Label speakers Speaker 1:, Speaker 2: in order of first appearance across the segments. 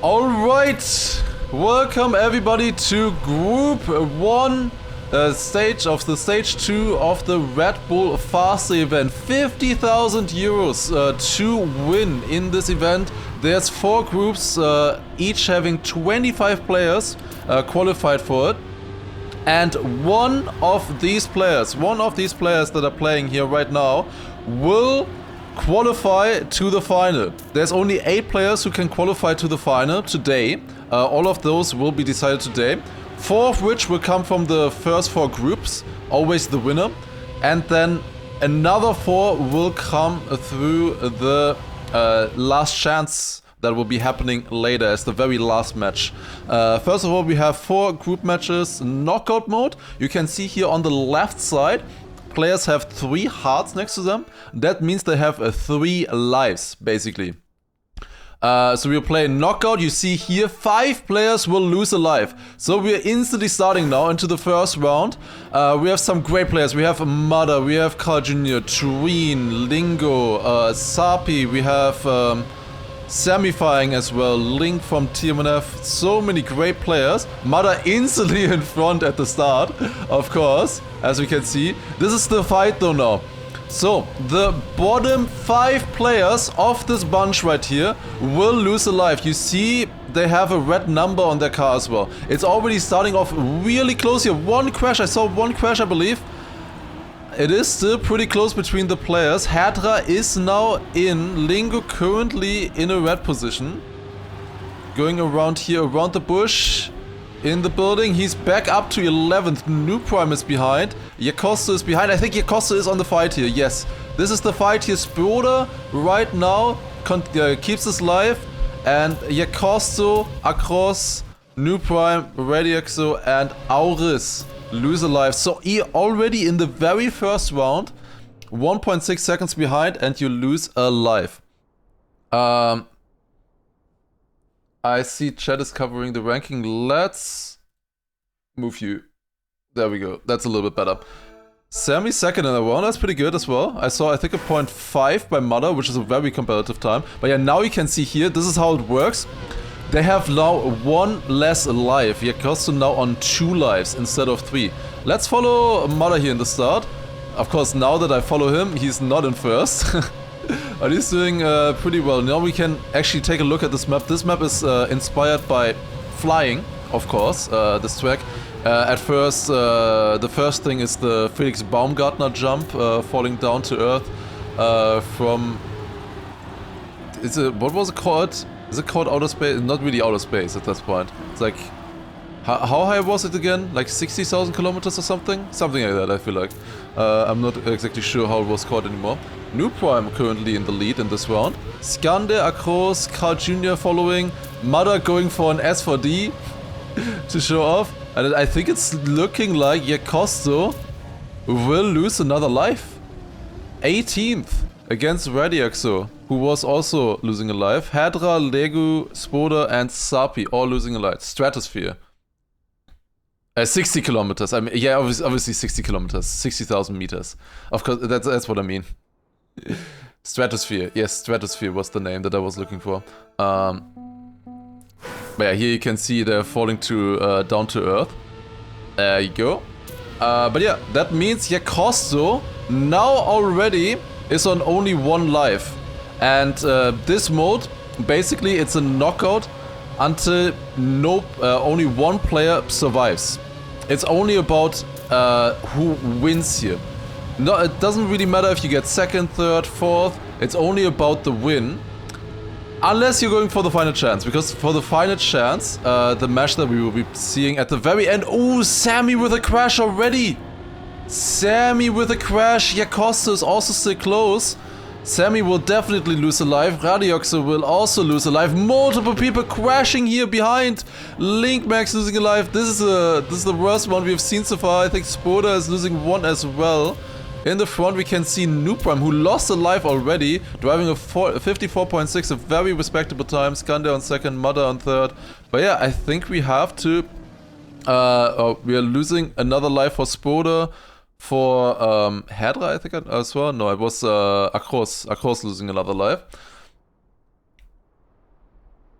Speaker 1: Alright, welcome everybody to Group 1 stage of the Stage 2 of the Red Bull Faster event. 50,000 euros to win in this event. There's 4 groups, each having 25 players qualified for it. And one of these players that are playing here right now will qualify to the final. There's only 8 players who can qualify to the final today. All of those will be decided today. 4 of which will come from the first 4 groups, always the winner. And then another 4 will come through the last chance that will be happening later as the very last match. First of all, we have 4 group matches knockout mode. You can see here on the left side, players have 3 hearts next to them. That means they have 3 lives, basically. So we'll play knockout. You see here, 5 players will lose a life. So we're instantly starting now into the first round. We have some great players. We have Mother, we have Carl Jr., Tureen, Lingo, Sapi, we have Samifying as well, Link from TMNF. So many great players. Mother instantly in front at the start, of course, as we can see. This is the fight though now. So, the bottom 5 players of this bunch right here will lose a life. You see, they have a red number on their car as well. It's already starting off really close here. One crash, I saw one crash, I believe. It is still pretty close between the players. Hadra is now in. Lingo currently in a red position. Going around here, around the bush. In the building, he's back up to 11th. New Prime is behind. Yakosta is behind. I think Yakosta is on the fight here. Yes, this is the fight here. Spoda right now keeps his life. And Yakosta, Across, New Prime, Radioxo, and Auris lose a life. So he already in the very first round, 1.6 seconds behind, and you lose a life. I see chat is covering the ranking. Let's move you. There we go. That's a little bit better. Sammy second in a round. That's pretty good as well. I saw, I think, a 0.5 by Mother, which is a very competitive time. But yeah, now you can see here, this is how it works. They have now 1 less life. Yakosta now on 2 lives instead of 3. Let's follow Mother here in the start. Of course, now that I follow him, he's not in first. But he's doing pretty well. Now we can actually take a look at this map. This map is inspired by flying, of course, this track. At first, the first thing is the Felix Baumgartner jump, falling down to earth from... what was it called? Is it called outer space? Not really outer space at this point. It's like... How high was it again? Like 60,000 kilometers or something? Something like that, I feel like. I'm not exactly sure how it was called anymore. New Prime currently in the lead in this round. Skande, Across, Carl Jr. following. Mother going for an S4D to show off. And I think it's looking like Yakosta will lose another life. 18th against Radioxo, who was also losing a life. Hadra, Legu, Spoda, and Sapi all losing a life. Stratosphere. 60 kilometers. I mean, yeah, obviously 60 kilometers. 60,000 meters. Of course, that's what I mean. Stratosphere. Yes, Stratosphere was the name that I was looking for. But yeah, here you can see they're falling to down to earth. There you go. But yeah, that means Yakosta now already is on only 1 life. And this mode, basically it's a knockout until only 1 player survives. It's only about who wins here. No, it doesn't really matter if you get 2nd, 3rd, 4th. It's only about the win. Unless you're going for the final chance. Because for the final chance, the match that we will be seeing at the very end... Oh, Sammy with a crash already! Sammy with a crash. Yakosta is also still close. Sammy will definitely lose a life. Radioxo will also lose a life. Multiple people crashing here behind. Link Max losing a life. This is the worst one we've seen so far. I think Spoda is losing 1 as well. In the front we can see Nupram, who lost a life already, driving a 54.6, a very respectable time. Skande on 2nd, Mother on 3rd. But yeah, I think we have to... we are losing another life for Spoda. For Hadra, I think as well. No, it was Across losing another life.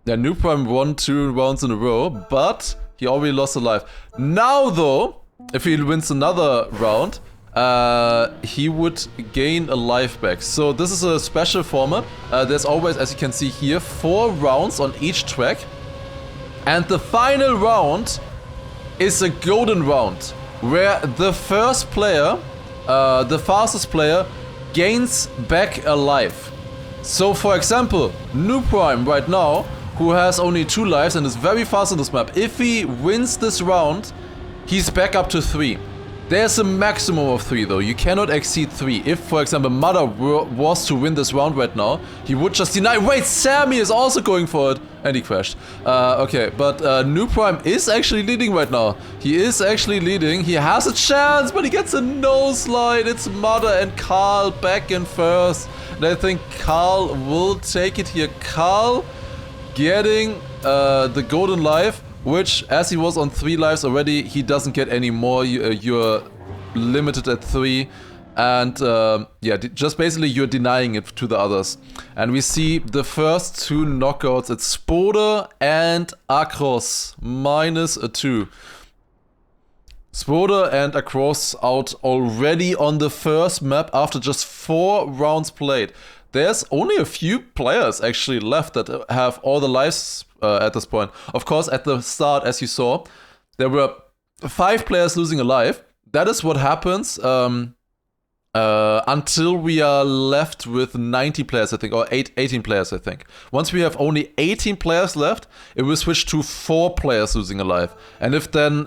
Speaker 1: Yeah, New Prime won 2 rounds in a row, but he already lost a life. Now though, if he wins another round, he would gain a life back. So this is a special format. There's always, as you can see here, 4 rounds on each track. And the final round is a golden round, where the first player, the fastest player, gains back a life. So for example, New Prime right now, who has only 2 lives and is very fast on this map, if he wins this round, he's back up to 3. There's a maximum of 3 though, you cannot exceed 3. If, for example, Mother was to win this round right now, he would just deny. Wait, Sammy is also going for it! And he crashed. Okay, but New Prime is actually leading right now. He is actually leading, he has a chance, but he gets a no slide. It's Mother and Carl back in first. And I think Carl will take it here. Carl getting the golden life, which, as he was on 3 lives already, he doesn't get any more. You're limited at 3. And yeah, just basically you're denying it to the others. And we see the first 2 knockouts. It's Spoder and Akros, -2. Spoder and Akros out already on the first map after just 4 rounds played. There's only a few players actually left that have all the lives at this point. Of course, at the start, as you saw, there were 5 players losing a life. That is what happens until we are left with 90 players, I think, or 18 players, I think. Once we have only 18 players left, it will switch to 4 players losing a life. And if then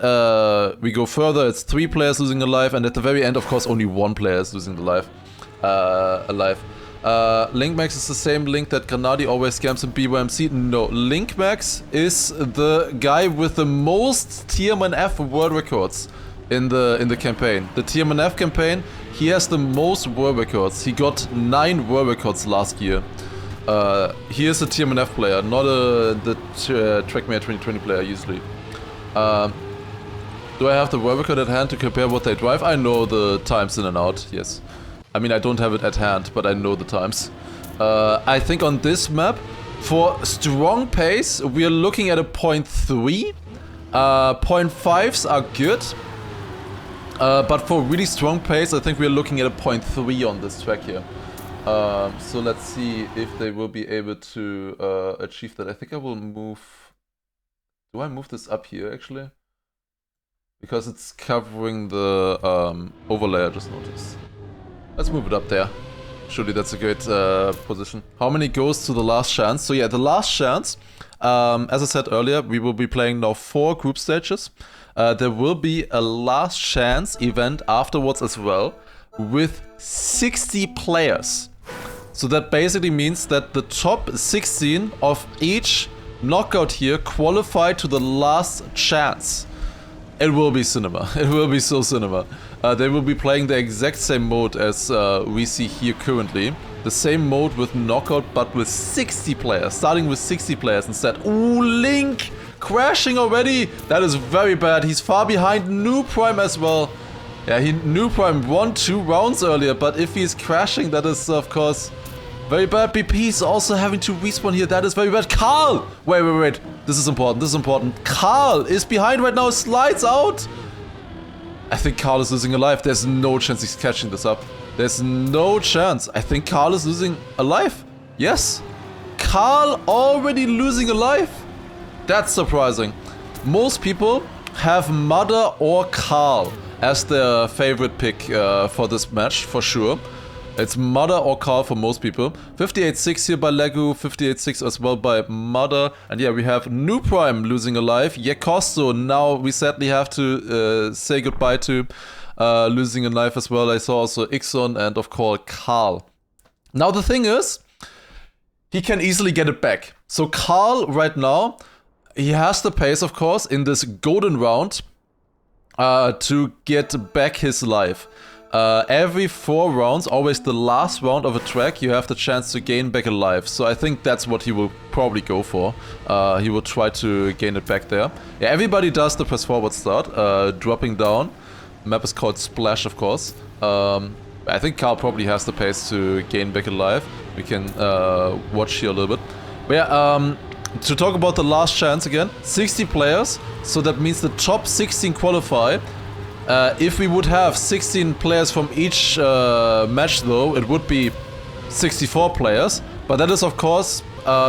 Speaker 1: we go further, it's 3 players losing a life, and at the very end, of course, only 1 player is losing the life, a life. Linkmax is the same Link that Granadi always scams in BYMC. No, Linkmax is the guy with the most TMNF world records in the campaign. The TMNF campaign, he has the most world records. He got 9 world records last year. He is a TMNF player, not the Trackmania 2020 player usually. Do I have the world record at hand to compare what they drive? I know the times in and out, yes. I mean, I don't have it at hand, but I know the times. I think on this map, for strong pace, we are looking at a 0.3. 0.5s are good. But for really strong pace, I think we are looking at a 0.3 on this track here. So let's see if they will be able to achieve that. I think I will move... Do I move this up here, actually? Because it's covering the overlay, I just noticed. Let's move it up there. Surely that's a great position. How many goes to the last chance? So yeah, the last chance, as I said earlier, we will be playing now 4 group stages. There will be a last chance event afterwards as well, with 60 players. So that basically means that the top 16 of each knockout here qualify to the last chance. It will be cinema. It will be so cinema. They will be playing the exact same mode as we see here currently. The same mode with knockout, but with 60 players. Starting with 60 players instead. Ooh, Link! Crashing already! That is very bad. He's far behind New Prime as well. Yeah, New Prime won 2 rounds earlier, but if he's crashing, that is, of course, very bad. BP is also having to respawn here. That is very bad. Carl! Wait. This is important. This is important. Carl is behind right now. Slides out. I think Carl is losing a life. There's no chance he's catching this up. There's no chance. I think Carl is losing a life. Yes. Carl already losing a life. That's surprising. Most people have Mother or Carl as their favorite pick for this match, for sure. It's Mother or Carl for most people. 58-6 here by Legu, 58-6 as well by Mother. And yeah, we have New Prime losing a life. Yekosto, now we sadly have to say goodbye to losing a life as well. I saw also Ixon and of course Carl. Now the thing is, he can easily get it back. So Carl right now, he has the pace of course in this golden round to get back his life. Every 4 rounds, always the last round of a track, you have the chance to gain back a life. So I think that's what he will probably go for. He will try to gain it back there. Yeah, everybody does the press forward start, dropping down. Map is called Splash, of course. I think Carl probably has the pace to gain back a life. We can watch here a little bit. But yeah, to talk about the last chance again, 60 players, so that means the top 16 qualify. If we would have 16 players from each match though, it would be 64 players, but that is of course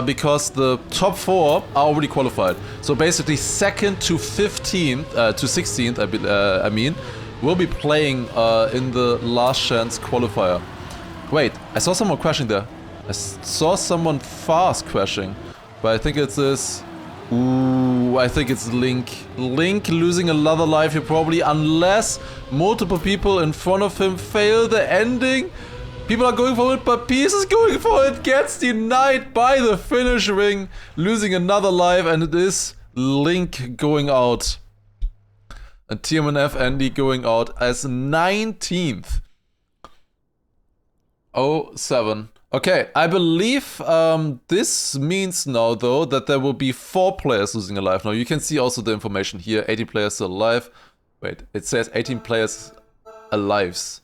Speaker 1: because the top 4 are already qualified. So basically 2nd to 15th, to 16th I mean, will be playing in the last chance qualifier. Wait, I saw someone crashing there. I saw someone fast crashing, but I think it's this. Ooh, I think it's Link. Link losing another life here probably, unless multiple people in front of him fail the ending. People are going for it, but Peace is going for it, gets denied by the finish ring, losing another life, and it is Link going out. And TMNF Andy going out as 19th. 07. Okay, I believe this means now though that there will be 4 players losing a life. Now you can see also the information here, 18 players still alive. Wait, it says 18 players alive.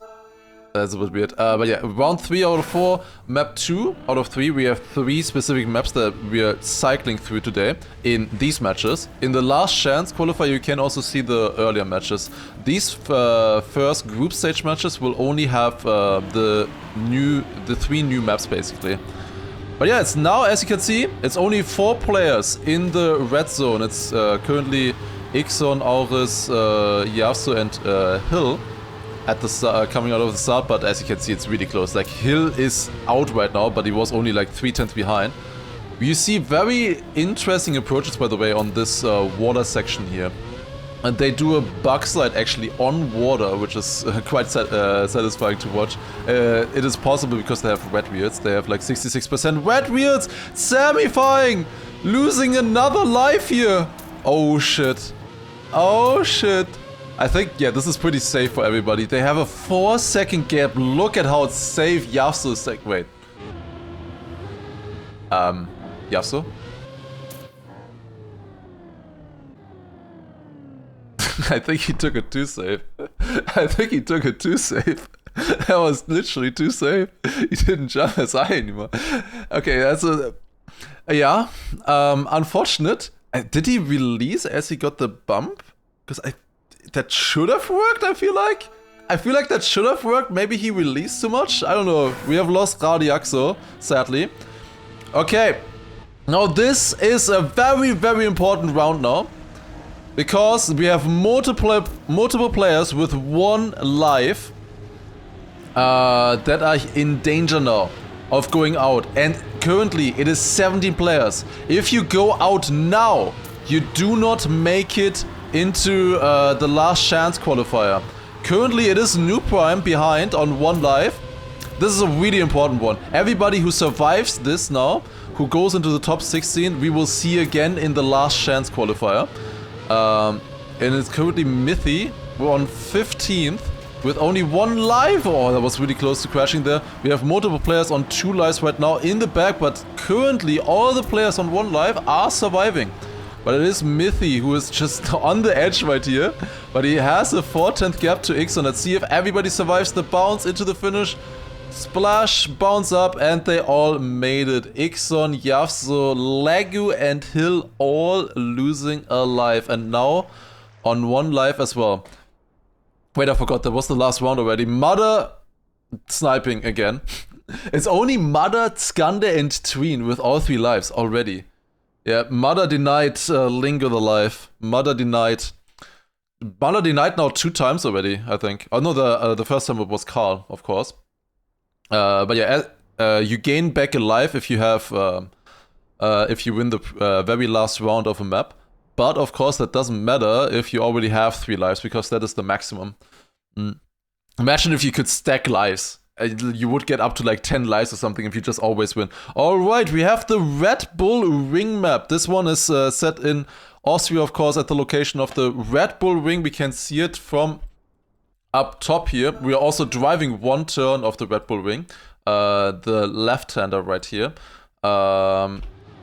Speaker 1: That's a bit weird. But yeah, round 3 out of 4, map 2 out of 3. We have 3 specific maps that we are cycling through today in these matches. In the last chance qualifier, you can also see the earlier matches. These first group stage matches will only have the 3 new maps basically. But yeah, it's now, as you can see, it's only 4 players in the red zone. It's currently Ixon, Auris, Yasuo and Hill at the coming out of the start, but as you can see, it's really close. Like, Hill is out right now, but he was only like 3 tenths behind. You see very interesting approaches, by the way, on this water section here. And they do a bug slide actually on water, which is quite satisfying to watch. It is possible because they have red wheels. They have like 66% red wheels. Samifying! Losing another life here. Oh shit. Oh shit. I think, yeah, this is pretty safe for everybody. They have a 4-second gap. Look at how it's safe. Yasuo is like, wait. Yasuo? I think he took it too safe. I think he took it too safe. That was literally too safe. He didn't jump as high anymore. Okay, that's a... Yeah, unfortunate. Did he release as he got the bump? Because that should have worked, I feel like. I feel like that should have worked. Maybe he released too much. I don't know. We have lost Radiaxo, sadly. Okay. Now this is a very, very important round now. Because we have multiple players with 1 life that are in danger now of going out. And currently it is 17 players. If you go out now, you do not make it into the last chance qualifier. Currently it is New Prime behind on 1 life. This is a really important one. Everybody who survives this now, who goes into the top 16, we will see again in the last chance qualifier. And it's currently Mithy. We're on 15th with only 1 life. Oh, that was really close to crashing there. We have multiple players on 2 lives right now in the back, but currently all the players on 1 life are surviving. But it is Mithy who is just on the edge right here. But he has a 4-10th gap to Ixon. Let's see if everybody survives the bounce into the finish. Splash, bounce up, and they all made it. Ixon, Yasuo, Legu, and Hill all losing a life. And now on 1 life as well. Wait, I forgot, that was the last round already. Mother sniping again. It's only Mother, Skande, and Tween with all 3 lives already. Yeah, Mother denied Lingo the life. Mother denied now 2 times already, I think. Oh no, the first time it was Carl, of course. But yeah, you gain back a life if you have if you win the very last round of a map. But of course, that doesn't matter if you already have 3 lives, because that is the maximum. Imagine if you could stack lives. You would get up to like 10 lives or something if you just always win. Alright, we have the Red Bull Ring map. This one is set in Austria, of course, at the location of the Red Bull Ring. We can see it from up top here. We are also driving 1 turn of the Red Bull Ring. The left-hander right here.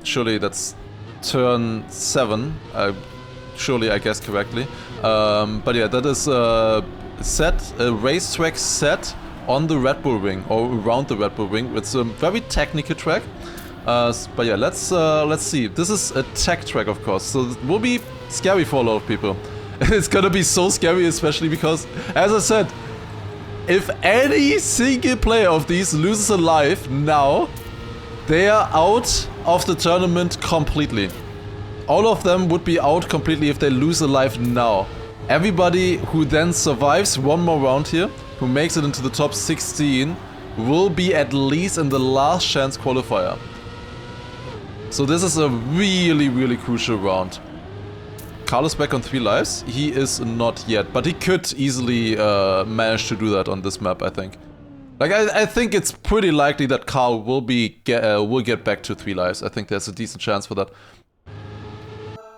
Speaker 1: Surely that's turn 7. Surely I guessed correctly. But yeah, that is a racetrack set on the Red Bull Ring, or around the Red Bull Ring. It's a very technical track. But yeah, let's see. This is a tech track, of course, so it will be scary for a lot of people. It's gonna be so scary, especially because, as I said, if any single player of these loses a life now, they are out of the tournament completely. All of them would be out completely if they lose a life now. Everybody who then survives one more round here, who makes it into the top 16, will be at least in the last chance qualifier. So this is a really, really crucial round. Carl is back on 3 lives. He is not yet, but he could easily manage to do that on this map, I think. Like, I think it's pretty likely that Carl will get back to 3 lives. I think there's a decent chance for that.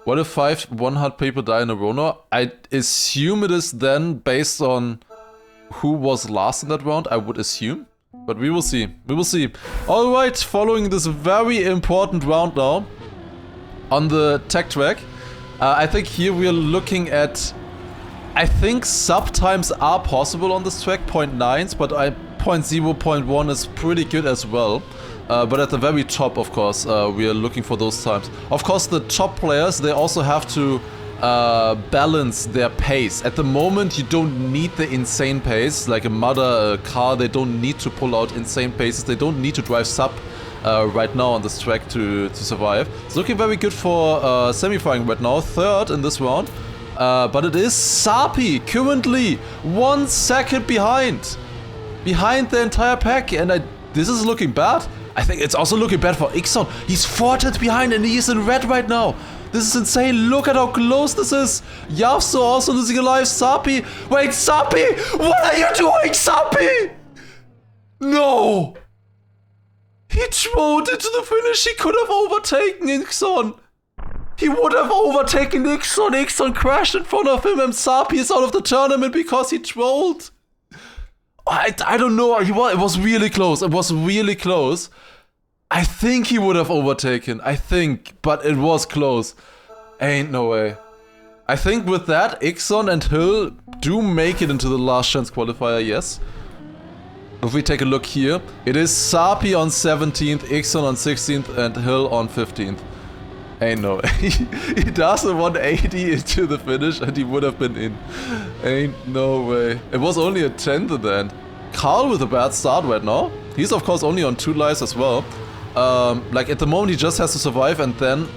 Speaker 1: What if 5 1-heart people die in a row now? I assume it is then based on who was last in that round, I would assume. But we will see. We will see. Alright, following this very important round now on the tech track. I think here we are looking at... I think sub times are possible on this track, 0.9s, but 0.0, 0.1 is pretty good as well. But at the very top, of course, we are looking for those times. Of course, the top players, they also have to balance their pace. At the moment, you don't need the insane pace. Like a Mother, a car, they don't need to pull out insane paces. They don't need to drive sub right now on this track to survive. It's looking very good for semifying right now. 3rd in this round. But it is Sapi, currently 1 second behind. Behind the entire pack. And this is looking bad. I think it's also looking bad for Ixon. He's 4 behind and he is in red right now. This is insane. Look at how close this is. Yavso also losing a life. Sapi. Wait, Sapi! What are you doing, Sapi? No! He trolled into the finish. He could have overtaken Ixon. He would have overtaken Ixon. Ixon crashed in front of him and Sapi is out of the tournament because he trolled. I don't know. It was really close. It was really close. I think he would have overtaken. I think. But it was close. Ain't no way. I think with that, Ixon and Hill do make it into the last chance qualifier, yes. If we take a look here, it is Sapi on 17th, Ixon on 16th, and Hill on 15th. Ain't no way. He does a 180 into the finish and he would have been in. Ain't no way. It was only a 10th at the end. Carl with a bad start right now. He's of course only on 2 lives as well. Like at the moment he just has to survive and then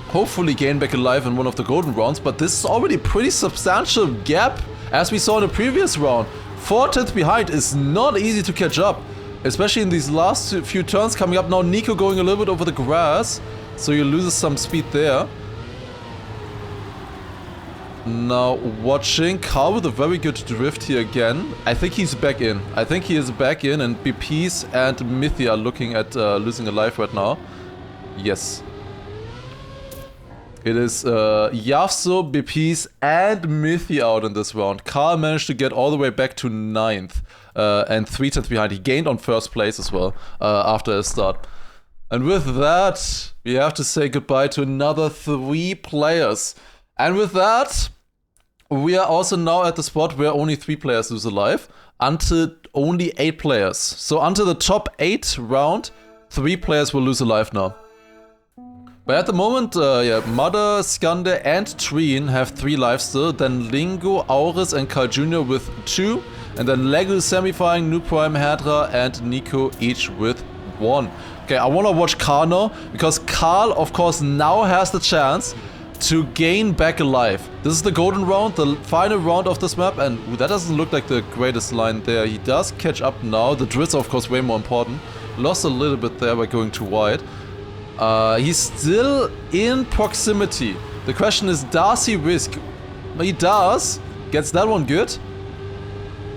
Speaker 1: hopefully gain back a life in one of the golden rounds. But this is already a pretty substantial gap as we saw in the previous round. 4/10 behind is not easy to catch up. Especially in these last few turns coming up now. Nico going a little bit over the grass. So you lose some speed there. Now watching Carl with a very good drift here again. I think he's back in. I think he is back in and BPs and Mithy are looking at losing a life right now. Yes. It is Yavso, BPs and Mithy out in this round. Carl managed to get all the way back to 9th. And 3/10 behind. He gained on 1st place as well after his start. And with that, we have to say goodbye to another 3 players. And with that, we are also now at the spot where only 3 players lose a life, until only 8 players. So until the top 8 round, 3 players will lose a life now. But at the moment, Mother, Skande and Treen have 3 lives still, then Lingo, Auris and Carl Jr. with 2, and then Lego semifying, New Prime, Hadra and Nico each with 1. Okay, I want to watch Carl now, because Carl, of course, now has the chance to gain back a life. This is the golden round, the final round of this map, and that doesn't look like the greatest line there. He does catch up now. The drifts are, of course, way more important. Lost a little bit there by going too wide. He's still in proximity. The question is, does he risk? He does. Gets that one good.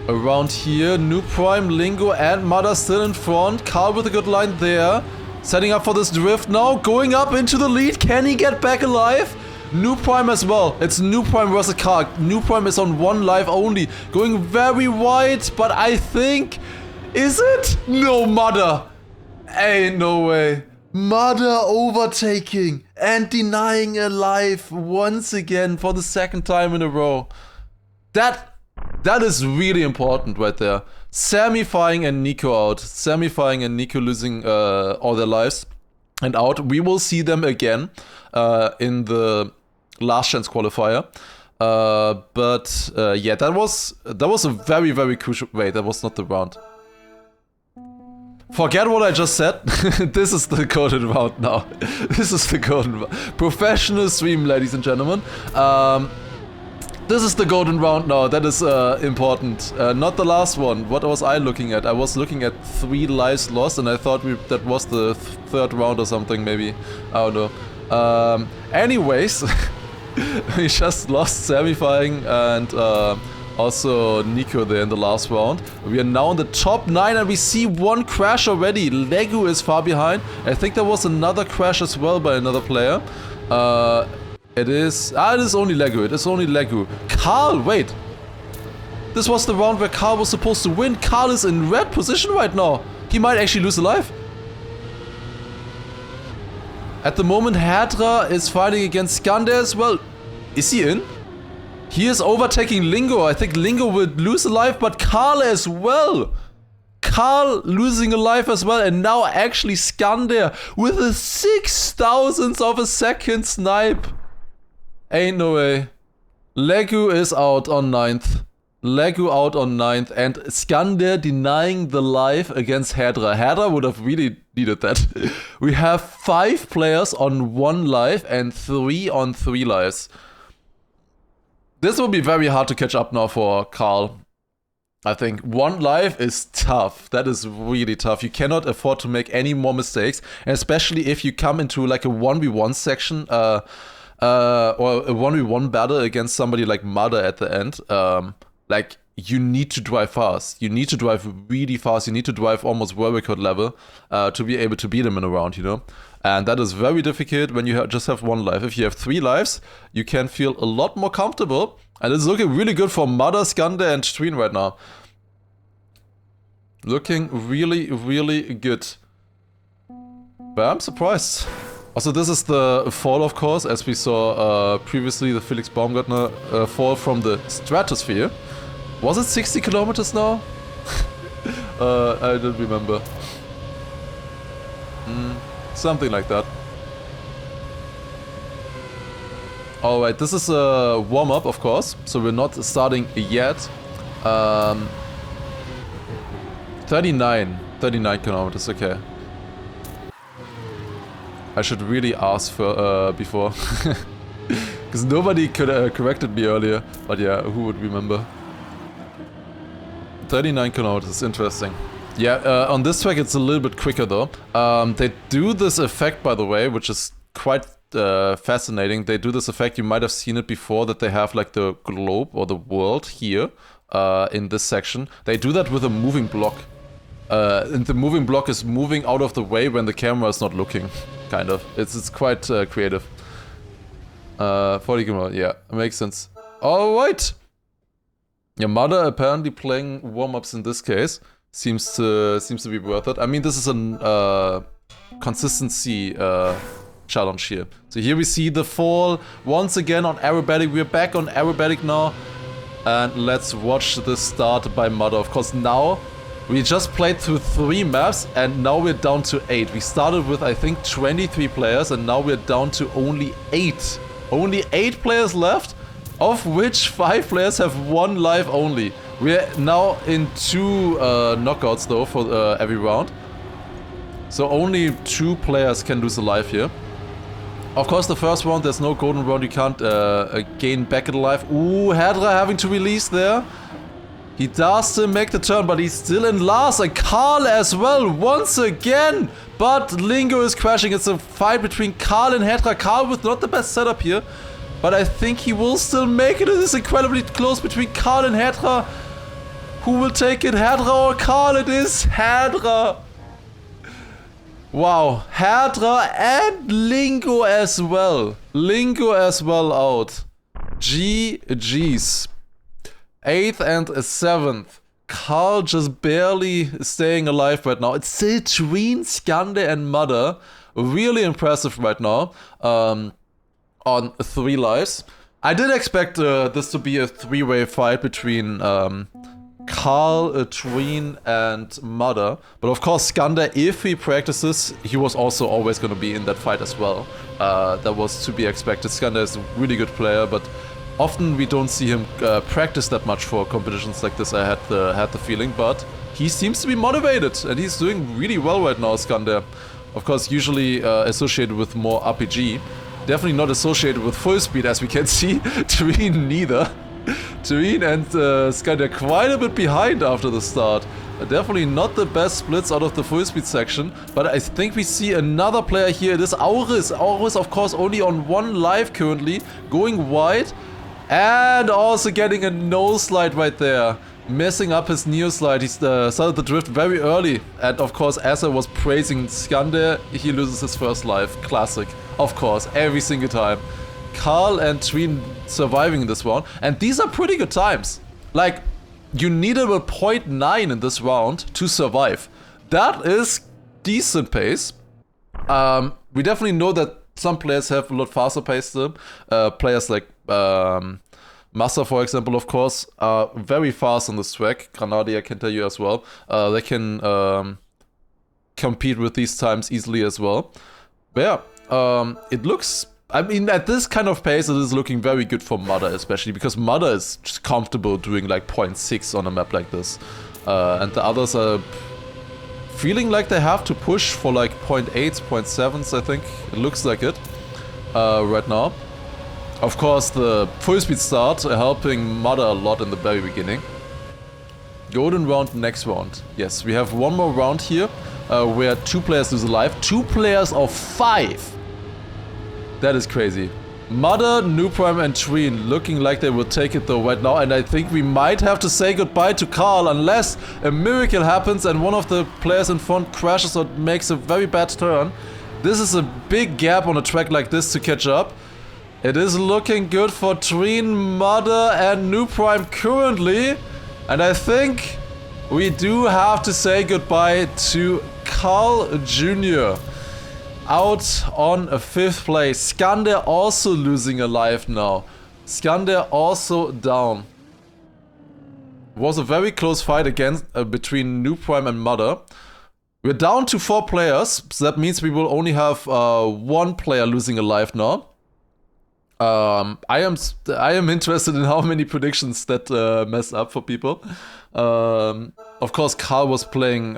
Speaker 1: Around here, New Prime, Lingo and Mother still in front. Carl with a good line there. Setting up for this drift now. Going up into the lead. Can he get back alive? New Prime as well. It's New Prime versus Carl. New Prime is on 1 life only. Going very wide, but I think... Is it? No, Mother. Ain't no way. Mother overtaking and denying a life once again for the 2nd time in a row. That is really important right there. Semifying and Nico out. Semifying and Nico losing all their lives. and out. We will see them again in the last chance qualifier. But yeah, that was a very, very crucial. Wait, that was not the round. Forget what I just said. This is the golden round now. This is the golden round. Professional stream, ladies and gentlemen. This is the golden round now. That is important. Not the last one. What was I looking at? I was looking at 3 lives lost, and I thought that was the third round or something, maybe. I don't know. Anyways, we just lost Samifying and also Nico there in the last round. We are now in the top 9 and we see 1 crash already. Legu is far behind. I think there was another crash as well by another player. It is only Legu. It is only Legu. Carl, wait. This was the round where Carl was supposed to win. Carl is in red position right now. He might actually lose a life. At the moment, Hadra is fighting against Skander as well. Is he in? He is overtaking Lingo. I think Lingo will lose a life, but Carl as well. Carl losing a life as well, and now actually Skander with a 6,000th of a second snipe. Ain't no way. Legu is out on 9th. Legu out on 9th, and Skander denying the life against Hadra. Hadra would have really needed that. We have 5 players on 1 life and 3 on 3 lives. This will be very hard to catch up now for Carl. I think 1 life is tough. That is really tough. You cannot afford to make any more mistakes, and especially if you come into like a 1v1 section or a 1v1 battle against somebody like Mother at the end. Like, you need to drive fast. You need to drive really fast. You need to drive almost world record level to be able to beat him in a round, you know? And that is very difficult when you just have 1 life. If you have 3 lives, you can feel a lot more comfortable. And it's looking really good for Mother, Skander, and Tween right now. Looking really, really good. But I'm surprised. Also, this is the fall, of course, as we saw previously, the Felix Baumgartner fall from the stratosphere. Was it 60 kilometers now? I don't remember. Something like that. Alright, this is a warm-up, of course, so we're not starting yet. 39 kilometers, okay. I should really ask for before. Because nobody could corrected me earlier, but yeah, who would remember? 39 kilometers, interesting. Yeah, on this track it's a little bit quicker though. They do this effect, by the way, which is quite fascinating. They do this effect, you might have seen it before, that they have like the globe or the world here in this section. They do that with a moving block. And the moving block is moving out of the way when the camera is not looking, kind of. It's quite creative. 40 kilometers, yeah, makes sense. Alright! Your Mother apparently playing warm-ups in this case. Seems to be worth it. I mean, this is a consistency challenge here. So here we see the fall once again on aerobatic. We're back on aerobatic now. And let's watch the start by Mother. Of course, now we just played through 3 maps and now we're down to 8. We started with, I think, 23 players and now we're down to only 8. Only 8 players left, of which 5 players have 1 life only. We're now in 2 knockouts though for every round. So only 2 players can lose a life here. Of course, the first round, there's no golden round. You can't gain back in life. Ooh, Hadra having to release there. He does still make the turn, but he's still in last. And Carl as well, once again. But Lingo is crashing. It's a fight between Carl and Hadra. Carl with not the best setup here. But I think he will still make it. It is incredibly close between Carl and Hadra. Who will take it, Hadra or Carl? It is Hadra. Wow, Hadra and Lingo as well. Lingo as well out. GG's. 8th and 7th. Carl just barely staying alive right now. It's still Tween, Skander and Mother. Really impressive right now. On 3 lives. I did expect this to be a 3-way fight between Carl Karl, Tween, and Mother. But of course, Skander, if he practices, he was also always going to be in that fight as well. That was to be expected. Skander is a really good player, but often we don't see him practice that much for competitions like this. I had the feeling, but he seems to be motivated, and he's doing really well right now, Skander. Of course, usually associated with more RPG. Definitely not associated with full speed, as we can see. Tween neither. Tween and Skander quite a bit behind after the start. Definitely not the best splits out of the full speed section, but I think we see another player here. It is Auris. Auris, of course, only on 1 life currently, going wide, and also getting a no slide right there. Messing up his neo slide. He started the drift very early, and of course, as I was praising Skander, he loses his first life. Classic, of course, every single time. Karl and Tween surviving this round, and these are pretty good times. Like, you needed a 0.9 in this round to survive. That is decent pace. We definitely know that some players have a lot faster pace than players like Massa, for example, of course, are very fast on this track. Granadi, I can tell you as well. They can compete with these times easily as well. But yeah, it looks... I mean, at this kind of pace, it is looking very good for Mother, especially because Mother is just comfortable doing like 0.6 on a map like this. And the others are feeling like they have to push for like 0.8s, 0.7s, I think. It looks like it right now. Of course, the full speed start helping Mother a lot in the very beginning. Golden round, next round. Yes, we have one more round here where 2 players lose a life. 2 players of 5. That is crazy. Mother, Nuprime, and Tween looking like they will take it though right now, and I think we might have to say goodbye to Karl unless a miracle happens and one of the players in front crashes or makes a very bad turn. This is a big gap on a track like this to catch up. It is looking good for Tween, Mother, and Nuprime currently, and I think we do have to say goodbye to Karl Jr. Out on a 5th place. Skander also losing a life now. Skander also down. Was a very close fight against between Nuprime and Mother. We're down to 4 players, so that means we will only have 1 player losing a life now. I am interested in how many predictions that messed up for people. Of course, Karl was playing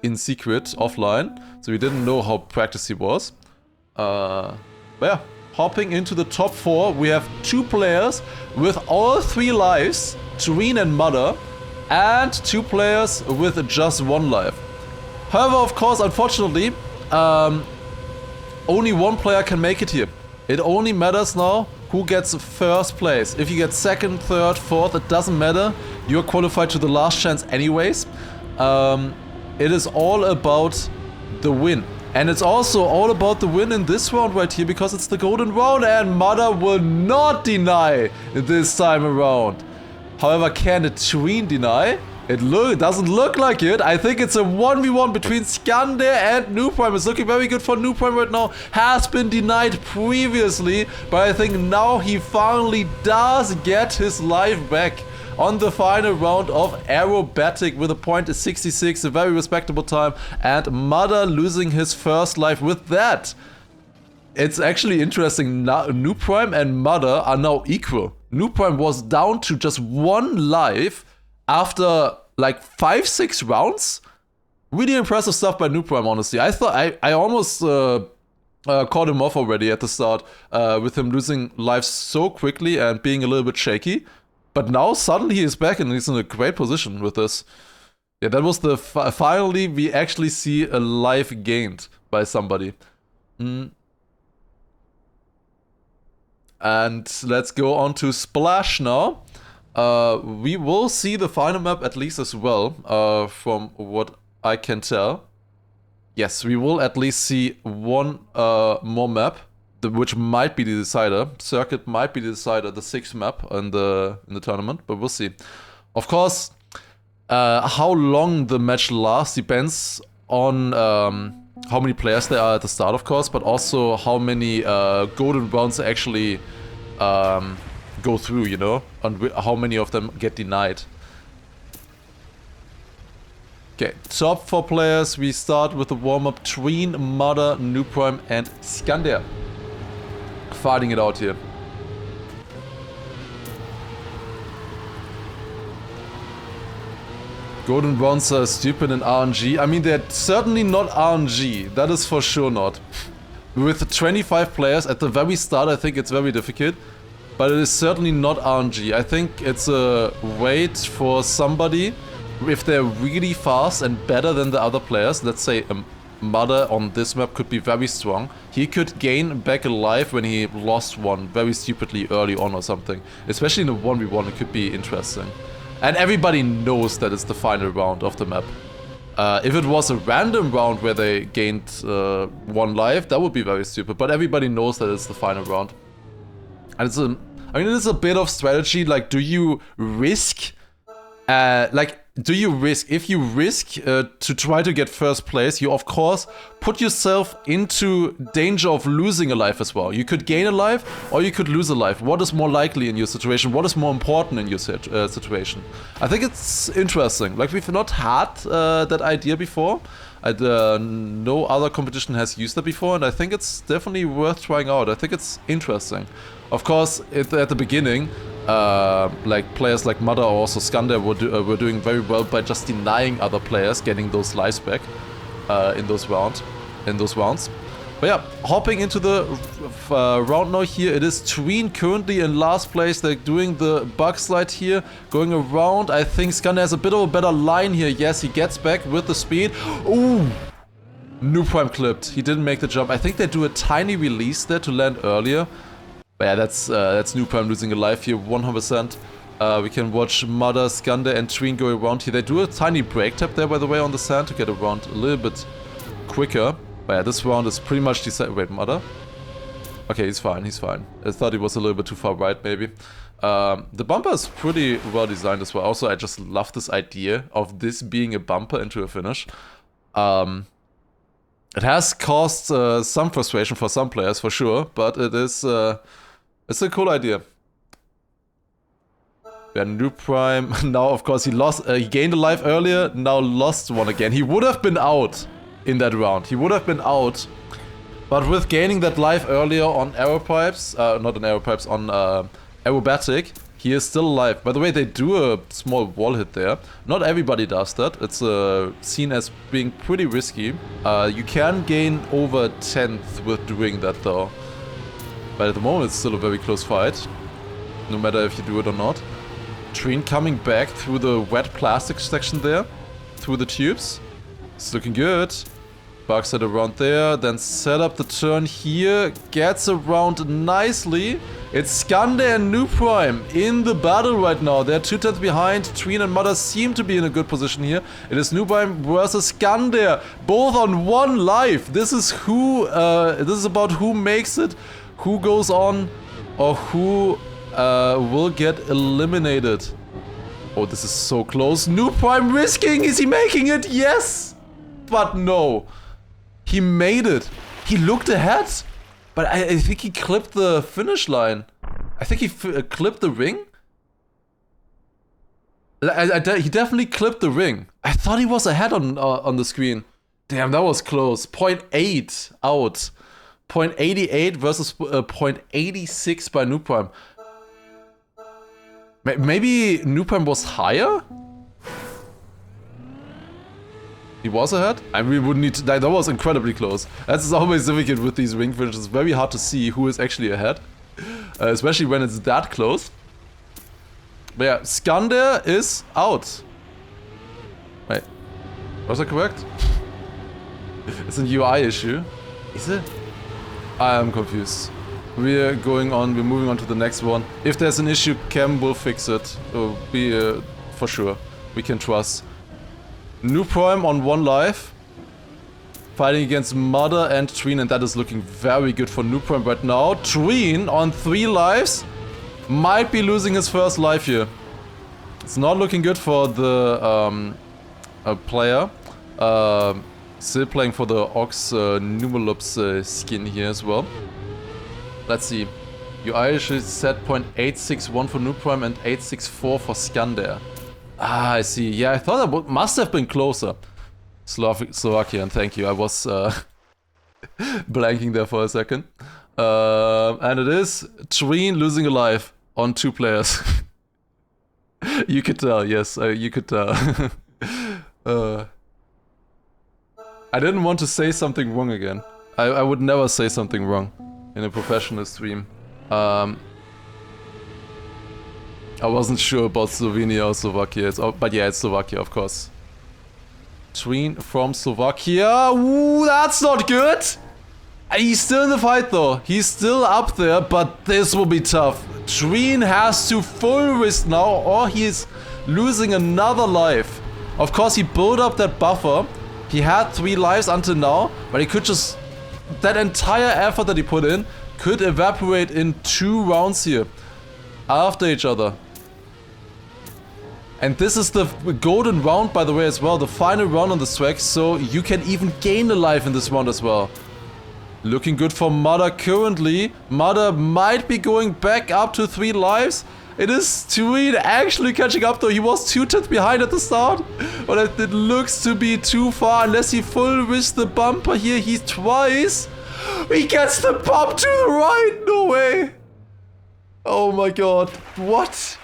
Speaker 1: in secret, offline, so we didn't know how practiced he was. But yeah, hopping into the top 4, we have 2 players with all 3 lives, Tween and Mother, and 2 players with just 1 life. However, of course, unfortunately, only 1 player can make it here. It only matters now who gets 1st place. If you get 2nd, 3rd, 4th, it doesn't matter. You're qualified to the last chance anyways. It is all about the win. And it's also all about the win in this round right here, because it's the golden round and Mother will not deny this time around. However, can the Tween deny? It doesn't look like it. I think it's a 1v1 between Skander and Nuprime. It's looking very good for Nuprime right now. Has been denied previously, but I think now he finally does get his life back on the final round of aerobatic with a point of 66, a very respectable time, and Mother losing his 1st life with that. It's actually interesting, now Nuprime and Mother are now equal. Nuprime was down to just 1 life after like 5-6 rounds. Really impressive stuff by Nuprime, honestly. I thought I almost caught him off already at the start with him losing lives so quickly and being a little bit shaky. But now suddenly he is back and he's in a great position with this. Yeah, that was the finally we actually see a life gained by somebody. And let's go on to Splash now. We will see the final map at least as well, from what I can tell. Yes, we will at least see 1 more map, which might be the decider. Circuit might be the decider, the 6th map in the tournament, but we'll see. Of course, how long the match lasts depends on how many players there are at the start, of course, but also how many golden rounds actually go through, you know, and how many of them get denied. Okay, top 4 players. We start with the warm-up. Tween, Mother, Noob Prime, and Skandir. Fighting it out here. Golden rounds are stupid in RNG. I mean, they're certainly not RNG. That is for sure not. With 25 players at the very start, I think it's very difficult. But it is certainly not RNG. I think it's a wait for somebody, if they're really fast and better than the other players. Let's say Mother on this map could be very strong. He could gain back a life when he lost one very stupidly early on or something. Especially in a 1v1, it could be interesting. And everybody knows that it's the final round of the map. If it was a random round where they gained 1 life, that would be very stupid. But everybody knows that it's the final round. And it's I mean, it is a bit of strategy. Like, do you risk? If you risk to try to get first place, you of course put yourself into danger of losing a life as well. You could gain a life or you could lose a life. What is more likely in your situation? What is more important in your situation? I think it's interesting. Like, we've not had that idea before. No other competition has used that before, and I think it's definitely worth trying out. I think it's interesting. Of course, at the beginning, like players like Mother or also Skandir were doing very well by just denying other players getting those lives back in those rounds. But yeah, hopping into the round now here, it is Tween currently in last place. They're doing the bug slide here, going around. I think Skandir has a bit of a better line here. Yes, he gets back with the speed. Ooh! Noob Prime clipped. He didn't make the jump. I think they do a tiny release there to land earlier. But yeah, that's Noob Prime losing a life here, 100%. We can watch Mother, Skandir, and Tween go around here. They do a tiny break tap there, by the way, on the sand to get around a little bit quicker. But yeah, this round is pretty much decided. Wait, Mother? Okay, he's fine, he's fine. I thought he was a little bit too far right, maybe. The bumper is pretty well designed as well. Also, I just love this idea of this being a bumper into a finish. It has caused some frustration for some players, for sure, but it is it's a cool idea. Yeah, Noob Prime. Now, of course, he gained a life earlier, now lost one again. He would have been out in that round. He would have been out. But with gaining that life earlier on arrow pipes, not on arrow pipes, on aerobatic, he is still alive. By the way, they do a small wall hit there. Not everybody does that. It's seen as being pretty risky. You can gain over 10th with doing that though. But at the moment, it's still a very close fight. No matter if you do it or not. Tween coming back through the wet plastic section there. Through the tubes. It's looking good. Bug set around there, then set up the turn here, gets around nicely. It's Skandir and Noob Prime in the battle right now. They're 2 turns behind. Tween and Mother seem to be in a good position here. It is Noob Prime versus Skandir, both on 1 life. This is this is about who makes it, who goes on, or who will get eliminated. Oh, this is so close. Noob Prime risking. Is he making it? Yes, but no. He made it. He looked ahead. But I think he clipped the finish line. I think he clipped the ring. He definitely clipped the ring. I thought he was ahead on the screen. Damn, that was close. 0.8 out. 0.88 versus 0.86 by Noob Prime. Maybe Noob Prime was higher? He was ahead? I mean, we wouldn't need to... That was incredibly close. That's always difficult with these ring finishes. It's very hard to see who is actually ahead. Especially when it's that close. But yeah, Skandir is out. Wait. Was that correct? It's an UI issue. Is it? I am confused. We're going on. We're moving on to the next one. If there's an issue, Cam will fix it. For sure. We can trust. Noob Prime on 1 life. Fighting against Mother and Tween, and that is looking very good for Noob Prime right now. Tween on 3 lives. Might be losing his first life here. It's not looking good for the player. Still playing for the Ox Numalops skin here as well. Let's see. UI should set 0.861 for Noob Prime and 864 for Skandir. Ah, I see. Yeah, I thought that must have been closer. Slovakian, thank you. I was blanking there for a second. And it is Tween losing a life on 2 players. You could tell, yes, you could tell. I didn't want to say something wrong again. I would never say something wrong in a professional stream. I wasn't sure about Slovenia or Slovakia, but yeah, it's Slovakia, of course. Tween from Slovakia. Ooh, that's not good! He's still in the fight though. He's still up there, but this will be tough. Tween has to full risk now, or he's losing another life. Of course, he built up that buffer. He had 3 lives until now, but he could just... That entire effort that he put in could evaporate in 2 rounds here. After each other. And this is the golden round, by the way, as well. The final round on this track, so you can even gain a life in this round as well. Looking good for Mother currently. Mother might be going back up to 3 lives. It is Tween actually catching up though. He was 2 tenths behind at the start. But it looks to be too far unless he full risks the bumper here. He's twice. He gets the bump to the right. No way. Oh my god. What?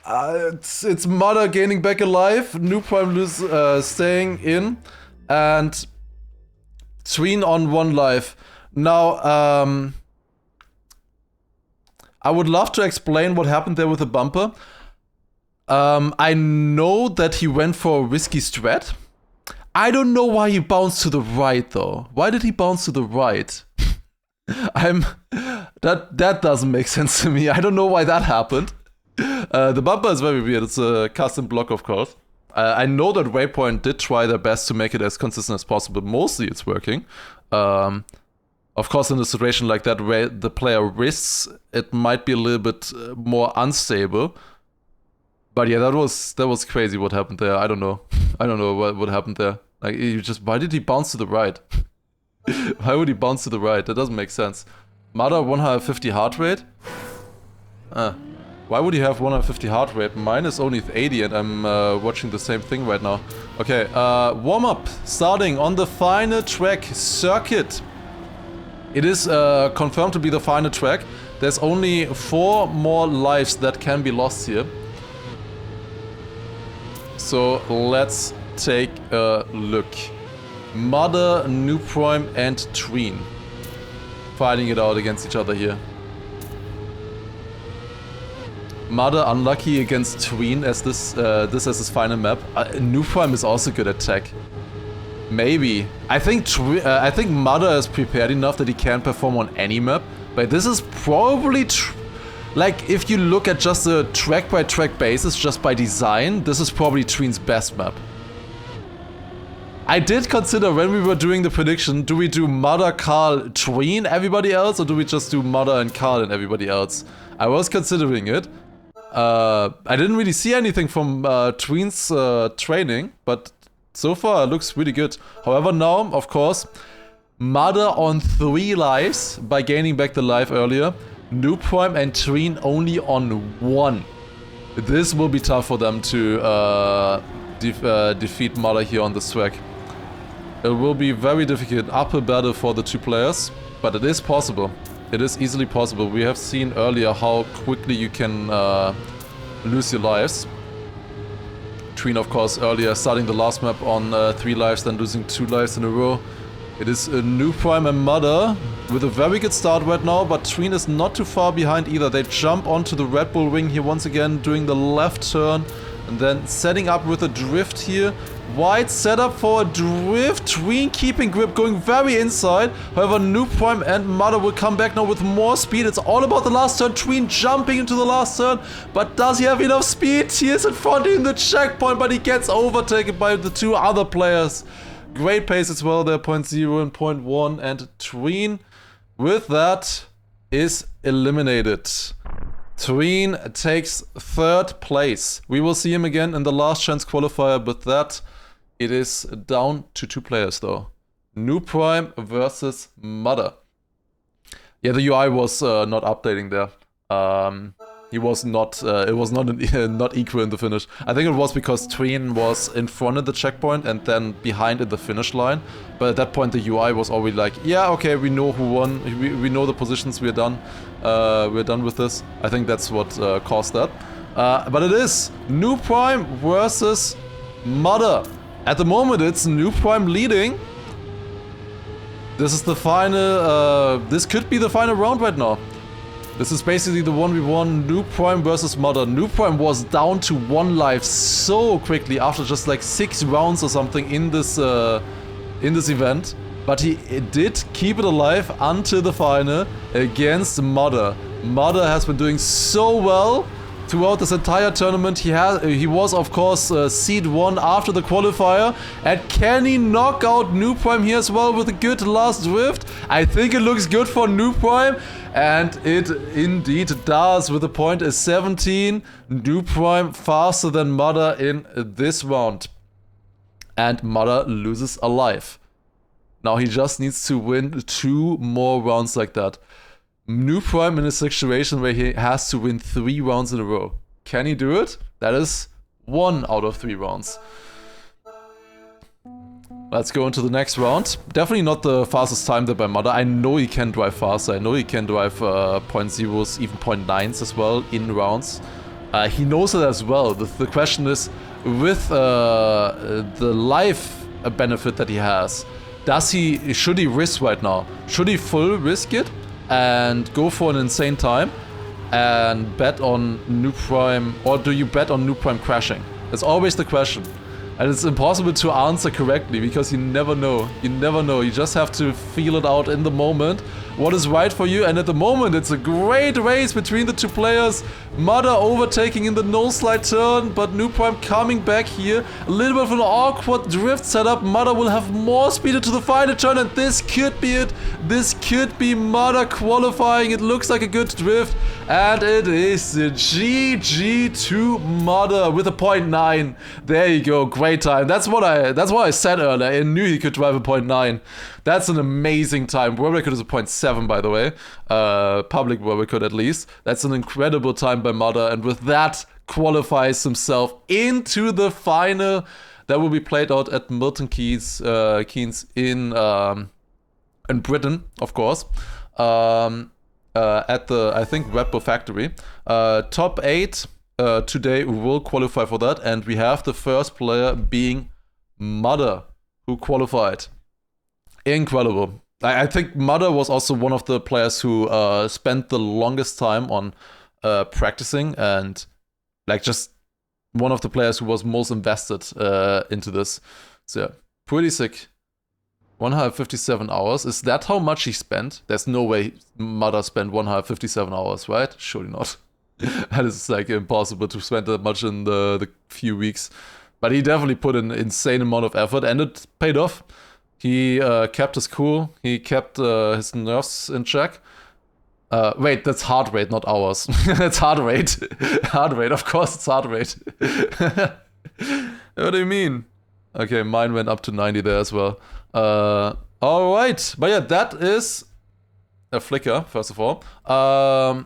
Speaker 1: It's Mother gaining back a life. New Prime staying in. And Tween on 1 life. Now, I would love to explain what happened there with the bumper. I know that he went for a risky strat. I don't know why he bounced to the right though. Why did he bounce to the right? That doesn't make sense to me. I don't know why that happened. The bumper is very weird. It's a custom block, of course. I know that Waypoint did try their best to make it as consistent as possible. Mostly it's working. Of course, in a situation like that where the player risks, it might be a little bit more unstable. But yeah, that was crazy what happened there. I don't know. I don't know what happened there. Like, why did he bounce to the right? Why would he bounce to the right? That doesn't make sense. Mother 150 heart rate? Why would he have 150 heart rate? Mine is only 80 and I'm watching the same thing right now. Okay, warm-up starting on the final track, Circuit. It is confirmed to be the final track. There's only 4 more lives that can be lost here. So let's take a look. Mother, New Prime and Tween fighting it out against each other here. Mother unlucky against Tween as this as his final map. New Prime is also good at tech. Maybe. I think Mother is prepared enough that he can perform on any map. But this is probably like if you look at just a track by track basis, just by design, this is probably Tween's best map. I did consider when we were doing the prediction, do we do Mother, Carl, Tween, everybody else, or do we just do Mother and Carl and everybody else? I was considering it. I didn't really see anything from Tween's training, but so far it looks really good. However, now, of course, Mother on 3 lives by gaining back the life earlier. New Prime and Tween only on 1. This will be tough for them to defeat Mother here on this track. It will be very difficult, uphill battle for the 2 players, but it is possible. It is easily possible. We have seen earlier how quickly you can lose your lives. Tween, of course, earlier starting the last map on 3 lives, then losing 2 lives in a row. It is a New Prime and Mother with a very good start right now, but Tween is not too far behind either. They jump onto the Red Bull ring here once again, doing the left turn, and then setting up with a drift here. Wide setup for a drift. Tween keeping grip, going very inside. However, New Prime and Mother will come back now with more speed. It's all about the last turn. Tween jumping into the last turn. But does he have enough speed? He is in front in the checkpoint, but he gets overtaken by the 2 other players. Great pace as well there, 0.0 and 0.1. And Tween, with that, is eliminated. Tween takes 3rd place. We will see him again in the last chance qualifier, but that... It is down to 2 players though. New Prime versus Mother. Yeah, the UI was not updating there. He was not, it was not not equal in the finish. I think it was because Tween was in front of the checkpoint and then behind in the finish line. But at that point the UI was already like, yeah, okay, we know who won, we know the positions, we're done with this. I think that's what caused that. But it is Noob Prime versus Mudder. At the moment it's Noob Prime leading. This is the final, this could be the final round right now. This is basically the 1v1 Noob Prime versus Mudder. Noob Prime was down to 1 life so quickly after just like 6 rounds or something in this event. But he did keep it alive until the final against Mudder. Mudder has been doing so well throughout this entire tournament. He was of course seed 1 after the qualifier. And can he knock out Noob Prime here as well with a good last drift? I think it looks good for Noob Prime. And it indeed does with a point is 17. Noob Prime faster than Mudder in this round. And Mudder loses a life. Now he just needs to win 2 more rounds like that. Noob Prime in a situation where he has to win 3 rounds in a row. Can he do it? That is 1 out of 3 rounds. Let's go into the next round. Definitely not the fastest time there by Mudder. I know he can drive faster. I know he can drive 0.0s, even 0.9s as well in rounds. He knows it as well. The question is, with the life benefit that he has, should he risk right now? Should he full risk it and go for an insane time and bet on Noob Prime, or do you bet on Noob Prime crashing? That's always the question. And it's impossible to answer correctly because you never know. You never know. You just have to feel it out in the moment. What is right for you? And at the moment, it's a great race between the 2 players. Mudder overtaking in the no-slide turn, but Noob Prime coming back here. A little bit of an awkward drift setup. Mudder will have more speed into the final turn, and this could be it. This could be Mudder qualifying. It looks like a good drift, and it is the GG to Mudder with a 0.9. There you go. Great time. That's what I said earlier. I knew he could drive a 0.9. That's an amazing time. World record is a 0.7, by the way. Public world record at least. That's an incredible time by Mudder, and with that qualifies himself into the final that will be played out at Milton Keynes in Britain, of course. At the, I think, Red Bull factory. Top 8 today will qualify for that, and we have the first player being Mudder, who qualified. Incredible. I think Mudder was also one of the players who spent the longest time on practicing, and like just one of the players who was most invested into this. So yeah, pretty sick. 157 hours. Is that how much he spent? There's no way Mudder spent 157 hours, right? Surely not. That is like impossible to spend that much in the few weeks. But he definitely put an insane amount of effort, and it paid off. He kept his cool. He kept his nerves in check. Wait, that's heart rate, not hours. That's heart rate. Heart rate, of course it's heart rate. What do you mean? Okay, mine went up to 90 there as well. Alright, but yeah, that is a flicker, first of all. That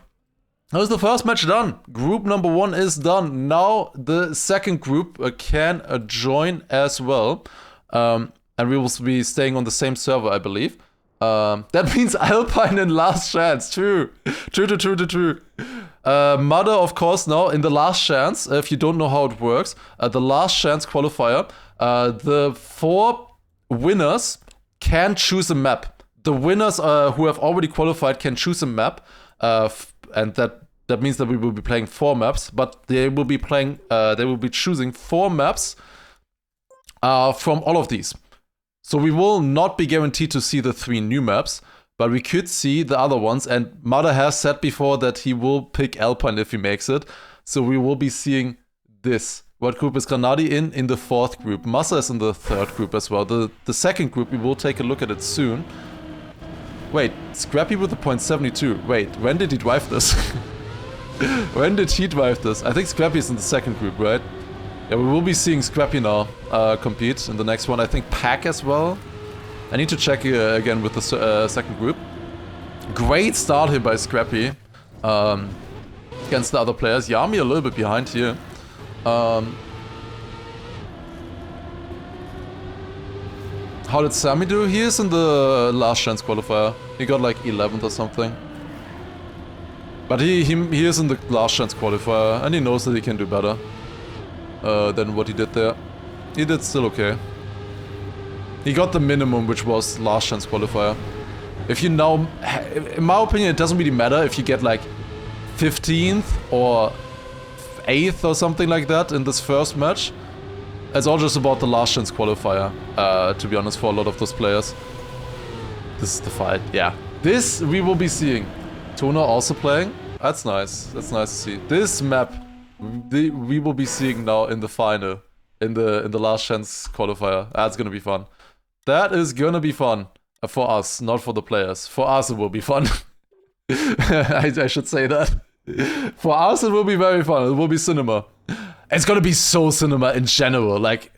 Speaker 1: was the first match done. Group number 1 is done. Now the second group can join as well. And we will be staying on the same server, I believe. That means Alpine and Last Chance. True. Mudder, of course, now in the Last Chance. If you don't know how it works, the Last Chance qualifier, the 4 winners can choose a map. The winners who have already qualified can choose a map, and that means that we will be playing 4 maps. But they will be playing. They will be choosing 4 maps from all of these. So we will not be guaranteed to see the 3 new maps, but we could see the other ones. And Mudder has said before that he will pick Alpine if he makes it. So we will be seeing this. What group is Granadi in the 4th group. Massa is in the 3rd group as well. The 2nd group, we will take a look at it soon. Wait, Scrappy with the 0.72. Wait, when did he drive this? When did he drive this? I think Scrappy is in the 2nd group, right? Yeah, we will be seeing Scrappy now compete in the next one. I think Pack as well. I need to check again with the 2nd group. Great start here by Scrappy. against the other players. Yami a little bit behind here. How did Sammy do? He is in the last chance qualifier. He got like 11th or something. But he is in the last chance qualifier, and he knows that he can do better than what he did there. He did still okay. He got the minimum, which was last chance qualifier. If you now, in my opinion, it doesn't really matter if you get like 15th or 8th or something like that in this first match. It's all just about the last chance qualifier, to be honest, for a lot of those players. This is the fight, yeah. This we will be seeing. Tona also playing. That's nice. That's nice to see. This map we will be seeing now in the final, in the last chance qualifier. That's gonna be fun. That is gonna be fun for us, not for the players. For us, it will be fun. I should say that. For us, it will be very fun. It will be cinema. It's gonna be so cinema in general. Like,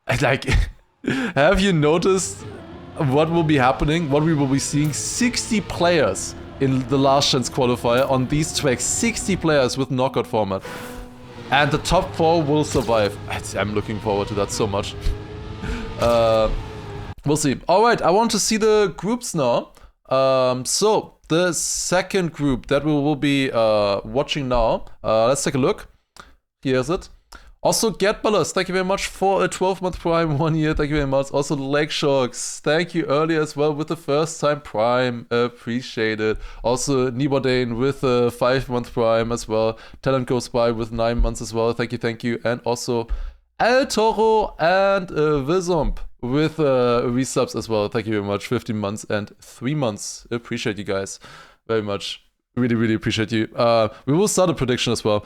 Speaker 1: have you noticed what will be happening? What we will be seeing? 60 players in the last chance qualifier on these tracks. 60 players with knockout format. And the top 4 will survive. I'm looking forward to that so much. We'll see. Alright, I want to see the groups now. So, the second group that we will be watching now. Let's take a look. Here's it. Also, Getballers, thank you very much for a 12-month Prime, 1 year, thank you very much. Also, Lake Sharks, thank you earlier as well with the first-time Prime, appreciate it. Also, Nibodane with a 5-month Prime as well. Talent Goes By with 9 months as well, thank you. And also, El Toro and Vizomp with resubs as well, thank you very much. 15 months and 3 months, appreciate you guys very much. Really appreciate you. We will start a prediction as well.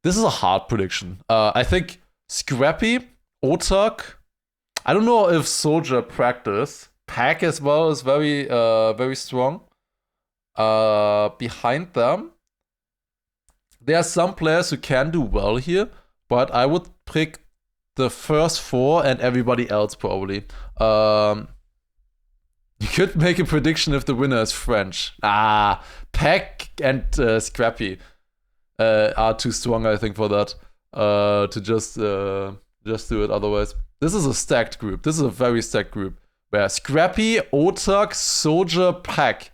Speaker 1: This is a hard prediction. I think Scrappy, Otak, I don't know if Soldier practice. Pack as well is very strong. Behind them, there are some players who can do well here, but I would pick the first 4 and everybody else probably. You could make a prediction if the winner is French. Pack and Scrappy are too strong, I think, for that. To just do it otherwise. This is a stacked group. This is a very stacked group. Where Scrappy, Otak, Soldier, Pack.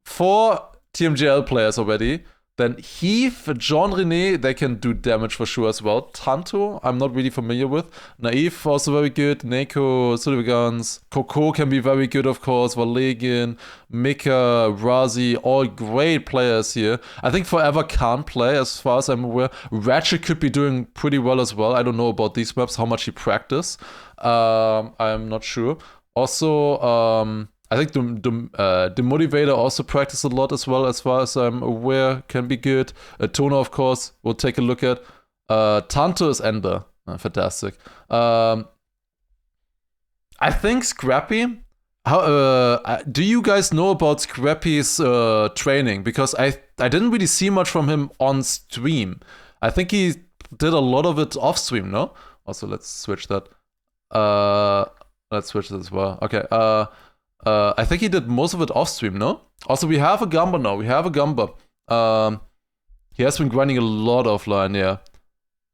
Speaker 1: 4 TMGL players already. Then Heath, John René, they can do damage for sure as well. Tanto, I'm not really familiar with. Naive, also very good. Neko, Sulligans. Coco can be very good, of course. Valegin, Mika, Razi, all great players here. I think Forever can't play, as far as I'm aware. Ratchet could be doing pretty well as well. I don't know about these maps, how much he practiced. I'm not sure. Also, I think the Motivator also practiced a lot as well, as far as I'm aware, can be good. Tona, of course, we'll take a look at. Tanto is Ender. Fantastic. I think Scrappy. Do you guys know about Scrappy's training? Because I didn't really see much from him on stream. I think he did a lot of it off stream, no? Also, let's switch that. Let's switch this as well. Okay. I think he did most of it off stream, no? Also, we have a Gamba now. We have a Gamba. He has been grinding a lot offline, yeah.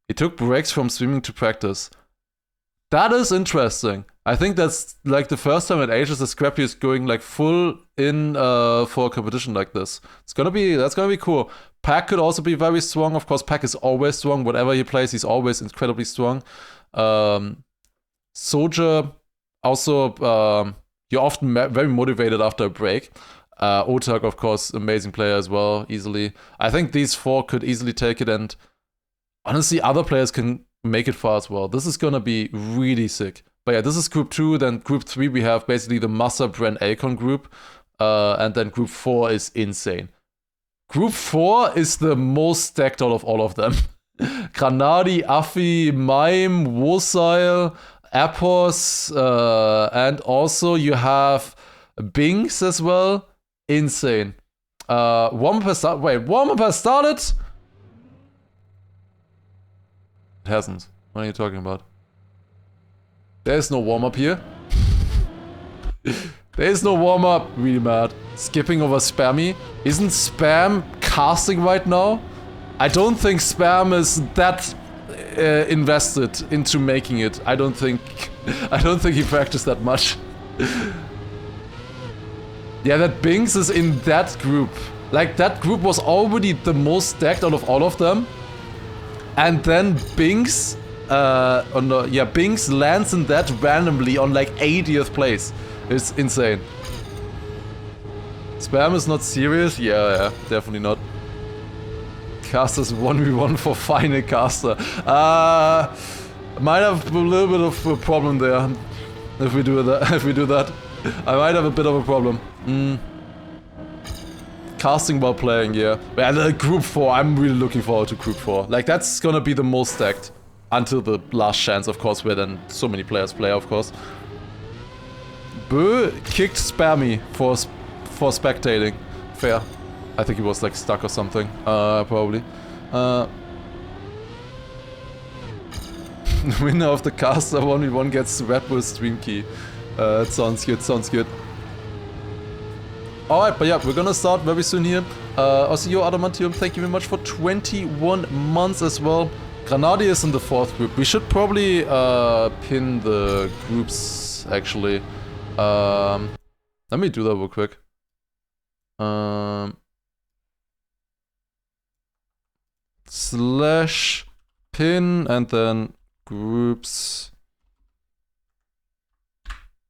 Speaker 1: He took breaks from streaming to practice. That is interesting. I think that's like the first time at ages that Scrappy is going like full in for a competition like this. That's gonna be cool. Pack could also be very strong. Of course, Pack is always strong. Whatever he plays, he's always incredibly strong. Soldier also. You're often very motivated after a break. Otak, of course, amazing player as well, easily. I think these 4 could easily take it, and honestly, other players can make it far as well. This is gonna be really sick. But yeah, this is group 2. Then group 3, we have basically the Massa, Bren, Akon group. And then group 4 is insane. Group 4 is the most stacked out of all of them. Granadi, Afi, Mime, Wosile, Appos, and also you have Binks as well. Insane. Warm-up has started. Wait, warm-up has started? It hasn't. What are you talking about? There is no warm-up here. There is no warm-up. Really mad. Skipping over Spammy. Isn't Spam casting right now, I don't think Spam is that invested into making it. I don't think he practiced that much. Yeah, that Binks is in that group. Like, that group was already the most stacked out of all of them. And then Binks, Binks lands in that randomly on like 80th place. It's insane. Spam is not serious? Yeah, definitely not. Casters 1v1 for final caster. Might have a little bit of a problem there. If we do that, I might have a bit of a problem. Casting while playing, yeah. Well, group 4, I'm really looking forward to group 4. Like, that's gonna be the most stacked. Until the last chance, of course, where then so many players play, of course. Bö kicked Spammy for spectating. Fair. I think he was like stuck or something. Probably. Winner of the caster 1v1 gets Red Bull stream key. Sounds good. Alright, but yeah, we're gonna start very soon here. Also, yo, Adamantium, thank you very much for 21 months as well. Granadi is in the 4th group. We should probably pin the groups, actually. Let me do that real quick. Slash pin and then groups.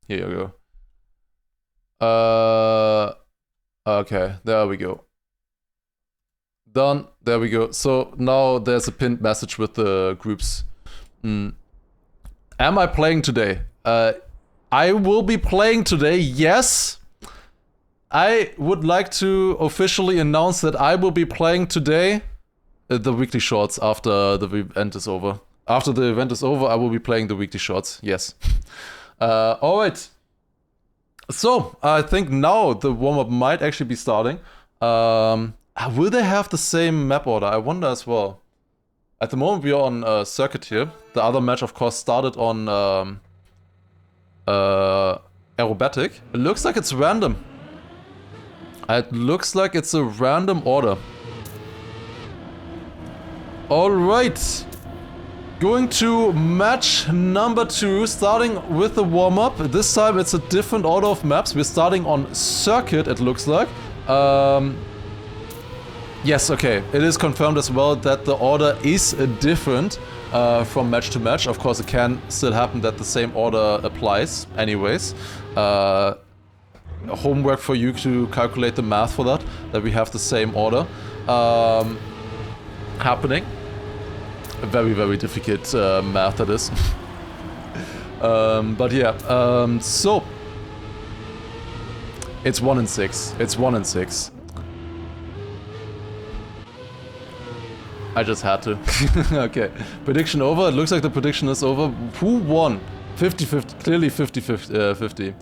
Speaker 1: Here you go. Okay, there we go. Done. There we go. So now there's a pinned message with the groups. Am I playing today? I will be playing today, yes. I would like to officially announce that I will be playing today the weekly shorts after the event is over. After the event is over, I will be playing the weekly shorts, yes. Alright. So, I think now the warm-up might actually be starting. Will they have the same map order? I wonder as well. At the moment we are on circuit here. The other match, of course, started on aerobatic. It looks like it's random. It looks like it's a random order. Alright. Going to match number 2, starting with the warm-up. This time it's a different order of maps. We're starting on circuit, it looks like. Yes, okay. It is confirmed as well that the order is different from match to match. Of course, it can still happen that the same order applies anyways. Homework for you to calculate the math for that we have the same order happening. A very, very difficult math that is. But yeah, so it's 1 and 6. It's 1 and 6. I just had to. Okay. Prediction over. It looks like the prediction is over. Who won? 50-50. Clearly 50-50.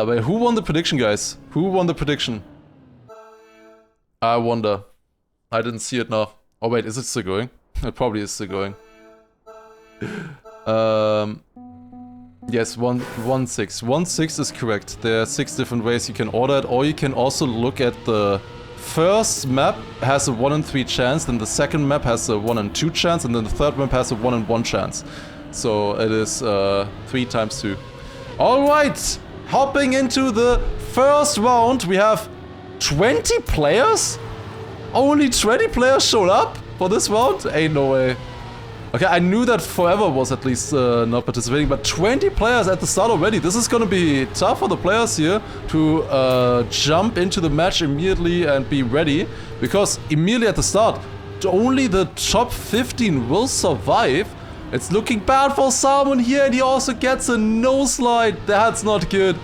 Speaker 1: Wait, who won the prediction, guys? Who won the prediction? I wonder. I didn't see it now. Oh wait, is it still going? It probably is still going. Yes, 1-6. 1-6 is correct. There are 6 different ways you can order it, or you can also look at the first map has a 1 in 3 chance, then the second map has a 1 in 2 chance, and then the third map has a 1 in 1 chance. So it is 3 times 2. Alright! Hopping into the first round, we have 20 players? Only 20 players showed up for this round? Ain't no way. Okay, I knew that Forever was at least not participating, but 20 players at the start already. This is gonna be tough for the players here to jump into the match immediately and be ready, because immediately at the start, only the top 15 will survive. It's looking bad for Salmon here, and he also gets a no slide. That's not good.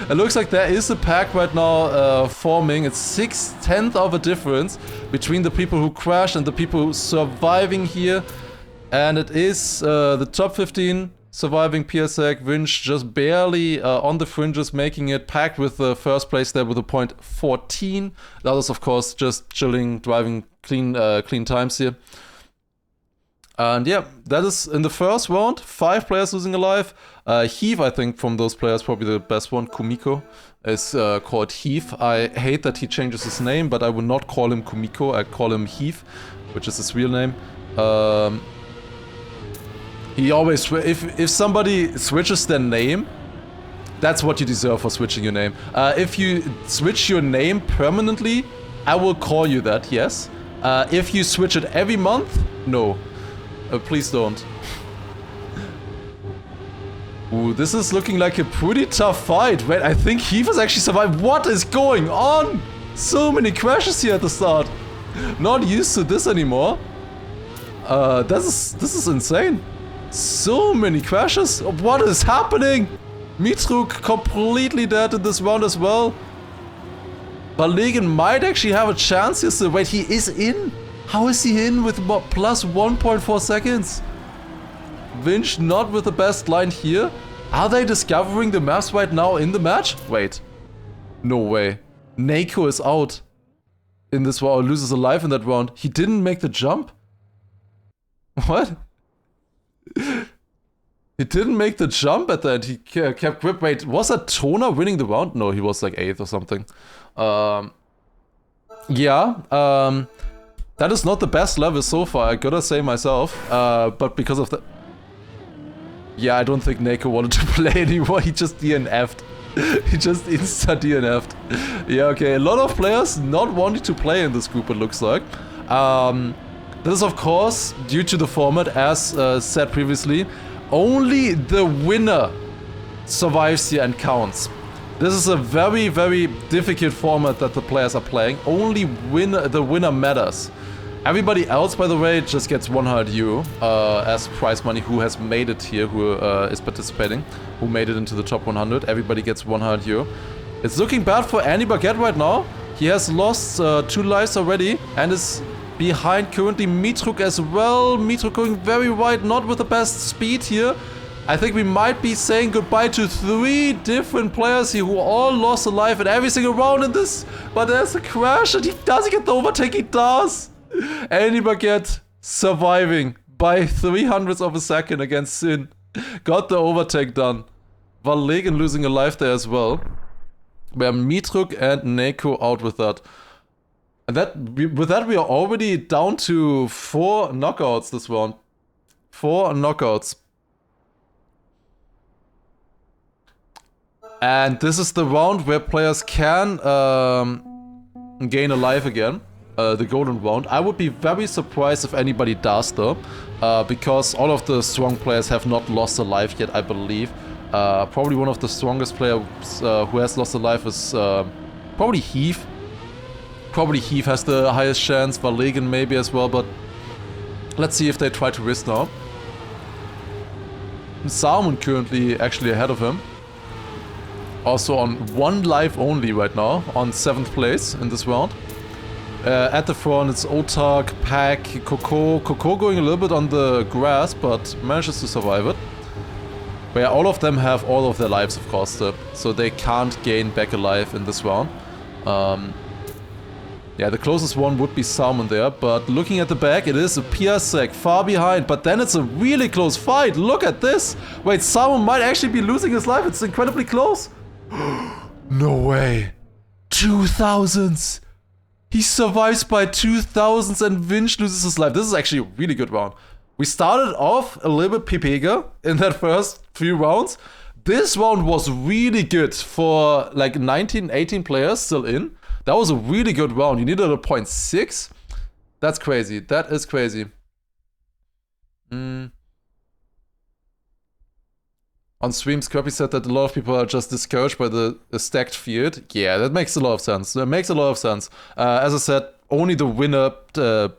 Speaker 1: It looks like there is a pack right now forming. It's 6/10 of a difference between the people who crashed and the people surviving here. And it is the top 15 surviving. PSEC, Winch just barely on the fringes, making it, packed with the first place there with a point 14. The others, of course, just chilling, driving clean times here. And yeah, that is in the first round, 5 players losing a life. Heath, I think, from those players, probably the best one. Kumiko is called Heath. I hate that he changes his name, but I would not call him Kumiko, I call him Heath, which is his real name. He always, if somebody switches their name, that's what you deserve for switching your name. If you switch your name permanently, I will call you that, yes. If you switch it every month, no. Please don't. Ooh, this is looking like a pretty tough fight. Wait, I think Heath has actually survived. What is going on? So many crashes here at the start. Not used to this anymore. This is insane. So many crashes. What is happening? Mitruk completely dead in this round as well. Balegen might actually have a chance here still. Wait, he is in? How is he in with what, plus 1.4 seconds? Vinch not with the best line here. Are they discovering the maps right now in the match? Wait. No way. Nako is out in this round, loses a life in that round. He didn't make the jump? What? He didn't make the jump at the end. He kept grip. Wait, was that Tona winning the round? No, he was like 8th or something. Yeah. That is not the best level so far, I gotta say myself. But because of the... Yeah, I don't think Nako wanted to play anymore. He just DNF'd. He just insta-DNF'd. Yeah, okay. A lot of players not wanting to play in this group, it looks like. This is, of course, due to the format, as said previously. Only the winner survives here and counts. This is a very, very difficult format that the players are playing. Only the winner matters. Everybody else, by the way, just gets 100 euro as prize money who has made it here, who is participating, who made it into the top 100. Everybody gets 100 euro. It's looking bad for Andy Baguette right now. He has lost 2 lives already and is behind currently Mitruk as well. Mitruk going very wide, not with the best speed here. I think we might be saying goodbye to 3 different players here who all lost a life in every single round in this. But there's a crash and he doesn't get the overtake, he does. Andy Baguette surviving by 300ths of a second against Sin. Got the overtake done. Valegen losing a life there as well. Where Mitruk and Nako out with that. And with that we are already down to 4 knockouts this round. 4 knockouts. And this is the round where players can gain a life again. The golden round. I would be very surprised if anybody does though. Because all of the strong players have not lost a life yet, I believe. Probably one of the strongest players who has lost a life is probably Heath. Probably Heath has the highest chance, Valegen maybe as well, but let's see if they try to risk now. Salmon currently actually ahead of him. Also on 1 life only right now, on 7th place in this round. At the front it's Otak, Pack, Coco. Coco going a little bit on the grass, but manages to survive it. Where all of them have all of their lives, of course, so they can't gain back a life in this round. Yeah, the closest one would be Salmon there, but looking at the back, it is a Piasek far behind, but then it's a really close fight. Look at this. Wait, Salmon might actually be losing his life. It's incredibly close. No way. 2000s. He survives by 2000s and Vinch loses his life. This is actually a really good round. We started off a little bit pipega in that first few rounds. This round was really good for like 19, 18 players still in. That was a really good round. You needed a 0.6. That's crazy. That is crazy. On stream, Scrappy said that a lot of people are just discouraged by the stacked field. Yeah, that makes a lot of sense. That makes a lot of sense. As I said, only the winner,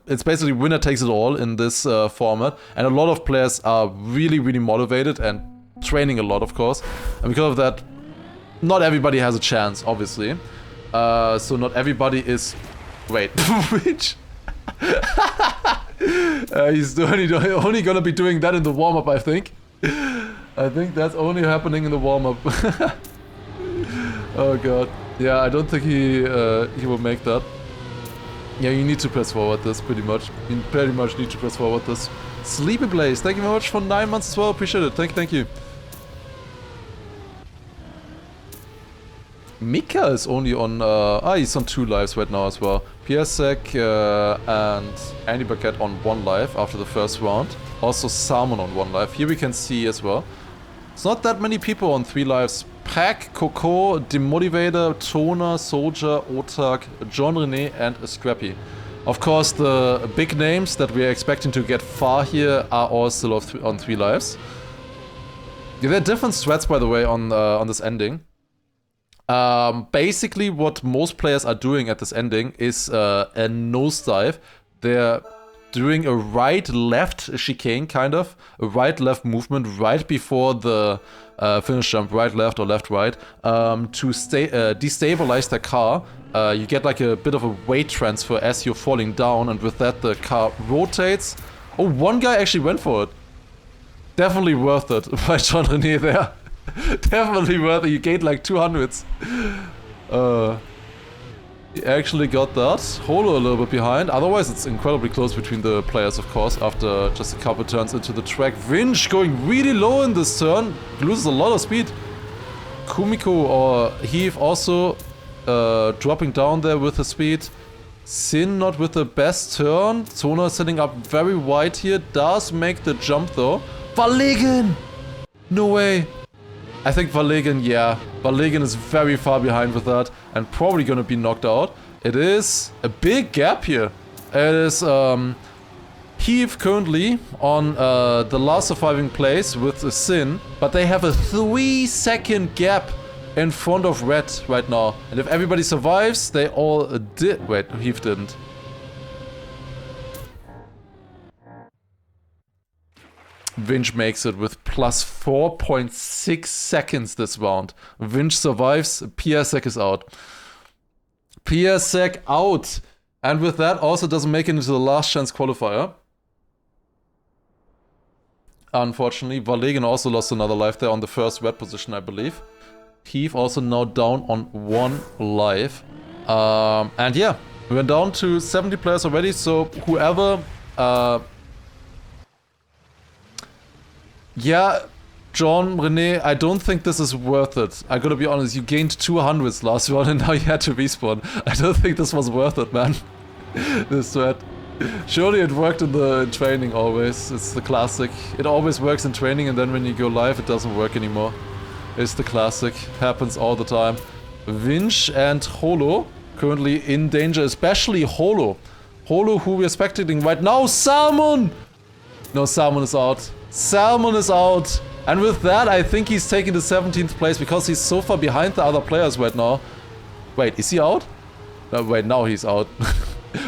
Speaker 1: it's basically winner takes it all in this format. And a lot of players are really, really motivated and training a lot, of course. And because of that, not everybody has a chance, obviously. So not everybody is... Wait, which? He's only gonna be doing that in the warm-up, I think. I think that's only happening in the warm-up. Oh god. Yeah, I don't think he will make that. Yeah, you need to press forward this, pretty much. You pretty much need to press forward this. Sleepy Blaze, thank you very much for 9 months as well. Appreciate it. Thank you. Mika is only on... he's on 2 lives right now as well. Piasek and Andy Baguette on 1 life after the first round. Also Salmon on 1 life. Here we can see as well. It's not that many people on 3 lives. Pack, Coco, Demotivator, Toner, Soldier, Otak, John Rene, and Scrappy. Of course, the big names that we are expecting to get far here are all still on 3 lives. Yeah, there are different strats, by the way, on this ending. Basically, what most players are doing at this ending is a nosedive. They're doing a right-left chicane, kind of. A right-left movement right before the finish jump, right-left or left-right, to destabilize the car. You get like a bit of a weight transfer as you're falling down, and with that the car rotates. Oh, one guy actually went for it. Definitely worth it by John Rene there. Definitely worth it. You gained like 200s. He actually got that. Holo a little bit behind. Otherwise, it's incredibly close between the players, of course, after just a couple turns into the track. Vinch going really low in this turn. Loses a lot of speed. Kumiko or Heath also dropping down there with the speed. Sin not with the best turn. Sona setting up very wide here. Does make the jump though. Verlegen! No way. I think Verlegen, yeah. Verlegen is very far behind with that and probably gonna be knocked out. It is a big gap here. It is Heath currently on the last surviving place with Sin, but they have a 3-second gap in front of Red right now. And if everybody survives, they all did. Wait, Heath didn't. Vinch makes it with plus 4.6 seconds this round. Vinch survives, Piasek is out. Piasek out. And with that also doesn't make it into the last chance qualifier. Unfortunately, Verlegen also lost another life there on the first red position, I believe. Heath also now down on 1 life. And yeah, we're down to 70 players already, so whoever... yeah, John, Rene, I don't think this is worth it. I gotta be honest, you gained 200s last round and now you had to respawn. I don't think this was worth it, man. This threat. Surely it worked in the training always. It's the classic. It always works in training and then when you go live it doesn't work anymore. It's the classic. Happens all the time. Vinch and Holo currently in danger, especially Holo. Holo who we're spectating right now. Salmon! No, Salmon is out. Salmon is out. And with that, I think he's taking the 17th place because he's so far behind the other players right now. Wait, is he out? No, wait, now he's out.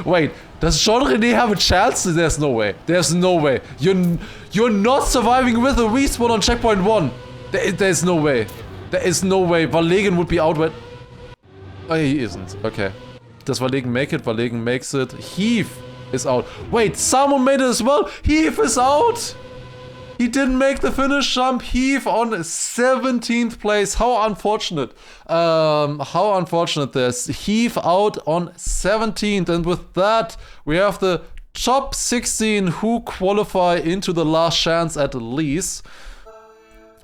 Speaker 1: Wait, does Jean René have a chance? There's no way. There's no way. You're not surviving with a respawn on checkpoint 1. There's no way. There is no way. Verlegen would be out. Oh, he isn't. Okay. Does Verlegen make it? Verlegen makes it. Heath is out. Wait, someone made it as well? Heath is out! He didn't make the finish jump. Heath on 17th place. How unfortunate. How unfortunate this. Heath out on 17th. And with that, we have the top 16 who qualify into the last chance at least.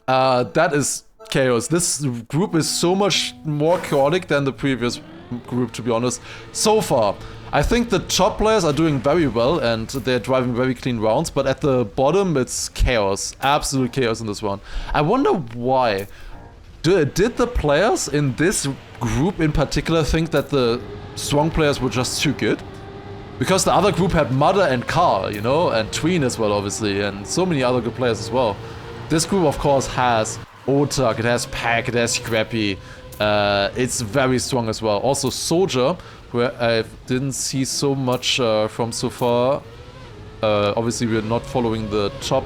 Speaker 1: That is chaos. This group is so much more chaotic than the previous group, to be honest. So far. I think the top players are doing very well and they're driving very clean rounds, but at the bottom it's chaos. Absolute chaos in this one. I wonder why. Did the players in this group in particular think that the strong players were just too good? Because the other group had Mother and Carl, you know, and Tween as well, obviously, and so many other good players as well. This group, of course, has Otak, it has Pack, it has Scrappy. It's very strong as well. Also Soldier, where I didn't see so much from so far. Obviously we're not following the top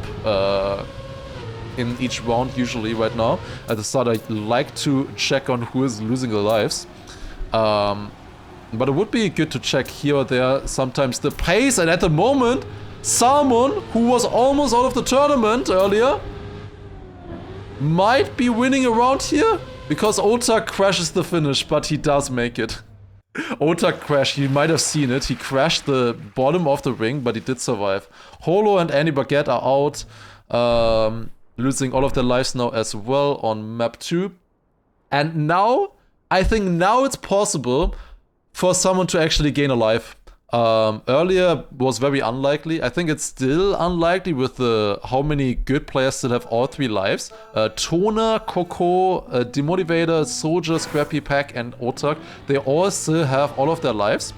Speaker 1: in each round usually right now. At the start I like to check on who is losing their lives. But it would be good to check here or there sometimes the pace, and at the moment Salmon, who was almost out of the tournament earlier, might be winning around here. Because Otak crashes the finish, but he does make it. Otak crashed. You might have seen it. He crashed the bottom of the ring, but he did survive. Holo and Annie Baguette are out. Losing all of their lives now as well on map 2. And now, I think now it's possible for someone to actually gain a life. Earlier was very unlikely. I think it's still unlikely with how many good players still have all 3 lives. Tona, Coco, Demotivator, Soldier, Scrappy, Pack, and Otak. They all still have all of their lives.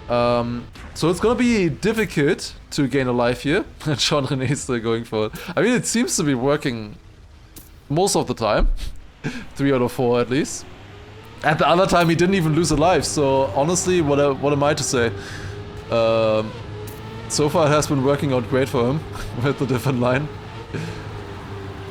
Speaker 1: So it's gonna be difficult to gain a life here. Jean René is still going for it. I mean, it seems to be working most of the time. 3 out of 4 at least. At the other time, he didn't even lose a life. So honestly, what am I to say? So far, it has been working out great for him with the different line.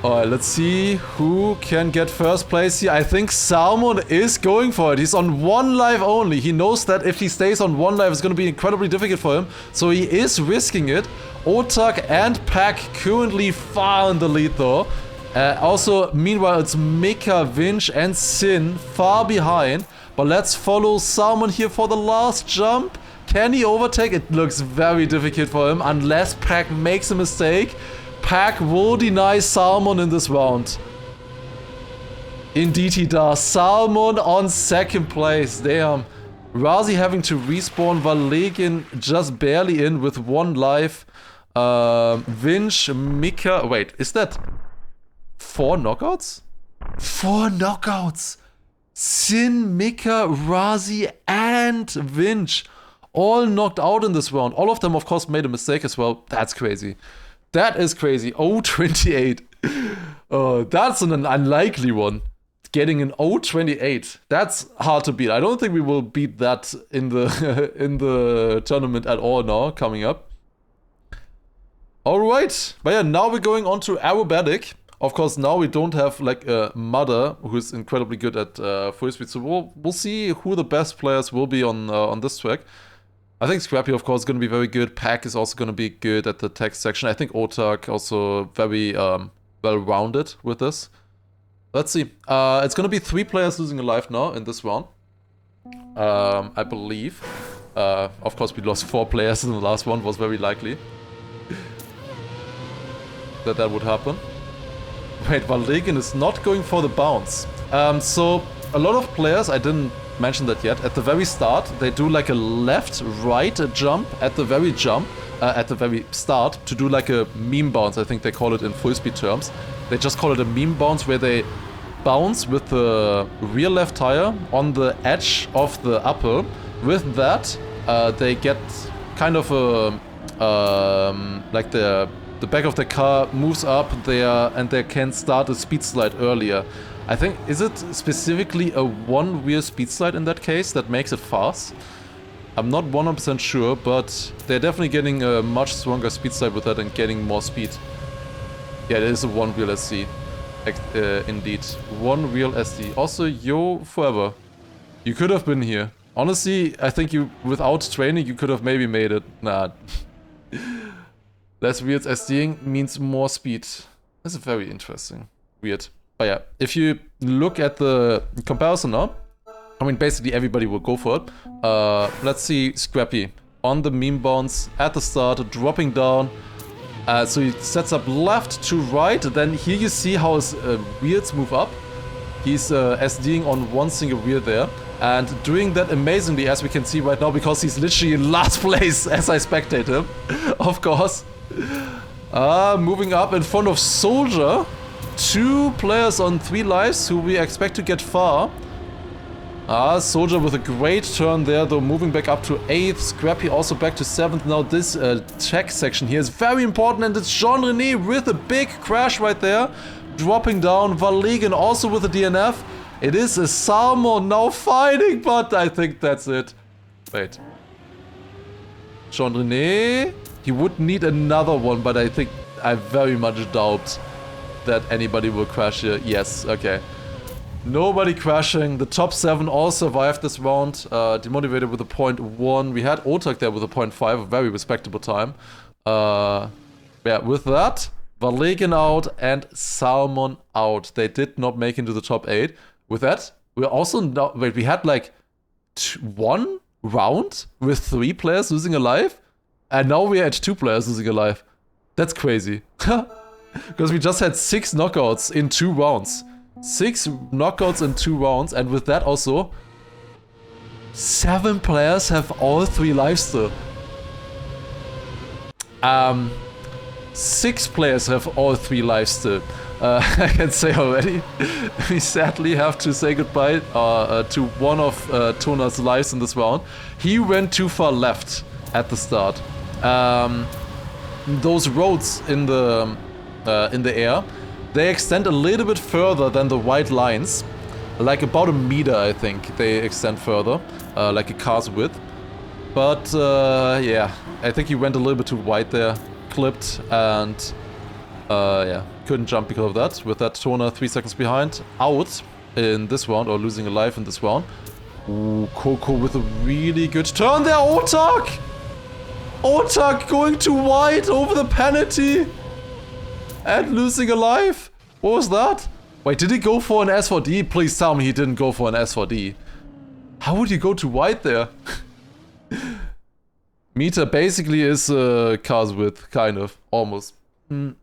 Speaker 1: Alright, let's see who can get first place here. I think Salmon is going for it. He's on 1 life only. He knows that if he stays on 1 life, it's going to be incredibly difficult for him. So he is risking it. Otak and Pack currently far in the lead though. Also, meanwhile, it's Mika, Vinch, and Sin far behind. But let's follow Salmon here for the last jump. Can he overtake? It looks very difficult for him unless Pack makes a mistake. Pack will deny Salmon in this round. Indeed he does. Salmon on 2nd place. Damn. Razi having to respawn. Valegin just barely in with 1 life. Vinch, Mika... Wait, is that 4 knockouts? 4 knockouts! Sin, Mika, Razi, and Vinch. All knocked out in this round. All of them, of course, made a mistake as well. That's crazy. That is crazy. 0-28. That's an unlikely one. Getting an 0-28. That's hard to beat. I don't think we will beat that in the in the tournament at all now, coming up. Alright. But yeah, now we're going on to aerobatic. Of course, now we don't have like a Mother who's incredibly good at full speed. So we'll see who the best players will be on this track. I think Scrappy, of course, is going to be very good. Pack is also going to be good at the tech section. I think Otak also very well-rounded with this. Let's see. It's going to be 3 players losing a life now in this round. I believe. Of course, we lost 4 players in the last one. Was very likely that would happen. Wait, Valegin is not going for the bounce. So, a lot of players, I didn't mention that yet, at the very start, they do like a left-right jump at the very start to do like a meme bounce. I think they call it in full speed terms. They just call it a meme bounce where they bounce with the rear left tire on the edge of the upper. With that, they get kind of a, like the back of the car moves up there and they can start a speed slide earlier. I think, is it specifically a 1-wheel speed slide in that case that makes it fast? I'm not 100% sure, but they're definitely getting a much stronger speed slide with that and getting more speed. Yeah, it is a 1-wheel SC. Indeed. 1-wheel SD. Also, yo, forever. You could have been here. Honestly, I think you, without training, you could have maybe made it. Nah. Less wheels SDing means more speed. This is very interesting. Weird. But yeah, if you look at the comparison now, I mean, basically everybody will go for it. Let's see Scrappy on the meme bounce at the start, dropping down. So he sets up left to right. Then here you see how his wheels move up. He's SDing on 1 single wheel there. And doing that amazingly, as we can see right now, because he's literally in last place as I spectate him, of course. Moving up in front of Soldier. 2 players on 3 lives who we expect to get far. Soldier with a great turn there, though, moving back up to 8th. Scrappy also back to 7th. Now this check section here is very important, and it's Jean René with a big crash right there. Dropping down. Valegin also with a DNF. It is a Salmon now fighting, but I think that's it. Wait. Jean René? He would need another one, but I think I very much doubt that anybody will crash here. Yes, okay. Nobody crashing. The top 7 all survived this round. Demotivated with a 0.1. We had Otak there with a 0.5, a very respectable time. Yeah, with that, Valegin out and Salmon out. They did not make into the top 8. With that, we're also... Wait, we had like one round with 3 players losing a life, and now we're at 2 players losing a life. That's crazy. Because we just had 6 knockouts in 2 rounds. 6 knockouts in 2 rounds, and with that also, 7 players have all 3 lives still. 6 players have all 3 lives still. I can say already, we sadly have to say goodbye to one of Tona's lives in this round. He went too far left at the start. Those roads in the air, they extend a little bit further than the white lines. Like about a meter, I think, they extend further, like a car's width. But yeah, I think he went a little bit too wide there, clipped, and yeah, couldn't jump because of that. With that, Tona 3 seconds behind, out in this round, or losing a life in this round. Ooh, Coco with a really good turn there, Otak! Otak going too wide over the penalty! And losing a life? What was that? Wait, did he go for an S4D? Please tell me he didn't go for an S4D. How would he go too wide there? Meter basically is car's width, kind of, almost. We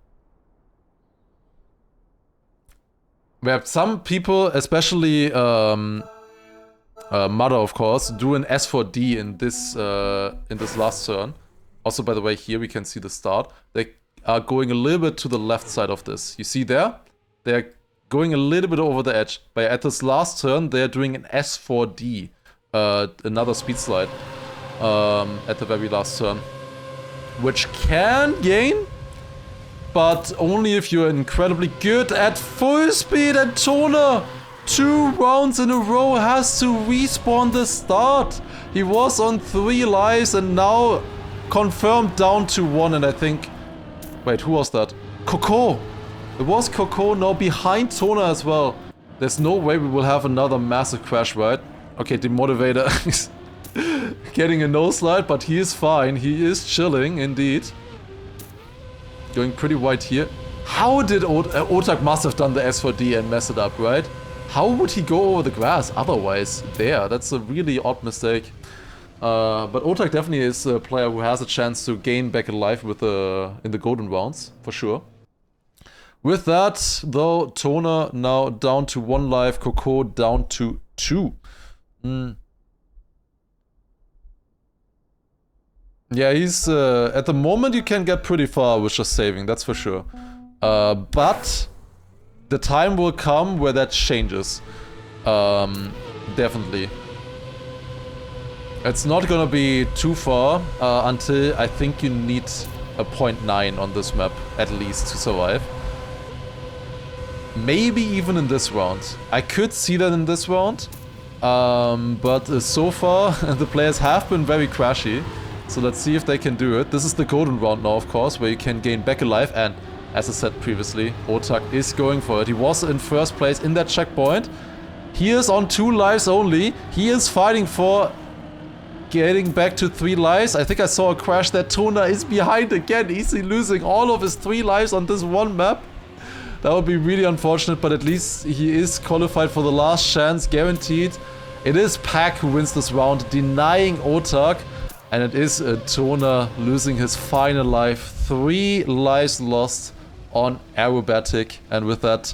Speaker 1: have some people, especially Mother, of course, do an S4D in this last turn. Also, by the way, here we can see the start. They are going a little bit to the left side of this. You see there? They're going a little bit over the edge. But at this last turn, they're doing an S4D. Another speed slide. At the very last turn. Which can gain, but only if you're incredibly good at full speed. And Tona, 2 rounds in a row, has to respawn the start. He was on 3 lives and now confirmed down to 1. And I think, wait, who was that? Coco. It was Coco now behind Tona as well. There's no way we will have another massive crash, right? Okay, Demotivator is getting a no slide, but he is fine. He is chilling indeed. Going pretty wide here. How did Otak must have done the S4D and mess it up, right? How would he go over the grass otherwise? There, that's a really odd mistake. But Otak definitely is a player who has a chance to gain back a life with in the golden rounds, for sure. With that, though, Tona now down to 1 life, Coco down to 2. Yeah, he's at the moment you can get pretty far with just saving, that's for sure. But the time will come where that changes. Definitely. It's not gonna be too far until I think you need a 0.9 on this map at least to survive. Maybe even in this round. I could see that in this round. But so far the players have been very crashy. So let's see if they can do it. This is the golden round now, of course, where you can gain back a life. And as I said previously, Otak is going for it. He was in first place in that checkpoint. He is on 2 lives only. He is fighting for getting back to 3 lives. I think I saw a crash that Tona is behind again. Easily losing all of his 3 lives on this one map. That would be really unfortunate, but at least he is qualified for the last chance, guaranteed. It is Pack who wins this round, denying Otak. And it is Tona losing his final life. 3 lives lost on aerobatic. And with that,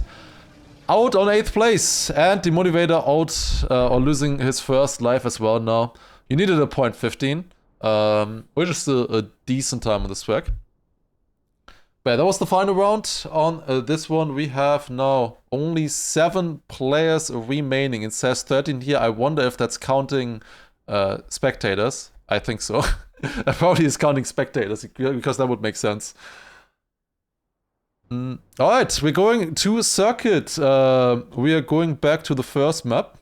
Speaker 1: out on 8th place. And Demotivator out, or losing his first life as well now. You needed a 0.15, which is still a decent time on this track. But that was the final round. On this one, we have now only 7 players remaining. It says 13 here. I wonder if that's counting spectators. I think so. I probably is counting spectators, because that would make sense. Alright, we're going to circuit. We are going back to the first map.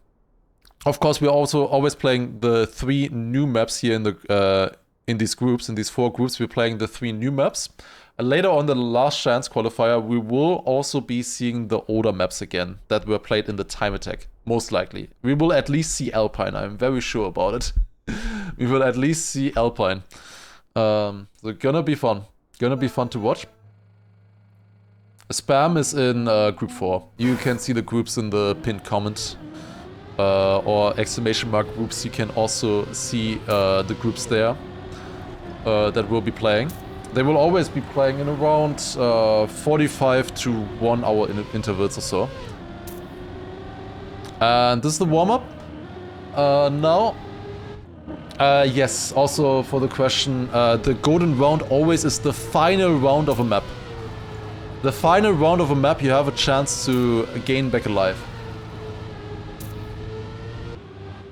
Speaker 1: Of course, we're also always playing the 3 new maps here in the in these groups. In these 4 groups, we're playing the 3 new maps. Later on the last chance qualifier, we will also be seeing the older maps again that were played in the time attack. Most likely. We will at least see Alpine. I'm very sure about it. We will at least see Alpine. So gonna be fun. Gonna be fun to watch. Spam is in group 4. You can see the groups in the pinned comment. or exclamation mark groups, you can also see the groups there that will be playing. They will always be playing in around 45 to 1 hour intervals or so. And this is the warm-up. Now, yes, also for the question, the golden round always is the final round of a map. The final round of a map, you have a chance to gain back a life.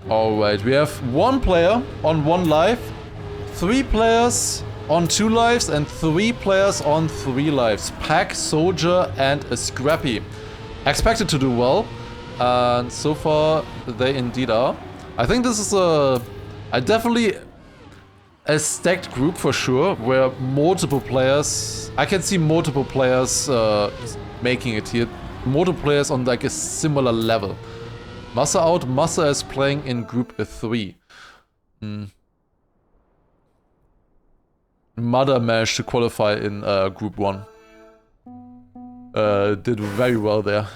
Speaker 1: Alright, we have 1 player on 1 life, 3 players on 2 lives, and 3 players on 3 lives. Pack, Soldier, and a Scrappy. Expected to do well, and so far they indeed are. I think this is definitely a stacked group for sure, where multiple players, I can see multiple players making it here. Multiple players on like a similar level. Massa out, Massa is playing in group 3. Mother managed to qualify in group 1. Did very well there.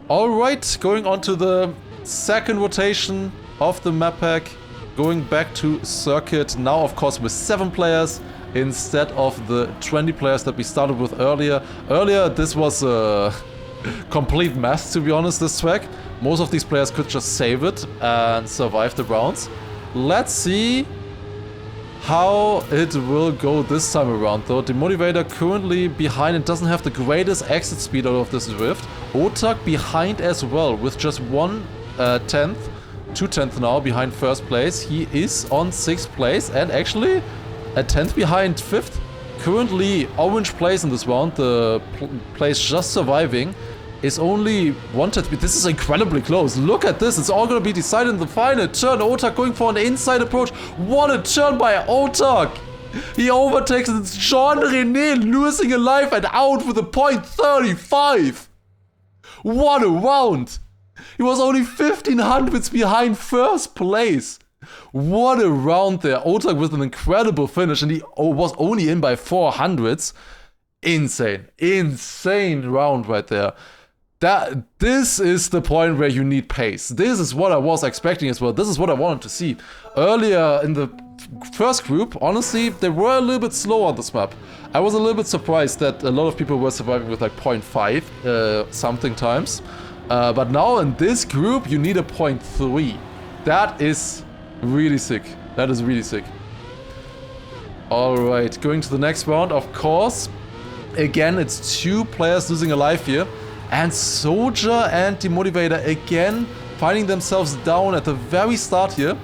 Speaker 1: Alright, going on to the second rotation of the map pack. Going back to circuit, now of course with 7 players instead of the 20 players that we started with earlier. Earlier this was a complete mess, to be honest, this track. Most of these players could just save it and survive the rounds. Let's see how it will go this time around though. The Motivator currently behind and doesn't have the greatest exit speed out of this drift. Otak behind as well with just 1/10. 2/10 now behind first place. He is on 6th place and actually a 10th behind 5th. Currently orange place in this round, the place just surviving, is only 1/10. This is incredibly close. Look at this, it's all gonna be decided in the final turn. Otak going for an inside approach. What a turn by Otak! He overtakes Jean-René, losing a life and out with a .35. What a round! He was only 1500s behind first place. What a round there. Otak with an incredible finish, and he was only in by 400s. Insane. Insane round right there. This is the point where you need pace. This is what I was expecting as well. This is what I wanted to see. Earlier in the first group, honestly, they were a little bit slow on this map. I was a little bit surprised that a lot of people were surviving with like 0.5 something times. But now in this group, you need a 0.3. That is really sick. That is really sick. Alright, going to the next round, of course. Again, it's 2 players losing a life here. And Soldier and Demotivator again finding themselves down at the very start here.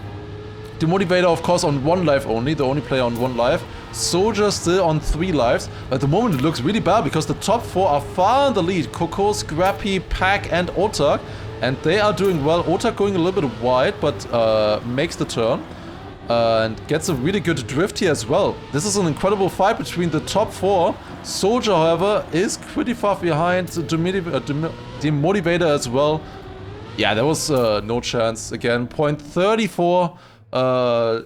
Speaker 1: Demotivator, of course, on 1 life only, the only player on 1 life. Soldier still on 3 lives. At the moment it looks really bad because the top 4 are far in the lead. Coco, Scrappy, Pack and Otak. And they are doing well. Otak going a little bit wide, but makes the turn. And gets a really good drift here as well. This is an incredible fight between the top 4. Soldier, however, is pretty far behind Demotivator as well. Yeah, there was no chance. Again, .34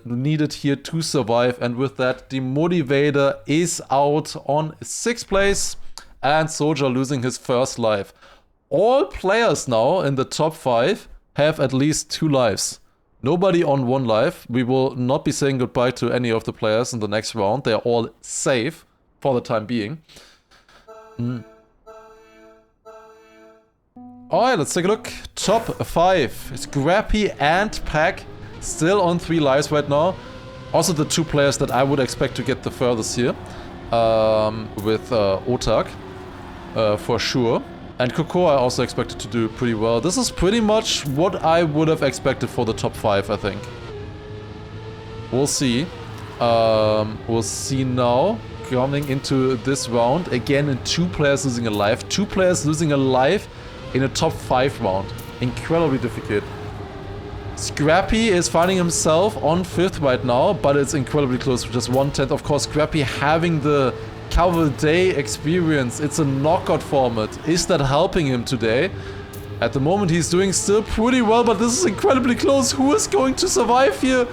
Speaker 1: needed here to survive. And with that, Demotivator is out on 6th place. And Soldier losing his first life. All players now in the top 5 have at least 2 lives. Nobody on 1 life. We will not be saying goodbye to any of the players in the next round. They are all safe for the time being. Alright, let's take a look. Top 5. Scrappy and Pack still on 3 lives right now. Also the 2 players that I would expect to get the furthest here. With Otak. For sure. And Coco I also expected to do pretty well. This is pretty much what I would have expected for the top 5, I think. We'll see. We'll see now. Coming into this round. Again, 2 players losing a life. 2 players losing a life in a top 5 round. Incredibly difficult. Scrappy is finding himself on 5th right now, but it's incredibly close. Just 1/10. Of course, Scrappy having the Cover Day experience. It's a knockout format. Is that helping him today? At the moment he's doing still pretty well, but this is incredibly close. Who is going to survive here?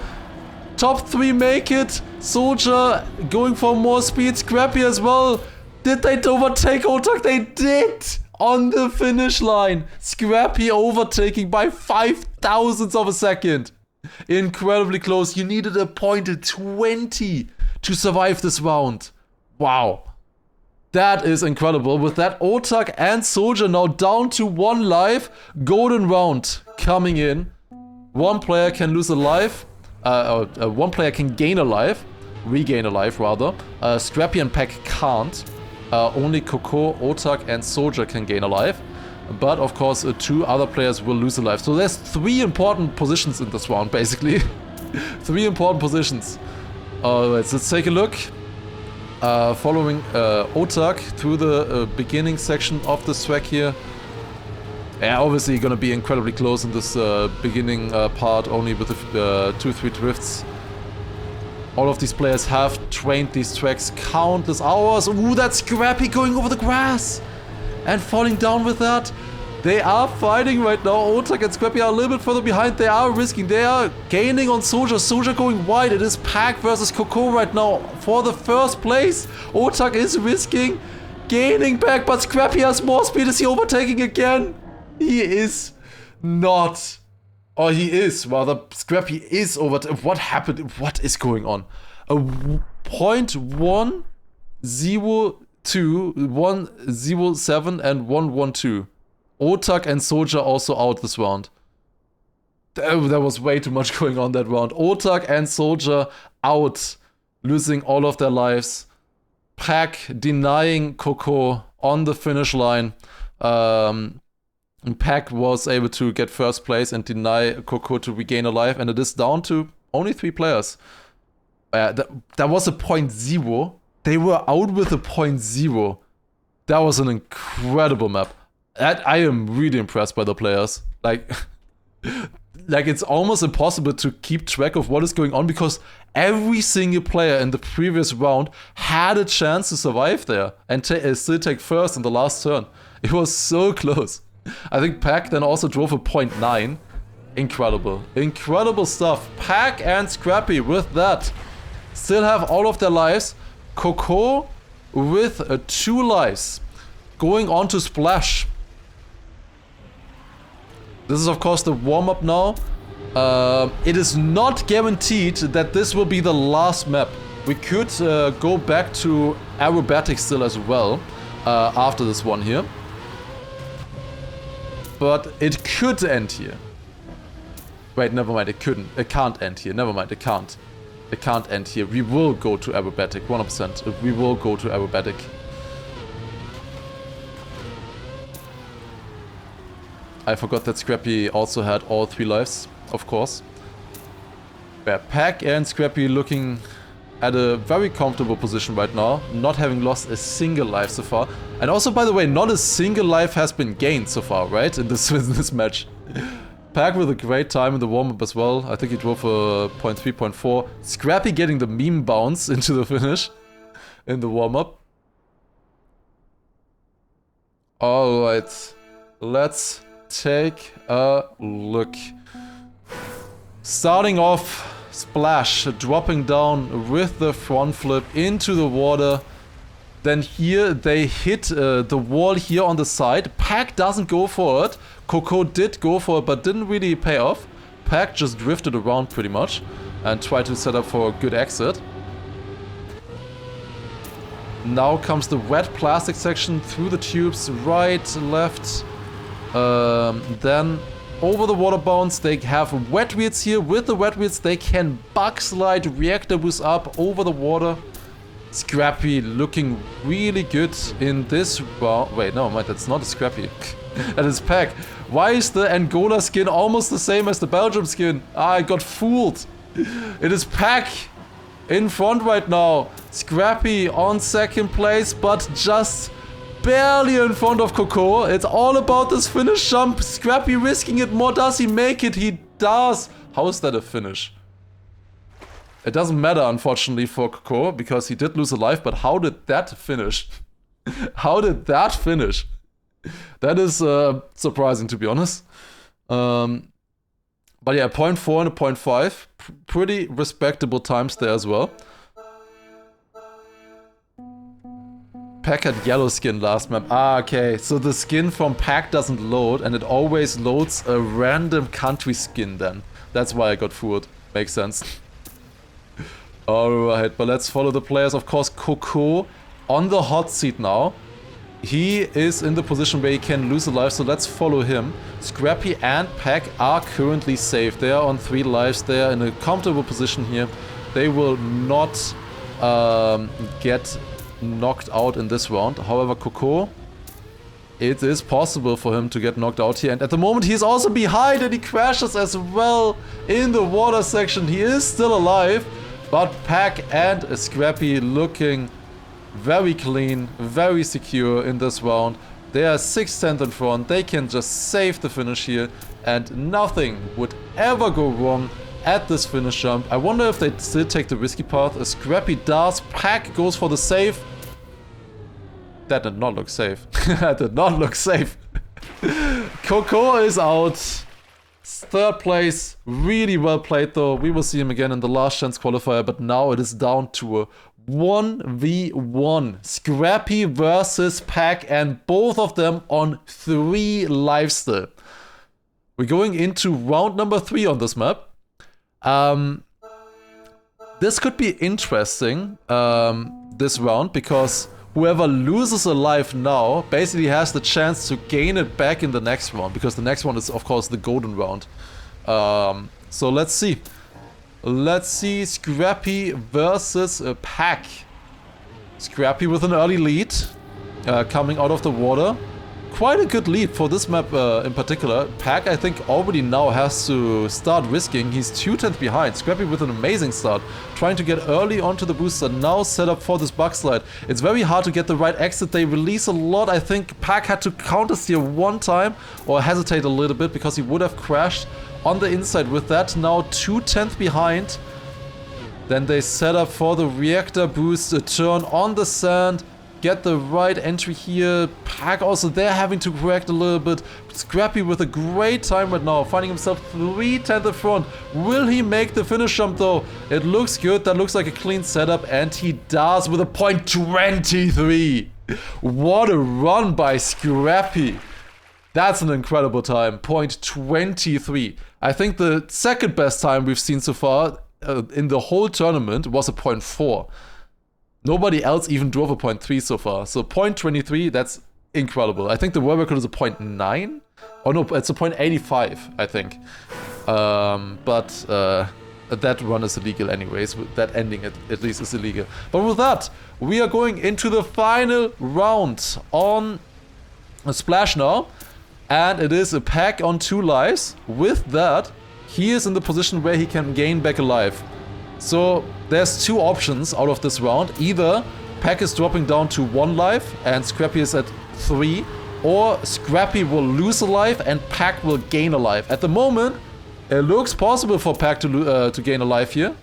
Speaker 1: Top 3 make it. Soldier going for more speed. Scrappy as well. Did they overtake Otak? They did! On the finish line. Scrappy overtaking by 5 thousandths of a second. Incredibly close. You needed a point 20 to survive this round. Wow. That is incredible. With that, Otak and Soldier now down to 1 life. Golden round coming in. One player can lose a life. One player can gain a life. Regain a life, rather. Scrappy and Pack can't. Only Coco, Otak, and Soldier can gain a life. But, of course, 2 other players will lose a life. So there's 3 important positions in this round, basically. 3 important positions. Alright, let's take a look. Following Otak through the beginning section of this track here. Yeah, obviously gonna be incredibly close in this beginning part, only with the 2-3 drifts. All of these players have trained these tracks countless hours. Ooh, that's Scrappy going over the grass and falling down with that. They are fighting right now. Otak and Scrappy are a little bit further behind. They are risking. They are gaining on Soldier. Soldier going wide. It is Pack versus Coco right now for the first place. Otak is risking gaining back, but Scrappy has more speed. Is he overtaking again? He is not. Or he is, rather. Scrappy is overtaking. What happened? What is going on? A 0.102, 107, and 112. Otak and Soldier also out this round. There was way too much going on that round. Otak and Soldier out, losing all of their lives. Pack denying Coco on the finish line. Pack was able to get first place and deny Coco to regain a life, and it is down to only 3 players. That was a 0.0. They were out with a 0.0. That was an incredible map. I am really impressed by the players. Like it's almost impossible to keep track of what is going on because every single player in the previous round had a chance to survive there and still take first in the last turn. It was so close. I think Pack then also drove a 0.9. Incredible. Incredible stuff. Pack and Scrappy with that still have all of their lives. Coco with 2 lives. Going on to Splash. This is of course the warm-up now. It is not guaranteed that this will be the last map. We could go back to aerobatic still as well after this one here. But it could end here. Wait, never mind, it couldn't. It can't end here. Never mind, it can't. It can't end here. We will go to aerobatic, 100%. We will go to aerobatic. I forgot that Scrappy also had all 3 lives, of course. Yeah, Pack and Scrappy looking at a very comfortable position right now, not having lost a single life so far. And also, by the way, not a single life has been gained so far, right? In this match. Pack with a great time in the warm-up as well. I think he drove a 0.3, 0.4. Scrappy getting the meme bounce into the finish in the warm-up. Alright, let's take a look. Starting off, Splash dropping down with the front flip into the water. Then here they hit the wall here on the side. Pack doesn't go for it. Coco did go for it but didn't really pay off. Pack just drifted around pretty much and tried to set up for a good exit. Now comes the wet plastic section through the tubes, right, left. Then over the water bounce, they have wet wheels here. With the wet wheels, they can bug slide reactor boost up over the water. Scrappy looking really good in this round. Wait, no, that's not a Scrappy. That is Pack. Why is the Angola skin almost the same as the Belgium skin? I got fooled. It is Pack in front right now. Scrappy on second place, but just barely in front of Coco. It's all about this finish jump. Scrappy risking it more. Does he make it? He does. How is that a finish? It doesn't matter, unfortunately, for Coco, because he did lose a life, but how did that finish? How did that finish? That is surprising, to be honest. But yeah, 0.4 and a 0.5. Pretty respectable times there as well. Pack had yellow skin last map. Ah, okay. So the skin from Pack doesn't load, and it always loads a random country skin then. That's why I got fooled. Makes sense. Alright, but let's follow the players. Of course, Coco on the hot seat now. He is in the position where he can lose a life, so let's follow him. Scrappy and Pack are currently safe. They are on 3 lives. They are in a comfortable position here. They will not get knocked out in this round. However, Coco, it is possible for him to get knocked out here. And at the moment, he is also behind and he crashes as well in the water section. He is still alive, but Pack and Scrappy looking very clean, very secure in this round. They are 6/10 in front. They can just save the finish here, and nothing would ever go wrong at this finish jump. I wonder if they still take the risky path. A Scrappy does. Pack goes for the save. That did not look safe. That did not look safe. Coco is out. 3rd place. Really well played though. We will see him again in the last chance qualifier, but now it is down to a 1v1. Scrappy versus Pack, and both of them on 3 lives still. We're going into round number 3 on this map. This could be interesting, this round, because whoever loses a life now basically has the chance to gain it back in the next round, because the next one is of course the golden round. So let's see. Let's see Scrappy versus Pack. Scrappy with an early lead, coming out of the water. Quite a good lead for this map in particular. Pack, I think, already now has to start risking. He's 2/10 behind. Scrappy with an amazing start. Trying to get early onto the booster. Now set up for this bug slide. It's very hard to get the right exit. They release a lot. I think Pack had to counter steer one time or hesitate a little bit because he would have crashed on the inside with that. Now 2/10 behind. Then they set up for the reactor boost. A turn on the sand. Get the right entry here. Pack also there having to correct a little bit. Scrappy with a great time right now, finding himself 3/10 in front. Will he make the finish jump though? It looks good. That looks like a clean setup, and he does with a .23. What a run by Scrappy. That's an incredible time. .23. I think the second best time we've seen so far in the whole tournament was a .4. Nobody else even drove a .3 so far. So .23, that's incredible. I think the world record is a .9. Oh no, it's a .85, I think. That run is illegal anyways. That ending at least is illegal. But with that, we are going into the final round on a Splash now. And it is a Pack on 2 lives. With that, he is in the position where he can gain back a life. So there's 2 options out of this round. Either Pack is dropping down to 1 life and Scrappy is at 3, or Scrappy will lose a life and Pack will gain a life. At the moment, it looks possible for Pack to gain a life here,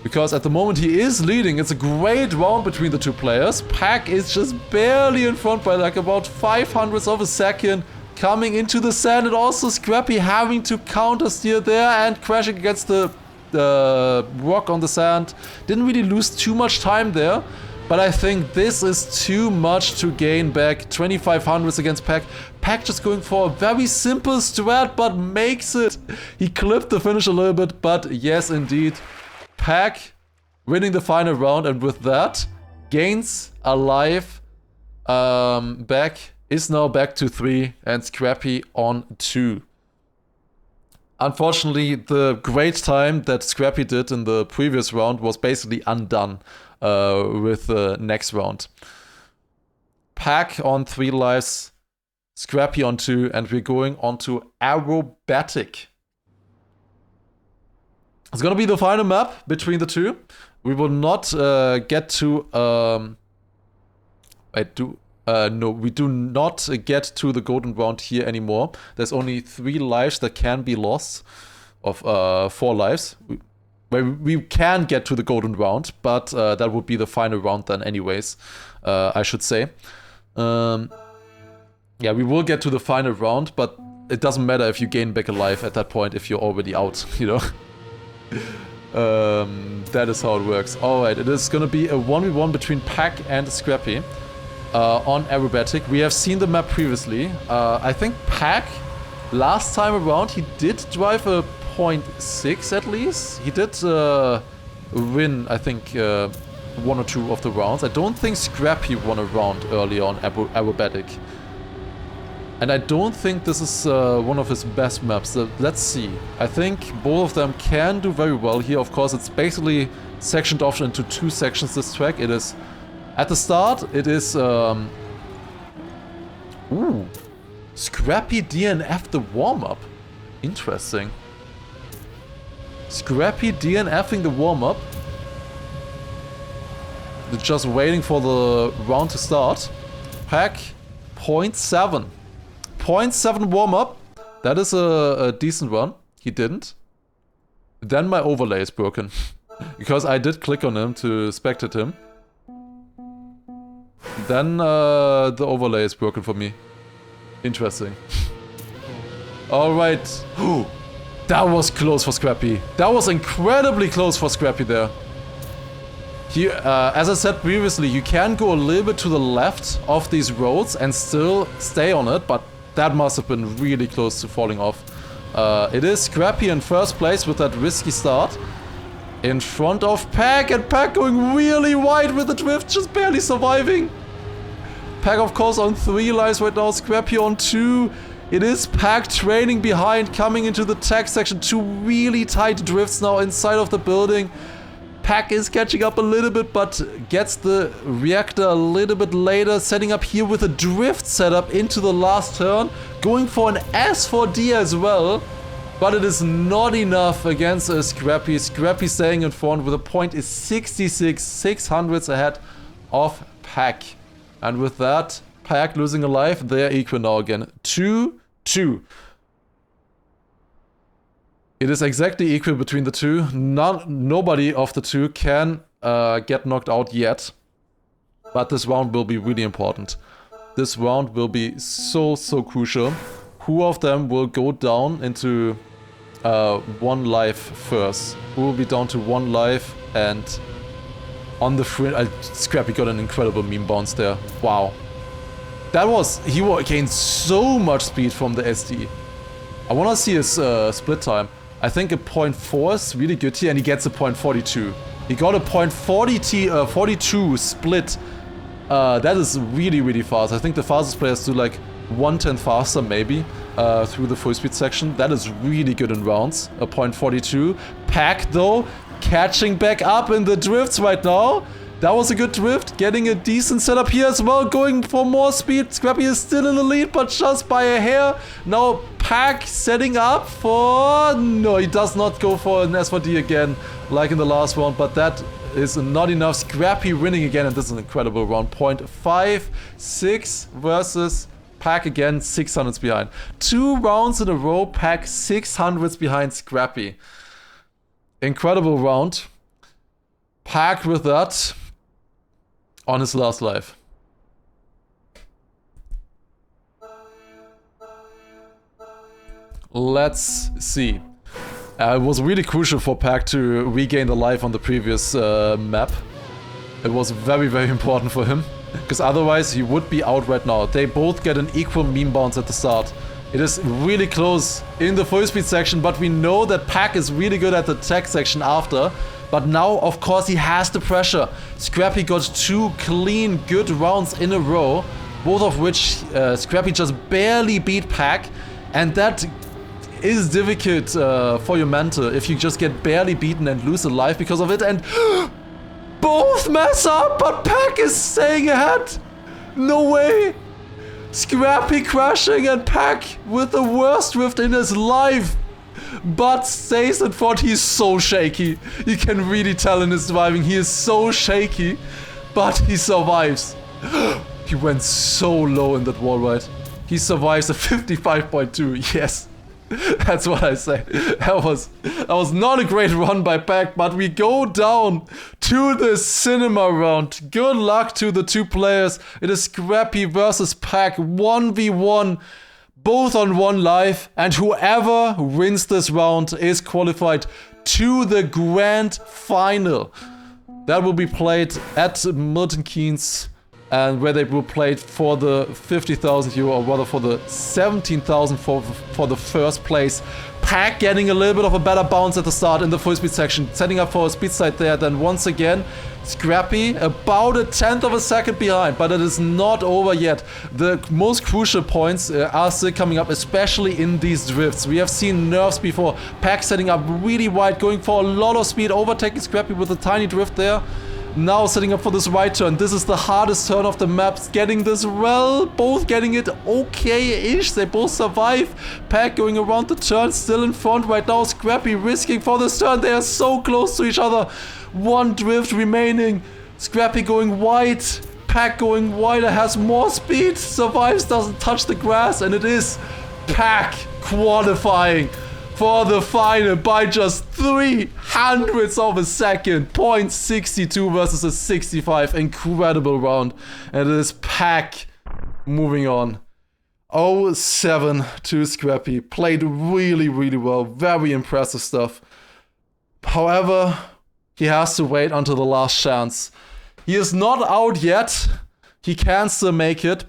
Speaker 1: because at the moment he is leading. It's a great round between the 2 players. Pack is just barely in front by like about 0.05 of a second. Coming into the sand, and also Scrappy having to counter steer there and crashing against the rock on the sand. Didn't really lose too much time there, but I think this is too much to gain back. 2,500 against Pack. Pack just going for a very simple strat, but makes it. He clipped the finish a little bit, but yes, indeed. Pack winning the final round, and with that, gains a life back, is now back to 3, and Scrappy on 2. Unfortunately, the great time that Scrappy did in the previous round was basically undone with the next round. Pack on 3 lives, Scrappy on 2, and we're going on to Aerobatic. It's gonna be the final map between the 2. We will not get to... no, we do not get to the golden round here anymore. There's only 3 lives that can be lost, of 4 lives. We can get to the golden round, but that would be the final round then anyways, I should say. Yeah, we will get to the final round, but it doesn't matter if you gain back a life at that point if you're already out, you know? That is how it works. Alright, it is gonna be a 1v1 between Pack and Scrappy on aerobatic. We have seen the map previously. I think Pack, last time around, he did drive a 0.6 at least. He did win, I think, 1 or 2 of the rounds. I don't think Scrappy won a round early on aerobatic. And I don't think this is one of his best maps. Let's see. I think both of them can do very well here. Of course, it's basically sectioned off into 2 sections, this track. It is, at the start, it is... Ooh. Scrappy DNF the warm-up. Interesting. Scrappy DNFing the warm-up. Just waiting for the round to start. Pack 0.7. 0.7 warm-up. That is a decent one. He didn't. Then my overlay is broken. Because I did click on him to spectate him. Then the overlay is broken for me. Interesting. Alright. That was close for Scrappy. That was incredibly close for Scrappy there. He, as I said previously, you can go a little bit to the left of these roads and still stay on it, but that must have been really close to falling off. It is Scrappy in first place with that risky start. In front of Pack, and Pack going really wide with the drift, just barely surviving. Pack, of course, on 3 lives right now, Scrappy on 2. It is Pack trailing behind, coming into the tech section. 2 really tight drifts now inside of the building. Pack is catching up a little bit, but gets the reactor a little bit later, setting up here with a drift setup into the last turn, going for an S4D as well, but it is not enough against a Scrappy. Scrappy staying in front with a point is 66, 600s ahead of Pack. And with that, Pack losing a life, they're equal now again. 2-2. It is exactly equal between the two. Nobody of the two can get knocked out yet. But this round will be really important. This round will be so crucial. Who of them will go down into 1 life first? Who will be down to 1 life and on the fringe? Scrappy got an incredible meme bounce there. Wow. That was... He gained so much speed from the SD. I want to see his split time. I think a 0.4 is really good here, and he gets a 0.42. He got a 0.42 split. That is really fast. I think the fastest players do like 1/10 faster maybe through the full speed section. That is really good in rounds. A 0.42. Pack though, catching back up in the drifts right now. That was a good drift, getting a decent setup here as well, going for more speed. Scrappy is still in the lead, but just by a hair. Now Pack setting up for... No, he does not go for an S4D again, like in the last round, but that is not enough. Scrappy winning again, and this is an incredible round. 0.56 versus Pack again, 600s behind. 2 rounds in a row, Pack 600s behind Scrappy. Incredible round. Pack with that on his last life. Let's see. It was really crucial for Pack to regain the life on the previous map. It was very important for him, because otherwise he would be out right now. They both get an equal meme bounce at the start. It is really close in the full speed section, but we know that Pack is really good at the tech section after. But now, of course, he has the pressure. Scrappy got 2 clean, good rounds in a row, both of which Scrappy just barely beat Pack, and that is difficult for your mental if you just get barely beaten and lose a life because of it, and both mess up, but Pack is staying ahead. No way. Scrappy crashing and Pack with the worst drift in his life, but stays in front. He's so shaky. You can really tell in his driving. He is so shaky, but he survives. He went so low in that wall ride. He survives a 55.2. Yes. That's what I say. That was not a great run by Pack, but we go down to the cinema round. Good luck to the 2 players. It is Scrappy versus Pack, 1v1, both on 1 life, and whoever wins this round is qualified to the grand final. That will be played at Milton Keynes, and where they will play for the 50,000 euro, or rather for the 17,000 for the first place. Pack getting a little bit of a better bounce at the start in the full speed section, setting up for a speed side there. Then once again, Scrappy about a tenth of a second behind, but it is not over yet. The most crucial points are still coming up, especially in these drifts. We have seen nerfs before. Pack setting up really wide, going for a lot of speed, overtaking Scrappy with a tiny drift there. Now setting up for this right turn. This is the hardest turn of the maps. Getting this well, both getting it okay-ish. They both survive. Pack going around the turn, still in front right now. Scrappy risking for this turn. They are so close to each other. One drift remaining. Scrappy going wide. Pack going wider, has more speed. Survives, doesn't touch the grass. And it is Pack qualifying for the final by just 0.03 of a second. 0.62 versus a 65. Incredible round. And it is Pack moving on. 0-7 to Scrappy. Played really, really well. Very impressive stuff. However, he has to wait until the last chance. He is not out yet. He can still make it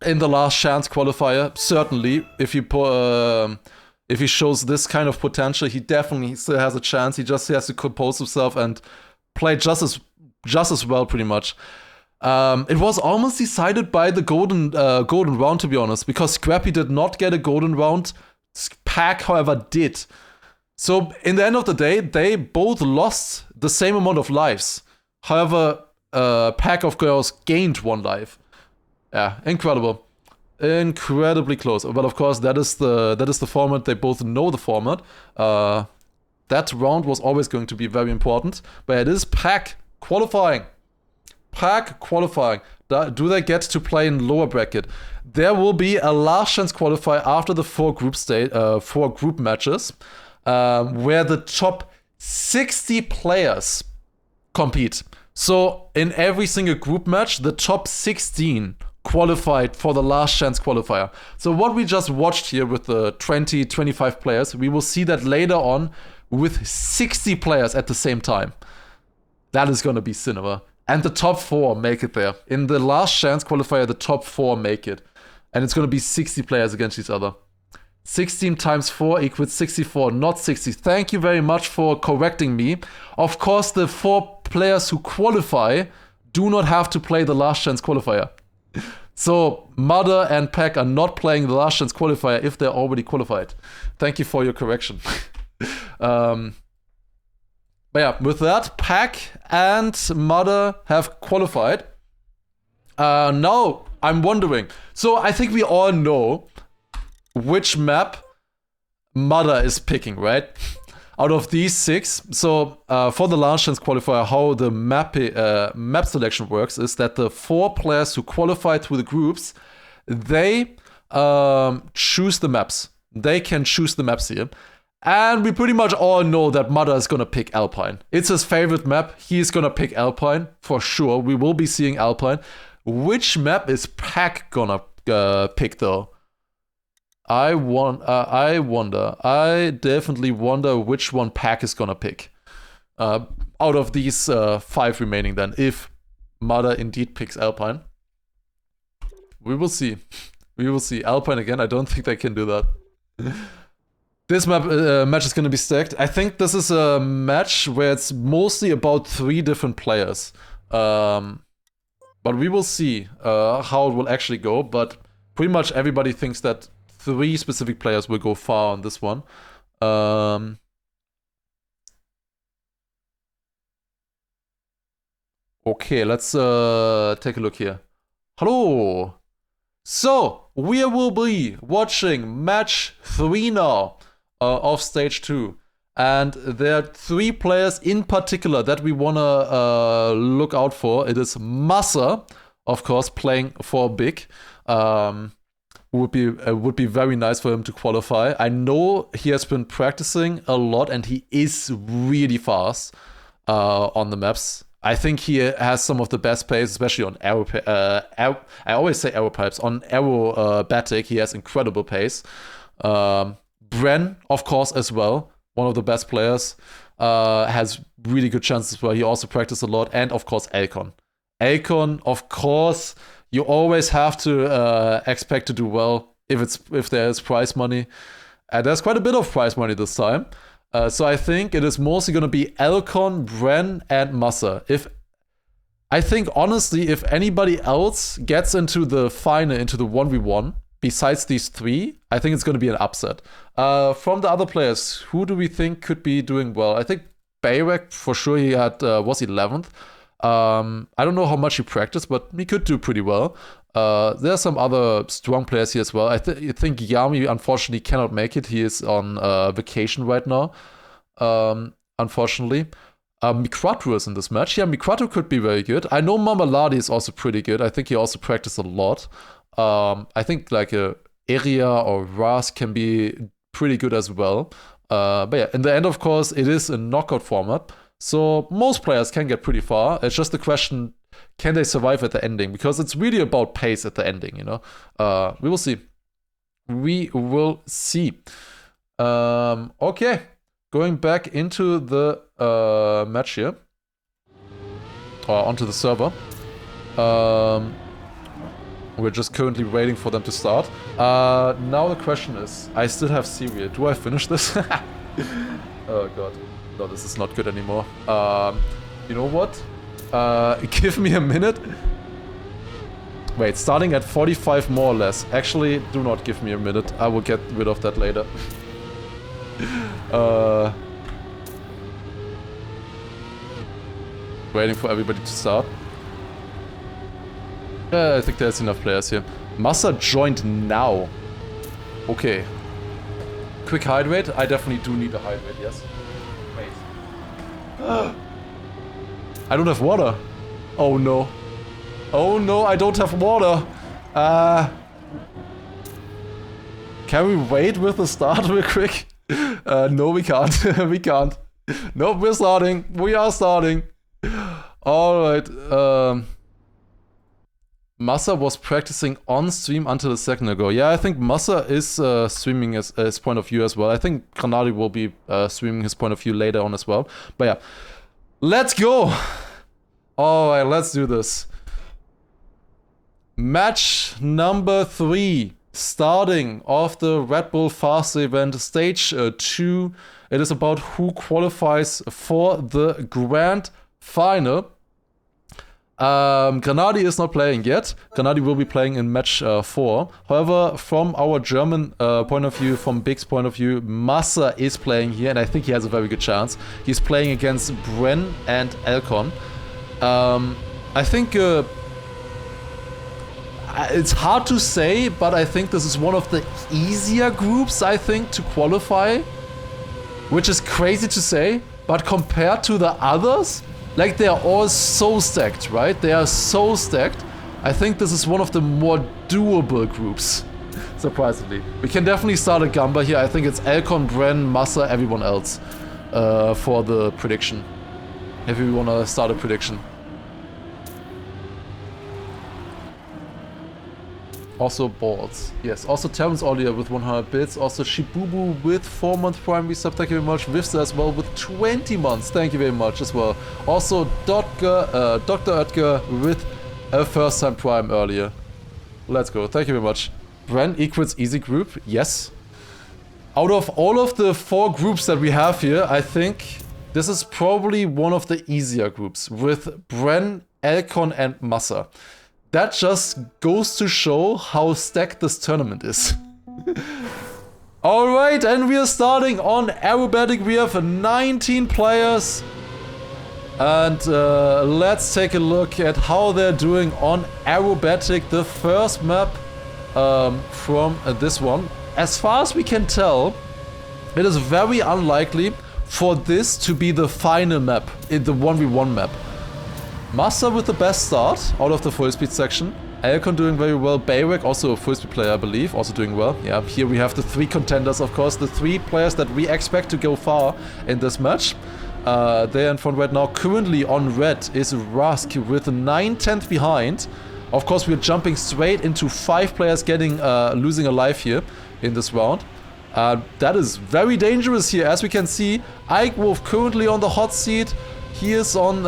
Speaker 1: in the last chance qualifier. Certainly, if he shows this kind of potential, he definitely still has a chance. He just has to compose himself and play just as well, pretty much. It was almost decided by the golden round, to be honest, because Scrappy did not get a golden round. Pack, however, did. So in the end of the day, they both lost the same amount of lives. However, Pack, of course, gained 1 life. Yeah, incredible. Incredibly close, but of course that is the format. They both know the format. That round was always going to be very important, but it is Pack qualifying. Pack qualifying. Do they get to play in lower bracket? There will be a last chance qualifier after the 4 group matches, where the top 60 players compete. So in every single group match, the top 16 qualified for the last chance qualifier. So what we just watched here with the 25 players, we will see that later on with 60 players at the same time. That is going to be cinema. And the top 4 make it there. In the last chance qualifier, the top 4 make it. And it's going to be 60 players against each other. 16 times 4 equals 64, not 60. Thank you very much for correcting me. Of course, the 4 players who qualify do not have to play the last chance qualifier. So, Mother and Pack are not playing the last chance qualifier if they're already qualified. Thank you for your correction. But yeah, with that, Pack and Mother have qualified. Now, I'm wondering. So, I think we all know which map Mother is picking, right? Out of these 6, so for the last chance qualifier, how the map selection works is that the 4 players who qualify through the groups, they choose the maps. They can choose the maps here. And we pretty much all know that Mother is gonna pick Alpine. It's his favorite map. He's gonna pick Alpine, for sure. We will be seeing Alpine. Which map is Pack gonna pick, though? I wonder. I definitely wonder which one Pack is gonna pick. Out of these 5 remaining then, if Mother indeed picks Alpine. We will see. We will see. Alpine again, I don't think they can do that. This match is gonna be stacked. I think this is a match where it's mostly about 3 different players. But we will see how it will actually go. But pretty much everybody thinks that 3 specific players will go far on this one. Okay, let's take a look here. Hello! So, we will be watching match 3 now of stage 2. And there are 3 players in particular that we wanna look out for. It is Massa, of course, playing for Big. Would be very nice for him to qualify. I know he has been practicing a lot and he is really fast on the maps. I think he has some of the best pace, especially on I always say aero pipes. On aerobatic, he has incredible pace. Bren, of course, as well. one of the best players. Has really good chances where he also practiced a lot. And of course, Elcon. Elcon, of course, you always have to expect to do well if there is prize money. And there's quite a bit of prize money this time. So I think it is mostly going to be Elcon, Bren, and Massa. I think, honestly, if anybody else gets into the final, into the 1v1, besides these three, I think it's going to be an upset. From the other players, who do we think could be doing well? I think Bayrek, for sure, he had was 11th. I don't know how much he practiced, but he could do pretty well. There are some other strong players here as well. I think Yami, unfortunately, cannot make it. He is on vacation right now, unfortunately. Mikratu is in this match. Yeah, Mikratu could be very good. I know Mamaladi is also pretty good. I think he also practiced a lot. I think like a Area or Ras can be pretty good as well. But yeah, in the end, of course, it is a knockout format. So most players can get pretty far. It's just the question, can they survive at the ending? Because it's really about pace at the ending, you know? We will see. We will see. Okay. Going back into the match here. Or onto the server. We're just currently waiting for them to start. Now the question is, I still have Syria. Do I finish this? Oh god. No, this is not good anymore. You know what? Give me a minute. Wait, starting at 45 more or less. Actually, do not give me a minute. I will get rid of that later. Waiting for everybody to start. I think there's enough players here. Massa joined now. Okay. Quick hydrate. I definitely do need a hydrate, yes. Wait. I don't have water. Oh no. Oh no, I don't have water. Can we wait with the start real quick? No, we can't. We can't. Nope, we're starting. We are starting. Alright. Massa was practicing on stream until a second ago. Yeah, I think Massa is streaming his point of view as well. I think Granadi will be streaming his point of view later on as well. But yeah, let's go. Alright, let's do this. Match number 3. Starting off the Red Bull Fast event, stage 2. It is about who qualifies for the grand final. Granadi is not playing yet. Granadi will be playing in match 4. However, from our German point of view, from Big's point of view, Massa is playing here, and I think he has a very good chance. He's playing against Bren and Elcon. I think it's hard to say, but I think this is one of the easier groups, I think, to qualify. Which is crazy to say, but compared to the others, like, they are all so stacked, right? They are so stacked. I think this is one of the more doable groups, surprisingly. We can definitely start a Gamba here. I think it's Elcon, Bren, Massa, everyone else for the prediction. If we want to start a prediction. Also balls. Yes, also Terrence Ollier with 100 bits. Also Shibubu with 4-month Prime resub. Thank you very much. Vista as well with 20 months. Thank you very much as well. Also Dr. Oetker with a first time Prime earlier. Let's go. Thank you very much. Bren equals easy group. Yes. Out of all of the 4 groups that we have here, I think this is probably one of the easier groups with Bren, Elcon and Massa. That just goes to show how stacked this tournament is. Alright, and we are starting on aerobatic. We have 19 players. And let's take a look at how they're doing on aerobatic. The first map from this one. As far as we can tell, it is very unlikely for this to be the final map, in the 1v1 map. Massa with the best start out of the full speed section. Elcon doing very well. Bayrek, also a full speed player, I believe, also doing well. Yeah, here we have the 3 contenders, of course, the 3 players that we expect to go far in this match. There in front right now, currently on red, is Rask with 9/10 behind. Of course, we're jumping straight into 5 players getting losing a life here in this round. That is very dangerous here, as we can see. Ike Wolf currently on the hot seat. He is on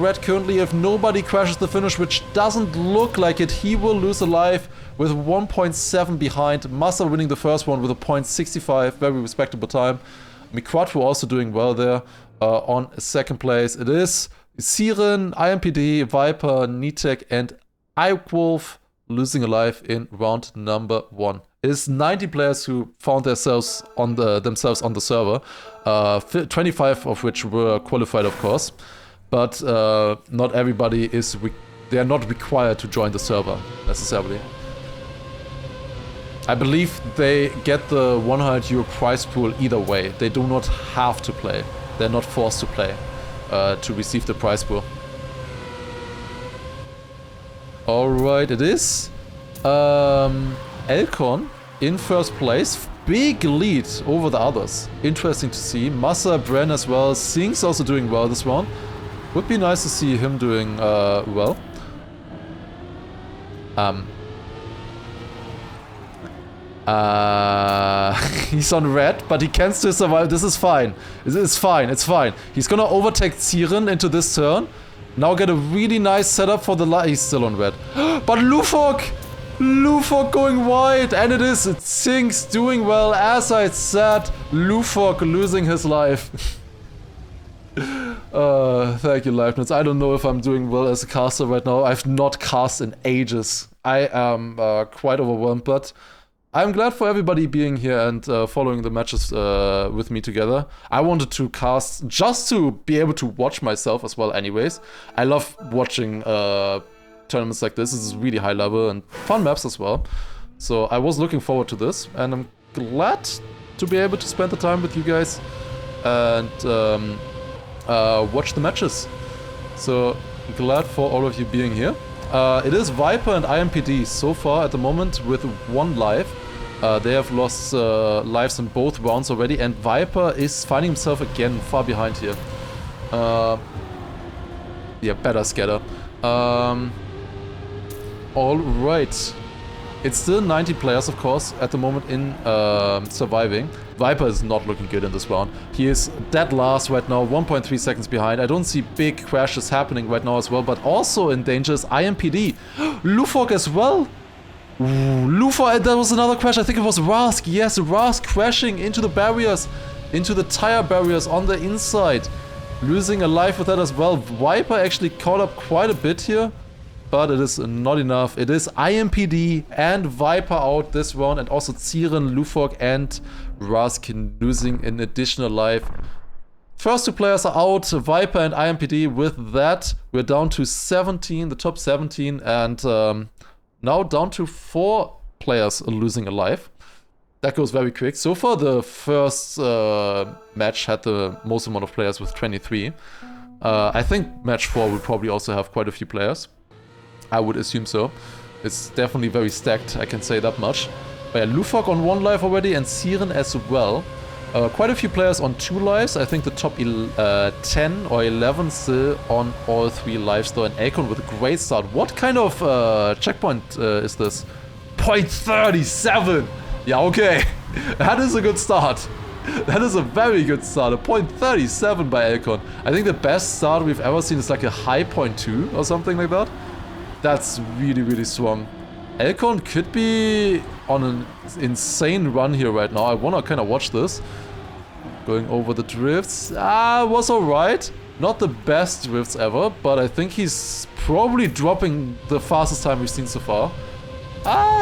Speaker 1: red currently. If nobody crashes the finish, which doesn't look like it, he will lose a life with 1.7 behind. Massa winning the first one with a 0.65, very respectable time. Miquatro also doing well there on second place. It is Siren, IMPD, Viper, Nitek, and Ike Wolf losing a life in round number 1. It is 90 players who found themselves on the server, 25 of which were qualified, of course, but not everybody is. They are not required to join the server necessarily. I believe they get the 100 euro prize pool either way. They do not have to play. They're not forced to play to receive the prize pool. All right, it is. Elcon in first place, big lead over the others. Interesting to see. Massa, Bren as well. Sing's also doing well this round. Would be nice to see him doing well. He's on red, but he can still survive. This is fine. It's fine. It's fine. He's gonna overtake Siren into this turn. Now get a really nice setup for the he's still on red. But Lufok! Lufok going wide, and it is Sinks doing well. As I said, Lufok losing his life. Thank you, Leibniz. I don't know if I'm doing well as a caster right now. I've not cast in ages. I am quite overwhelmed, but I'm glad for everybody being here and following the matches with me together. I wanted to cast just to be able to watch myself as well anyways. I love watching tournaments like this. This is really high level and fun maps as well. So I was looking forward to this, and I'm glad to be able to spend the time with you guys and watch the matches. So glad for all of you being here. It is Viper and IMPD so far at the moment with 1 life. They have lost lives in both rounds already, and Viper is finding himself again far behind here. Yeah, better scatter. Alright. It's still 90 players, of course, at the moment in surviving. Viper is not looking good in this round. He is dead last right now, 1.3 seconds behind. I don't see big crashes happening right now as well, but also in danger is IMPD. Lufok as well. Lufok, that was another crash. I think it was Rask. Yes, Rask crashing into the barriers, into the tire barriers on the inside. Losing a life with that as well. Viper actually caught up quite a bit here, but it is not enough. It is IMPD and Viper out this round, and also Tsiren, Lufok, and Rask losing an additional life. First 2 players are out, Viper and IMPD. With that, we're down to 17, the top 17, and now down to 4 players losing a life. That goes very quick. So far, the first match had the most amount of players with 23. I think match 4 will probably also have quite a few players. I would assume so. It's definitely very stacked, I can say that much. But yeah, Lufok on 1 life already, and Siren as well. Quite a few players on 2 lives. I think the top 10 or 11 still on all 3 lives though. And Akon with a great start. What kind of checkpoint is this? 0.37! Yeah, okay. That is a good start. That is a very good start. A 0.37 by Akon. I think the best start we've ever seen is like a high 0.2 or something like that. That's really, really strong. Elcon could be on an insane run here right now. I wanna kind of watch this. Going over the drifts. Was alright. Not the best drifts ever, but I think he's probably dropping the fastest time we've seen so far.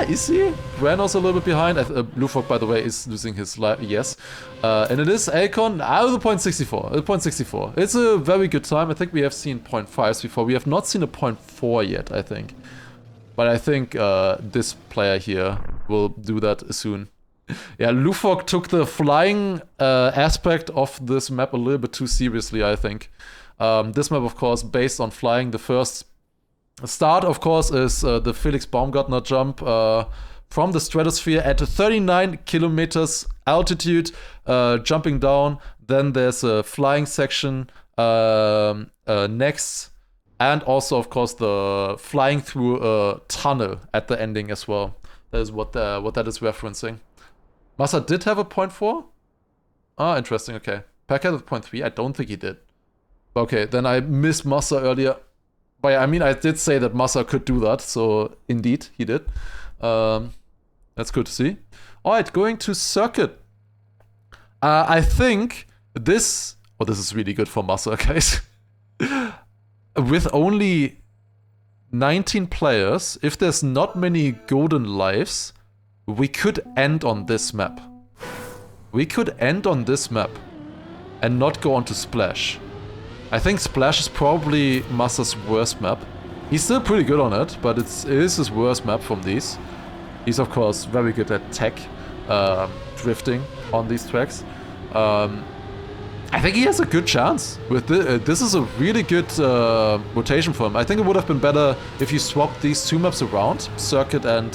Speaker 1: Is he? Bren also a little bit behind. Lufok, by the way, is losing his life. Yes. And it is Elcon out of the 0.64. 0.64. It's a very good time. I think we have seen 0.5s before. We have not seen a 0.4 yet, I think. But I think this player here will do that soon. Yeah, Lufok took the flying aspect of this map a little bit too seriously, I think. This map, of course, based on flying. The first start, of course, is the Felix Baumgartner jump from the stratosphere at 39 kilometers altitude, jumping down. Then there's a flying section next. And also, of course, the flying through a tunnel at the ending as well. That is what that is referencing. Massa did have a 0.4? Ah, interesting, okay. Pack had a 0.3? I don't think he did. Okay, then I missed Massa earlier. But yeah, I mean, I did say that Massa could do that, so indeed, he did. That's good to see. Alright, going to Circuit. I think this... Oh, this is really good for Massa, guys. With only 19 players, if there's not many golden lives, we could end on this map. We could end on this map and not go on to Splash. I think Splash is probably Massa's worst map. He's still pretty good on it, but it is his worst map from these. He's of course very good at tech, drifting on these tracks. I think he has a good chance. With this is a really good rotation for him. I think it would have been better if you swapped these two maps around, Circuit and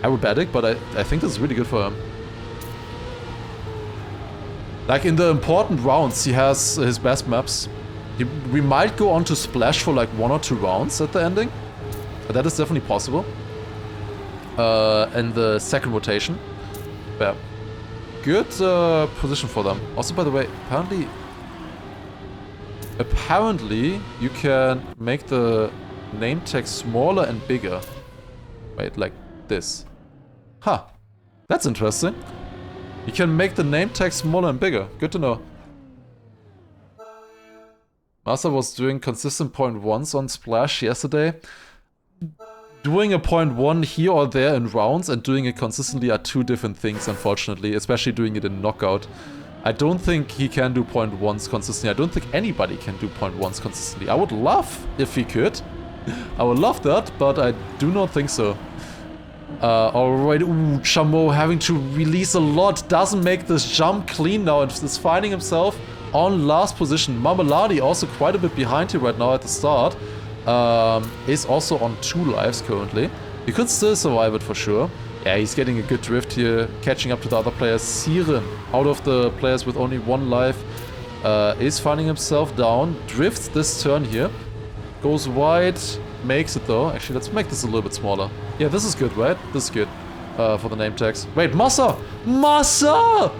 Speaker 1: Aerobatic, but I think this is really good for him. Like in the important rounds, he has his best maps. We might go on to Splash for like 1 or 2 rounds at the ending. But that is definitely possible. In the second rotation. Yeah. Good position for them. Also, by the way, apparently you can make the name tag smaller and bigger. Wait, like this. Huh. That's interesting. You can make the name tag smaller and bigger. Good to know. Massa was doing consistent 0.1s on Splash yesterday. Doing a 0.1 here or there in rounds and doing it consistently are two different things, unfortunately. Especially doing it in Knockout. I don't think he can do 0.1s consistently. I don't think anybody can do 0.1s consistently. I would love if he could. I would love that, but I do not think so. Alright, ooh, Chameau having to release a lot, doesn't make this jump clean now and is finding himself on last position. Marmelade also quite a bit behind here right now at the start. Is also on 2 lives currently. He could still survive it for sure. Yeah, he's getting a good drift here, catching up to the other players. Siren, out of the players with only 1 life, is finding himself down. Drifts this turn here. Goes wide. Makes it though. Actually, let's make this a little bit smaller. Yeah, this is good, right? This is good for the name tags. Wait, Massa! Massa!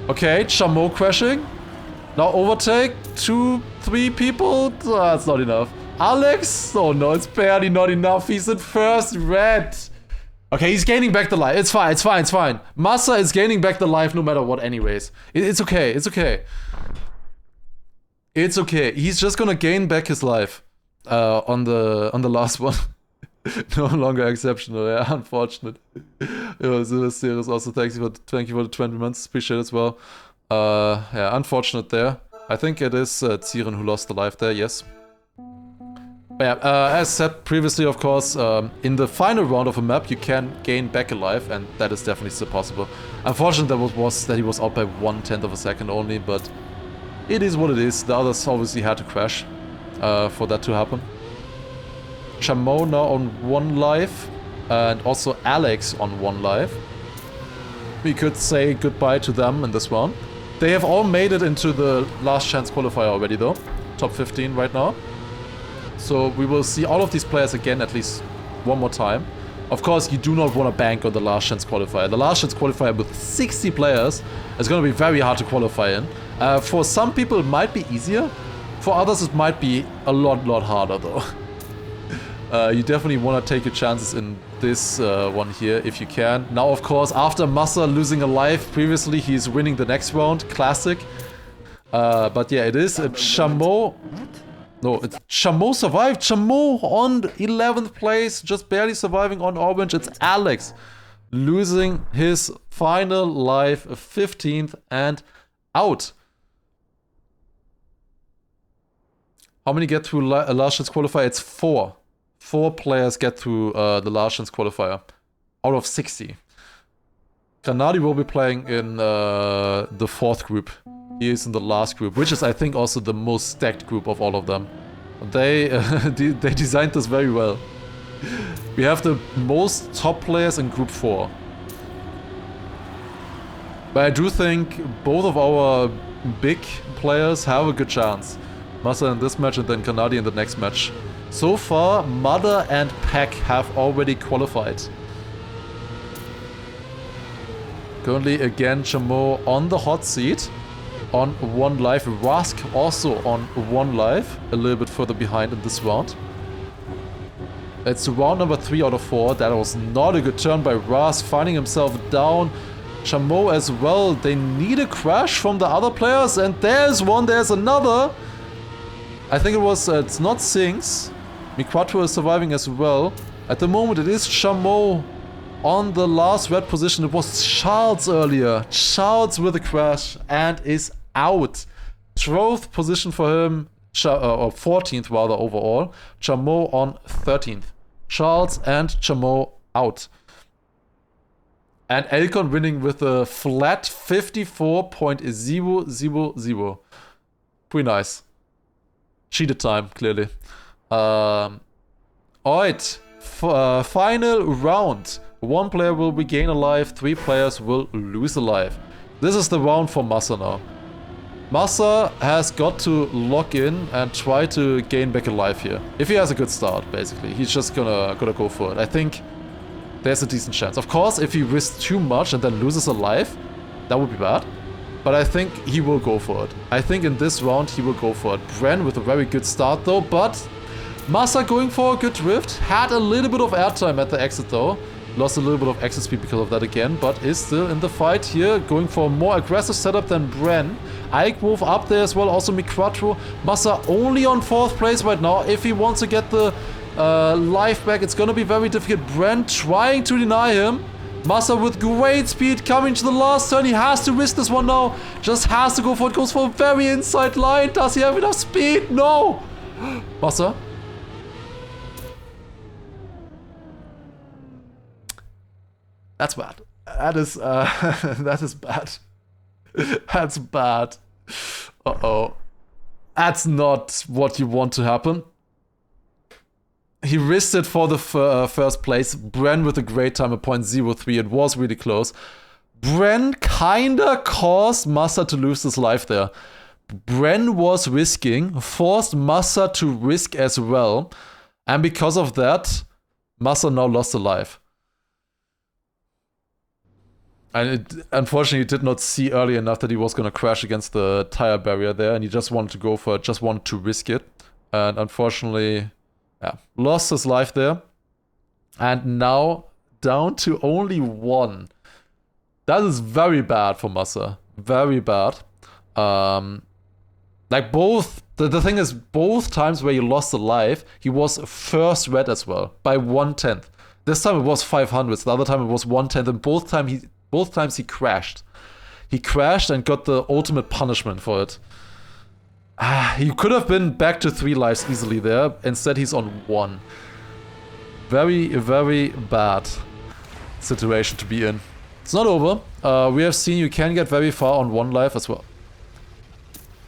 Speaker 1: Okay, Chameau crashing. Now overtake. 2, 3 people. That's not enough. Alex? Oh no, it's barely not enough. He's in first red. Okay, he's gaining back the life. It's fine, it's fine, it's fine. Massa is gaining back the life no matter what anyways. It's okay, it's okay. It's okay. He's just gonna gain back his life. On the last one. No longer exceptional, yeah, unfortunate. Serious also thank you for the 20 months, appreciate it as well. Yeah, unfortunate there. I think it is Ziren who lost the life there, yes. But yeah, as said previously, of course, in the final round of a map you can gain back a life, and that is definitely still possible. Unfortunate that he was out by 1/10 of a second only, but it is what it is. The others obviously had to crash. For that to happen. Chameau now on 1 life, and also Alex on 1 life. We could say goodbye to them in this round. They have all made it into the last chance qualifier already though. Top 15 right now. So we will see all of these players again at least one more time. Of course, you do not want to bank on the last chance qualifier. The last chance qualifier with 60 players is going to be very hard to qualify in. For some people it might be easier. For others, it might be a lot harder, though. You definitely want to take your chances in this one here, if you can. Now, of course, after Massa losing a life previously, he's winning the next round. Classic. But yeah, it is Chameau. No, it's Chameau survived. Chameau on 11th place, just barely surviving on orange. It's Alex losing his final life, 15th and out. How many get through last chance qualifier? It's 4. 4 players get through the last chance qualifier out of 60. Granadi will be playing in the 4th group. He is in the last group, which is I think also the most stacked group of all of them. They they designed this very well. We have the most top players in group 4. But I do think both of our big players have a good chance. Massa in this match and then Granadi in the next match. So far, Mother and Pack have already qualified. Currently, again, Chamo on the hot seat. On 1 life. Rask also on 1 life. A little bit further behind in this round. It's round number 3 out of 4. That was not a good turn by Rask, finding himself down. Chamo as well. They need a crash from the other players. And there's one, there's another. I think it was, it's not Sinks. Miquatro is surviving as well. At the moment, it is Chamo on the last red position. It was Charles earlier. Charles with a crash and is out. 12th position for him, or 14th rather overall. Chamo on 13th. Charles and Chamo out. And Elcon winning with a flat 54.000. Pretty nice. Cheated time, clearly. Alright. Final round. 1 player will regain a life, 3 players will lose a life. This is the round for Massa now. Massa has got to lock in and try to gain back a life here. If he has a good start, basically. He's just gonna go for it. I think there's a decent chance. Of course, if he risks too much and then loses a life, that would be bad. But I think he will go for it. I think in this round he will go for it. Bren with a very good start though, but Massa going for a good drift. Had a little bit of airtime at the exit though. Lost a little bit of exit speed because of that again, but is still in the fight here. Going for a more aggressive setup than Bren. Ike Wolf up there as well, also Miquatro. Massa only on 4th place right now. If he wants to get the life back, it's gonna be very difficult. Bren trying to deny him. Massa with great speed coming to the last turn. He has to risk this one now. Just has to go for it. Goes for a very inside line. Does he have enough speed? No! Massa. That's bad. That is that is bad. That's bad. Uh-oh. That's not what you want to happen. He risked it for the first place. Bren with a great time at 0.03. It was really close. Bren kinda caused Massa to lose his life there. Bren was risking, forced Massa to risk as well. And because of that, Massa now lost a life. And it, unfortunately, he did not see early enough that he was going to crash against the tire barrier there. And he just wanted to go for it, just wanted to risk it. And unfortunately, yeah, lost his life there. And now down to only 1. That is very bad for Massa. Very bad. Like both, the thing is, both times where he lost a life, he was first red as well, by 1/10. This time it was 500, the other time it was 1/10, and both times he crashed. He crashed and got the ultimate punishment for it. He could have been back to 3 lives easily there. Instead, he's on 1. Very, very bad situation to be in. It's not over. We have seen you can get very far on 1 life as well.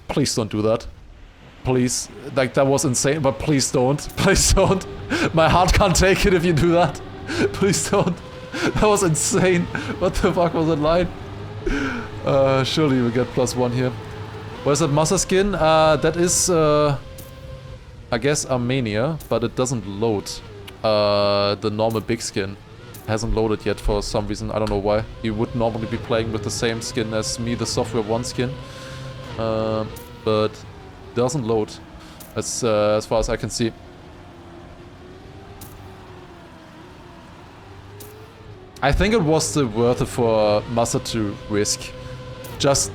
Speaker 1: Please don't do that. Please. Like, that was insane, but please don't. Please don't. My heart can't take it if you do that. Please don't. That was insane. What the fuck was that line? Surely we get +1 here. Where's that Massa skin? That is, I guess Armenia, but it doesn't load. The normal big skin hasn't loaded yet for some reason. I don't know why. You would normally be playing with the same skin as me, the Software 1 skin. But doesn't load as far as I can see. I think it was still worth it for Massa to risk. Just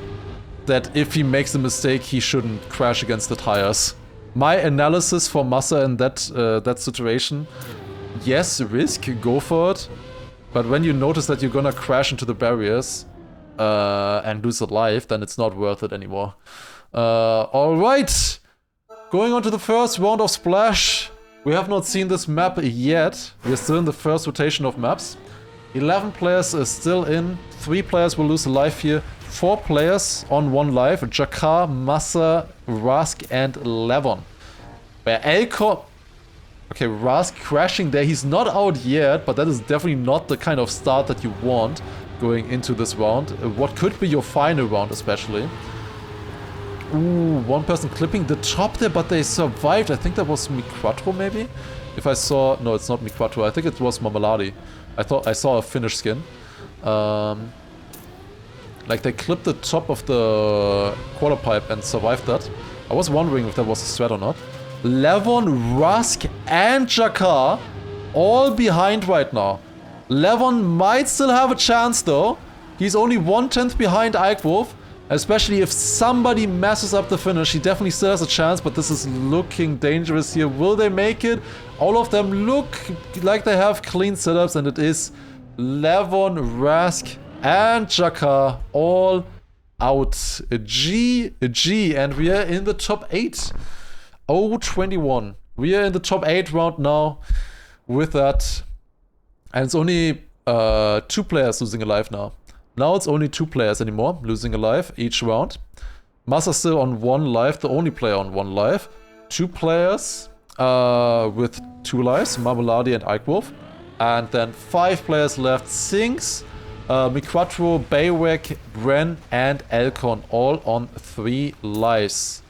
Speaker 1: that if he makes a mistake, he shouldn't crash against the tires. My analysis for Massa in that situation, yes, risk, go for it. But when you notice that you're gonna crash into the barriers and lose a life, then it's not worth it anymore. Alright, going on to the first round of Splash. We have not seen this map yet. We're still in the first rotation of maps. 11 players is still in. 3 players will lose a life here. 4 players on 1 life. Jakar, Massa, Rask, and Levon. Where Elko... Okay, Rask crashing there. He's not out yet, but that is definitely not the kind of start that you want going into this round. What could be your final round, especially. Ooh, 1 person clipping the top there, but they survived. I think that was Miquatro, maybe? If I saw... No, it's not Miquatro. I think it was Marmelade. I thought I saw a Finnish skin. Like, they clipped the top of the quarter pipe and survived that. I was wondering if that was a threat or not. Levon, Rusk, and Jakar all behind right now. Levon might still have a chance though. He's only 1/10 behind Eikwolf. Especially if somebody messes up the finish, he definitely still has a chance, but this is looking dangerous here. Will they make it? All of them look like they have clean setups, and it is Levon, Rask, and Jakar all out. GG, and we are in the top 8. 0-21. We are in the top 8 round now with that. And it's only 2 players losing a life now. Now it's only 2 players anymore losing a life each round. Massa still on 1 life, the only player on 1 life. 2 players with 2 lives, Marmelade and Eikwolf. And then 5 players left, Sinks, Miquatro, Baywek, Bren, and Elcon, all on 3 lives.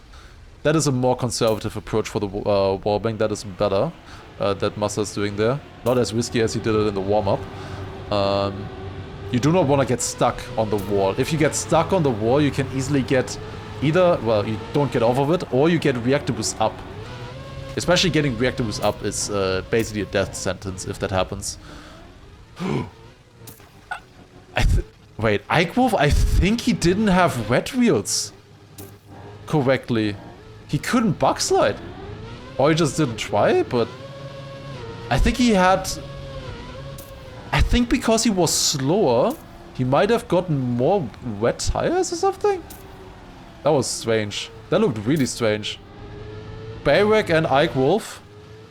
Speaker 1: That is a more conservative approach for the wallbang. That is better that Massa is doing there. Not as risky as he did it in the warm-up. You do not want to get stuck on the wall. If you get stuck on the wall, you can easily get either, well, you don't get off of it, or you get reactor boost up. Especially getting reactor boost up is basically a death sentence if that happens. Wait, Eikwolf, I think he didn't have wet wheels correctly. He couldn't backslide. Or he just didn't try, but I think he had... I think because he was slower, he might have gotten more wet tires or something? That was strange. That looked really strange. Baywek and Eikwolf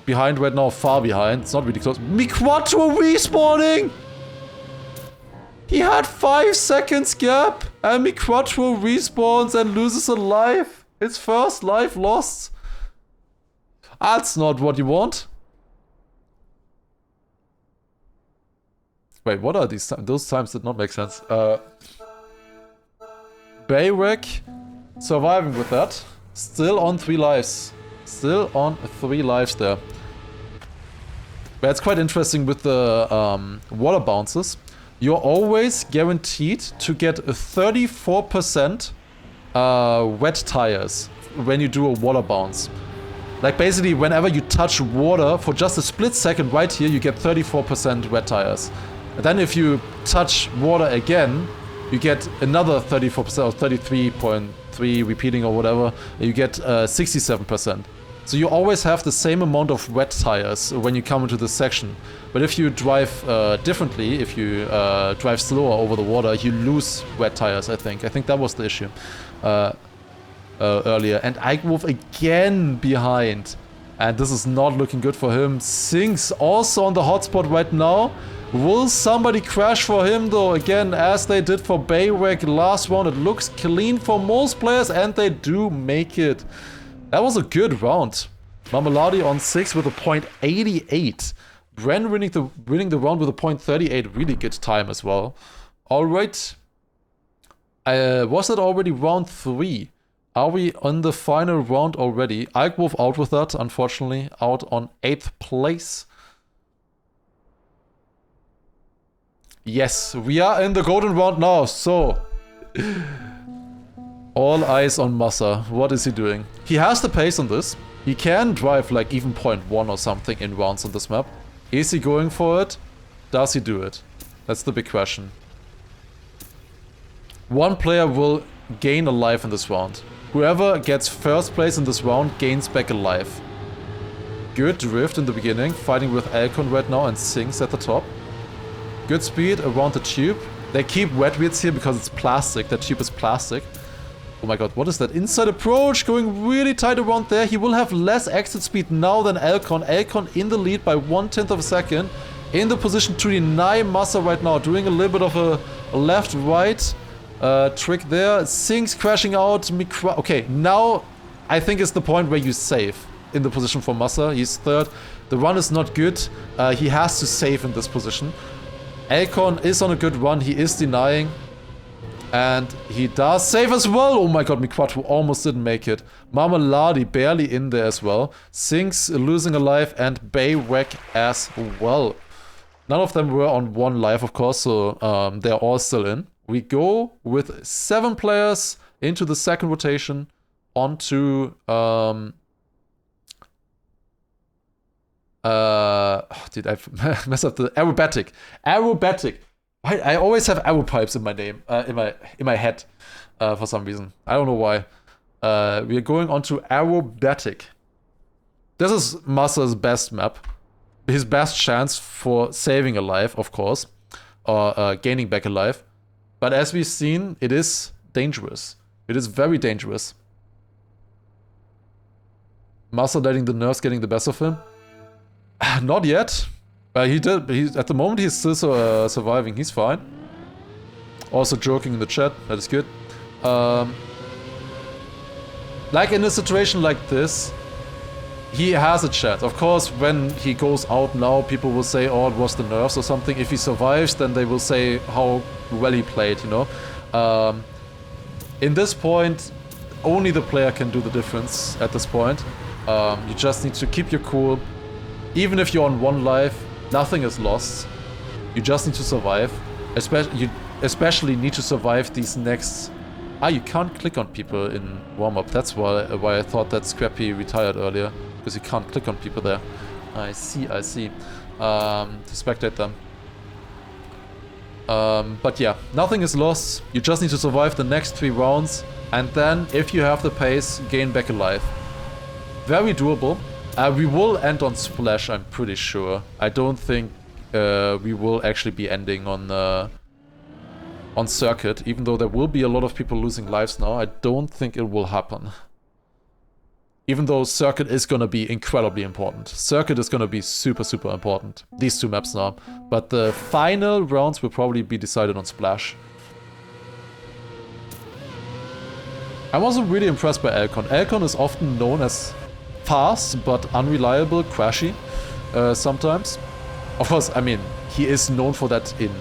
Speaker 1: behind right now, far behind. It's not really close. Miquatro respawning! He had 5 seconds gap and Miquatro respawns and loses a life. His first life lost. That's not what you want. Wait, what are these times? Those times did not make sense. Baywek surviving with that. Still on 3 lives. Still on 3 lives there. But it's quite interesting with the water bounces. You're always guaranteed to get 34% wet tires when you do a water bounce. Like basically whenever you touch water for just a split second right here, you get 34% wet tires. And then if you touch water again, you get another 34% or 33.3 repeating or whatever, you get 67%. So you always have the same amount of wet tires when you come into this section. But if you drive differently, if you drive slower over the water, you lose wet tires, I think. I think that was the issue earlier. And Eikwolf again behind. And this is not looking good for him. Sinks also on the hotspot right now. Will somebody crash for him though? Again, as they did for Baywek last round, it looks clean for most players and they do make it. That was a good round. Marmelade on 6 with a .88. Bren winning the round with a .38. Really good time as well. Alright. Was that already round 3? Are we on the final round already? Eikwolf out with that, unfortunately. Out on 8th place. Yes, we are in the golden round now, so... all eyes on Massa. What is he doing? He has the pace on this. He can drive like even .1 or something in rounds on this map. Is he going for it? Does he do it? That's the big question. One player will gain a life in this round. Whoever gets first place in this round gains back a life. Good drift in the beginning, fighting with Elcon right now and Sinks at the top. Good speed around the tube. They keep wet wheels here because it's plastic. That tube is plastic. Oh my god, what is that? Inside approach, going really tight around there. He will have less exit speed now than Elcon. Elcon in the lead by 1/10 of a second. In the position to deny Massa right now. Doing a little bit of a left-right trick there. Sinks crashing out. Okay, now I think it's the point where you save in the position for Massa. He's third. The run is not good. He has to save in this position. Elcon is on a good run. He is denying. And he does save as well. Oh my god, Miquatro almost didn't make it. Marmelade barely in there as well. Sinks losing a life and Baywek as well. None of them were on 1 life, of course, so they're all still in. we go with 7 players into the second rotation onto did I mess up the aerobatic? Aerobatic. I always have arrow pipes in my name, in my head, for some reason. I don't know why. We are going on to aerobatic. This is Masa's best map. His best chance for saving a life, of course, or gaining back a life. But as we've seen, it is dangerous. It is very dangerous. Masa letting the nerves getting the best of him. Not yet. At the moment, he's still surviving. He's fine. Also joking in the chat. That is good. Like in a situation like this, he has a chance. Of course, when he goes out now, people will say, oh, it was the nerves or something. If he survives, then they will say how well he played, you know. In this point, only the player can do the difference at this point. You just need to keep your cool. Even if you're on 1 life, nothing is lost. You just need to survive. You especially need to survive these next... you can't click on people in warm-up. That's why I thought that Scrappy retired earlier. Because you can't click on people there. I see. To spectate them. But yeah, nothing is lost. You just need to survive the next 3 rounds. And then, if you have the pace, gain back a life. Very doable. We will end on Splash, I'm pretty sure. I don't think we will actually be ending on Circuit. Even though there will be a lot of people losing lives now, I don't think it will happen. Even though Circuit is gonna be incredibly important. Circuit is gonna be super, super important. These 2 maps now. But the final rounds will probably be decided on Splash. I'm also really impressed by Elcon. Elcon is often known as fast, but unreliable, crashy, sometimes. Of course, I mean, he is known for that in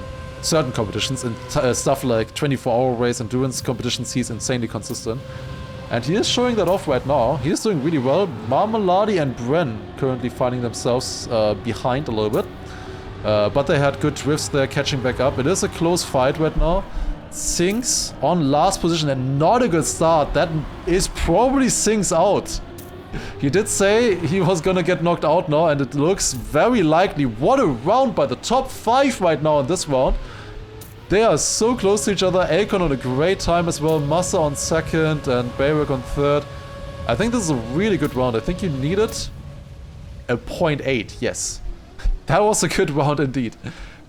Speaker 1: certain competitions. In stuff like 24-hour race endurance competitions, he's insanely consistent. And he is showing that off right now. He is doing really well. Marmalade and Bren currently finding themselves behind a little bit. But they had good drifts there, catching back up. It is a close fight right now. Sinks on last position and not a good start. That is probably Sinks out. He did say he was gonna get knocked out now, and it looks very likely. What a round by the top 5 right now in this round. They are so close to each other. Akon on a great time as well. Massa on 2nd and Bayrick on 3rd. I think this is a really good round. I think you needed a 0.8. Yes. That was a good round indeed.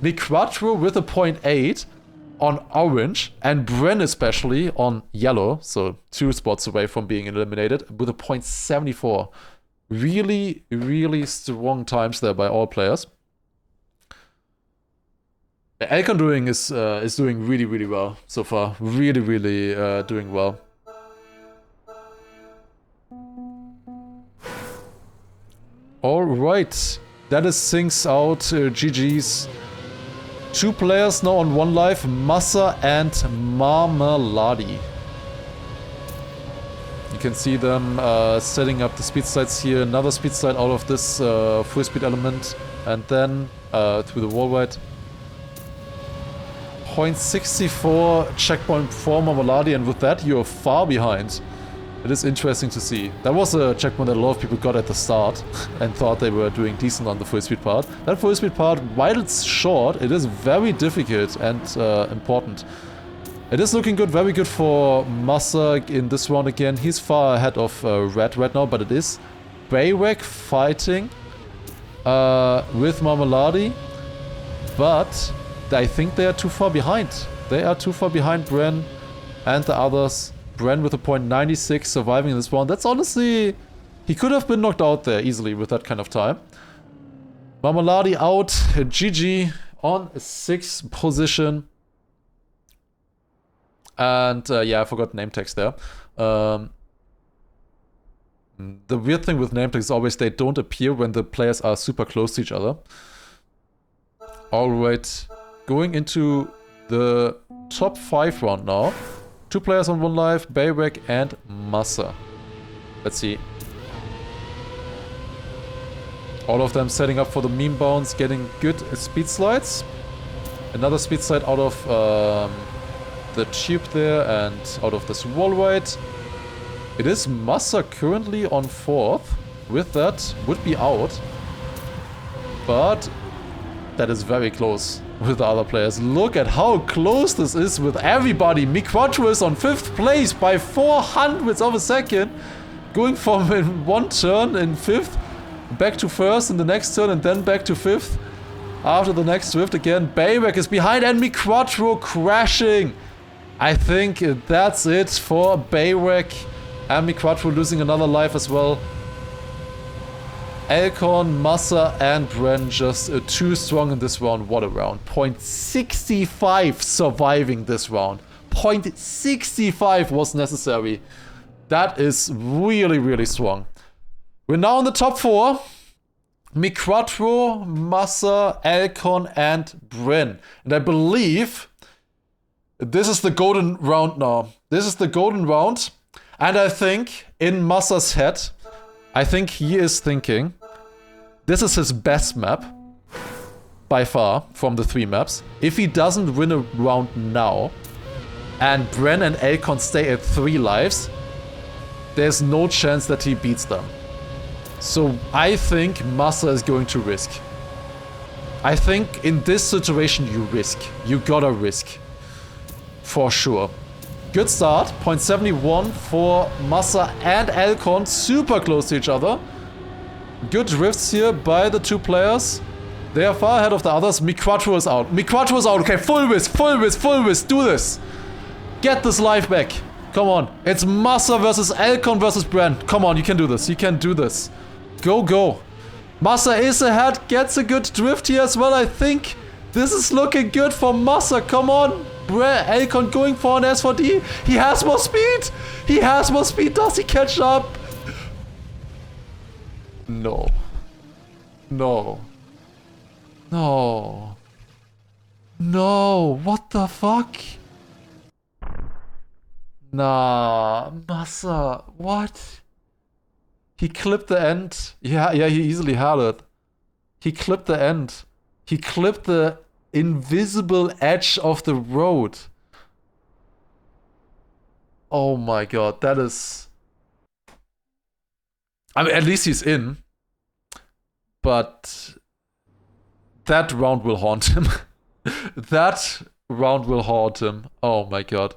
Speaker 1: Niquatro with a 0.8 on orange, and Bren especially on yellow, so 2 spots away from being eliminated, with a 0.74. Really, really strong times there by all players. Elcon is doing really, really well so far. Really, really doing well. Alright, that is Sinks out, GG's. 2 players now on 1 life, Massa and Marmalade. You can see them setting up the speed slides here. Another speed slide out of this full speed element. And then through the wall ride. 0.64 checkpoint for Marmalade, and with that you're far behind. It is interesting to see. That was a checkpoint that a lot of people got at the start and thought they were doing decent on the full speed part. That full speed part, while it's short, it is very difficult and important. It is looking good, very good for Massa in this round again. He's far ahead of Red right now, but it is Bayrack fighting with Marmalade. But I think they are too far behind. They are too far behind Bren and the others. Bren with a 0.96 surviving in this round. That's honestly... He could have been knocked out there easily with that kind of time. Marmalade out. GG on 6th position. And yeah, I forgot name tags there. The weird thing with name tags is always they don't appear when the players are super close to each other. Alright. Going into the top 5 round now. 2 players on 1 life, Bayrack and Massa. Let's see. All of them setting up for the meme bounce, getting good speed slides. Another speed slide out of the tube there and out of this wall ride. It is Massa currently on 4th. With that, would be out. But that is very close with the other players. Look at how close this is with everybody. Miquatro is on 5th place by 400ths of a second. Going from in one turn in 5th, back to 1st in the next turn, and then back to 5th. After the next drift again, Baywreck is behind and Miquatro crashing. I think that's it for Baywreck and Miquatro losing another life as well. Elcon, Massa and Bren just too strong in this round. What a round. 0.65 surviving this round. 0.65 was necessary. That is really, really strong. We're now in the top 4. Miquatro, Massa, Elcon and Bren. And I believe this is the golden round now. This is the golden round. And I think in Massa's head, I think he is thinking, this is his best map, by far, from the 3 maps. If he doesn't win a round now, and Bren and Elcon stay at 3 lives, there's no chance that he beats them. So I think Massa is going to risk. I think in this situation you risk. You gotta risk. For sure. Good start. 0.71 for Massa and Elcon. Super close to each other. Good drifts here by the 2 players. They are far ahead of the others. Miquatro is out. Miquatro is out. Okay, full risk, full risk, full risk. Do this. Get this life back. Come on. It's Massa versus Elcon versus Bren. Come on, you can do this. You can do this. Go, go. Massa is ahead. Gets a good drift here as well, I think. This is looking good for Massa. Come on. Elcon going for an S4D. He has more speed. He has more speed. Does he catch up? No. No. No. No. What the fuck? Nah. Massa. What? He clipped the end. Yeah, he easily had it. He clipped the end. He clipped the invisible edge of the road. Oh my god, that is... I mean, at least he's in. But that round will haunt him. That round will haunt him. Oh my god.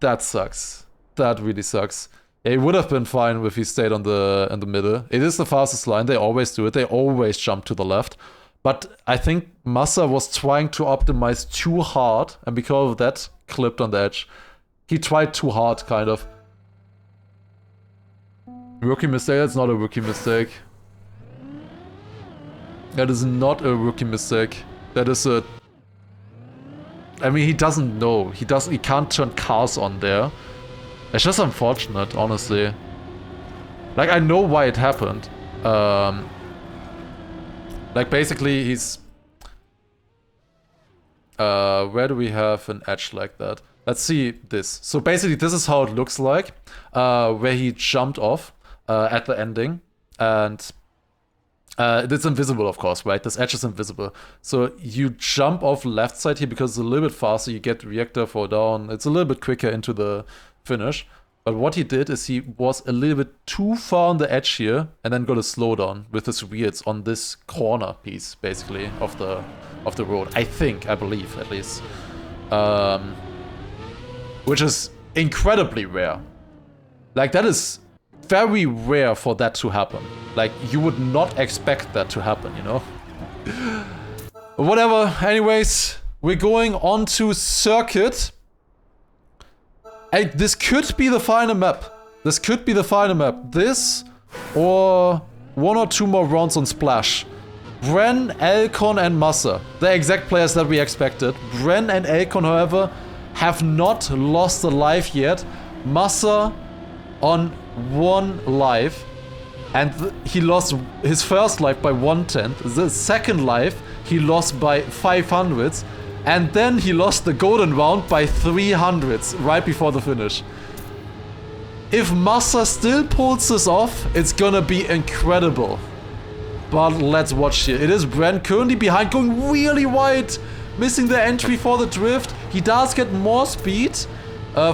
Speaker 1: That sucks. That really sucks. It would have been fine if he stayed in the middle. It is the fastest line. They always do it. They always jump to the left. But I think Massa was trying to optimize too hard. And because of that, clipped on the edge. He tried too hard, kind of. Rookie mistake? That's not a rookie mistake. That is not a rookie mistake. That is a... I mean, he doesn't know. He can't turn cars on there. It's just unfortunate, honestly. Like, I know why it happened. Like, basically, he's... where do we have an edge like that? Let's see this. So basically, this is how it looks like. Where he jumped off at the ending. And it's invisible, of course, right? This edge is invisible. So you jump off left side here because it's a little bit faster. You get reactor for down. It's a little bit quicker into the finish. But what he did is he was a little bit too far on the edge here and then got a slowdown with his wheels on this corner piece, basically, of the road. I believe, at least. Which is incredibly rare. Like, that is very rare for that to happen. Like, you would not expect that to happen, you know? Whatever, anyways, we're going on to Circuit. This could be the final map. This could be the final map. This, or 1 or 2 more rounds on Splash. Bren, Elcon, and Massa. The exact players that we expected. Bren and Elcon, however, have not lost a life yet. Massa on 1 life. And he lost his first life by 1/10. The second life, he lost by 500ths. And then he lost the golden round by 300ths right before the finish. If Massa still pulls this off, it's gonna be incredible. But let's watch here. It is Bren currently behind, going really wide. missing the entry for the drift. He does get more speed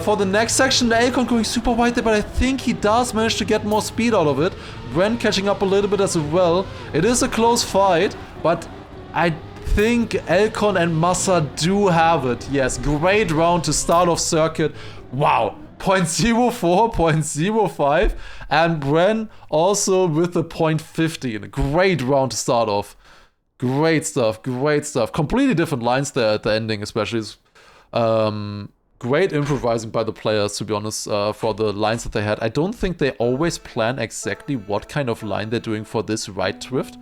Speaker 1: for the next section. Elcon going super wide there, but I think he does manage to get more speed out of it. Bren catching up a little bit as well. It is a close fight, but I think Elcon and Massa do have it. Yes, great round to start off circuit. Wow. 0.04, 0.05, and Bren also with the 0.15. Great round to start off. Great stuff, great stuff. Completely different lines there at the ending, especially. Great improvising by the players, to be honest, for the lines that they had. I don't think they always plan exactly what kind of line they're doing for this right drift.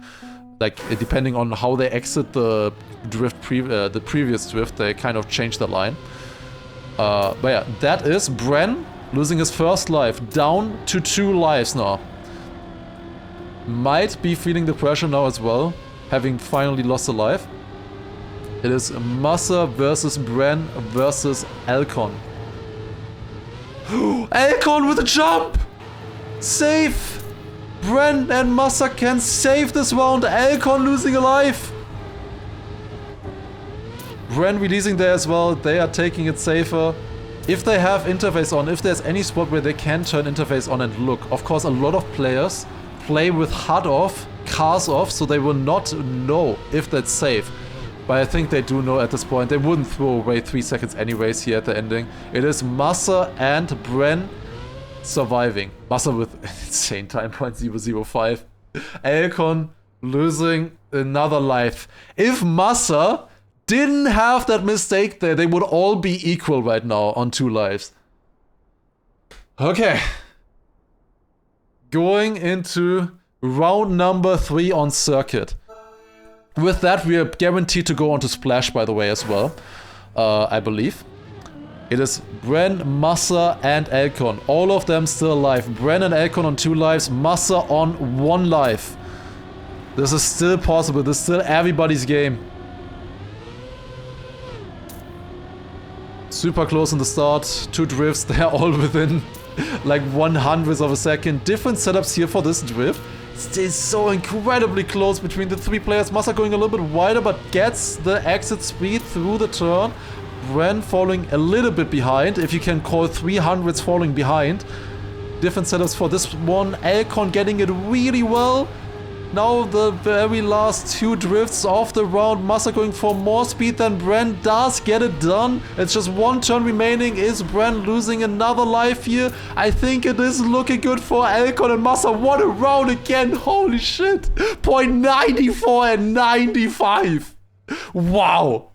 Speaker 1: Like, depending on how they exit the drift, the previous drift, they kind of change the line. But yeah, that is Bren losing his first life, down to 2 lives now. Might be feeling the pressure now as well, having finally lost a life. It is Massa versus Bren versus Elcon. Elcon with a jump! Safe! Bren and Massa can save this round. Elcon losing a life. Bren releasing there as well. They are taking it safer. If they have interface on, if there's any spot where they can turn interface on and look. Of course, a lot of players play with HUD off, cars off, so they will not know if that's safe. But I think they do know at this point. They wouldn't throw away 3 seconds anyways here at the ending. It is Massa and Bren surviving. Massa with insane time, 0.005. Elcon losing another life. If Massa didn't have that mistake there, they would all be equal right now on 2 lives. Okay. Going into round number 3 on circuit. With that, we are guaranteed to go on to Splash, by the way, as well. I believe. It is Bren, Massa, and Elcon. All of them still alive. Bren and Elcon on 2 lives, Massa on 1 life. This is still possible. This is still everybody's game. Super close in the start. 2 drifts, they're all within like 1/100th of a second. Different setups here for this drift. Still so incredibly close between the 3 players. Massa going a little bit wider, but gets the exit speed through the turn. Bren falling a little bit behind, if you can call 300s falling behind. Different setups for this one. Elcon getting it really well. Now the very last 2 drifts of the round. Massa going for more speed than Bren does get it done. It's just 1 turn remaining. Is Bren losing another life here? I think it is looking good for Elcon and Massa. What a round again. Holy shit. 0.94 and 95. Wow.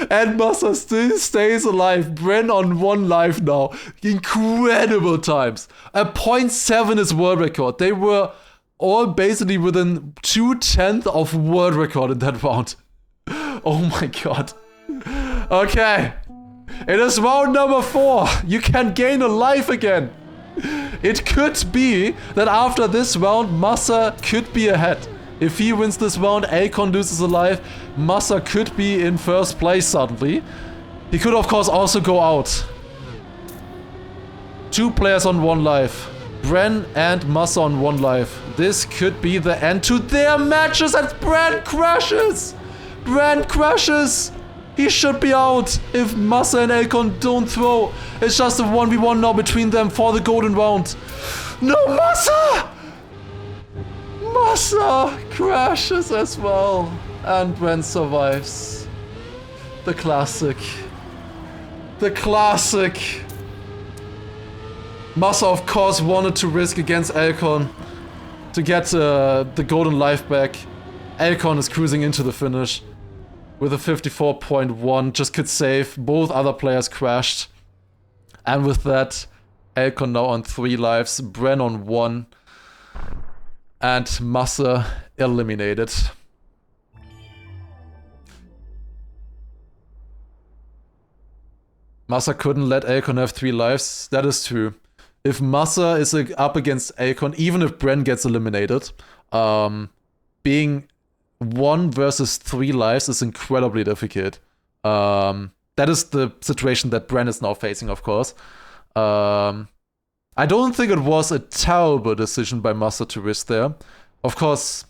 Speaker 1: And Massa still stays alive. Bren on 1 life now. Incredible times. A 0.7 is world record. They were all basically within 2/10 of world record in that round. Oh my god. Okay. It is round number 4. You can gain a life again. It could be that after this round, Massa could be ahead. If he wins this round, Elcon loses a life. Massa could be in first place suddenly. He could of course also go out. 2 players on 1 life. Bren and Massa on 1 life. This could be the end to their matches, and Bren crashes! Bren crashes! He should be out if Massa and Elcon don't throw. It's just a 1v1 now between them for the golden round. No, Massa! Massa crashes as well. And Bren survives. The classic. The classic. Massa, of course, wanted to risk against Elcon to get the golden life back. Elcon is cruising into the finish with a 54.1. Just could save. Both other players crashed. And with that, Elcon now on 3 lives. Bren on 1. And Massa eliminated. Massa couldn't let Elcon have 3 lives. That is true. If Massa is up against Elcon, even if Bren gets eliminated, being 1 versus 3 lives is incredibly difficult. That is the situation that Bren is now facing, of course. I don't think it was a terrible decision by Massa to risk there. Of course,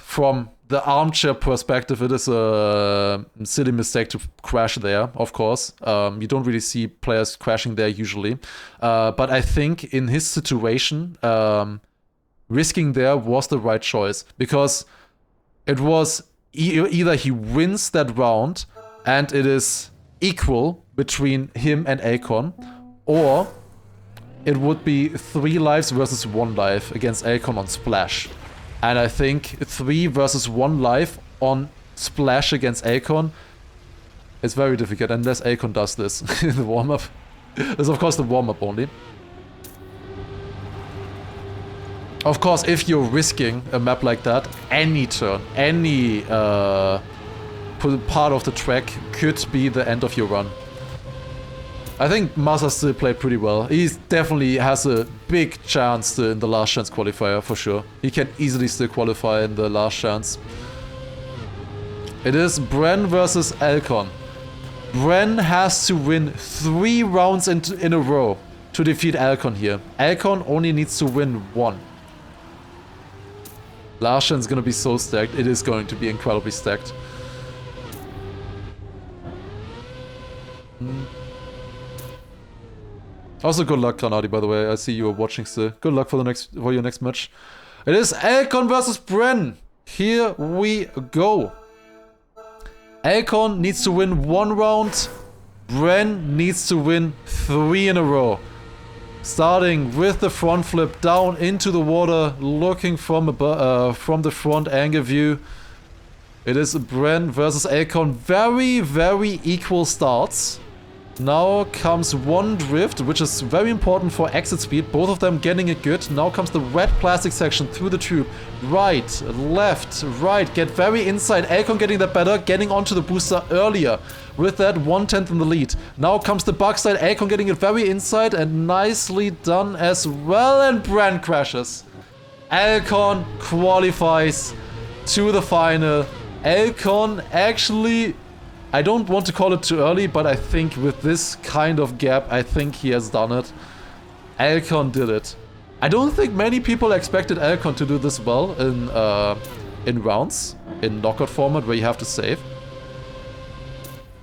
Speaker 1: from the armchair perspective, it is a silly mistake to crash there, of course. You don't really see players crashing there usually. But I think in his situation, risking there was the right choice, because it was either he wins that round and it is equal between him and Akon, or it would be 3 lives versus 1 life against Akon on Splash. And I think 3 versus 1 life on Splash against Akon is very difficult unless Akon does this in the warm-up. This is of course the warm-up only. Of course, if you're risking a map like that, any turn, any part of the track could be the end of your run. I think Masa still played pretty well. He definitely has a big chance in the last chance qualifier, for sure. He can easily still qualify in the last chance. It is Bren versus Alcon. Bren has to win 3 rounds in a row to defeat Alcon here. Alcon only needs to win 1. Last chance is gonna be so stacked. It is going to be incredibly stacked. Also, good luck, Granadi, by the way. I see you are watching still. Good luck for your next match. It is Alcon versus Bren. Here we go. Alcon needs to win 1 round. Bren needs to win 3 in a row. Starting with the front flip down into the water, looking from the front angle view. It is Bren versus Alcon. Very, very equal starts. Now comes 1 drift, which is very important for exit speed. Both of them getting it good. Now comes the red plastic section through the tube. Right, left, right. Get very inside. Alcon getting that better. Getting onto the booster earlier. With that 1/10 in the lead. Now comes the backside. Alcon getting it very inside and nicely done as well. And Bren crashes. Alcon qualifies to the final. Alcon actually... I don't want to call it too early, but I think with this kind of gap, I think he has done it. Alcon did it. I don't think many people expected Alcon to do this well in rounds, in knockout format where you have to save.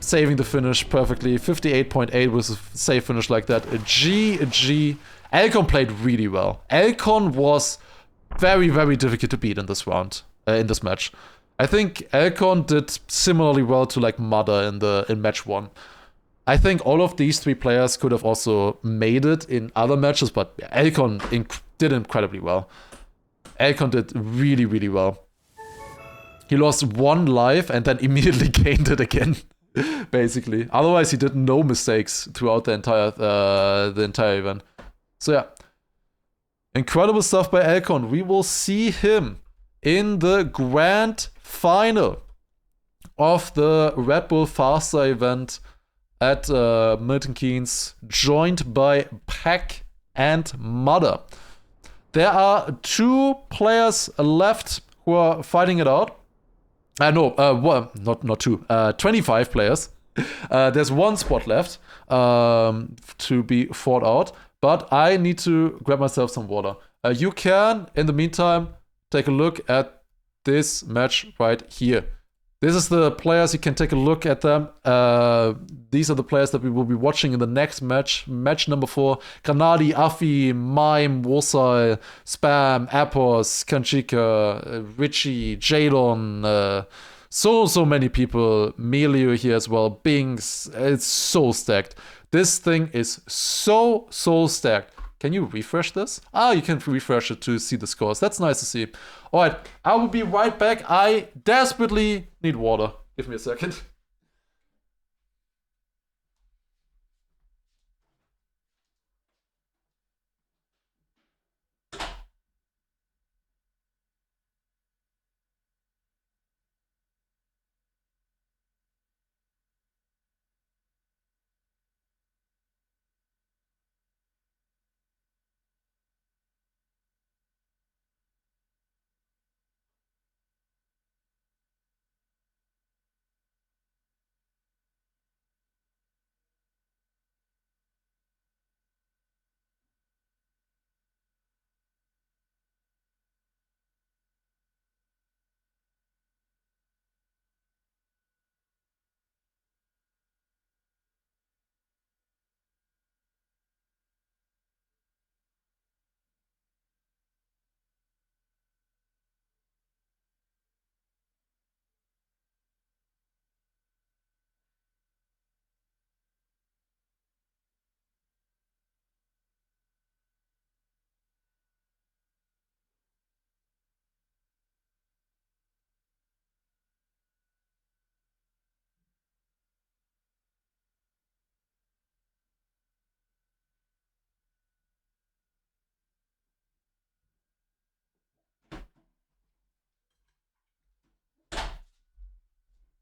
Speaker 1: Saving the finish perfectly. 58.8 was a safe finish like that. GG. Alcon played really well. Alcon was very, very difficult to beat in this round, in this match. I think Alcon did similarly well to like Mother in match 1. I think all of these 3 players could have also made it in other matches, but Alcon did incredibly well. Alcon did really, really well. He lost 1 life and then immediately gained it again, basically. Otherwise, he did no mistakes throughout the entire event. So yeah, incredible stuff by Alcon. We will see him in the grand final of the Red Bull Faster event at Milton Keynes, joined by Peck and Mother. There are 2 players left who are fighting it out. Well, not 2. 25 players. There's 1 spot left to be fought out, but I need to grab myself some water. You can, in the meantime, take a look at this match right here. This is the players, you can take a look at them. These are the players that we will be watching in the next match. Match number 4. Granadi, Afi, Mime, Wosai, Spam, Apos, Kanchika, Richie, Jadon, so many people. Melio here as well. Bings. It's so stacked. This thing is so stacked. Can you refresh this? Ah, you can refresh it to see the scores. That's nice to see. Alright, I will be right back. I desperately need water. Give me a second.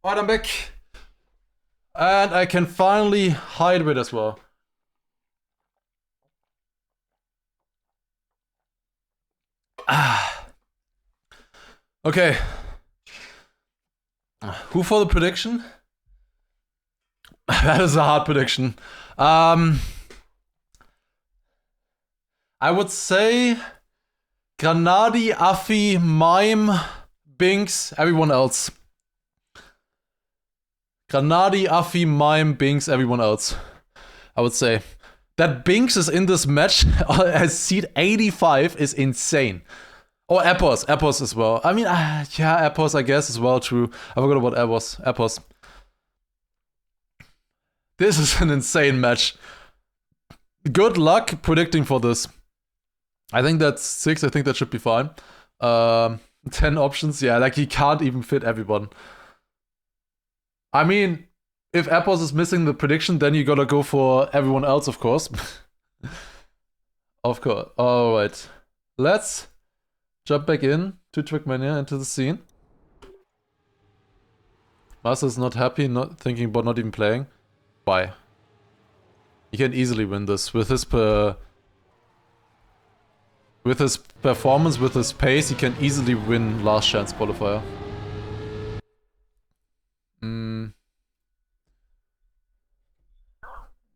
Speaker 1: Alright, I'm back. And I can finally hide it as well. Okay. Who for the prediction? That is a hard prediction. I would say Granadi, Afi, Mime, Binks, everyone else. Granadi, Afi, Mime, Binks, everyone else. I would say. That Binks is in this match as seed 85 is insane. Oh, Epos as well. I mean, yeah, Epos I guess as well, true. I forgot about Epos. This is an insane match. Good luck predicting for this. I think that's 6, I think that should be fine. 10 options, yeah, like he can't even fit everyone. I mean, if Epos is missing the prediction, then you gotta go for everyone else, of course. Of course. Alright. Let's jump back in to Trackmania, into the scene. Master's not happy, not thinking about not even playing. Why? He can easily win this with his performance, with his pace. He can easily win last chance qualifier.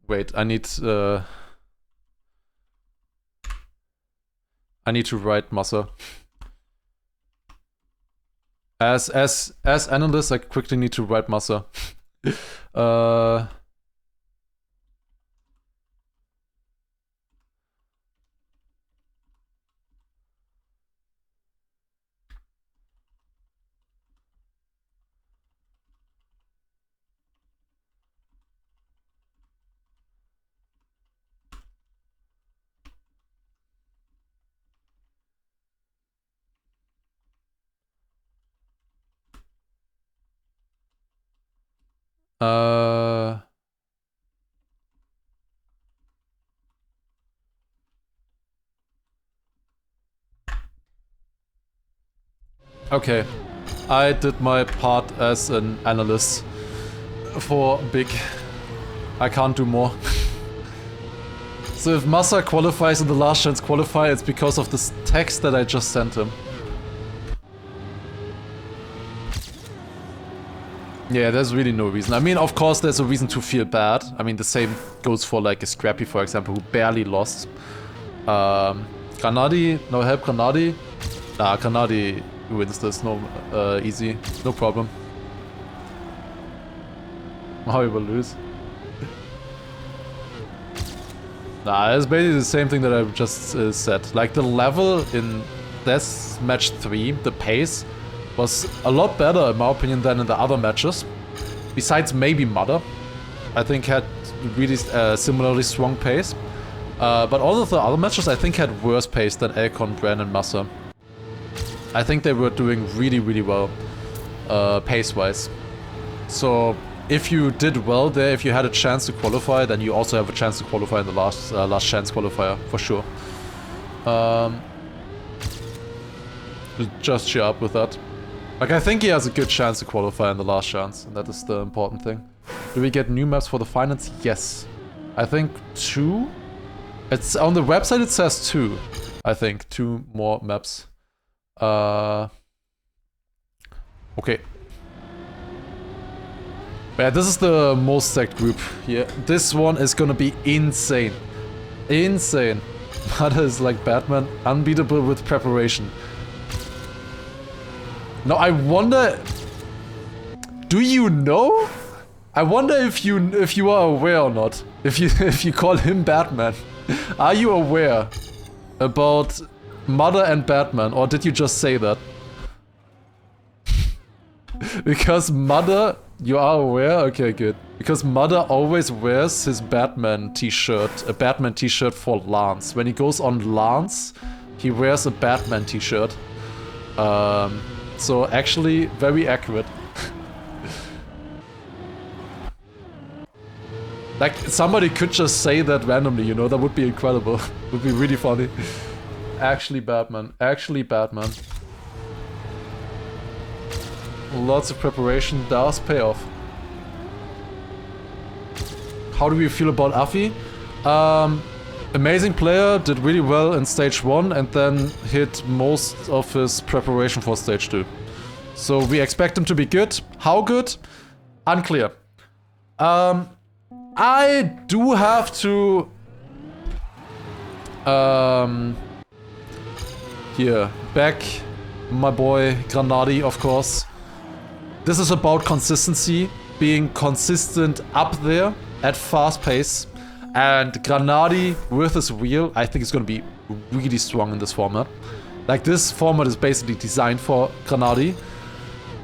Speaker 1: Wait, I need to write Massa. As analyst, I quickly need to write Massa. Okay, I did my part as an analyst for Big. I can't do more. So if Massa qualifies in the last chance qualifier, it's because of this text that I just sent him. Yeah, there's really no reason. I mean, of course, there's a reason to feel bad. I mean, the same goes for like a Scrappy, for example, who barely lost. Granadi, no help Granadi. Nah, Granadi wins this, no, easy, no problem. How he will lose. Nah, it's basically the same thing that I just said. Like, the level in this match 3, the pace, was a lot better, in my opinion, than in the other matches. Besides maybe Mother, I think had really similarly strong pace. But all of the other matches, I think, had worse pace than Elcon, Bran, and Massa. I think they were doing really, really well, pace-wise. So, if you did well there, if you had a chance to qualify, then you also have a chance to qualify in the last chance qualifier, for sure. Just cheer up with that. Like, I think he has a good chance to qualify in the last chance, and that is the important thing. Do we get new maps for the finals? Yes. I think 2? It's on the website it says 2. I think 2 more maps. Okay. Yeah, this is the most stacked group here. This one is gonna be insane. Insane. That is like Batman, unbeatable with preparation. Now I wonder, do you know? I wonder if you are aware or not. If you call him Batman, are you aware about Mother and Batman, or did you just say that? Because Mother, you are aware? Okay, good. Because Mother always wears his Batman t-shirt, a Batman t-shirt for Lance. When he goes on Lance, he wears a Batman t-shirt. So actually, very accurate. Like, somebody could just say that randomly, you know, that would be incredible. Would be really funny. Actually Batman. Actually Batman. Lots of preparation does pay off. How do we feel about Afi? Amazing player, did really well in stage 1 and then hit most of his preparation for stage 2. So we expect him to be good. How good? Unclear. I do have to... here, back my boy Granadi, of course. This is about consistency, being consistent up there at fast pace. And Granadi with his wheel, I think is going to be really strong in this format. Like, this format is basically designed for Granadi.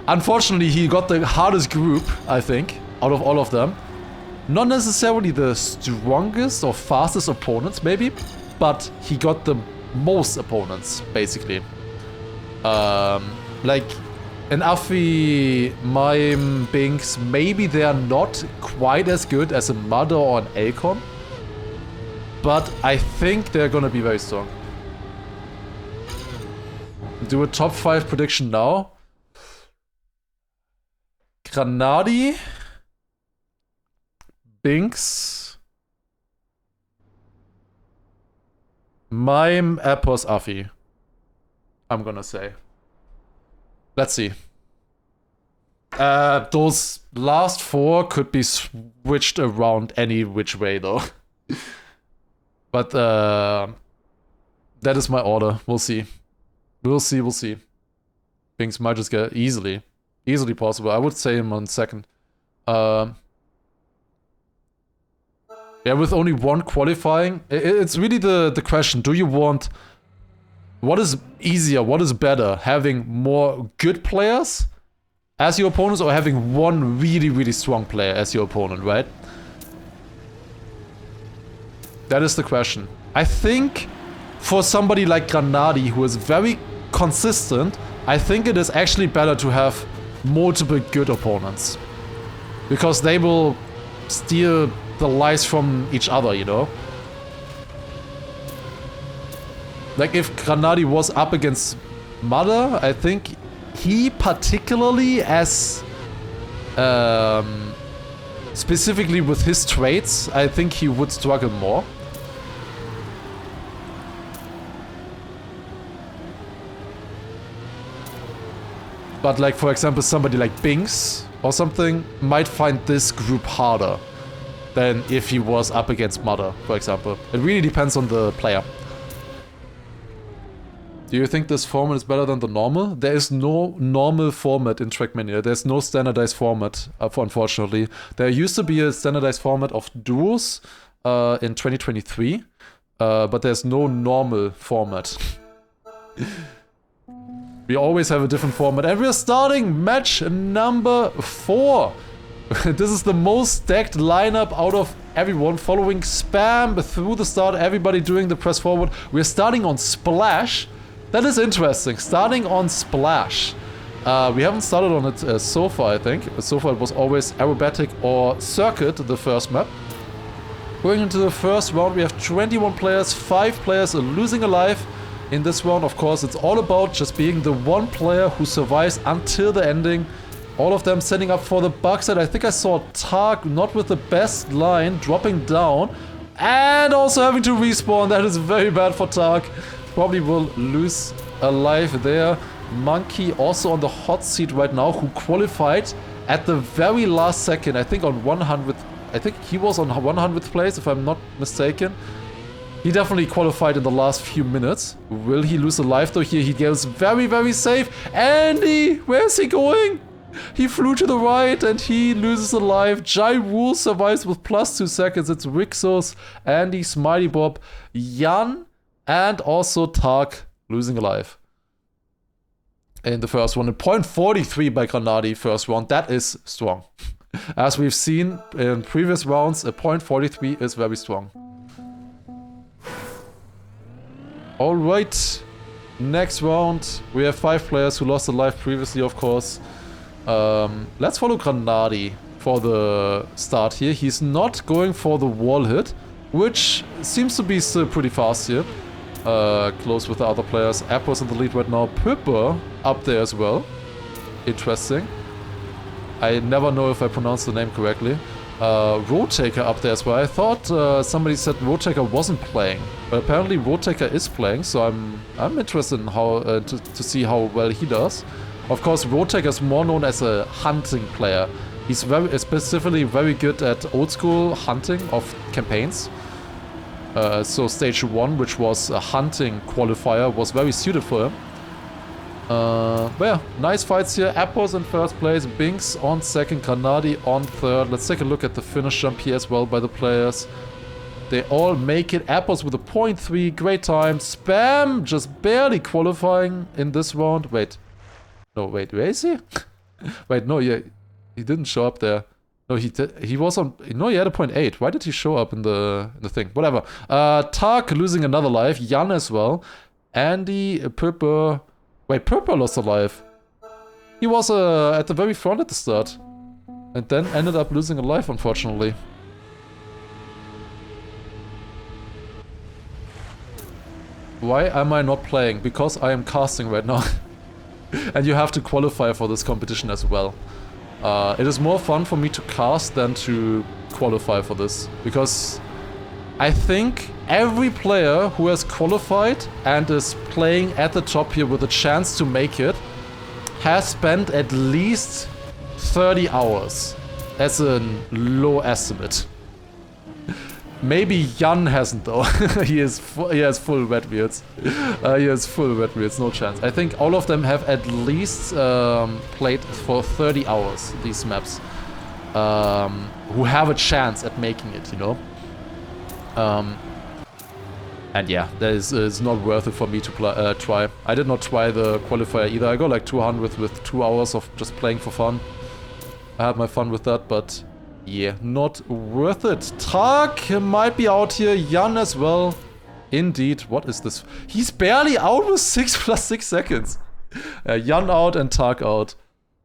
Speaker 1: Unfortunately, he got the hardest group, I think, out of all of them. Not necessarily the strongest or fastest opponents, maybe, but he got the most opponents, basically. Like, in Afi, Mime, Binks, maybe they are not quite as good as a Mother or an Elcon. But I think they're gonna be very strong. Do a top 5 prediction now. Granadi. Binks. Mime, Epos, Afi. I'm gonna say. Let's see. Those last 4 could be switched around any which way though. But that is my order. We'll see. We'll see. Binks might just get easily possible. I would say him on second. Yeah, with only 1 qualifying, it's really the question. Do you want... What is easier? What is better? Having more good players as your opponents or having 1 really, really strong player as your opponent, right? That is the question. I think for somebody like Granadi, who is very consistent, I think it is actually better to have multiple good opponents. Because they will steal the lives from each other, you know? Like, if Granadi was up against Mother, I think he particularly as... specifically with his traits, I think he would struggle more. But like, for example, somebody like Binks or something might find this group harder than if he was up against Mother, for example. It really depends on the player. Do you think this format is better than the normal? There is no normal format in Trackmania. There's no standardized format, unfortunately. There used to be a standardized format of duos in 2023, but there's no normal format. We always have a different format, and we're starting match number 4. This is the most stacked lineup out of everyone, following spam through the start, everybody doing the press forward. We're starting on Splash. That is interesting, starting on Splash. We haven't started on it so far, I think. So far it was always Aerobatic or Circuit, the first map. Going into the first round, we have 21 players, 5 players losing a life. In this round, of course, it's all about just being the one player who survives until the ending. All of them setting up for the bug side. I think I saw Tark, not with the best line, dropping down. And also having to respawn. That is very bad for Tark. Probably will lose a life there. Monkey also on the hot seat right now, who qualified at the very last second. I think on 100th. I think he was on 100th place, if I'm not mistaken. He definitely qualified in the last few minutes. Will he lose a life though? Here he goes very, very safe. Andy, where is he going? He flew to the right and he loses a life. Jai Rule survives with +2 seconds. It's Rixos, Andy, Smiley Bob, Jan, and also Tark losing a life. In the first one, a .43 by Granadi first round. That is strong. As we've seen in previous rounds, a .43 is very strong. Alright, next round. We have 5 players who lost a life previously, of course. Let's follow Granadi for the start here. He's not going for the wall hit, which seems to be still pretty fast here. Close with the other players. Apple's in the lead right now. Pippa up there as well. interesting. I never know if I pronounced the name correctly. Roadtaker up there as well. I thought somebody said Roadtaker wasn't playing, but apparently Roadtaker is playing. So I'm interested in how to see how well he does. Of course, Roadtaker is more known as a hunting player. He's specifically very good at old school hunting of campaigns. So stage 1, which was a hunting qualifier, was very suited for him. But yeah, nice fights here. Appos in first place, Binks on second, Kanadi on third. Let's take a look at the finish jump here as well by the players. They all make it. Appos with a 0.3, great time. Spam just barely qualifying in this round. Wait. No, wait, where is he? Wait, no, yeah, he didn't show up there. No, he was on. No, he had a 0.8. Why did he show up in the thing? Whatever. Tark losing another life. Jan as well. Andy, Purper. Wait, Purper lost a life. He was at the very front at the start, and then ended up losing a life, unfortunately. Why am I not playing? Because I am casting right now. And you have to qualify for this competition as well. It is more fun for me to cast than to qualify for this. Because I think every player who has qualified and is playing at the top here with a chance to make it has spent at least 30 hours as a low estimate. Maybe Jan hasn't though. he has full red wheels. He has full red wheels, no chance. I think all of them have at least played for 30 hours these maps. Who have a chance at making it, you know. And yeah, that is not worth it for me to try. I did not try the qualifier either. I got like 200 with 2 hours of just playing for fun. I had my fun with that, but yeah, not worth it. Tark might be out here. Jan as well. Indeed. What is this? He's barely out with 6 plus 6 seconds. Jan out and Tark out.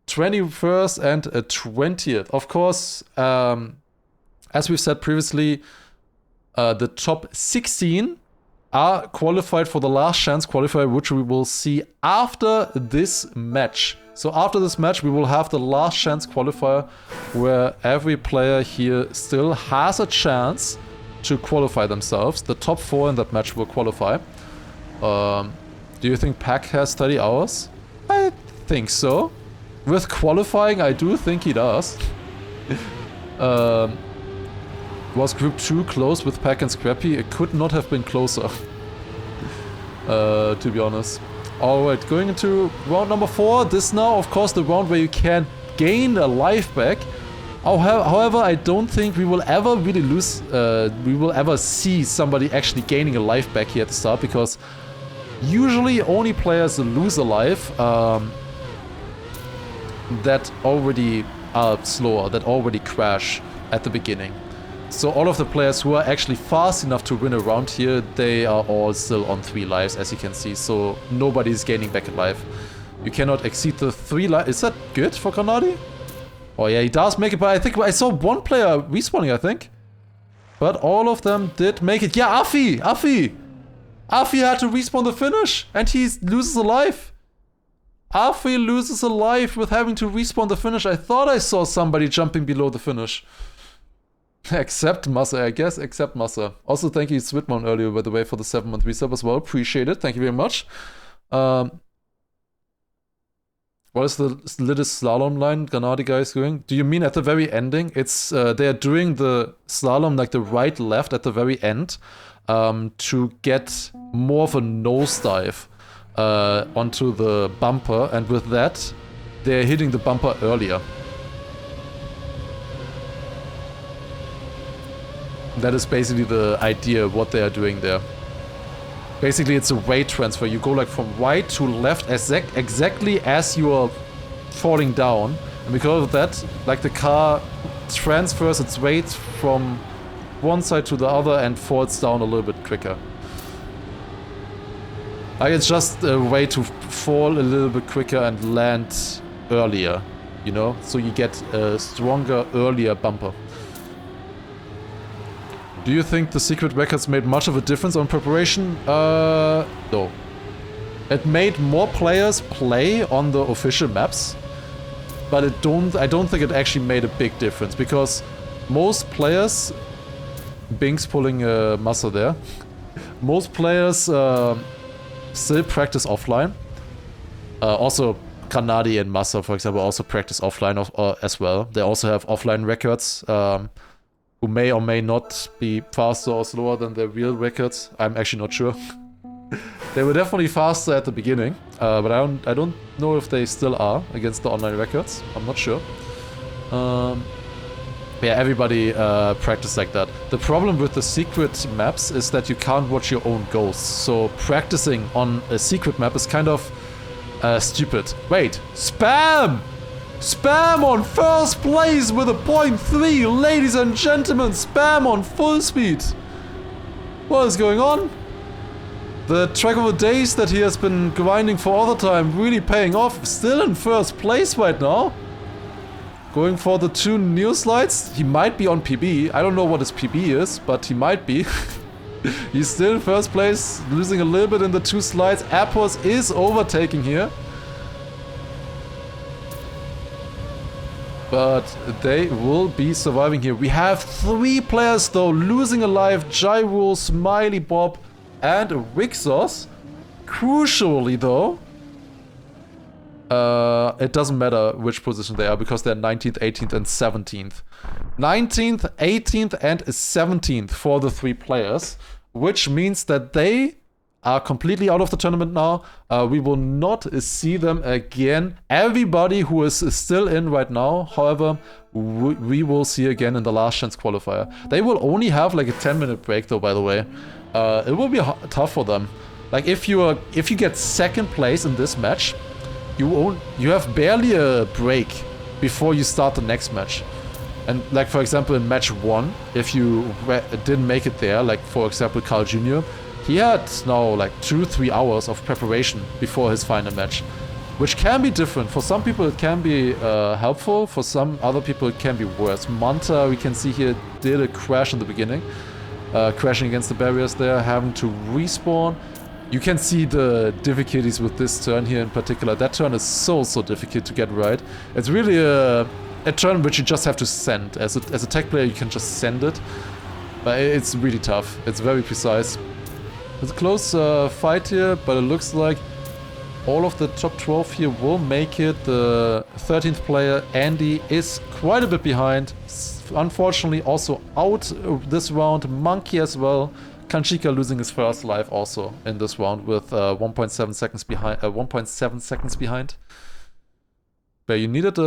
Speaker 1: 21st and 20th. Of course, as we've said previously, the top 16 are qualified for the last chance qualifier, which we will see after this match. So after this match, we will have the last chance qualifier where every player here still has a chance to qualify themselves. The top 4 in that match will qualify. Do you think Pack has 30 hours? I think so. With qualifying, I do think he does. Was Group 2 close with Pack and Scrappy? It could not have been closer. To be honest. Alright, going into round number 4. This now, of course, the round where you can gain a life back. However, I don't think we will ever really lose... we will ever see somebody actually gaining a life back here at the start, because usually only players lose a life that already are slower, that already crash at the beginning. So all of the players who are actually fast enough to win a round here, they are all still on 3 lives, as you can see. So nobody's gaining back a life. You cannot exceed the 3 lives. Is that good for Kanadi? Oh yeah, he does make it, but I think I saw one player respawning, I think. But all of them did make it. Yeah, Afi had to respawn the finish, and he loses a life. Afi loses a life with having to respawn the finish. I thought I saw somebody jumping below the finish. Except Massa, I guess, except Massa. Also, thank you, Switmon, earlier, by the way, for the 7-month resub as well. Appreciate it. Thank you very much. What is the latest slalom line Granadi guys doing? Do you mean at the very ending? It's they are doing the slalom like the right-left at the very end to get more of a nosedive onto the bumper, and with that, they're hitting the bumper earlier. That is basically the idea of what they are doing there. Basically, it's a weight transfer. You go like from right to left exactly as you are falling down. And because of that, like the car transfers its weight from one side to the other and falls down a little bit quicker. Like it's just a way to fall a little bit quicker and land earlier, you know? So you get a stronger, earlier bumper. Do you think the secret records made much of a difference on preparation? No. It made more players play on the official maps. but I don't think it actually made a big difference because most players, Bink's pulling a muscle there. Most players still practice offline. Also, Kanadi and Massa, for example, also practice offline as well. They also have offline records who may or may not be faster or slower than their real records. I'm actually not sure. They were definitely faster at the beginning, but I don't know if they still are against the online records. I'm not sure. Yeah, everybody practice like that. The problem with the secret maps is that you can't watch your own ghosts. So practicing on a secret map is kind of stupid. Wait, spam! Spam on first place with a 0.3, ladies and gentlemen. Spam on full speed. What is going on? The track of the days that he has been grinding for all the time really paying off. Still in first place right now. Going for the 2 new slides. He might be on PB. I don't know what his PB is, but he might be. He's still in first place, losing a little bit in the 2 slides. Appos is overtaking here. But they will be surviving here. We have 3 players though, losing alive. Jyrule, Smiley Bob, and Wixos. Crucially though, it doesn't matter which position they are because they're 19th, 18th, and 17th. 19th, 18th, and 17th for the 3 players, which means that they are completely out of the tournament now. We will not see them again. Everybody who is still in right now, however, we will see again in the last chance qualifier. They will only have like a 10-minute break though, by the way. It will be tough for them. Like if you get 2nd place in this match, you have barely a break before you start the next match. And like for example in match 1, if you didn't make it there, like for example Carl Jr., he had now like 2-3 hours of preparation before his final match, which can be different. For some people it can be helpful, for some other people it can be worse. Manta, we can see here, did a crash in the beginning, crashing against the barriers there, having to respawn. You can see the difficulties with this turn here in particular. That turn is so difficult to get right. It's really a turn which you just have to send. As a tech player you can just send it, but it's really tough. It's very precise. It's a close fight here, but it looks like all of the top 12 here will make it. The 13th player, Andy, is quite a bit behind. Unfortunately also out this round. Monkey as well. Kanchika losing his first life also in this round with 1.7 seconds behind. 1.7 seconds behind. But you needed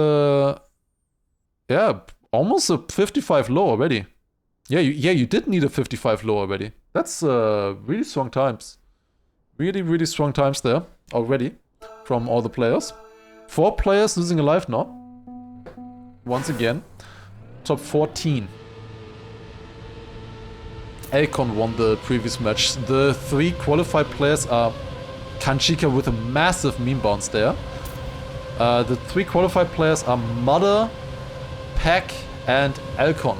Speaker 1: almost a 55 low already. Yeah, you did need a 55 low already. That's really strong times. Really strong times there already from all the players. 4 players losing a life now. Once again, top 14. Elcon won the previous match. The 3 qualified players are Kanchika with a massive meme bounce there. The 3 qualified players are Mother, Pack, and Elcon.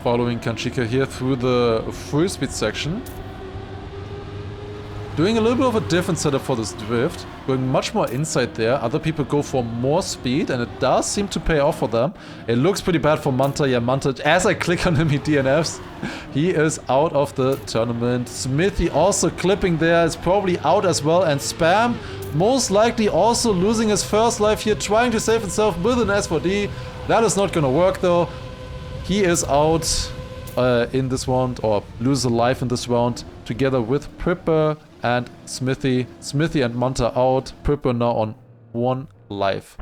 Speaker 1: Following Kanchika here through the full speed section. Doing a little bit of a different setup for this drift. Going much more inside there. Other people go for more speed and it does seem to pay off for them. It looks pretty bad for Manta. Yeah, Manta, as I click on him, he DNFs. He is out of the tournament. Smithy also clipping there is probably out as well. And Spam most likely also losing his first life here. Trying to save himself with an S4D. That is not gonna work though. He is out in this round, or loses a life in this round, together with Pripper and Smithy. Smithy and Manta out. Pripper now on 1 life.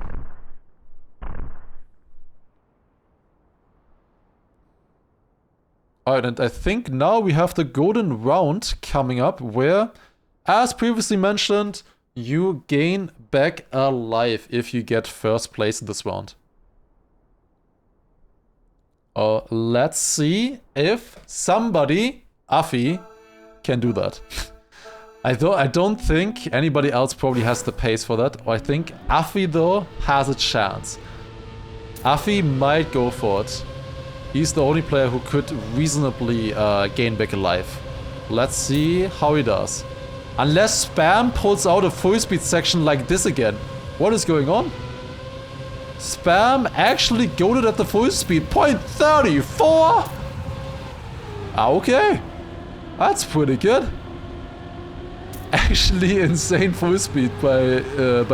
Speaker 1: Alright, and I think now we have the golden round coming up, where, as previously mentioned, you gain back a life if you get first place in this round. Let's see if somebody, Afi, can do that. I don't think anybody else probably has the pace for that. I think Afi though has a chance. Afi might go for it. He's the only player who could reasonably gain back a life Let's see how he does. Unless Spam pulls out a full speed section like this again. What is going on? Spam actually goaded at the full speed. 0.34? Okay. That's pretty good. Actually insane full speed by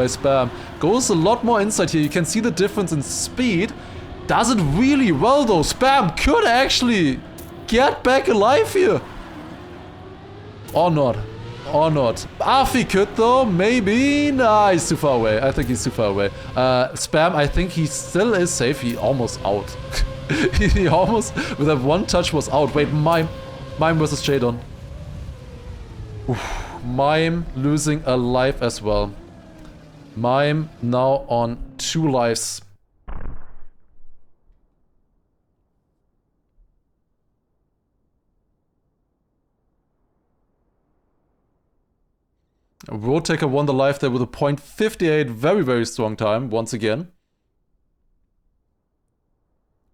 Speaker 1: Spam. Goes a lot more inside here. You can see the difference in speed. Does it really well though. Spam could actually get back alive here. Or not. Or not. Afi could though, maybe. Nah, he's too far away. I think he's too far away. Spam, I think he still is safe. He almost out. He almost, with that one touch, was out. Wait, Mime versus Jadon. Mime losing a life as well. Mime now on 2 lives. Road Taker won the life there with a 0.58. Very, very strong time once again.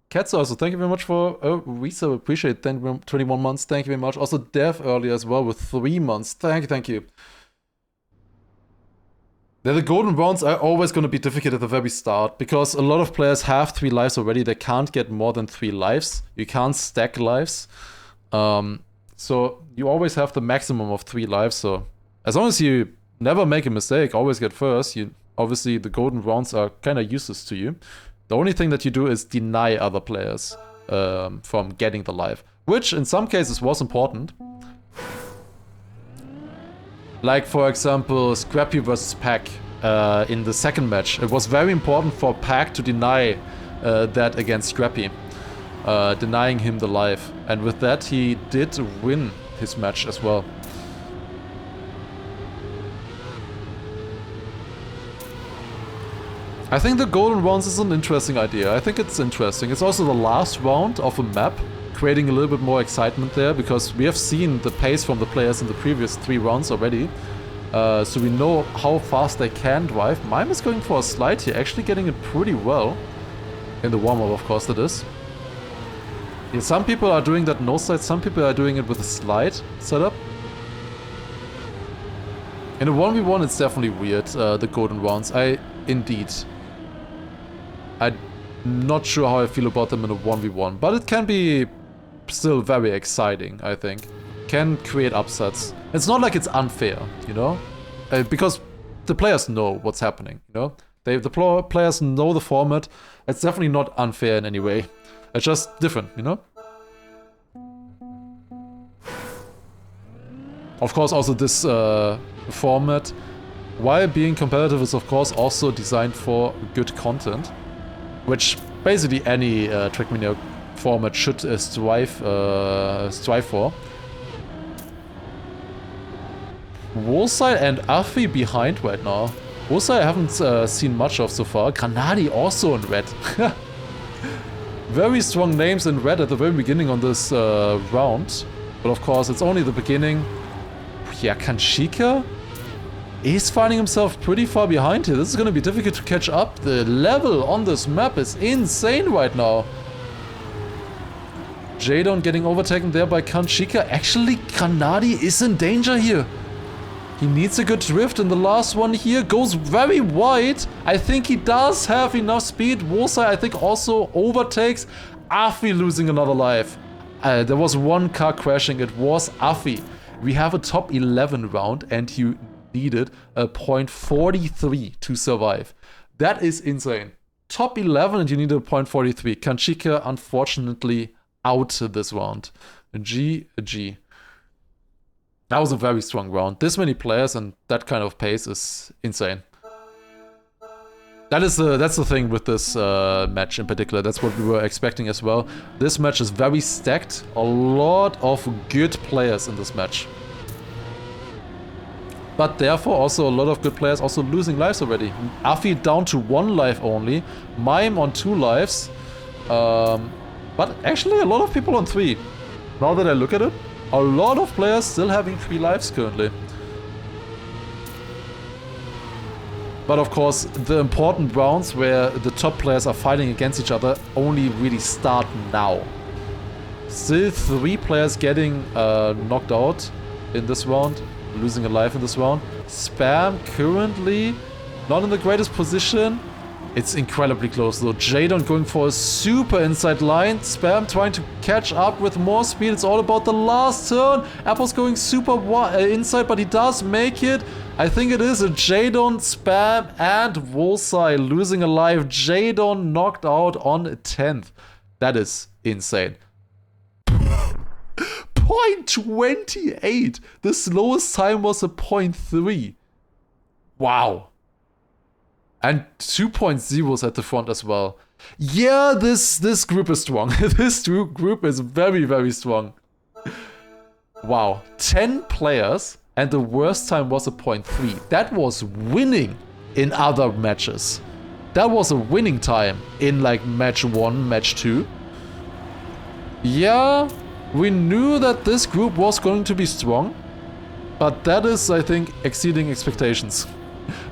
Speaker 1: Cats also, thank you very much for resub. Appreciate it. 21 months. Thank you very much. Also, Dev earlier as well with 3 months. Thank you. The golden rounds are always going to be difficult at the very start because a lot of players have 3 lives already. They can't get more than 3 lives. You can't stack lives. So you always have the maximum of 3 lives. So as long as you never make a mistake, always get first, obviously the golden rounds are kind of useless to you. The only thing that you do is deny other players from getting the life, which in some cases was important. Like for example, Scrappy versus Pack in the second match. It was very important for Pack to deny that against Scrappy, denying him the life. And with that he did win his match as well. I think the golden rounds is an interesting idea. I think it's interesting. It's also the last round of a map, creating a little bit more excitement there, because we have seen the pace from the players in the previous 3 rounds already. So we know how fast they can drive. Mime is going for a slide here, actually getting it pretty well. In the warm-up, of course, that is. Yeah, some people are doing that no slide, some people are doing it with a slide setup. In a 1v1 it's definitely weird, the golden rounds. I'm not sure how I feel about them in a 1v1, but it can be still very exciting, I think. Can create upsets. It's not like it's unfair, you know? Because the players know what's happening, you know? The players know the format. It's definitely not unfair in any way. It's just different, you know? Of course, also this format, while being competitive, is of course also designed for good content. Which basically any Trackmania format should strive for. Woolside and Afi behind right now. Woolside I haven't seen much of so far. Granadi also in red. Very strong names in red at the very beginning on this round. But of course it's only the beginning. Yeah, Kanchika is finding himself pretty far behind here. This is going to be difficult to catch up. The level on this map is insane right now. Jadon getting overtaken there by Kanchika. Actually, Granadi is in danger here. He needs a good drift, and the last one here goes very wide. I think he does have enough speed. Woolside, I think, also overtakes. Afi losing another life. There was one car crashing. It was Afi. We have a top 11 round, and you needed a 0.43 to survive. That is insane. Top 11 and you needed a 0.43. Kanchika unfortunately out this round. GG. That was a very strong round. This many players and that kind of pace is insane. That's the thing with this match in particular. That's what we were expecting as well. This match is very stacked. A lot of good players in this match. But therefore also a lot of good players also losing lives already. Afi down to 1 life only. Mime on 2 lives. But actually a lot of people on 3. Now that I look at it, a lot of players still having 3 lives currently. But of course the important rounds where the top players are fighting against each other only really start now. Still 3 players getting knocked out in this round, losing a life in this round. Spam currently not in the greatest position. It's incredibly close though. Jadon going for a super inside line. Spam trying to catch up with more speed. It's all about the last turn. Apple's going super inside, but he does make it. I think it is a Jadon, Spam, and Wolsai losing a life. Jadon knocked out on 10th. That is insane. 0.28. The slowest time was a 0.3. Wow. And 2.0s at the front as well. Yeah, this group is strong. This group is very, very strong. Wow. 10 players and the worst time was a 0.3. That was winning in other matches. That was a winning time in like match 1, match 2. Yeah, we knew that this group was going to be strong. But that is, I think, exceeding expectations.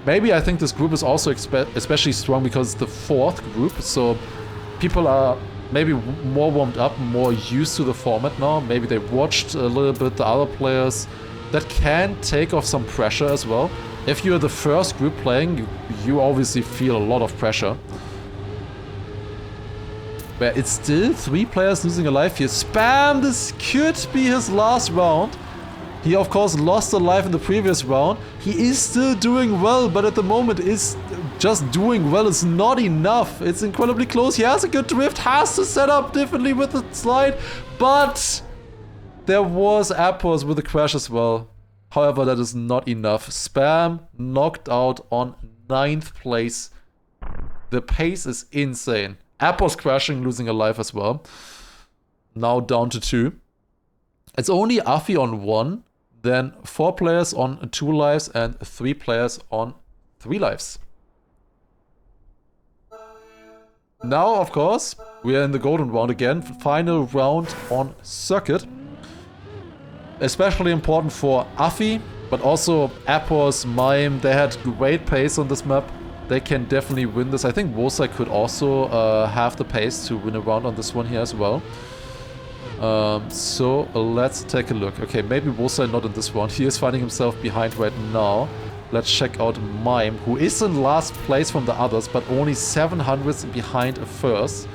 Speaker 1: Maybe I think this group is also especially strong because it's the 4th group, so people are maybe more warmed up, more used to the format now. Maybe they watched a little bit the other players. That can take off some pressure as well. If you're the first group playing, you obviously feel a lot of pressure. But it's still 3 players losing a life here. Spam, this could be his last round. He, of course, lost a life in the previous round. He is still doing well, but at the moment is just doing well is not enough. It's incredibly close. He has a good drift, has to set up differently with the slide, but there was Apples with a crash as well. However, that is not enough. Spam knocked out on 9th place. The pace is insane. Apples crashing, losing a life as well. Now down to 2. It's only Afi on 1. Then 4 players on 2 lives and 3 players on 3 lives. Now, of course, we are in the golden round again. Final round on circuit. Especially important for Afi, but also Appos, Mime. They had great pace on this map. They can definitely win this. I think Wolsai could also have the pace to win a round on this one here as well. So let's take a look. Okay, maybe Wolsai not in this one. He is finding himself behind right now. Let's check out Mime, who is in last place from the others, but only 700s behind first.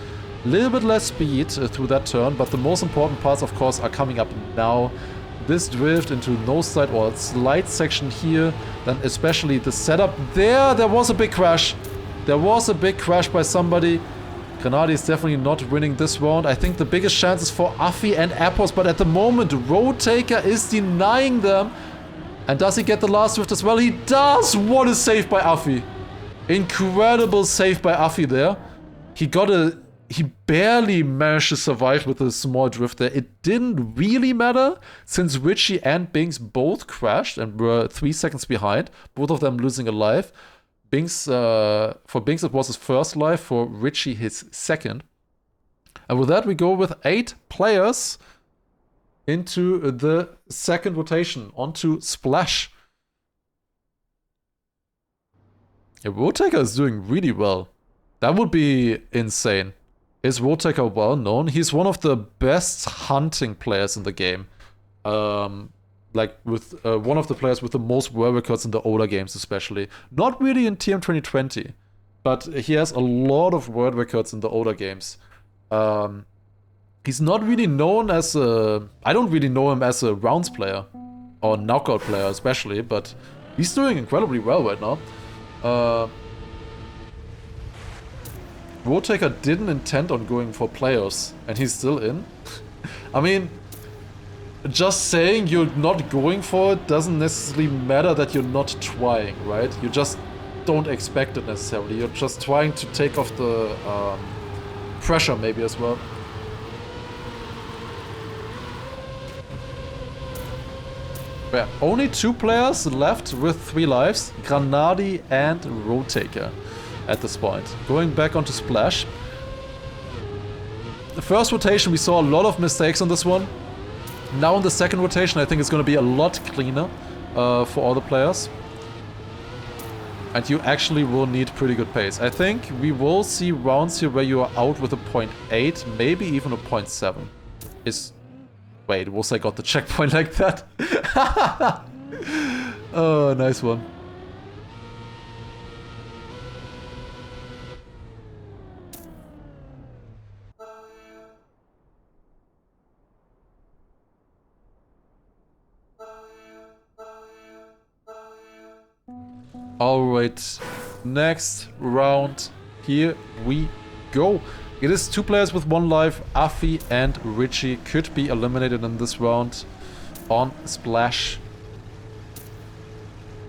Speaker 1: A little bit less speed through that turn, but the most important parts, of course, are coming up now. This drift into nose slide or slide section here, then especially the setup there. There was a big crash. There was a big crash by somebody. Grenadi is definitely not winning this round. I think the biggest chance is for Afi and Appos, but at the moment, Road Taker is denying them. And does he get the last drift as well? He does! What a save by Afi. Incredible save by Afi there. He barely managed to survive with a small drift there. It didn't really matter, since Richie and Binks both crashed and were 3 seconds behind. Both of them losing a life. For Binks it was his first life, for Richie his second. And with that we go with 8 players into the second rotation, onto Splash. Yeah, Road Taker is doing really well. That would be insane. Is Road Taker well known? He's one of the best hunting players in the game. Like with one of the players with the most world records in the older games especially. Not really in TM 2020, but he has a lot of world records in the older games. He's not really known as a... I don't really know him as a rounds player, or knockout player especially, but he's doing incredibly well right now. Road Taker didn't intend on going for playoffs, and he's still in. I mean... Just saying you're not going for it doesn't necessarily matter that you're not trying, right? You just don't expect it necessarily. You're just trying to take off the pressure maybe as well. Yeah, only 2 players left with 3 lives, Grenadi and Road Taker at this point. Going back onto Splash. The first rotation we saw a lot of mistakes on this one. Now in the second rotation, I think it's going to be a lot cleaner for all the players. And you actually will need pretty good pace. I think we will see rounds here where you are out with a 0.8, maybe even a 0.7. is... Wait, was I got the checkpoint like that? Oh, nice one. Alright, next round, here we go. It is 2 players with 1 life. Afi and Richie could be eliminated in this round on Splash.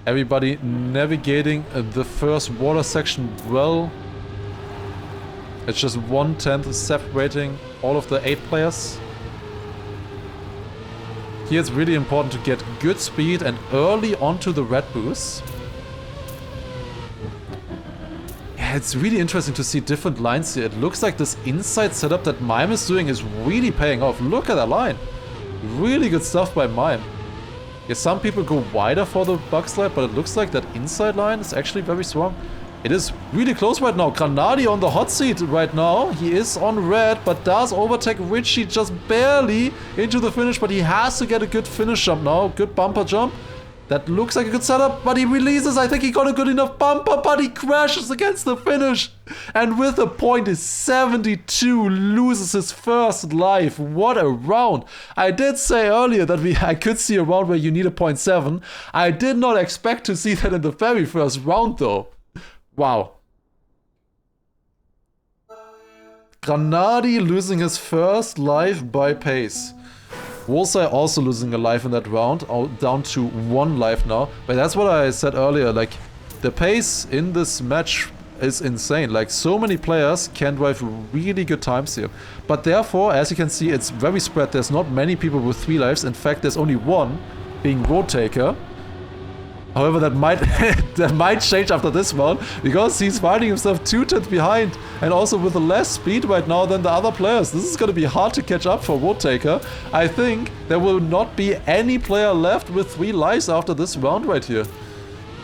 Speaker 1: Everybody navigating the first water section well. It's just 1/10 separating all of the 8 players. Here it's really important to get good speed and early onto the red boost. It's really interesting to see different lines here. It looks like this inside setup that Mime is doing is really paying off. Look at that line. Really good stuff by Mime. Yeah, some people go wider for the bug slide, but it looks like that inside line is actually very strong. It is really close right now. Granadi on the hot seat right now. He is on red, but does overtake Richie just barely into the finish, but he has to get a good finish jump now. Good bumper jump. That looks like a good setup, but he releases. I think he got a good enough bumper, but he crashes against the finish. And with a point is 72, loses his first life. What a round. I did say earlier that I could see a round where you need a 0.7. I did not expect to see that in the very first round though. Wow. Granadi losing his first life by pace. Wolsai also losing a life in that round, down to 1 life now. But that's what I said earlier, like, the pace in this match is insane. Like, so many players can drive really good times here. But therefore, as you can see, it's very spread. There's not many people with 3 lives. In fact, there's only 1, being Road Taker. However, that might that might change after this round, because he's finding himself 2/10 behind, and also with less speed right now than the other players. This is going to be hard to catch up for Road Taker. I think there will not be any player left with 3 lives after this round right here.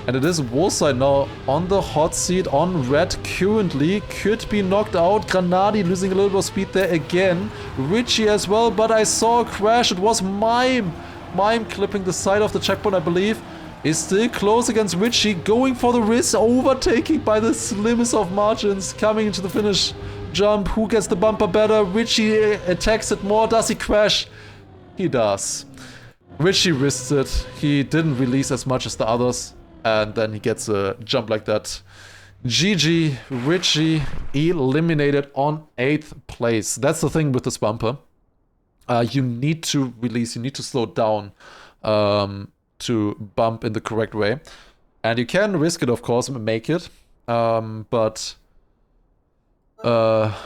Speaker 1: And it is Wolsai now on the hot seat on red currently. Could be knocked out. Granadi losing a little bit of speed there again. Richie as well, but I saw a crash. It was Mime. Mime clipping the side of the checkpoint, I believe. Is still close against Richie, going for the wrist, overtaking by the slimmest of margins, coming into the finish jump. Who gets the bumper better? Richie attacks it more. Does he crash? He does. Richie risked it. He didn't release as much as the others, and then he gets a jump like that. GG, Richie eliminated on 8th place. That's the thing with this bumper. You need to release, you need to slow down. To bump in the correct way, and you can risk it, of course, and make it, but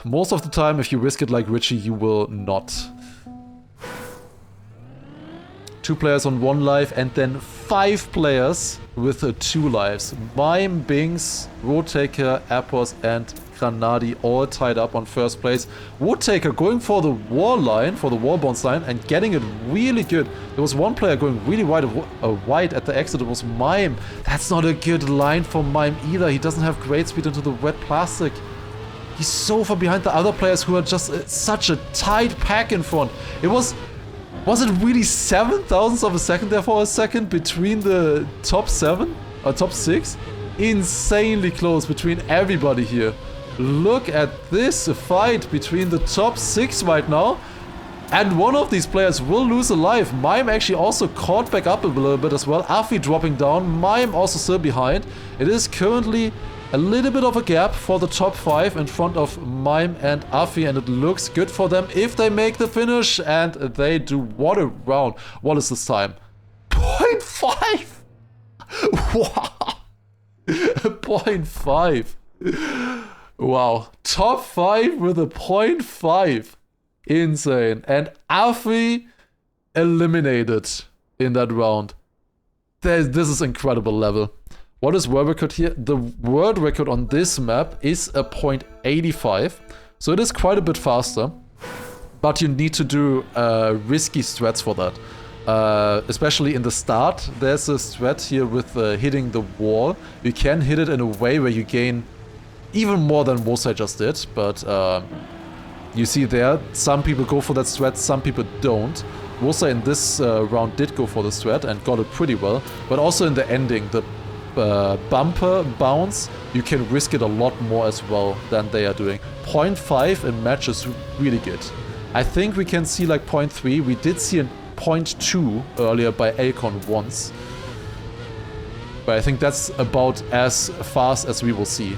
Speaker 1: most of the time, if you risk it like Richie, you will not. 2 players on 1 life, and then 5 players with 2 lives. Mime, Binks, Road Taker, Appos, and Granadi all tied up on 1st place. Road Taker going for the wall line, for the wall bounce line, and getting it really good. There was 1 player going really wide at the exit. It was Mime. That's not a good line for Mime either. He doesn't have great speed into the wet plastic. He's so far behind the other players who are just such a tight pack in front. Was it really 7 thousandths of a second there for a second between the top 7 or top 6? Insanely close between everybody here. Look at this fight between the top 6 right now. And one of these players will lose a life. Mime actually also caught back up a little bit as well. Afi dropping down. Mime also still behind. It is currently a little bit of a gap for the top 5 in front of Mime and Afi, and it looks good for them if they make the finish, and they do. What a round. What is this time? 0.5! Wow! 0.5. Wow. Top 5 with a 0.5. Insane. And Afi eliminated in that round. This is incredible level. What is world record here? The world record on this map is a 0.85. So it is quite a bit faster. But you need to do risky strats for that. Especially in the start. There's a strat here with hitting the wall. You can hit it in a way where you gain even more than Wolsai just did. But You see there, some people go for that strat, some people don't. Wosa in this round did go for the strat and got it pretty well. But also in the ending, the bumper bounce, you can risk it a lot more as well than they are doing. 0.5 in match is really good. I think we can see like 0.3. We did see a 0.2 earlier by Akon once. But I think that's about as fast as we will see.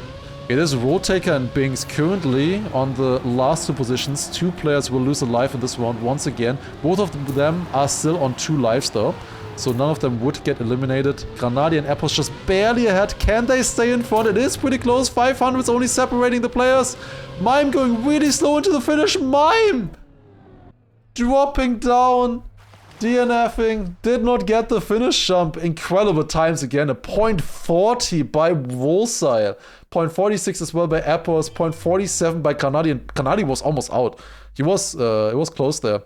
Speaker 1: It is Roadtaker and Bings currently on the last 2 positions. 2 players will lose a life in this round once again. Both of them are still on 2 lives though. So none of them would get eliminated. Granadi and Epos just barely ahead. Can they stay in front? It is pretty close. 500 is only separating the players. Mime going really slow into the finish. Mime! Dropping down. DNFing, did not get the finish jump. Incredible times again. A 0.40 by Wolsile. 0.46 as well by Epos. 0.47 by Kanadi. And Kanadi was almost out. It was close there.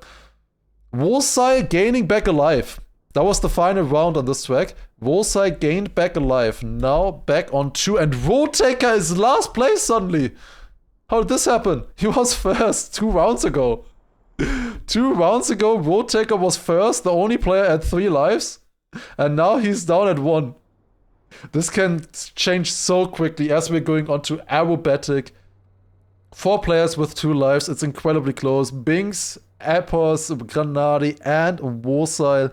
Speaker 1: Wolsile gaining back alive. That was the final round on this track. Wolsile gained back alive. Now back on 2. And Roadtaker is last place suddenly. How did this happen? He was first 2 rounds ago. 2 rounds ago, Roadtaker was first, the only player at 3 lives, and now he's down at 1. This can change so quickly as we're going on to aerobatic. 4 players with 2 lives, it's incredibly close. Bings, Epos, Granadi, and Wolsile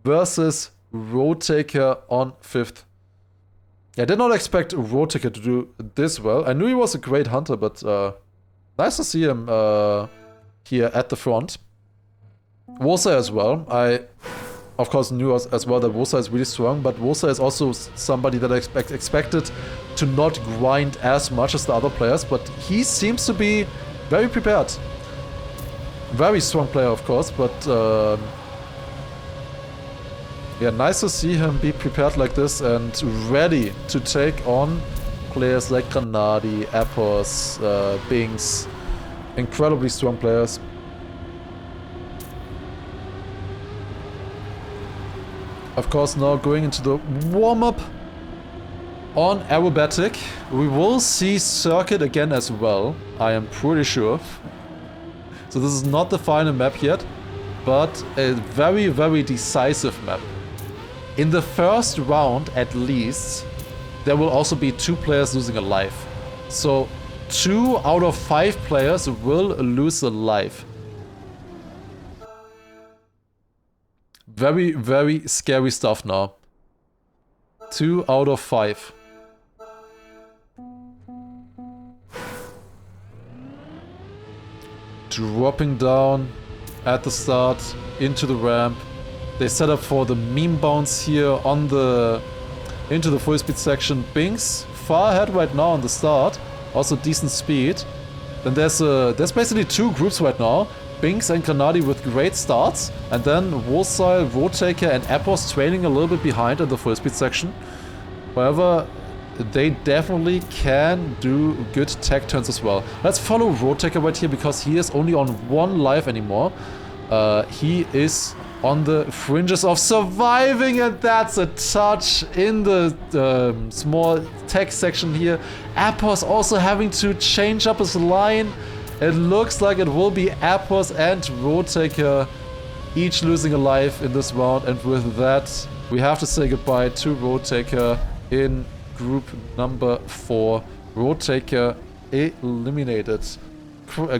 Speaker 1: versus Roadtaker on 5th. I did not expect Roadtaker to do this well. I knew he was a great hunter, but nice to see him here at the front. Wosa as well. I, of course, knew as well that Wosa is really strong, but Wosa is also somebody that I expected to not grind as much as the other players, but he seems to be very prepared. Very strong player, of course, but yeah, nice to see him be prepared like this and ready to take on players like Granadi, Epos, Bings. Incredibly strong players. Of course, now going into the warm-up on aerobatic. We will see circuit again as well, I am pretty sure. So this is not the final map yet, but a very, very decisive map. In the first round, at least, there will also be 2 players losing a life. So 2 out of 5 players will lose a life. Very, very scary stuff now. 2 out of 5. Dropping down at the start into the ramp. They set up for the meme bounce here on the into the full speed section. Bings far ahead right now on the start. Also decent speed. Then there's basically 2 groups right now. Bings and Granadi with great starts, and then Wolsile, Roadtaker, and Epos trailing a little bit behind in the full speed section. However, they definitely can do good tech turns as well. Let's follow Roadtaker right here because he is only on 1 life anymore. He is on the fringes of surviving, and that's a touch in the small tech section here. Epos also having to change up his line. It looks like it will be Epos and Roadtaker each losing a life in this round, and with that we have to say goodbye to Roadtaker in group number 4. Roadtaker eliminated.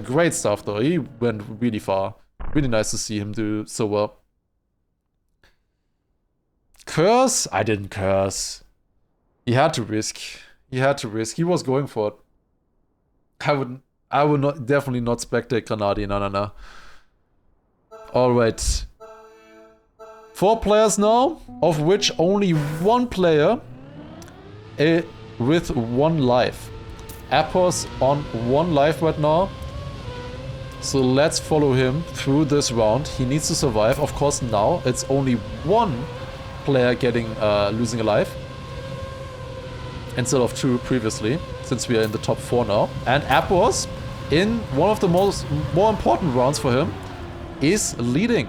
Speaker 1: Great stuff though, he went really far. Really nice to see him do so well. Curse? I didn't curse. He had to risk. He was going for it. I would not, definitely not spectate Granadi, no. Alright. 4 players now, of which only 1 player with 1 life. Epos on 1 life right now. So let's follow him through this round. He needs to survive. Of course, now it's only 1 player getting losing a life instead of 2 previously, since we are in the top 4 now. And Epos, in one of the more important rounds for him, is leading.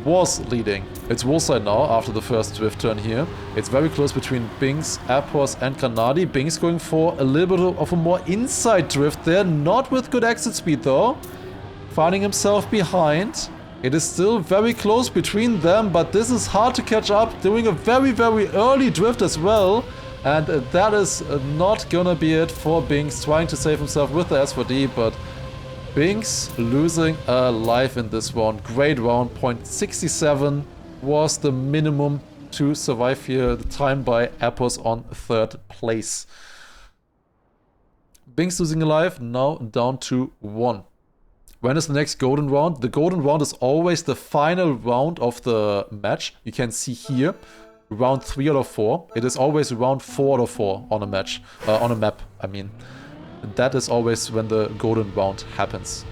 Speaker 1: was leading. It's Woolside now after the first drift turn here. It's very close between Binks, Appos and Granadi. Binks going for a little bit of a more inside drift there. Not with good exit speed though. Finding himself behind. It is still very close between them, but this is hard to catch up. Doing a very, very early drift as well. And that is not gonna be it for Binks, trying to save himself with the S4D, but Binks losing a life in this round. Great round, 0.67 was the minimum to survive here. The time by Appos on 3rd place. Binks losing a life, now down to 1. When is the next golden round? The golden round is always the final round of the match. You can see here, round 3 out of 4. It is always round 4 out of 4 on a match, on a map, I mean. That is always when the golden round happens.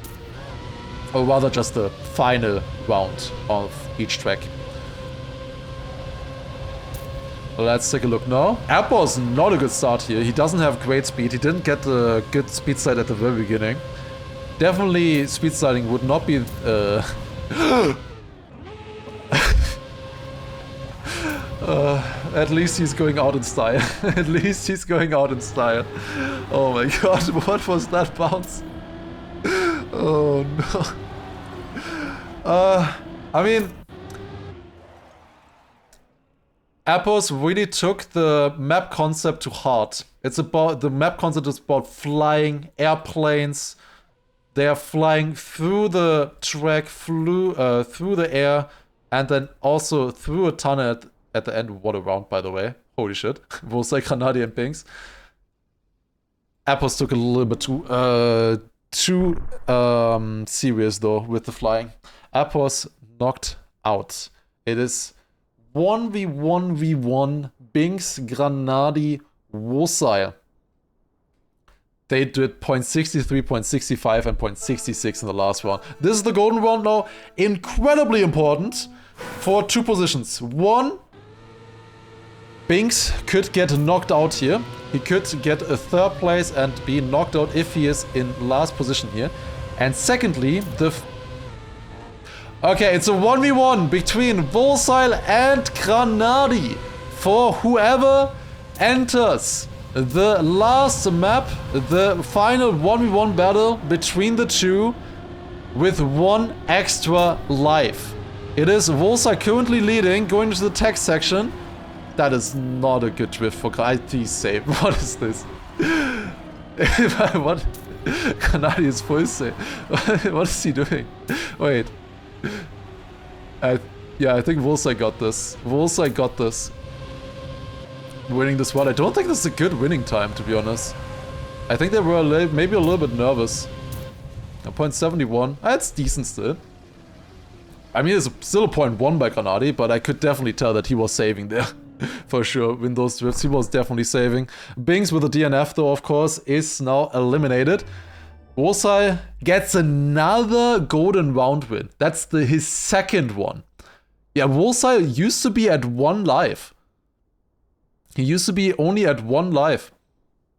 Speaker 1: Or rather just the final round of each track. Let's take a look now. Appos, not a good start here. He doesn't have great speed. He didn't get a good speed slide at the very beginning. Definitely speed sliding would not be... at least he's going out in style. At least he's going out in style. Oh my god, what was that bounce? Oh no. I mean... Appos really took the map concept to heart. It's about... The map concept is about flying, airplanes. They are flying through the track, through the air, and then also through a tunnel at the end. What a round, by the way. Holy shit. Both like Granadi and Binks. Appos took a little bit too serious, though, with the flying. Appos knocked out. It is 1v1v1 Binks, Granadi, Wosile. They did 0.63, 0.65, and 0.66 in the last round. This is the golden round now. Incredibly important for 2 positions. 1, Binks could get knocked out here. He could get a 3rd place and be knocked out if he is in last position here. And secondly, okay, it's a 1v1 between Wosile and Granadi for whoever enters the last map, the final 1v1 battle between the two with 1 extra life. It is Wosile currently leading, going to the tech section. That is not a good drift for Granadi. Save. What is this? What? Granadi is full save. What is he doing? Wait. Yeah, I think Wosile got this. Wosile got this. Winning this one. I don't think this is a good winning time, to be honest. I think they were maybe a little bit nervous. 0.71. That's decent still. I mean, it's still a 0.1 by Granadi, but I could definitely tell that he was saving there. For sure, in those drifts, he was definitely saving. Binks with a DNF, though, of course, is now eliminated. Wosile gets another golden round win. That's his 2nd one. Yeah, Wosile used to be at 1 life. He used to be only at 1 life.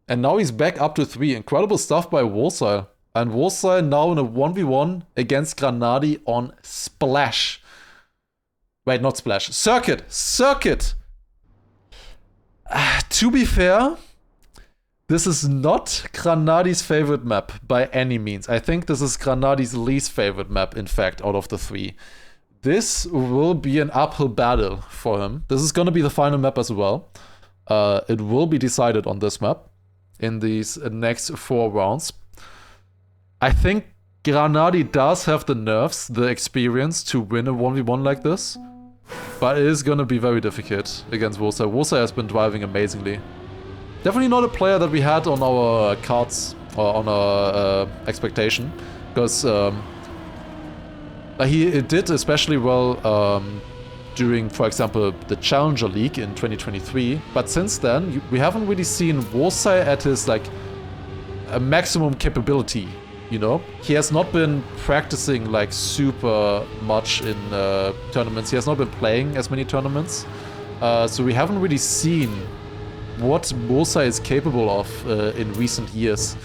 Speaker 1: And now he's back up to 3. Incredible stuff by Wosile. And Wosile now in a 1v1 against Granadi on Splash. Wait, not Splash. Circuit! Circuit! To be fair, this is not Granadi's favorite map by any means. I think this is Granadi's least favorite map, in fact, out of the 3. This will be an uphill battle for him. This is going to be the final map as well. It will be decided on this map in these next 4 rounds. I think Granadi does have the nerves, the experience to win a 1v1 like this. But it is going to be very difficult against Wosile. Wosile has been driving amazingly. Definitely not a player that we had on our cards or on our expectation. Because he did especially well during, for example, the Challenger League in 2023. But since then, we haven't really seen Wosile at his like a maximum capability. You know, he has not been practicing like super much in tournaments. He has not been playing as many tournaments. So we haven't really seen what Wosile is capable of in recent years.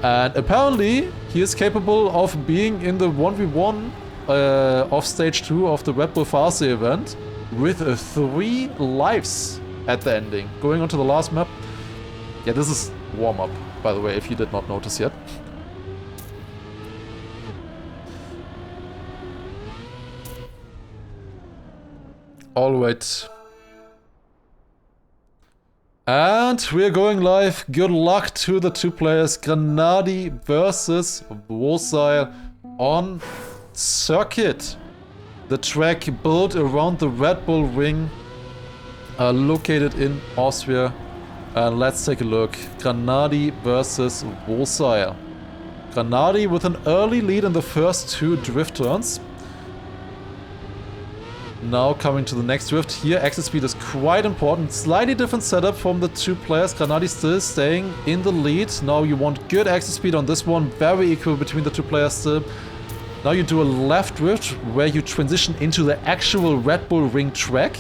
Speaker 1: And apparently he is capable of being in the 1v1 of stage 2 of the Red Bull Farsi event with 3 lives at the ending. Going on to the last map. Yeah, this is warm-up, by the way, if you did not notice yet. Alright. And we're going live. Good luck to the 2 players. Granadi versus Wosile on circuit. The track built around the Red Bull Ring, located in Austria. And let's take a look. Granadi versus Wosile. Granadi with an early lead in the first 2 drift turns. Now coming to the next drift. Here exit speed is quite important. Slightly different setup from the 2 players. Granadi still staying in the lead. Now you want good exit speed on this one. Very equal between the 2 players still. Now you do a left drift where you transition into the actual Red Bull Ring track.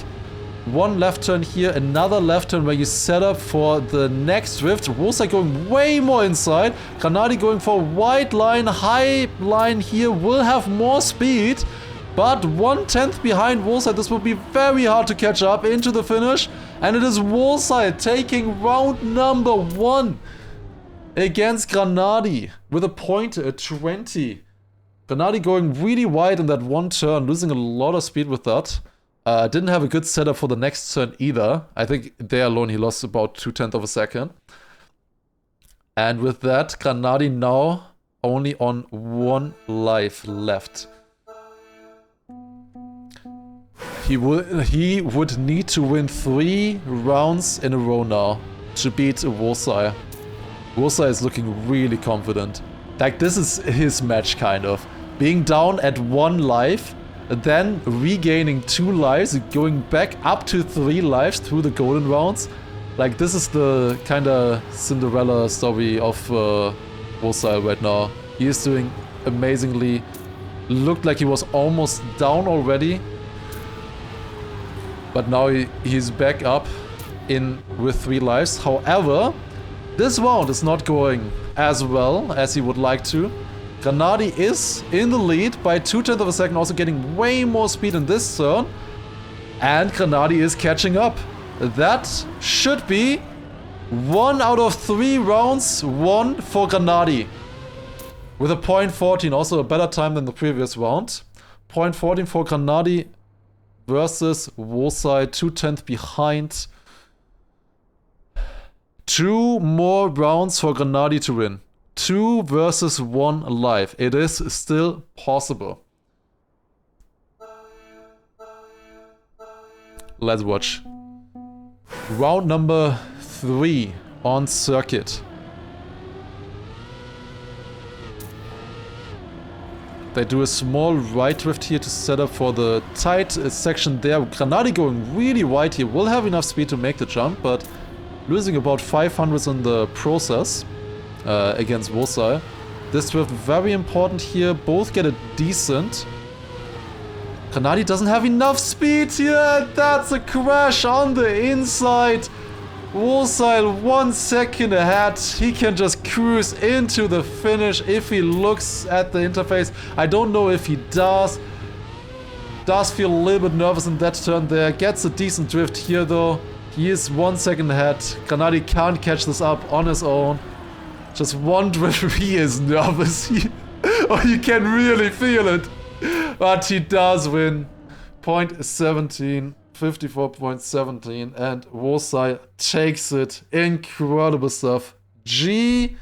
Speaker 1: One left turn here, another left turn where you set up for the next drift. Wosile going way more inside. Granadi going for a wide line, high line here, will have more speed. But 1/10 behind Wosile. This will be very hard to catch up into the finish. And it is Wosile taking round number 1 against Granadi with a point at 20. Granadi going really wide in that one turn, losing a lot of speed with that. Didn't have a good setup for the next turn either. I think there alone he lost about 2/10 of a second. And with that, Granadi now only on 1 life left. He would need to win 3 rounds in a row now to beat Wosile. Wosile is looking really confident. Like, this is his match, kind of. Being down at 1 life, then regaining 2 lives, going back up to 3 lives through the golden rounds. Like, this is the kind of Cinderella story of Wosile right now. He is doing amazingly. Looked like he was almost down already. But now he's back up in with 3 lives. However, this round is not going as well as he would like to. Granadi is in the lead by 2/10 of a second, also getting way more speed in this turn. And Granadi is catching up. That should be 1 out of 3 rounds won for Granadi. With a .14, also a better time than the previous round. .14 for Granadi versus Wosile, 2/10 behind. 2 more rounds for Granadi to win. 2 versus 1 live. It is still possible. Let's watch. Round number 3 on circuit. They do a small right drift here to set up for the tight section there. Granadi going really wide here. Will have enough speed to make the jump, but losing about 500s in the process against Wosile. This drift very important here. Both get a decent. Granadi doesn't have enough speed here. That's a crash on the inside. Wosile 1 second ahead. He can just cruise into the finish if he looks at the interface. I don't know if he does. Does feel a little bit nervous in that turn there. Gets a decent drift here though. He is 1 second ahead. Granadi can't catch this up on his own. Just one drift. He is nervous. Oh, you can really feel it. But he does win. .17. 54.17, and Wosile takes it. Incredible stuff. GG.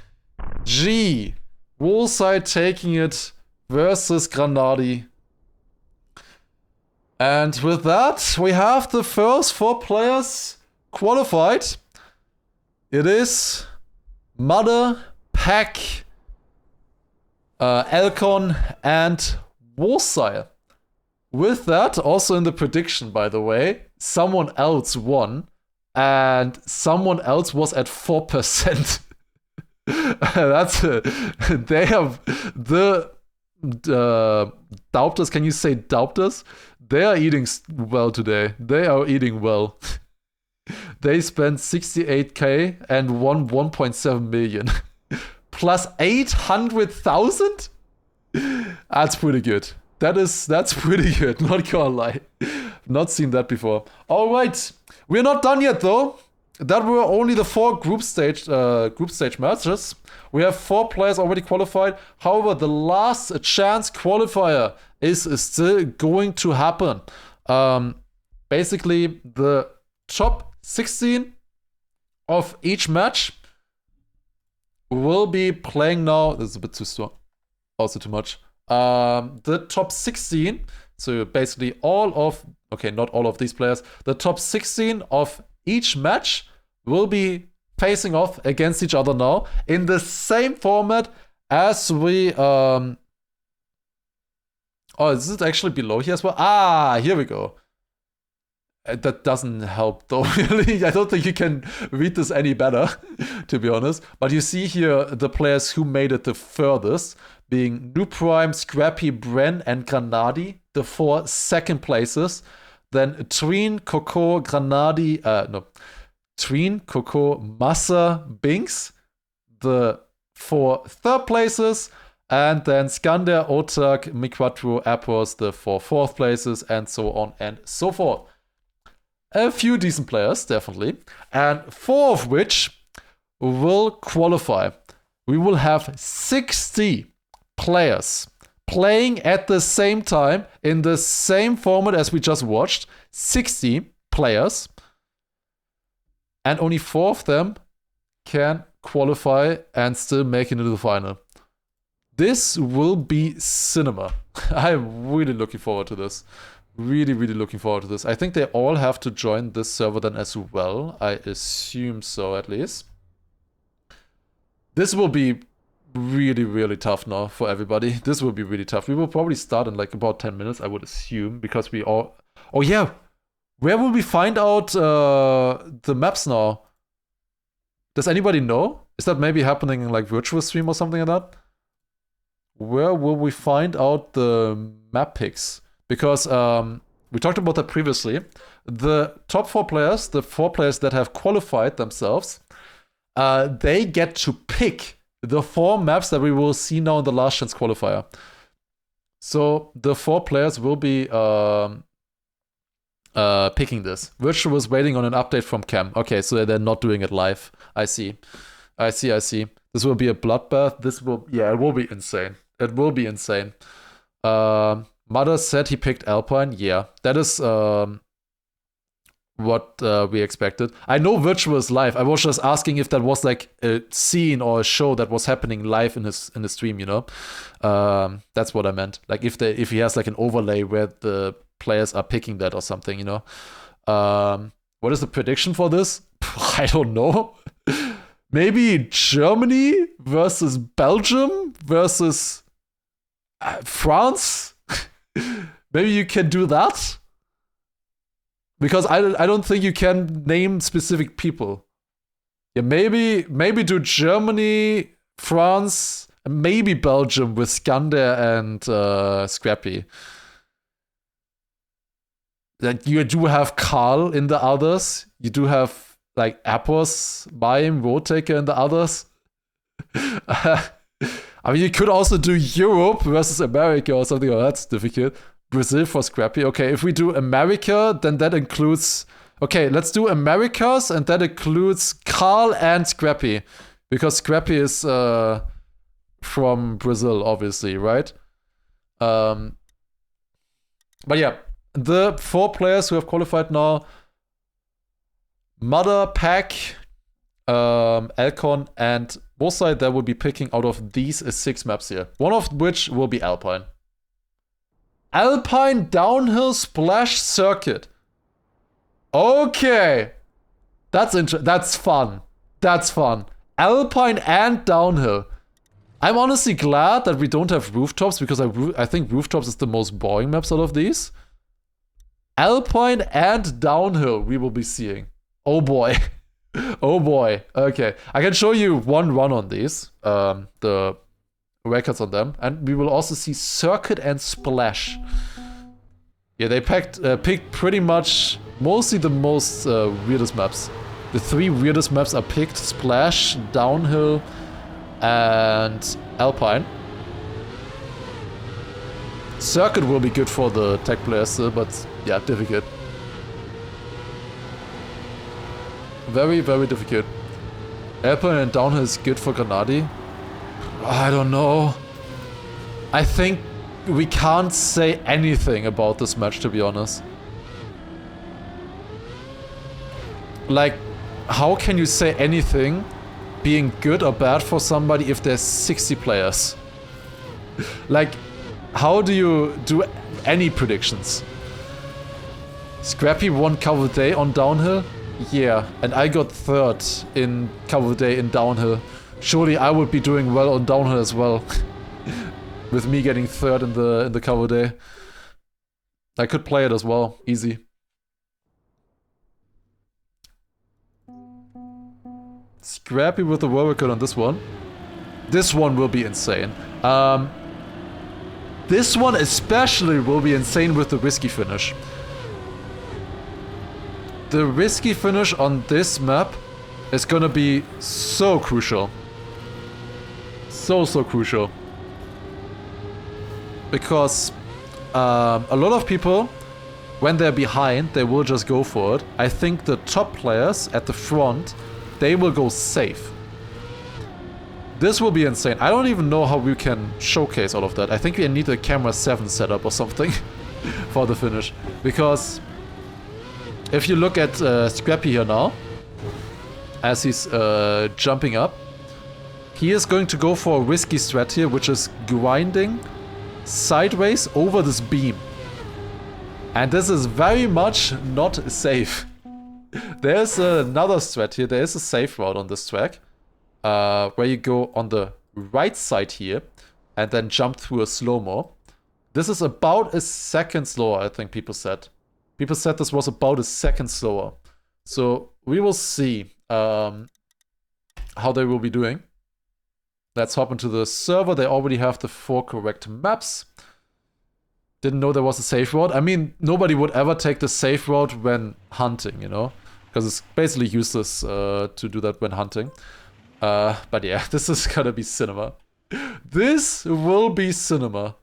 Speaker 1: Wosile taking it versus Granadi. And with that, we have the first 4 players qualified. It is Mother, Pack, Elcon, and Wosile. With that, also in the prediction, by the way, someone else won, and someone else was at 4%. They have the doubters. Can you say doubters? They are eating well today. They are eating well. They spent 68k and won 1.7 million. Plus 800,000? That's pretty good. that's pretty good, not gonna lie. Not seen that before. Alright, we're not done yet though. That were only the 4 group stage matches. We have 4 players already qualified. However, the last chance qualifier is still going to happen. Basically, the top 16 of each match will be playing now. This is a bit too strong. Also too much. The top 16, so basically all of, okay, not all of these players, the top 16 of each match will be facing off against each other now in the same format as we oh, is it actually below here as well? Ah, here we go. That doesn't help though, really. I don't think you can read this any better, to be honest. But you see here the players who made it the furthest, being New Prime, Scrappy, Bren, and Granadi, the 4 second places. Then Tween, Coco, Tween, Coco, Massa, Binks, the 4 third places. And then Skander, Otak, Miquatro, Appos, the 4 fourth places, and so on and so forth. A few decent players, definitely. And 4 of which will qualify. We will have 60 players playing at the same time in the same format as we just watched. 60 players. And only 4 of them can qualify and still make it into the final. This will be cinema. I'm really looking forward to this. Really, really looking forward to this. I think they all have to join this server then as well. I assume so, at least. This will be really, really tough now for everybody. This will be really tough. We will probably start in like about 10 minutes, I would assume, because we all... Oh, yeah. Where will we find out the maps now? Does anybody know? Is that maybe happening in like virtual stream or something like that? Where will we find out the map picks? Because we talked about that previously. The top 4 players, the 4 players that have qualified themselves, they get to pick the 4 maps that we will see now in the last chance qualifier. So the 4 players will be picking this. Virtual was waiting on an update from Cam. Okay, so they're not doing it live. I see. This will be a bloodbath. This will, yeah, it will be insane. It will be insane. Mother said he picked Alpine. Yeah, that is what we expected. I know Virtual is live. I was just asking if that was like a scene or a show that was happening live in the stream, you know? That's what I meant. Like if he has like an overlay where the players are picking that or something, you know? What is the prediction for this? I don't know. Maybe Germany versus Belgium versus France? Maybe you can do that? Because I don't think you can name specific people. Yeah, maybe do Germany, France, and maybe Belgium with Skander and Scrappy. Then you do have Karl in the others. You do have like Appos, Mayim, Roadtaker in the others. I mean, you could also do Europe versus America or something. Oh, that's difficult. Brazil for Scrappy. Okay, if we do America, then that includes... Okay, let's do Americas, and that includes Karl and Scrappy. Because Scrappy is from Brazil, obviously, right? But yeah, the 4 players who have qualified now, Mother, Pack, Alcon, and Bosai, that will be picking out of these 6 maps here. One of which will be Alpine. Alpine Downhill Splash Circuit. Okay. That's fun. That's fun. Alpine and Downhill. I'm honestly glad that we don't have rooftops, because I think rooftops is the most boring maps out of these. Alpine and Downhill we will be seeing. Oh boy. Oh boy. Okay. I can show you one run on these. The records on them. And we will also see Circuit and Splash. Yeah, they picked pretty much mostly the most weirdest maps. The 3 weirdest maps are picked: Splash, Downhill, and Alpine. Circuit will be good for the tech players still, but yeah, difficult. Very, very difficult. Airplane and downhill is good for Granadi. I don't know. I think we can't say anything about this match, to be honest. Like, how can you say anything being good or bad for somebody if there's 60 players? Like, how do you do any predictions? Scrappy won cover day on downhill? Yeah, and I got third in cover day in downhill. Surely I would be doing well on downhill as well. With me getting third in the cover day. I could play it as well, easy. Scrappy with the world record on this one. This one will be insane. This one especially will be insane with the risky finish. The risky finish on this map is gonna be so crucial. So crucial. Because a lot of people, when they're behind, they will just go for it. I think the top players at the front, they will go safe. This will be insane. I don't even know how we can showcase all of that. I think we need a camera 7 setup or something for the finish. Because if you look at Scrappy here now, as he's jumping up, he is going to go for a risky strat here, which is grinding sideways over this beam. And this is very much not safe. There's another strat here. There is a safe route on this track. Where you go on the right side here and then jump through a slow-mo. This is about a second slower, I think people said. People said this was about a second slower. So we will see how they will be doing. Let's hop into the server. They already have the 4 correct maps. Didn't know there was a safe route. I mean, nobody would ever take the safe route when hunting, you know? Because it's basically useless to do that when hunting. But yeah, this is gonna be cinema. This will be cinema.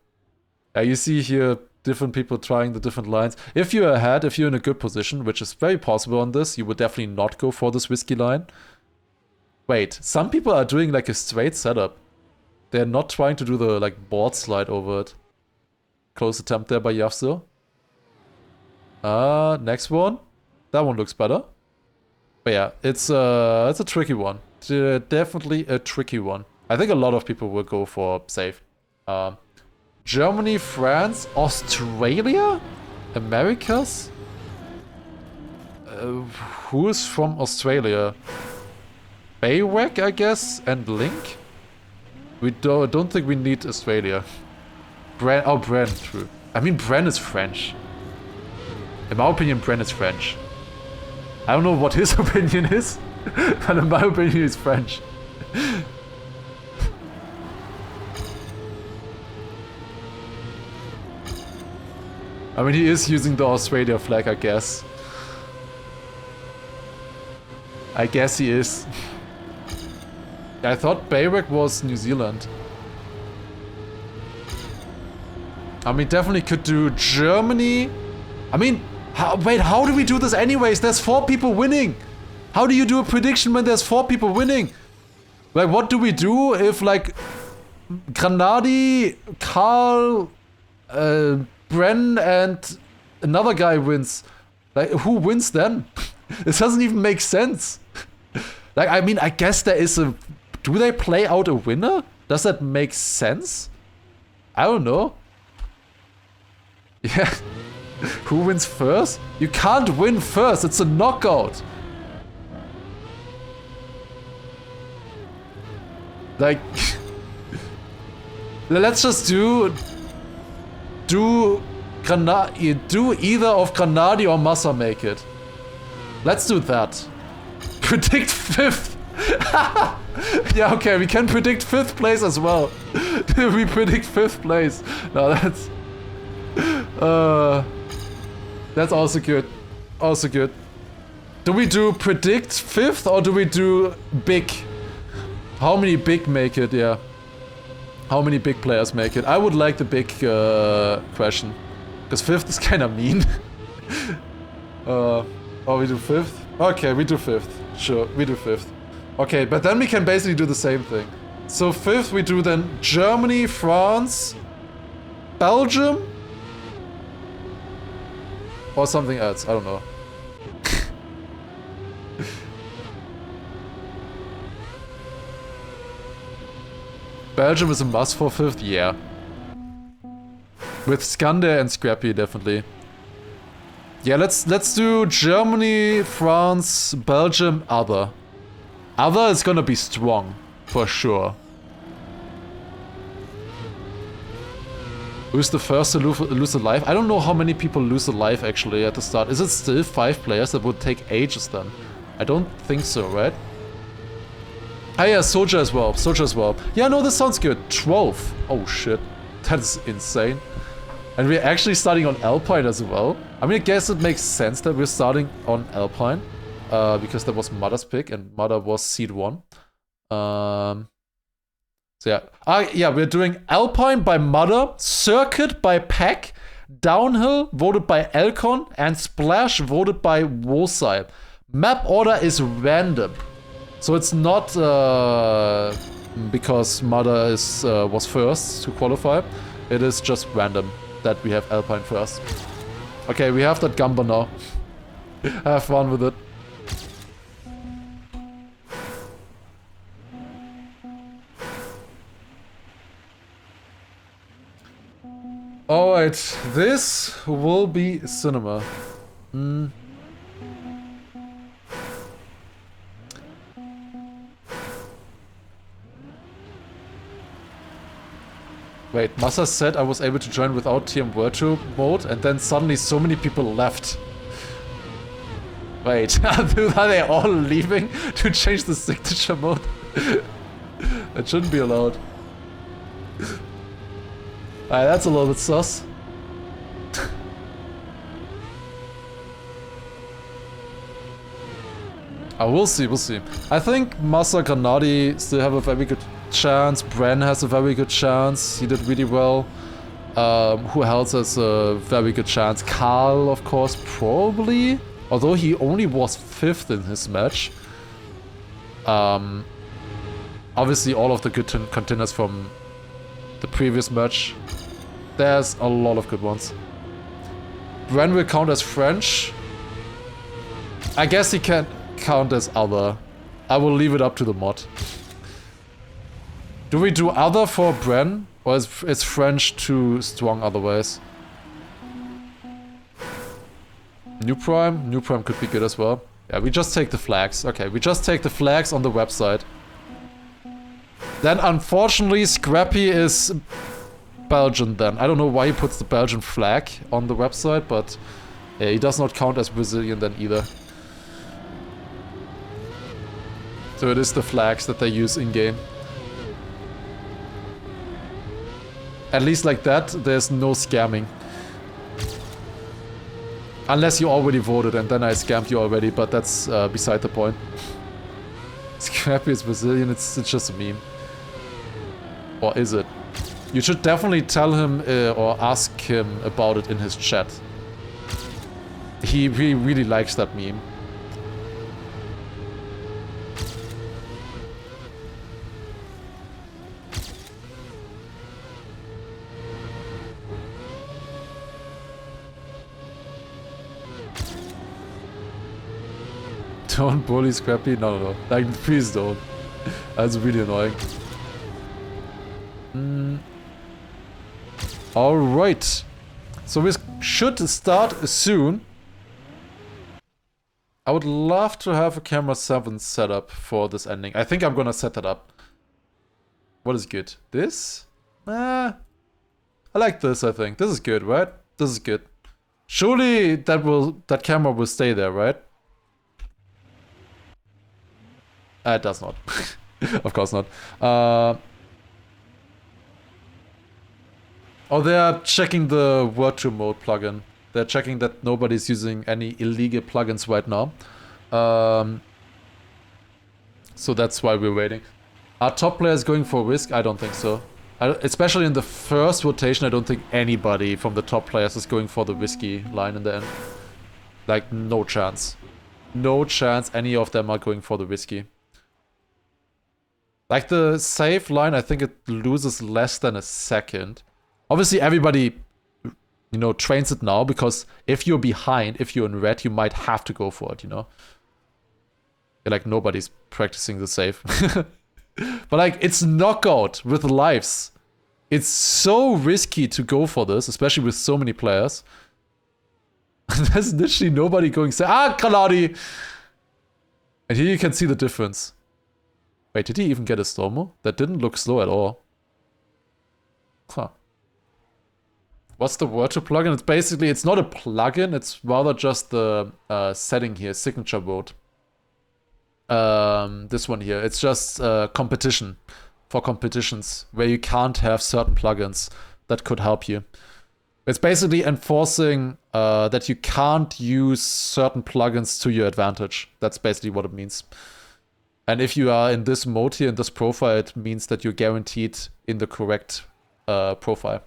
Speaker 1: You see here different people trying the different lines. If you're ahead, if you're in a good position, which is very possible on this, you would definitely not go for this risky line. Wait, some people are doing like a straight setup. They're not trying to do the like board slide over it. Close attempt there by Yavso. Next one. That one looks better. But yeah, it's a tricky one. Definitely a tricky one. I think a lot of people will go for safe. Germany, France, Australia? Americas? Who is from Australia? Baywack, I guess, and Link? We don't think we need Australia. Bren, oh, Bren, true. I mean, Bren is French. In my opinion, Bren is French. I don't know what his opinion is, but in my opinion, he's French. I mean, he is using the Australia flag, I guess. I guess he is. I thought Baywick was New Zealand. I mean, definitely could do Germany. I mean, wait, how do we do this anyways? There's 4 people winning. How do you do a prediction when there's 4 people winning? Like, what do we do if, like, Granadi, Karl, Bren, and another guy wins? Like, who wins then? This doesn't even make sense. Like, I mean, I guess there is a... Do they play out a winner? Does that make sense? I don't know. Yeah. Who wins first? You can't win first. It's a knockout. Like... Let's just do either of Granadi or Massa make it. Let's do that. Predict 5th. Yeah, okay, we can predict 5th place as well. We predict 5th place. No, that's also good. Also good. Do we do predict 5th or do we do big? How many big make it? Yeah. How many big players make it? I would like the big question. Because 5th is kind of mean. Oh, we do 5th? Okay, we do 5th. Sure, we do 5th. Okay, but then we can basically do the same thing. So 5th we do then Germany, France, Belgium, or something else. I don't know. Belgium is a must for 5th? Yeah. With Skander and Scrappy, definitely. Yeah, let's do Germany, France, Belgium, other. Other is gonna be strong, for sure. Who's the first to lose a life? I don't know how many people lose a life actually at the start. Is it still 5 players? That would take ages then. I don't think so, right? Ah yeah, Soldier as well. Soldier as well. Yeah, no, this sounds good. 12. Oh shit. That is insane. And we're actually starting on Alpine as well. I mean, I guess it makes sense that we're starting on Alpine. Because that was Mother's pick and Mother was seed 1. So yeah. Yeah, we're doing Alpine by Mother, Circuit by Pack, Downhill voted by Elcon, and Splash voted by Wosai. Map order is random. So it's not because Mother was first to qualify. It is just random that we have Alpine first. Okay, we have that Gamba now. Have fun with it. Alright, this will be cinema. Wait, Massa said I was able to join without TM Virtual mode, and then suddenly so many people left. Wait, are they all leaving to change the signature mode? That shouldn't be allowed. Alright, that's a little bit sus. Oh, we'll see, we'll see. I think Massa Granadi still have a very good chance. Bren has a very good chance. He did really well. Who else has a very good chance? Carl, of course, probably. Although he only was 5th in his match. Obviously, all of the good contenders from the previous match. There's a lot of good ones. Bren will count as French. I guess he can count as other. I will leave it up to the mod. Do we do other for Bren? Or is French too strong otherwise? New Prime? New Prime could be good as well. Yeah, we just take the flags. Okay, we just take the flags on the website. Then unfortunately Scrappy is Belgian then. I don't know why he puts the Belgian flag on the website, but yeah, he does not count as Brazilian then either. So it is the flags that they use in-game. At least like that, there's no scamming. Unless you already voted and then I scammed you already, but that's beside the point. Scrappy is Brazilian, it's just a meme. Or is it? You should definitely tell him or ask him about it in his chat. He really likes that meme. Don't bully Scrappy? No. Like, please don't. That's really annoying. Alright. So we should start soon. I would love to have a camera 7 set up for this ending. I think I'm gonna set that up. What is good? This? I like this, I think. This is good, right? This is good. Surely that camera will stay there, right? It does not. Of course not. Oh, they are checking the virtual mode plugin. They're checking that nobody's using any illegal plugins right now. So that's why we're waiting. Are top players going for risk? I don't think so. Especially in the first rotation, I don't think anybody from the top players is going for the whiskey line in the end. Like, no chance. No chance any of them are going for the whiskey. Like, the safe line, I think it loses less than a second. Obviously, everybody, you know, trains it now, because if you're behind, if you're in red, you might have to go for it, you know? Like, nobody's practicing the safe. But, like, it's knockout with lives. It's so risky to go for this, especially with so many players. There's literally nobody going, say, ah, Granadi! And here you can see the difference. Wait, did he even get a Stormo? That didn't look slow at all. Huh. What's the word to plugin? It's basically, it's not a plugin, it's rather just the setting here, signature mode. This one here, it's just competition. For competitions, where you can't have certain plugins that could help you. It's basically enforcing that you can't use certain plugins to your advantage. That's basically what it means. And if you are in this mode here, in this profile, it means that you're guaranteed in the correct profile.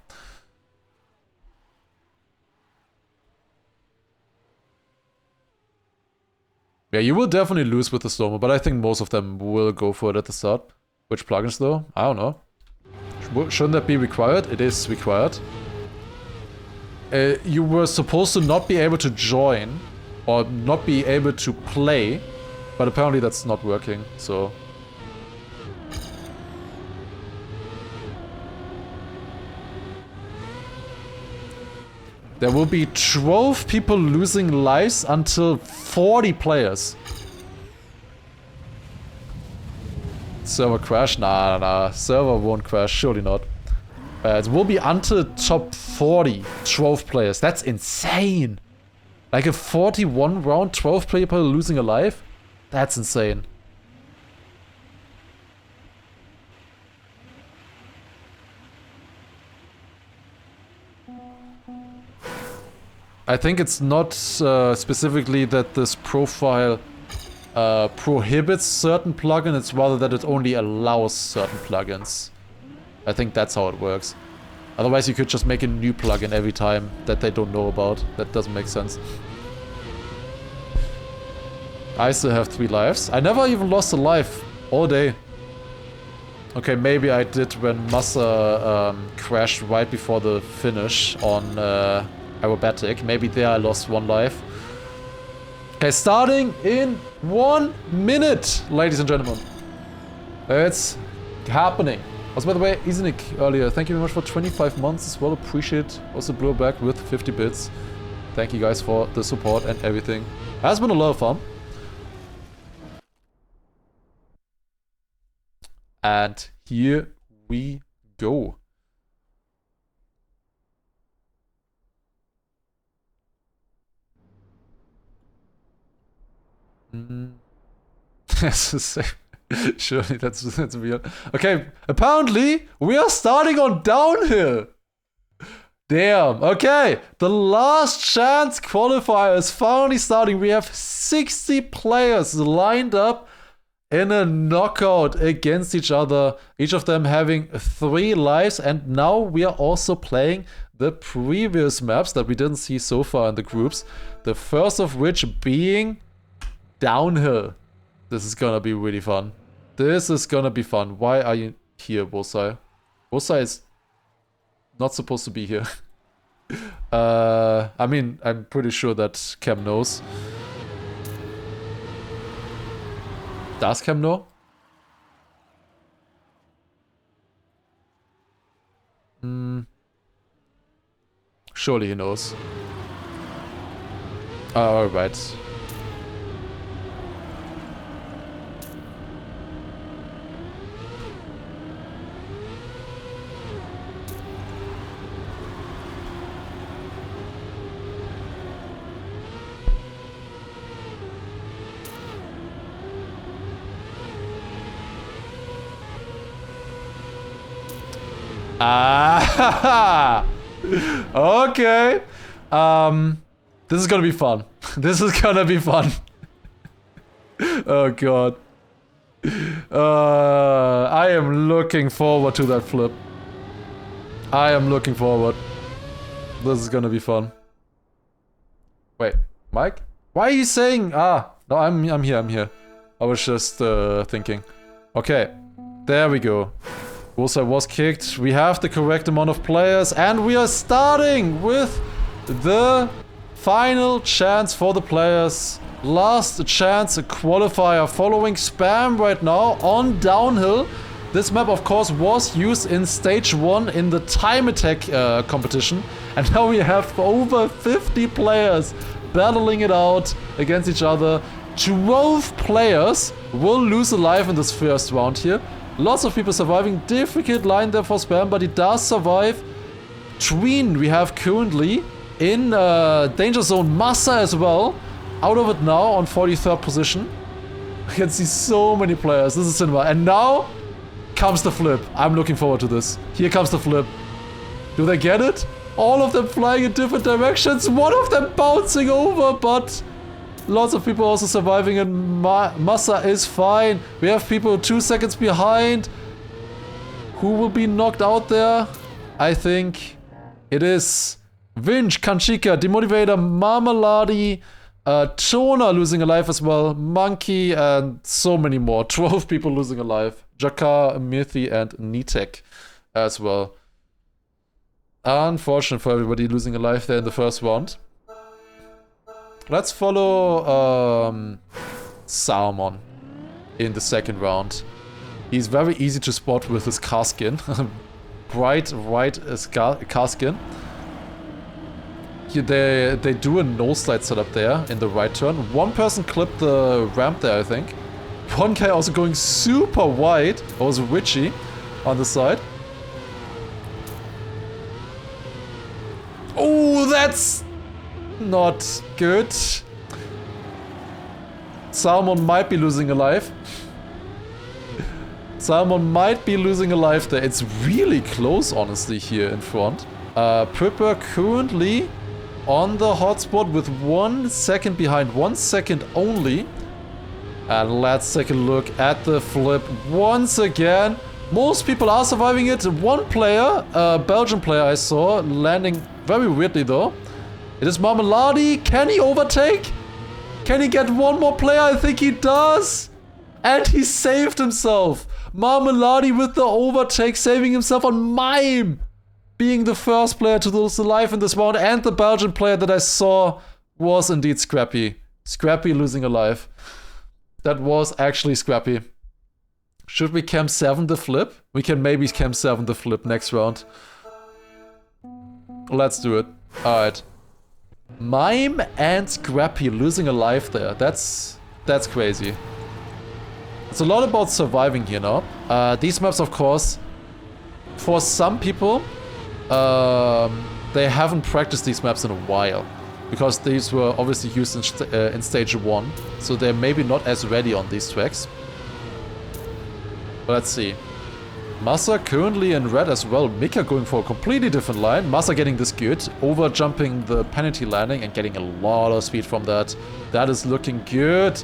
Speaker 1: Yeah, you will definitely lose with the Stormer, but I think most of them will go for it at the start. Which plugins though? I don't know. Shouldn't that be required? It is required. You were supposed to not be able to join or not be able to play, but apparently that's not working, so... There will be 12 people losing lives until 40 players. Server crash? Nah. Server won't crash, surely not. It will be until top 40, 12 players. That's insane. Like a 41 round, 12 people losing alive? That's insane. I think it's not specifically that this profile prohibits certain plugins, it's rather that it only allows certain plugins. I think that's how it works. Otherwise you could just make a new plugin every time that they don't know about. That doesn't make sense. I still have 3 lives. I never even lost a life all day. Okay, maybe I did when Massa crashed right before the finish on aerobatic. Maybe there I lost 1 life. Okay, starting in 1 minute, ladies and gentlemen. It's happening. Also, by the way, Isenik earlier, thank you very much for 25 months as well. Appreciate. Also blew back with 50 bits. Thank you guys for the support and everything. Has been a lot of fun. And here we go. That's the same. Surely that's weird. Okay, apparently we are starting on downhill. Damn. Okay, the last chance qualifier is finally starting. We have 60 players lined up in a knockout against each other, each of them having 3 lives, and now we are also playing the previous maps that we didn't see so far in the groups. The first of which being downhill. This is gonna be really fun. This is gonna be fun. Why are you here, Bosai? Bosai is not supposed to be here. I mean, I'm pretty sure that Cam knows. Does Cam know? Surely he knows. Alright. Ah, okay. This is gonna be fun. This is gonna be fun. Oh god. I am looking forward to that flip. I am looking forward. This is gonna be fun. Wait, Mike? Why are you saying? Ah, no, I'm here. I was just thinking. Okay, there we go. Bullseye was kicked. We have the correct amount of players, and we are starting with the final chance for the players. Last chance qualifier following spam right now on downhill. This map, of course, was used in stage 1 in the time attack competition. And now we have over 50 players battling it out against each other. 12 players will lose a life in this first round here. Lots of people surviving. Difficult line there for spam, but he does survive. Tween we have currently in danger zone. Massa as well. Out of it now on 43rd position. I can see so many players. This is cinema. And now comes the flip. I'm looking forward to this. Here comes the flip. Do they get it? All of them flying in different directions. One of them bouncing over, but lots of people also surviving, and Massa is fine. We have people 2 seconds behind. Who will be knocked out there? I think it is Vinch, Kanchika, Demotivator, Marmalade, Chona losing a life as well, Monkey, and so many more. 12 people losing a life. Jakar, Mirthi, and Nitek as well. Unfortunate for everybody losing a life there in the first round. Let's follow Salmon in the second round. He's very easy to spot with his car skin. Bright white car skin. They do a no slide setup there in the right turn. One person clipped the ramp there, I think. One guy also going super wide. It was Richie on the side. Oh, that's not good. Salmon might be losing a life. Salmon might be losing a life there. It's really close, honestly, here in front. Pripper currently on the hotspot with 1 second behind. 1 second only. And let's take a look at the flip once again. Most people are surviving it. One player, a Belgian player I saw, landing very weirdly though. It is Marmalade. Can he overtake? Can he get one more player? I think he does. And he saved himself. Marmalade with the overtake, saving himself on Mime. Being the first player to lose a life in this round. And the Belgian player that I saw was indeed Scrappy. Scrappy losing a life. That was actually Scrappy. Should we cam 7 the flip? We can maybe cam 7 the flip next round. Let's do it. Alright. Mime and Scrappy losing a life there. That's crazy. It's a lot about surviving here now. These maps, of course, for some people, they haven't practiced these maps in a while. Because these were obviously used in stage 1. So they're maybe not as ready on these tracks. But let's see. Massa currently in red as well. Mika going for a completely different line. Massa getting this good. Over jumping the penalty landing and getting a lot of speed from that. That is looking good.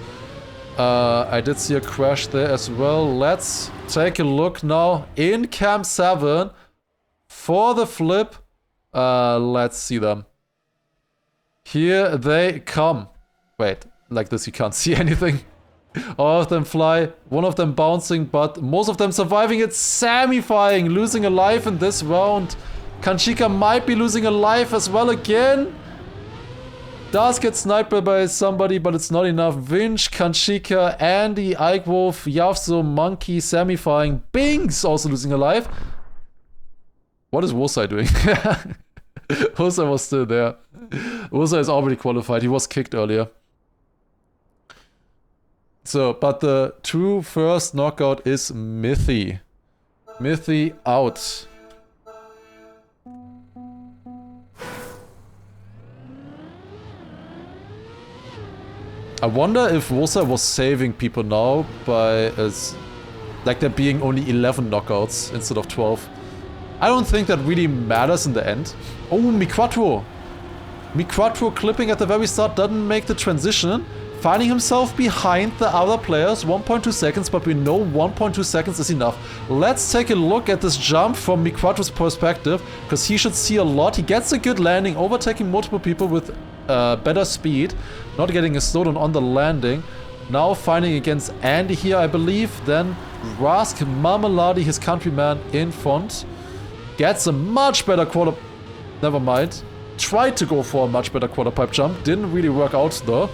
Speaker 1: I did see a crash there as well. Let's take a look now in cam 7 for the flip. Let's see them. Here they come. Wait, like this you can't see anything. All of them fly, one of them bouncing, but most of them surviving it. Samifying, losing a life in this round. Kanchika might be losing a life as well again. Does get sniped by somebody, but it's not enough. Vinch, Kanchika, Andy, Eikwolf, Yavso, Monkey, Samifying. Bings also losing a life. What is Wosai doing? Wosai was still there. Wosai is already qualified. He was kicked earlier. So, but the true first knockout is Mithy. Mithy out. I wonder if Wosai was saving people now by like there being only 11 knockouts instead of 12. I don't think that really matters in the end. Oh, Mi4. Mi4 clipping at the very start doesn't make the transition. finding himself behind the other players, 1.2 seconds, but we know 1.2 seconds is enough. Let's take a look at this jump from Miquatro's perspective, because he should see a lot. He gets a good landing, overtaking multiple people with better speed, not getting a slowdown on the landing. Now fighting against Andy here, I believe. Then Rask Marmeladi, his countryman, in front. Gets a much better quarter... Never mind. Tried to go for a much better quarter pipe jump. Didn't really work out though.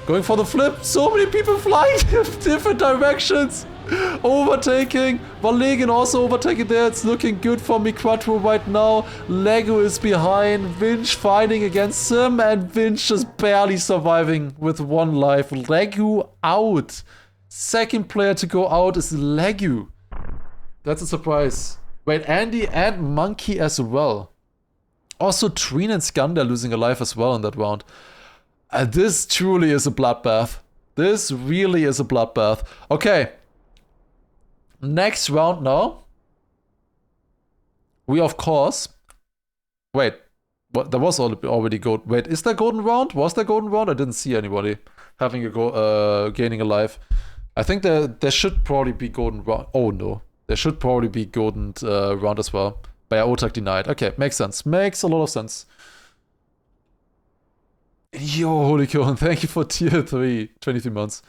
Speaker 1: Going for the flip. So many people flying in different directions. Overtaking. Valegen also overtaking there. It's looking good for Miquatro right now. Lego is behind. Vinch fighting against him. And Vinch just barely surviving with 1 life. Lego out. Second player to go out is Lego. That's a surprise. Wait, Andy and Monkey as well. Also, Treen and Skander losing a life as well in that round. This truly is a bloodbath. This really is a bloodbath. Okay. Next round now. We, of course... Wait. What? There was already gold. Wait, is there golden round? Was there golden round? I didn't see anybody having a gaining a life. I think there should probably be golden round. Oh, no. There should probably be golden round as well. But yeah, Otak denied. Okay, makes sense. Makes a lot of sense. Yo, holy cow, thank you for tier 3, 23 months.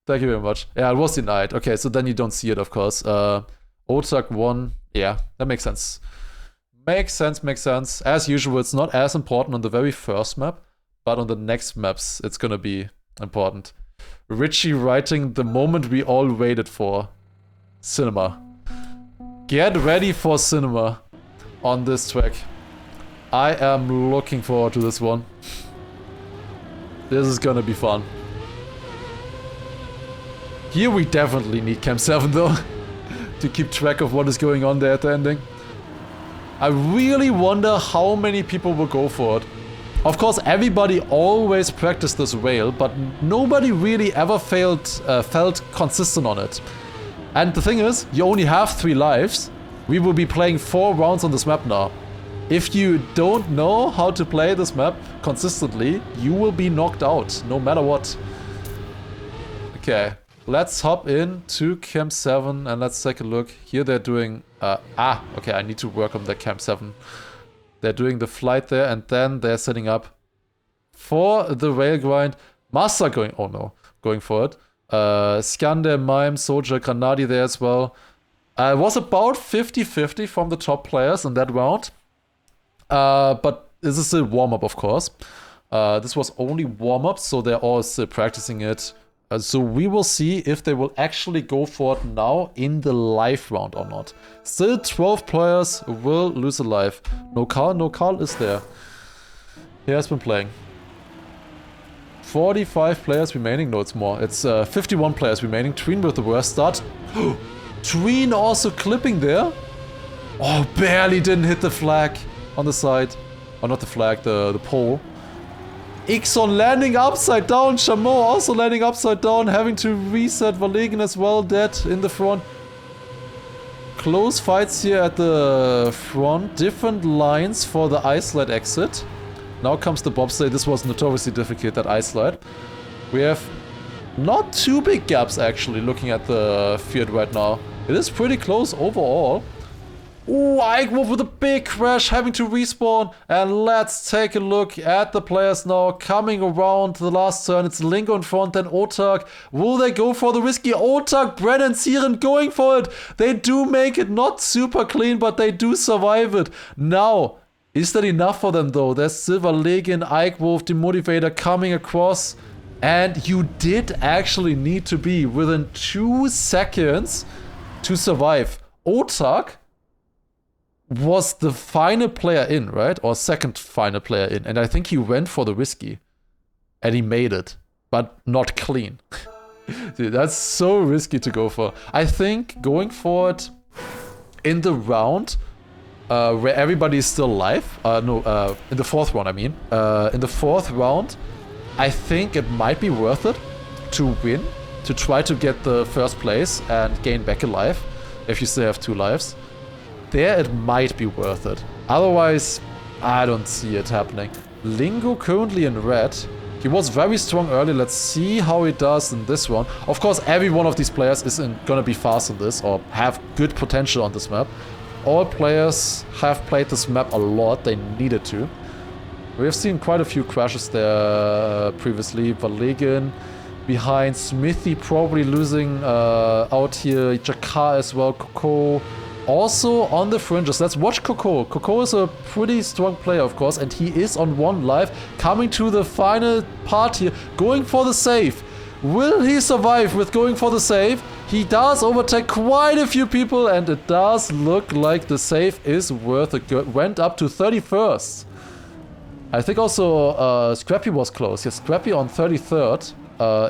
Speaker 1: Thank you very much. Yeah, it was denied. Okay, so then you don't see it, of course. Otak won. Yeah, that makes sense. Makes sense, makes sense. As usual, it's not as important on the very first map, but on the next maps, it's gonna be important. Richie writing the moment we all waited for. Cinema. Get ready for cinema on this track. I am looking forward to this one. This is gonna be fun. Here we definitely need Camp 7 though, to keep track of what is going on there at the ending. I really wonder how many people will go for it. Of course, everybody always practiced this rail, but nobody really ever felt consistent on it. And the thing is, you only have 3 lives. We will be playing 4 rounds on this map now. If you don't know how to play this map consistently, you will be knocked out, no matter what. Okay, let's hop in to Camp 7 and let's take a look. Here they're doing... okay, I need to work on the Camp 7. They're doing the flight there and then they're setting up for the rail grind. Master going... Oh no, going for it. Skander, Mime, Soldier, Granadi there as well. It was about 50-50 from the top players in that round. But this is a warm-up, of course. This was only warm-up, so they're all still practicing it. So we will see if they will actually go for it now in the live round or not. Still 12 players will lose a life. No Carl is there. He has been playing. 45 players remaining. No, it's more. It's 51 players remaining. Treen with the worst start. Treen also clipping there. Oh, barely didn't hit the flag on the side. Oh, not the flag, the pole. Ixon landing upside down. Chameau also landing upside down. Having to reset. Valegen as well, dead in the front. Close fights here at the front. Different lines for the ice slide exit. Now comes the bobsleigh. This was notoriously difficult, that ice slide. We have not too big gaps, actually, looking at the field right now. It is pretty close overall. Ooh, Eichwolf with a big crash, having to respawn. And let's take a look at the players now coming around the last turn. It's Lingo in front, then Otak. Will they go for the risky? Otak, Brennan, Siren going for it. They do make it not super clean, but they do survive it. Now, is that enough for them though? There's Silver Legion, Eichwolf, Demotivator coming across. And you did actually need to be within 2 seconds to survive. Otak was the final player in, right? Or second final player in. And I think he went for the risky. And he made it. But not clean. Dude, that's so risky to go for. I think going for it in the round where everybody is still alive. In the 4th round, I mean. In the 4th round, I think it might be worth it to win. To try to get the first place and gain back a life. If you still have 2 lives. There it might be worth it. Otherwise, I don't see it happening. Lingo currently in red. He was very strong early. Let's see how he does in this one. Of course, every one of these players isn't gonna be fast on this or have good potential on this map. All players have played this map a lot. They needed to. We have seen quite a few crashes there previously. Valegen behind, Smithy probably losing out here. Jakar as well, Coco also on the fringes. Let's watch Coco. Coco is a pretty strong player, of course, and he is on 1 life, coming to the final part here, going for the save. Will he survive with going for the save? He does overtake quite a few people, and it does look like the save is worth a good. Went up to 31st. I think also Scrappy was close. Yes, Scrappy on 33rd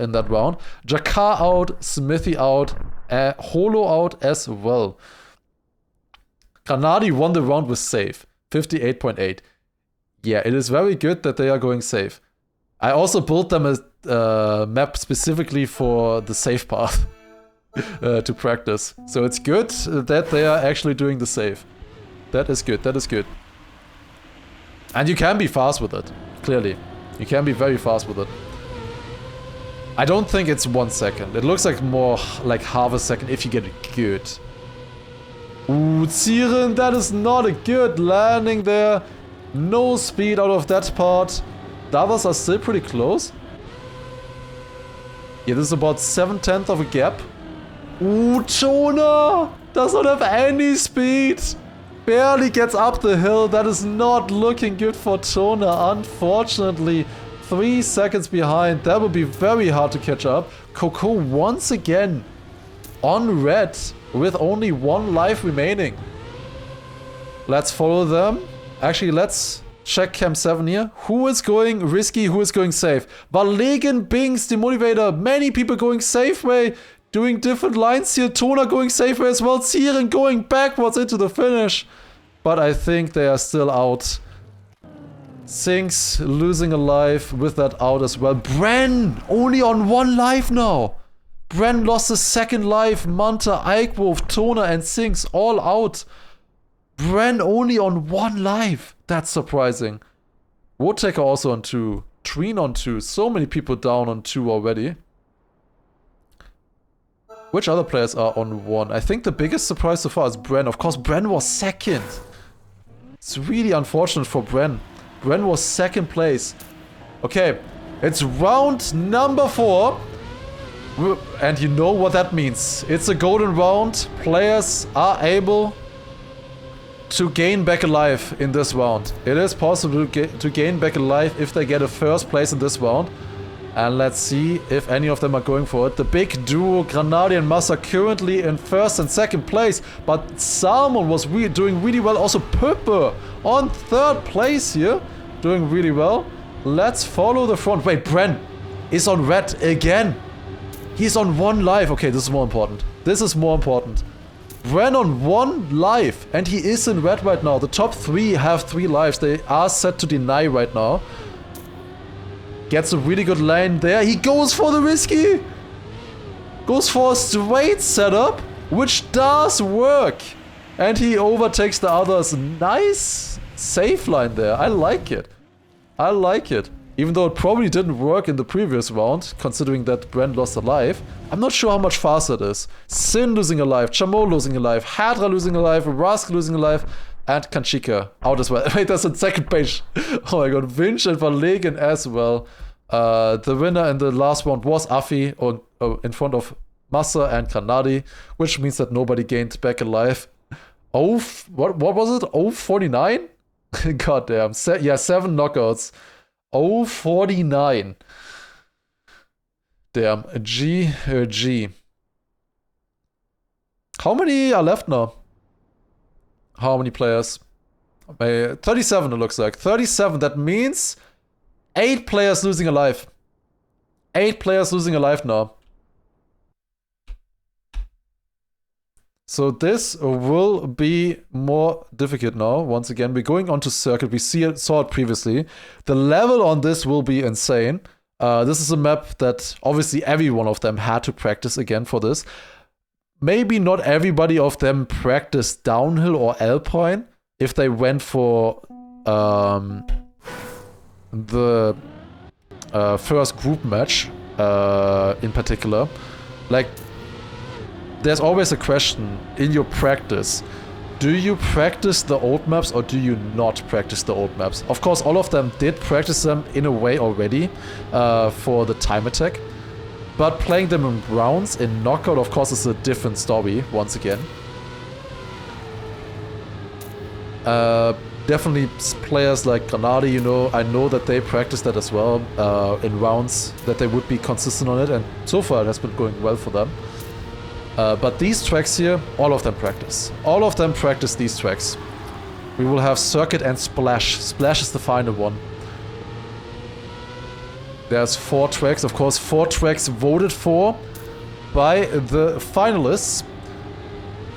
Speaker 1: in that round. Jakar out, Smithy out, Holo out as well. Granadi won the round with save, 58.8. Yeah, it is very good that they are going safe. I also built them a map specifically for the safe path to practice. So it's good that they are actually doing the save. That is good, that is good. And you can be fast with it, clearly. You can be very fast with it. I don't think it's 1 second. It looks like more like half a second if you get it good. Ooh, Ziren, that is not a good landing there. No speed out of that part. The others are still pretty close. Yeah, this is about 7/10 of a gap. Ooh, Jonah does not have any speed. Barely gets up the hill. That is not looking good for Jonah, unfortunately. 3 seconds behind. That would be very hard to catch up. Coco once again on red with only 1 life remaining. Let's follow them. Actually, let's check Cam 7 here. Who is going risky? Who is going safe? Valegen, Bings, Demotivator. Many people going safe way. Doing different lines here. Tona going safe way as well. Ziren going backwards into the finish. But I think they are still out. Sinks losing a life with that out as well. Bren only on 1 life now. Bren lost his 2nd life. Manta, Eichwolf, Tona and Sinks all out. Bren only on 1 life. That's surprising. Woodtaker also on 2. Treen on 2. So many people down on 2 already. Which other players are on 1? I think the biggest surprise so far is Bren. Of course, Bren was 2nd. It's really unfortunate for Bren. Bren was 2nd place. Okay, it's round number 4. And you know what that means. It's a golden round. Players are able to gain back a life in this round. It is possible to gain back a life if they get a 1st place in this round. And let's see if any of them are going for it. The big duo, Granadi and Massa, currently in 1st and 2nd place. But Salmon was doing really well. Also Purple on 3rd place here. Doing really well. Let's follow the front. Wait, Bren is on red again. He's on 1 life. Okay, this is more important. This is more important. Bren on 1 life. And he is in red right now. The top 3 have 3 lives. They are set to deny right now. Gets a really good lane there. He goes for the risky. Goes for a straight setup, which does work. And he overtakes the others. Nice safe line there. I like it. I like it. Even though it probably didn't work in the previous round, considering that Bren lost a life. I'm not sure how much faster it is. Sin losing a life, Chamo losing a life, Hadra losing a life, Rask losing a life, and Kanchika out as well. Wait, that's on 2nd page. Oh my god, Vinch and Valegen as well. The winner in the last round was Afi in front of Massa and Granadi, which means that nobody gained back a life. Oh, what was it? 049? God damn. Yeah, 7 knockouts. 049. Damn. G. How many are left now? How many players? 37 it looks like. 37. That means 8 players losing a life. 8 players losing a life now. So this will be more difficult now. Once again, we're going on to circuit. We saw it previously. The level on this will be insane. This is a map that obviously every one of them had to practice again for this. Maybe not everybody of them practiced downhill or alpine if they went for the first group match in particular. Like, there's always a question in your practice. Do you practice the old maps or do you not practice the old maps? Of course, all of them did practice them in a way already for the time attack. But playing them in rounds, in knockout, of course, is a different story, once again. Definitely players like Granadi, you know, I know that they practice that as well in rounds, that they would be consistent on it, and so far it has been going well for them. But these tracks here, all of them practice. All of them practice these tracks. We will have Circuit and Splash. Splash is the final one. There's 4 tracks, of course, 4 tracks voted for by the finalists.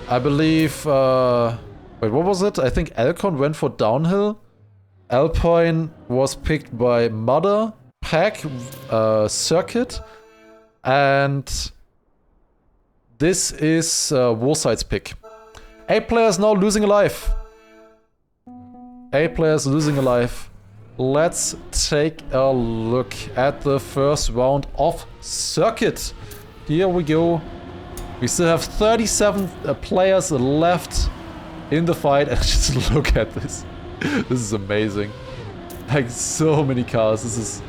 Speaker 1: I believe, wait, what was it? I think Alcon went for Downhill. Alpine was picked by Mother, Pack, Circuit, and this is Warside's pick. 8 players now losing a life. 8 players losing a life. Let's take a look at the first round of Circuit. Here we go. We still have 37 players left in the fight. And just look at this. This is amazing. Like, so many cars. This is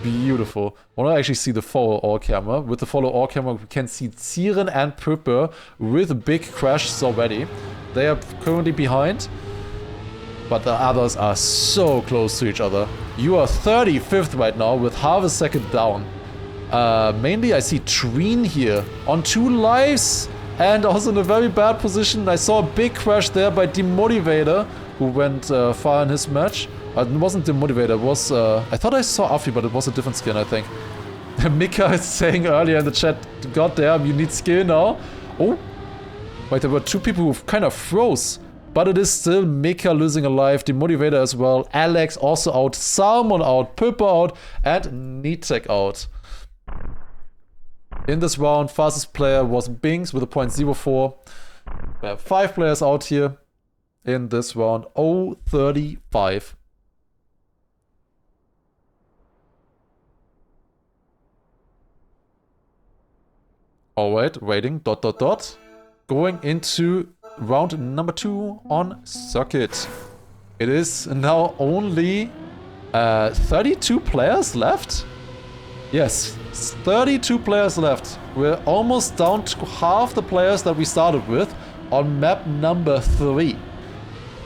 Speaker 1: beautiful. I want to actually see the follow all camera. With the follow all camera, we can see Ziren and Pöppe with big crashes already. They are currently behind. But the others are so close to each other. You are 35th right now with half a second down. Mainly I see Treen here on 2 lives and also in a very bad position. I saw a big crash there by Demotivator, who went far in his match. It wasn't Demotivator, it was... I thought I saw Afi, but it was a different skin, I think. Mika is saying earlier in the chat, God damn, you need skill now. Oh, wait, there were 2 people who kind of froze. But it is still Mika losing a life, Demotivator as well, Alex also out, Salmon out, Pöppe out, and Nitek out. In this round, fastest player was Bings with a .04. We have 5 players out here in this round, 0:35. Alright, waiting, ... Going into round number 2 on Circuit. It is now only 32 players left? Yes, 32 players left. We're almost down to half the players that we started with on map number 3.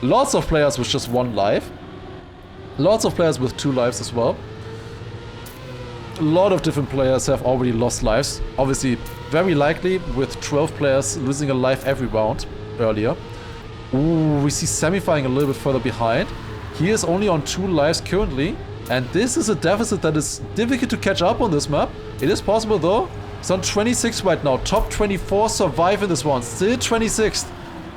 Speaker 1: Lots of players with just 1 life. Lots of players with 2 lives as well. A lot of different players have already lost lives. Obviously, very likely with 12 players losing a life every round earlier. Ooh, we see Semifying a little bit further behind. He is only on 2 lives currently. And this is a deficit that is difficult to catch up on this map. It is possible though. He's on 26 right now. Top 24 survive in this round. Still 26th.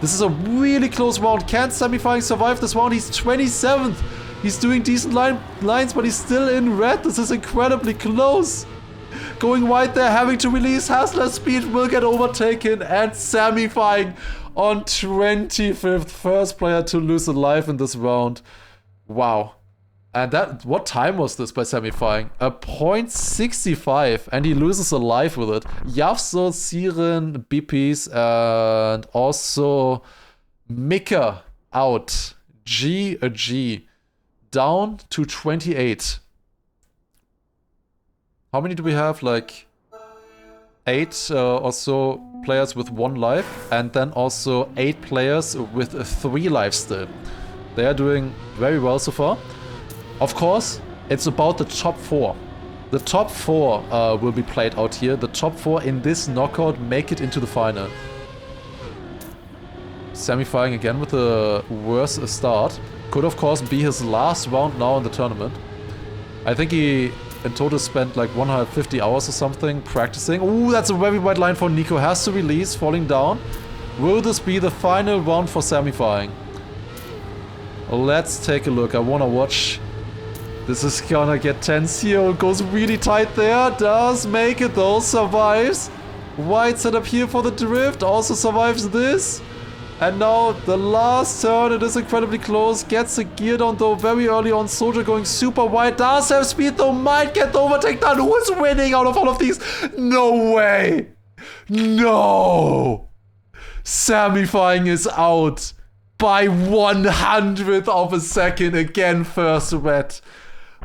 Speaker 1: This is a really close round. Can Semifying survive this round? He's 27th. He's doing decent lines, but he's still in red. This is incredibly close. Going wide there, having to release Hassler speed, will get overtaken, and Semifying on 25th. First player to lose a life in this round. Wow. And that, what time was this by Semifying? A .65, and he loses a life with it. Yavso, Siren, BPs, and also Mika out. G. Down to 28. How many do we have? Like 8 or so players with 1 life, and then also 8 players with 3 lives still. They are doing very well so far. Of course, it's about the top 4. The top 4 will be played out here. The top 4 in this knockout make it into the final. Semifying again with a worse start. Could of course be his last round now in the tournament. I think he in total spent like 150 hours or something practicing. Ooh, that's a very wide line for Nico. Has to release, falling down. Will this be the final round for Semifying? Let's take a look. I wanna watch. This is gonna get tense here. It goes really tight there. Does make it though. Survives. Wide setup here for the drift. Also survives this. And now the last turn, it is incredibly close. Gets the gear down though very early on. Soldier going super wide. Does have speed though. Might get the overtake done. Who is winning out of all of these? No way. No. Samifying is out by 100th of a second. Again, first red.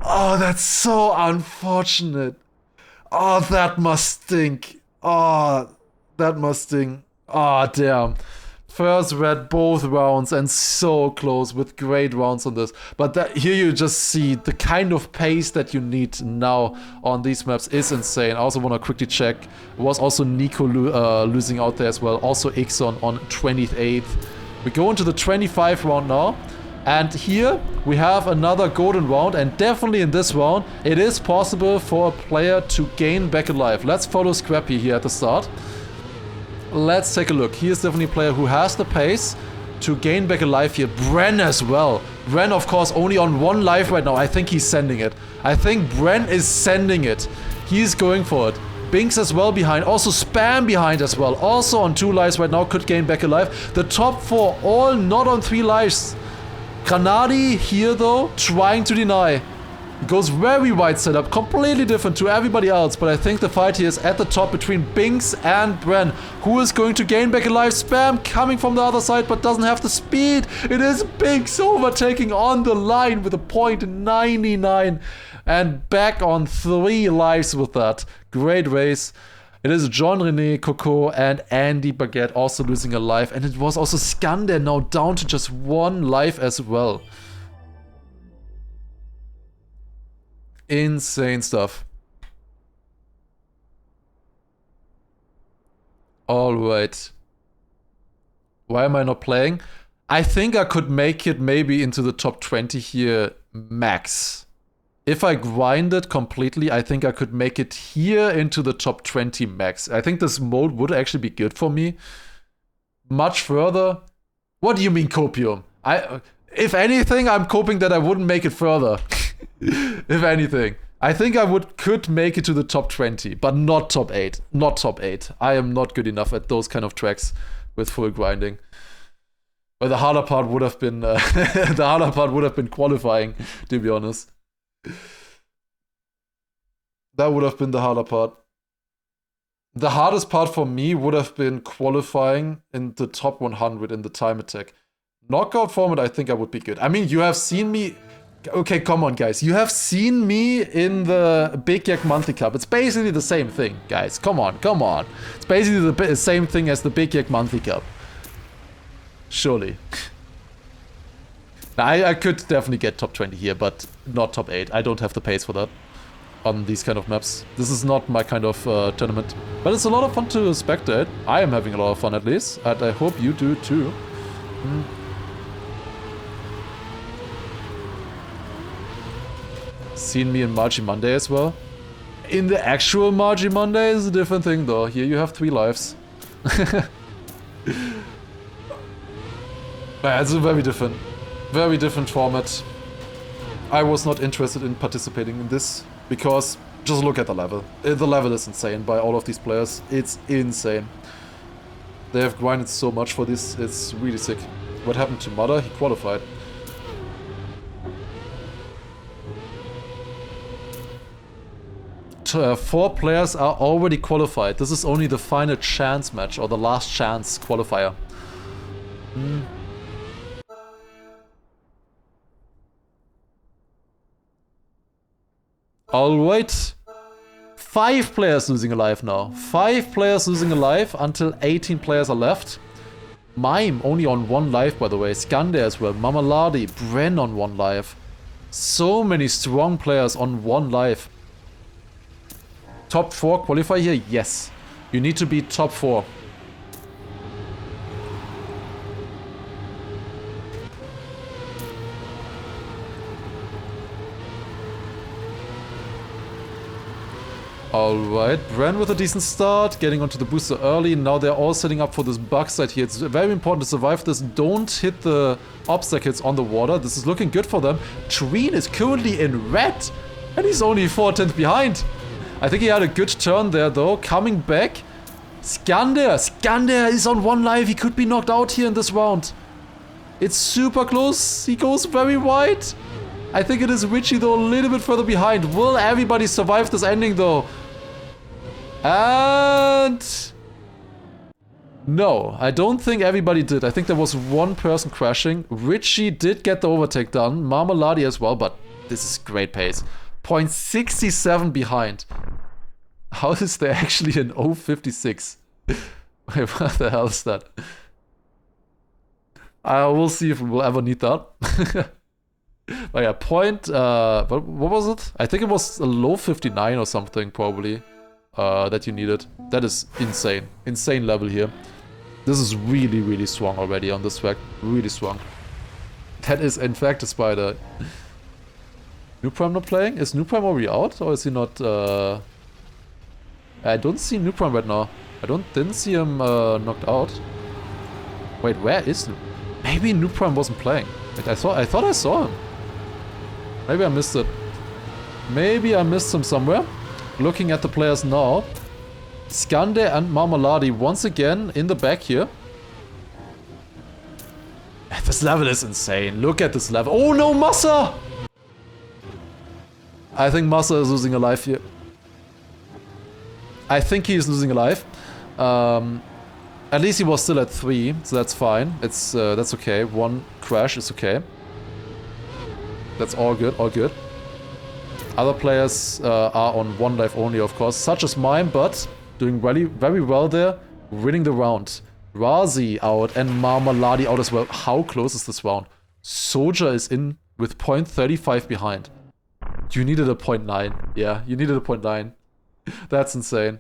Speaker 1: Oh, that's so unfortunate. Oh, that must stink. Oh, that must sting. Oh, damn. First red both rounds and so close with great rounds on this. But here you just see the kind of pace that you need now on these maps is insane. I also want to quickly check. It was also Nico losing out there as well. Also Ixon on 28th. We go into the 25th round now. And here we have another golden round. And definitely in this round, it is possible for a player to gain back alive. Let's follow Scrappy here at the start. Let's take a look. He is definitely a player who has the pace to gain back a life here. Bren as well. Bren, of course, only on 1 life right now. I think he's sending it. I think Bren is sending it. He's going for it. Binks as well behind. Also Spam behind as well. Also on 2 lives right now. Could gain back a life. The top 4 all not on 3 lives. Granadi here though, trying to deny. Goes very wide setup, completely different to everybody else, but I think the fight here is at the top between Binks and Bren. Who is going to gain back alive? Spam coming from the other side, but doesn't have the speed. It is Binks overtaking on the line with a .99 and back on 3 lives with that. Great race. It is John Rene, Coco, and Andy Baguette also losing a life, and it was also Skander now down to just 1 life as well. Insane stuff. Alright. Why am I not playing? I think I could make it maybe into the top 20 here max. If I grind it completely, I think I could make it here into the top 20 max. I think this mode would actually be good for me. Much further. What do you mean copium? If anything, I'm coping that I wouldn't make it further. If anything. I think I could make it to the top 20, but not top 8. Not top 8. I am not good enough at those kind of tracks with full grinding. But the harder part would have been qualifying, to be honest. That would have been the harder part. The hardest part for me would have been qualifying in the top 100 in the time attack. Knockout format, I think I would be good. I mean, you have seen me... Okay, come on, guys. You have seen me in the Big Yak Monthly Cup. It's basically the same thing, guys. Come on, come on. It's basically the same thing as the Big Yak Monthly Cup. Surely. I could definitely get top 20 here, but not top 8. I don't have the pace for that on these kind of maps. This is not my kind of tournament. But it's a lot of fun to spectate. I am having a lot of fun at least. And I hope you do too. Seen me in Margie Monday as well. In the actual Margie Monday is a different thing though. Here you have 3 lives. It's a very different format. I was not interested in participating in this because just look at the level. The level is insane by all of these players. It's insane. They have grinded so much for this. It's really sick. What happened to Mother? He qualified. Four players are already qualified. This is only the final chance match or the last chance qualifier. Alright. 5 players losing a life now. 5 players losing a life until 18 players are left. Mime only on 1 life, by the way. Skander as well. Mamaladi, Bren on 1 life. So many strong players on 1 life. Top 4 qualify here? Yes. You need to be top 4. Alright, Bren with a decent start, getting onto the booster early. Now they're all setting up for this bug site here. It's very important to survive this. Don't hit the obstacles on the water. This is looking good for them. Treen is currently in red, and he's only 4 tenths behind. I think he had a good turn there though, coming back. Skander is on 1 life. He could be knocked out here in this round. It's super close. He goes very wide. I think it is Richie though, a little bit further behind. Will everybody survive this ending though? And... no, I don't think everybody did. I think there was 1 person crashing. Richie did get the overtake done. Marmalade as well, but this is great pace. 0.67 behind. How is there actually an 0.56? Wait, what the hell is that? We'll see if we will ever need that. But yeah, what was it? I think it was a low 59 or something, probably, that you needed. That is insane. Insane level here. This is really, really strong already on this track. Really strong. That is, in fact, a spider. Nuprime not playing? Is Nuprime already out? Or is he not, I don't see Nuprime right now. Didn't see him knocked out. Wait, where is Nuprime? Maybe Nuprime wasn't playing. Wait, I thought I saw him. Maybe I missed it. Maybe I missed him somewhere. Looking at the players now. Skande and Marmalade once again in the back here. This level is insane. Look at this level. Oh no, Massa! I think Massa is losing a life here. I think he is losing a life. At least he was still at 3, so that's fine. It's that's okay. 1 crash is okay. That's all good, all good. Other players are on 1 life only, of course, such as mine, but doing really, very well there, winning the round. Razi out and Marmalade out as well. How close is this round? Soldier is in with 0.35 behind. You needed a 0.9. Yeah, you needed a 0.9. That's insane.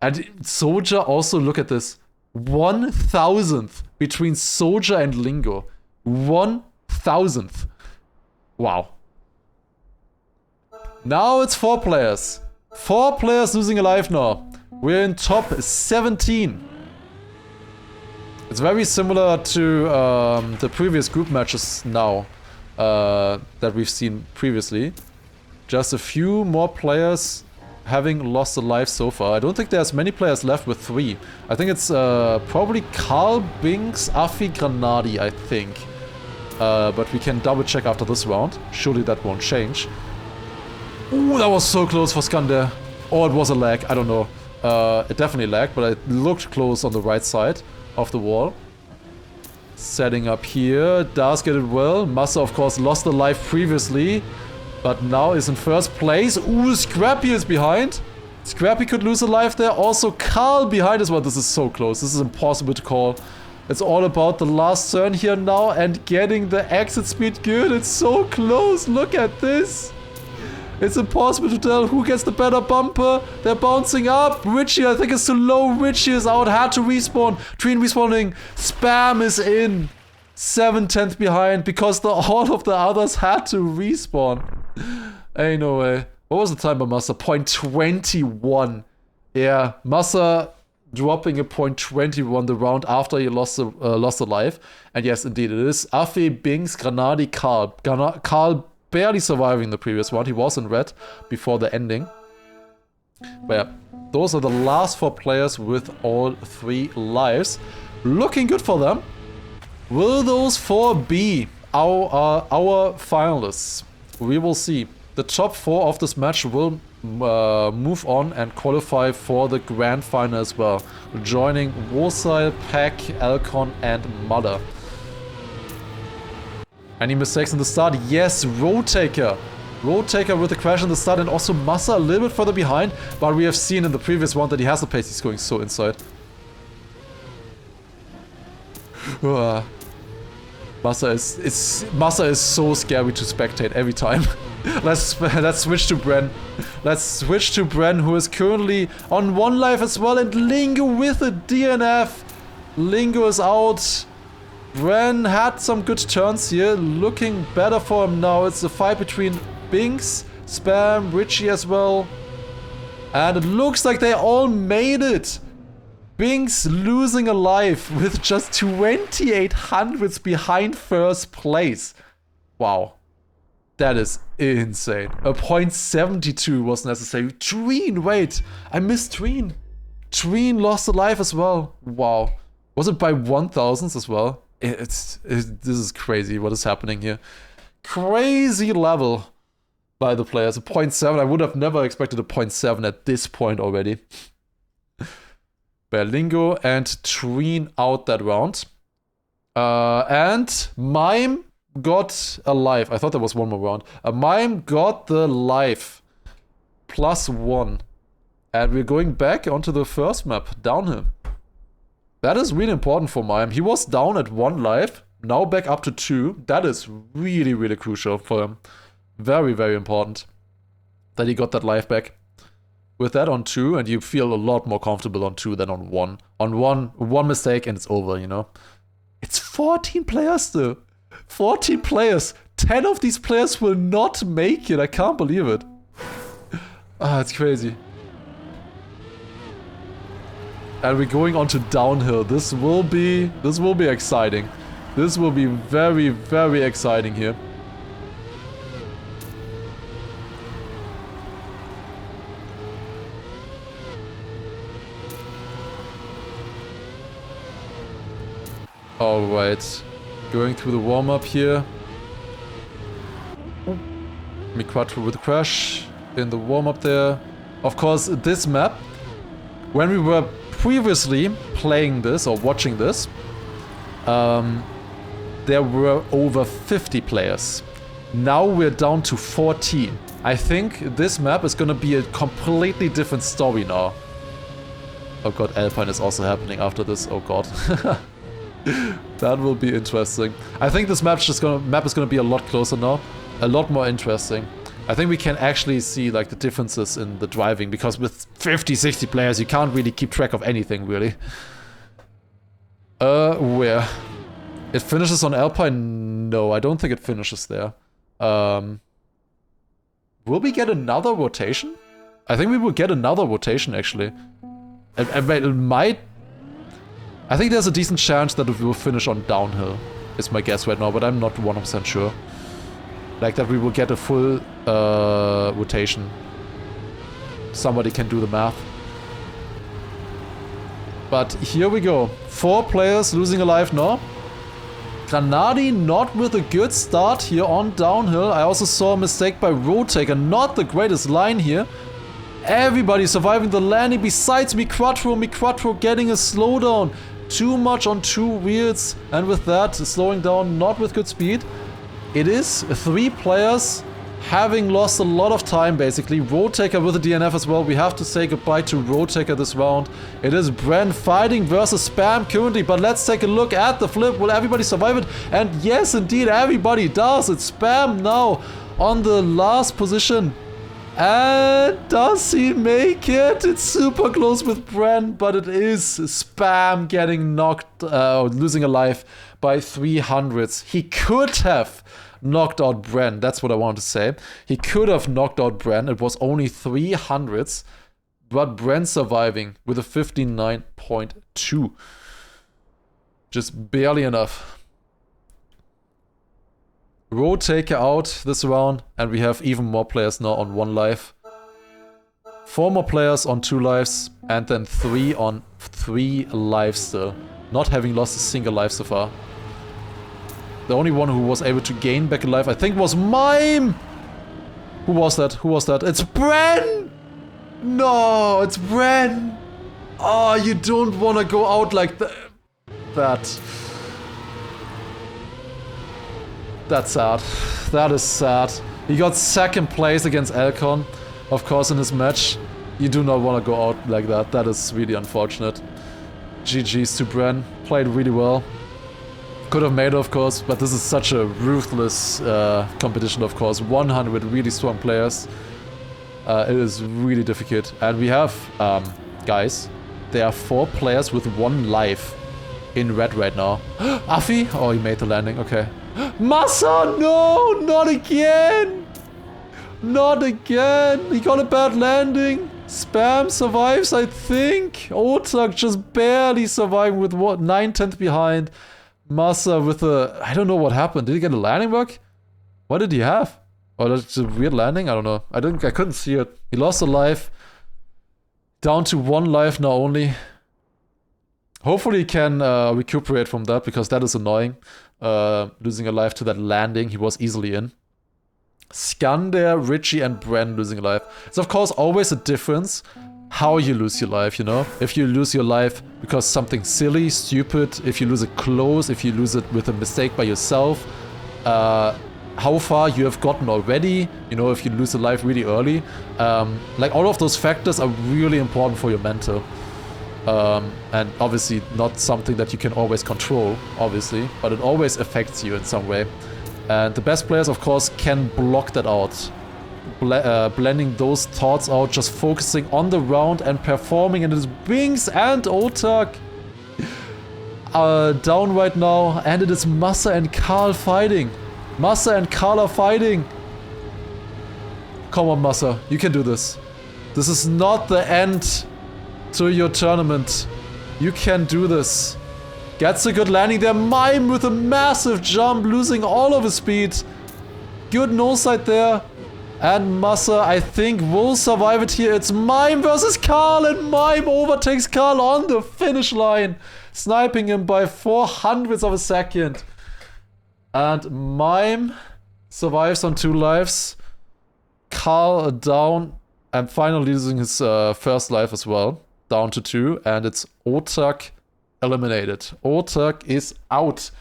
Speaker 1: And Soldier also, look at this. 1,000th between Soldier and Lingo. 1,000th. Wow. Now it's 4 players. 4 players losing a life now. We're in top 17. It's very similar to the previous group matches now that we've seen previously. Just a few more players having lost a life so far. I don't think there's many players left with 3. I think it's probably Carl, Binks, Afi, Granadi, I think. But we can double check after this round. Surely that won't change. Ooh, that was so close for Skander. Or it was a lag, I don't know. It definitely lagged, but it looked close on the right side of the wall. Setting up here, does get it well. Massa, of course, lost a life previously, but now is in first place. Ooh, Scrappy is behind. Scrappy could lose a life there. Also, Carl behind as well. This is so close. This is impossible to call. It's all about the last turn here now and getting the exit speed good. It's so close. Look at this. It's impossible to tell who gets the better bumper. They're bouncing up. Richie, I think, is too low. Richie is out. Had to respawn. Tween respawning. Spam is in. 7/10 behind because all of the others had to respawn. Ain't no way. What was the time by Massa? 0.21. Yeah, Massa dropping a 0.21 the round after he lost a life. And yes, indeed, it is Afe, Binks, Granadi, Carl. Carl barely surviving the previous one. He was in red before the ending. But yeah, those are the last 4 players with all 3 lives. Looking good for them. Will those 4 be our finalists? We will see. The top 4 of this match will move on and qualify for the grand final as well, joining Warsail, Pack, Alcon, and Mother. Any mistakes in the start? Yes, Roadtaker. Roadtaker with the crash in the start, and also Massa a little bit further behind, but we have seen in the previous one that he has the pace. He's going so inside. Massa is so scary to spectate every time. Let's switch to Bren. Let's switch to Bren, who is currently on 1 life as well, and Lingo with a DNF. Lingo is out. Bren had some good turns here, looking better for him now. It's a fight between Binks, Spam, Richie as well. And it looks like they all made it. Binks losing a life with just 2,800s behind first place. Wow. That is insane. A 0.72 was necessary. Tween, wait. I missed Tween. Treen lost a life as well. Wow. Was it by 1,000 as well? This is crazy what is happening here. Crazy level by the players. A 0.7. I would have never expected a 0.7 at this point already. Berlingo and Treen out that round. And Mime got a life. I thought there was one more round. Mime got the life. +1. And we're going back onto the first map, downhill. That is really important for Mime. He was down at 1 life, now back up to 2. That is really, really crucial for him. Very, very important that he got that life back. With that on 2, and you feel a lot more comfortable on 2 than on 1. On 1 mistake and it's over, you know? It's 14 players though. 14 players. 10 of these players will not make it. I can't believe it. Ah, it's crazy. And we're going on to downhill. This will be exciting. This will be very, very exciting here. Alright. Going through the warm-up here. Mi Quattro with a crash in the warm-up there. Of course, this map, when we were previously playing this or watching this, there were over 50 players. Now we're down to 14. I think this map is gonna be a completely different story now. Oh god, Alpine is also happening after this. Oh god. That will be interesting. I think this map is gonna be a lot closer now. A lot more interesting. I think we can actually see like the differences in the driving, because with 50, 60 players you can't really keep track of anything really. Where? It finishes on Alpine? No, I don't think it finishes there. Will we get another rotation? I think we will get another rotation actually. It might... I think there's a decent chance that it will finish on downhill, is my guess right now, but I'm not 100% sure. Like that we will get a full rotation. Somebody can do the math. But here we go. 4 players losing a life now. Granadi not with a good start here on downhill. I also saw a mistake by Road Taker. Not the greatest line here. Everybody surviving the landing besides Mi Quattro. Mi Quattro getting a slowdown. Too much on 2 wheels. And with that, slowing down not with good speed. It is 3 players having lost a lot of time basically. Road Taker with a DNF as well. We have to say goodbye to Road Taker this round. It is Bren fighting versus Spam currently, but let's take a look at the flip. Will everybody survive it? And yes, indeed, everybody does. It's Spam now on the last position. And does he make it? It's super close with Bren, but it is Spam getting knocked, losing a life by 300s. He could have knocked out Bren. That's what I wanted to say. He could have knocked out Bren. It was only 300s, but Bren surviving with a 59.2. Just barely enough. Road Taker out this round, and we have even more players now on 1 life. 4 more players on 2 lives, and then 3 on 3 lives still. Not having lost a single life so far. The only one who was able to gain back a life, I think, was Mime! Who was that? Who was that? It's Bren! No, it's Bren! Oh, you don't want to go out like that. That's sad. That is sad. He got 2nd place against Alcon, of course, in his match. You do not want to go out like that. That is really unfortunate. GG's to Bren. Played really well. Could have made it, of course, but this is such a ruthless competition, of course. 100 really strong players. It is really difficult. And we have, guys, there are 4 players with 1 life in red right now. Afi? Oh, he made the landing. Okay. Massa! No! Not again! Not again! He got a bad landing. Spam survives, I think. Otak just barely surviving with what? 9/10 behind. Massa with a... I don't know what happened. Did he get a landing bug? What did he have? Oh, that's a weird landing? I don't know. I couldn't see it. He lost a life. Down to 1 life now only. Hopefully he can recuperate from that, because that is annoying. Losing a life to that landing he was easily in. Skander, Richie, and Bren losing a life. It's of course always a difference how you lose your life, you know? If you lose your life because something silly, stupid, if you lose it close, if you lose it with a mistake by yourself, how far you have gotten already, you know, if you lose a life really early. Like all of those factors are really important for your mental. And obviously not something that you can always control, obviously, but it always affects you in some way. And the best players, of course, can block that out. Blending those thoughts out, just focusing on the round and performing, and it's Binks and Otak down right now, and it is Massa and Karl fighting. Massa and Karl are fighting. Come on, Massa, you can do this. This is not the end to your tournament. You can do this. Gets a good landing there. Mime with a massive jump, losing all of his speed. Good no side there. And Massa, I think, will survive it here. It's Mime versus Karl, and Mime overtakes Karl on the finish line, sniping him by 400ths of a second. And Mime survives on 2 lives. Karl down, and finally losing his first life as well, down to 2. And it's Otak eliminated. Otak is out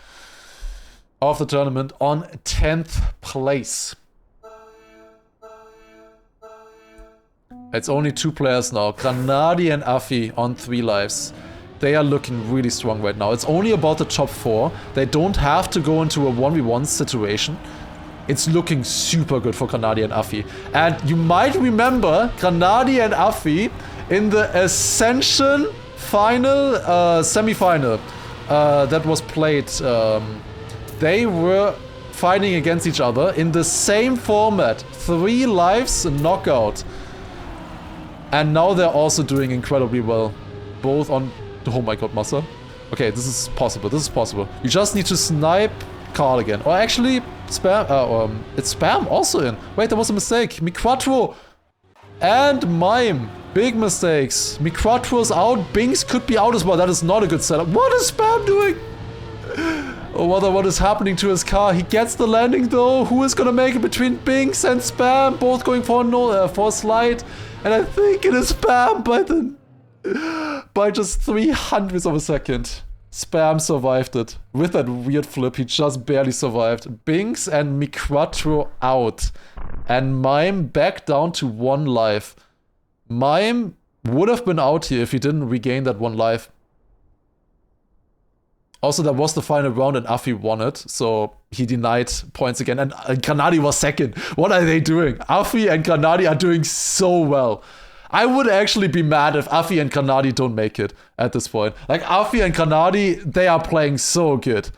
Speaker 1: of the tournament on 10th place. It's only 2 players now, Granadi and Afi on 3 lives. They are looking really strong right now. It's only about the top 4. They don't have to go into a 1v1 situation. It's looking super good for Granadi and Afi. And you might remember Granadi and Afi in the Ascension final, semi-final that was played. They were fighting against each other in the same format. 3 lives, knockout. And now they're also doing incredibly well. Both on... Oh my god, Massa. Okay, this is possible. This is possible. You just need to snipe Karl again. Or actually, Spam... it's Spam also in. Wait, there was a mistake. Mi4 and Mime. Big mistakes. Mi4's out. Binks could be out as well. That is not a good setup. What is Spam doing? Oh, what is happening to his car? He gets the landing though. Who is gonna make it between Binks and Spam? Both going for a slide. And I think it is Spam by just 300ths of a second. Spam survived it. With that weird flip, he just barely survived. Binks and Mi4 out. And Mime back down to 1 life. Mime would have been out here if he didn't regain that 1 life. Also, that was the final round and Afi won it, so he denied points again. And Granadi was second. What are they doing? Afi and Granadi are doing so well. I would actually be mad if Afi and Granadi don't make it at this point. Like, Afi and Granadi, they are playing so good.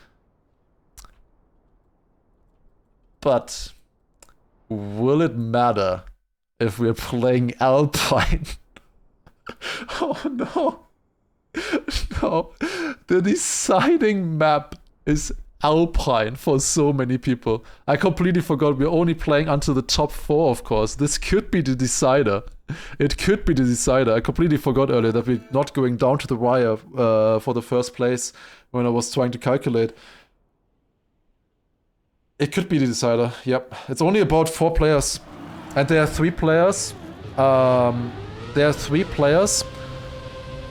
Speaker 1: But will it matter if we're playing Alpine? Oh no. No, the deciding map is Alpine for so many people. I completely forgot we're only playing until the top 4, of course. This could be the decider. It could be the decider. I completely forgot earlier that we're not going down to the wire for the first place when I was trying to calculate. It could be the decider, yep. It's only about 4 players. And there are 3 players.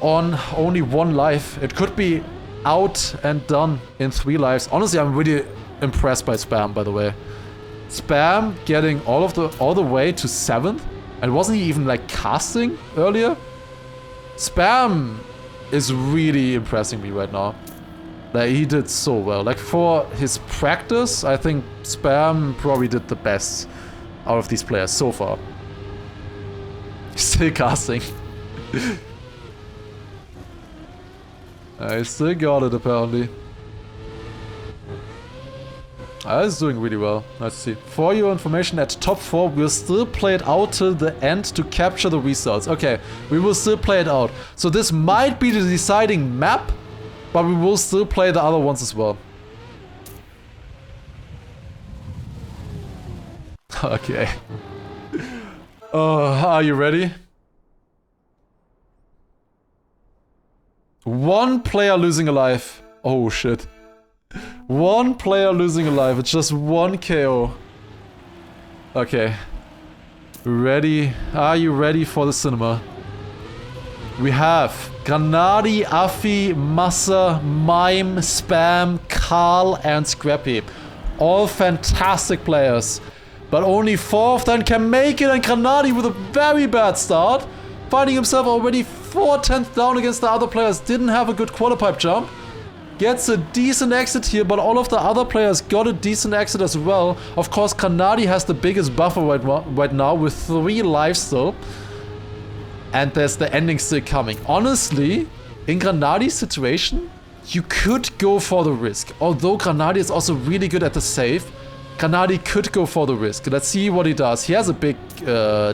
Speaker 1: On only 1 life. It could be out and done in 3 lives. Honestly, I'm really impressed by Spam, by the way. Spam getting all the way to 7th, and wasn't he even like casting earlier? Spam is really impressing me right now. Like, he did so well. Like, for his practice, I think Spam probably did the best out of these players so far. Still casting. I still got it, apparently. He's doing really well. Nice to see. For your information, at top 4, we'll still play it out till the end to capture the results. Okay, we will still play it out. So this might be the deciding map, but we will still play the other ones as well. Okay. Are you ready? One player losing a life. Oh shit. One player losing a life. It's just one KO. Okay. Ready? Are you ready for the cinema? We have Granadi, Afi, Massa, Mime, Spam, Karl, and Scrappy. All fantastic players. But only 4 of them can make it, and Granadi with a very bad start, finding himself already 4/10 down against the other players, didn't have a good quarter pipe jump. Gets a decent exit here, but all of the other players got a decent exit as well. Of course, Granadi has the biggest buffer right now with 3 lives still. And there's the ending still coming. Honestly, in Granadi's situation, you could go for the risk. Although Granadi is also really good at the save, Granadi could go for the risk. Let's see what he does. He has a big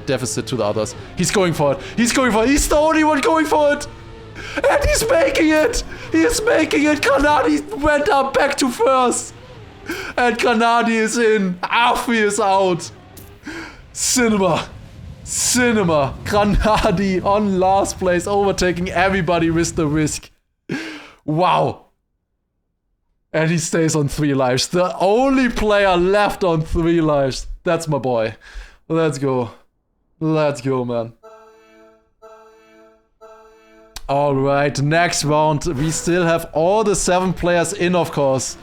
Speaker 1: deficit to the others. He's going for it. He's going for it. He's the only one going for it. And he's making it. He is making it. Granadi went up back to first. And Granadi is in. Afi is out. Cinema. Cinema. Granadi on last place, overtaking everybody with the risk. Wow. And he stays on 3 lives. The only player left on 3 lives. That's my boy. Let's go. Let's go, man. Alright, next round. We still have all the 7 players in, of course.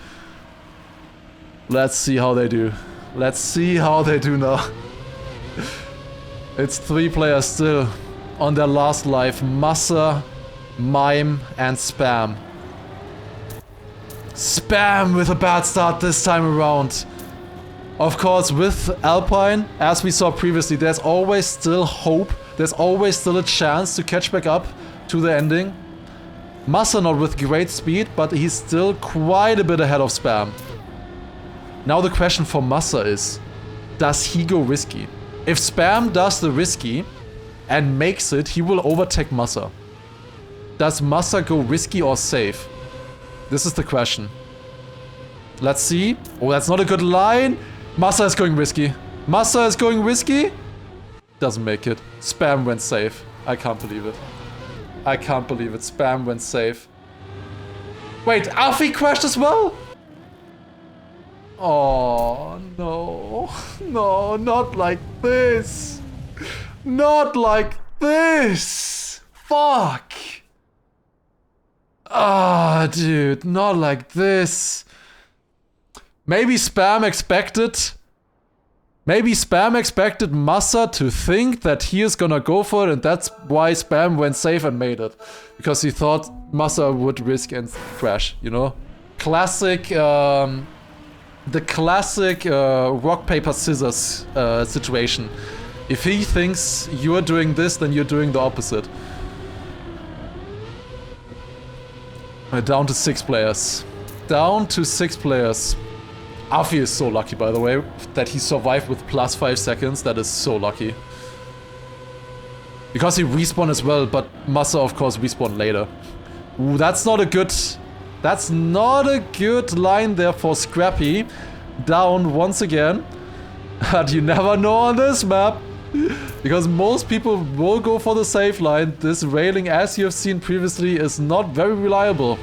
Speaker 1: Let's see how they do. Let's see how they do now. It's 3 players still on their last life. Massa, Mime, and Spam. Spam with a bad start this time around. Of course, with Alpine, as we saw previously, there's always still hope. There's always still a chance to catch back up to the ending. Massa not with great speed, but he's still quite a bit ahead of Spam. Now the question for Massa is, does he go risky? If Spam does the risky and makes it, he will overtake Massa. Does Massa go risky or safe? This is the question. Let's see. Oh, that's not a good line. Massa is going risky. Massa is going risky. Doesn't make it. Spam went safe. I can't believe it. I can't believe it. Spam went safe. Wait, Afi crashed as well? Oh, no. No, not like this. Not like this. Fuck. Ah, dude, not like this. Maybe Spam expected Massa to think that he is gonna go for it, and that's why Spam went safe and made it. Because he thought Massa would risk and crash, you know? Classic, the classic rock, paper, scissors situation. If he thinks you're doing this, then you're doing the opposite. We're down to 6 players. Down to 6 players. Afi is so lucky, by the way, that he survived with plus 5 seconds. That is so lucky. Because he respawned as well, but Massa, of course, respawned later. Ooh, that's not a good... That's not a good line there for Scrappy. Down once again. But you never know on this map. Because most people will go for the safe line. This railing, as you have seen previously, is not very reliable.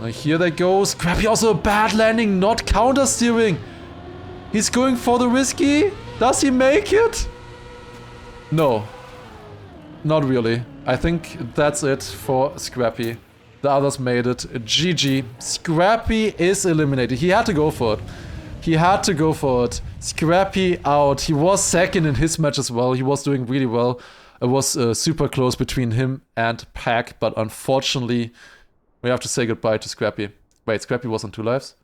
Speaker 1: Now here they go. Scrappy also a bad landing, not counter steering. He's going for the risky. Does he make it? No. Not really. I think that's it for Scrappy. The others made it. GG. Scrappy is eliminated. He had to go for it. He had to go for it. Scrappy out. He was second in his match as well. He was doing really well. It was super close between him and Pack, but unfortunately, we have to say goodbye to Scrappy. Wait, Scrappy was on 2 lives?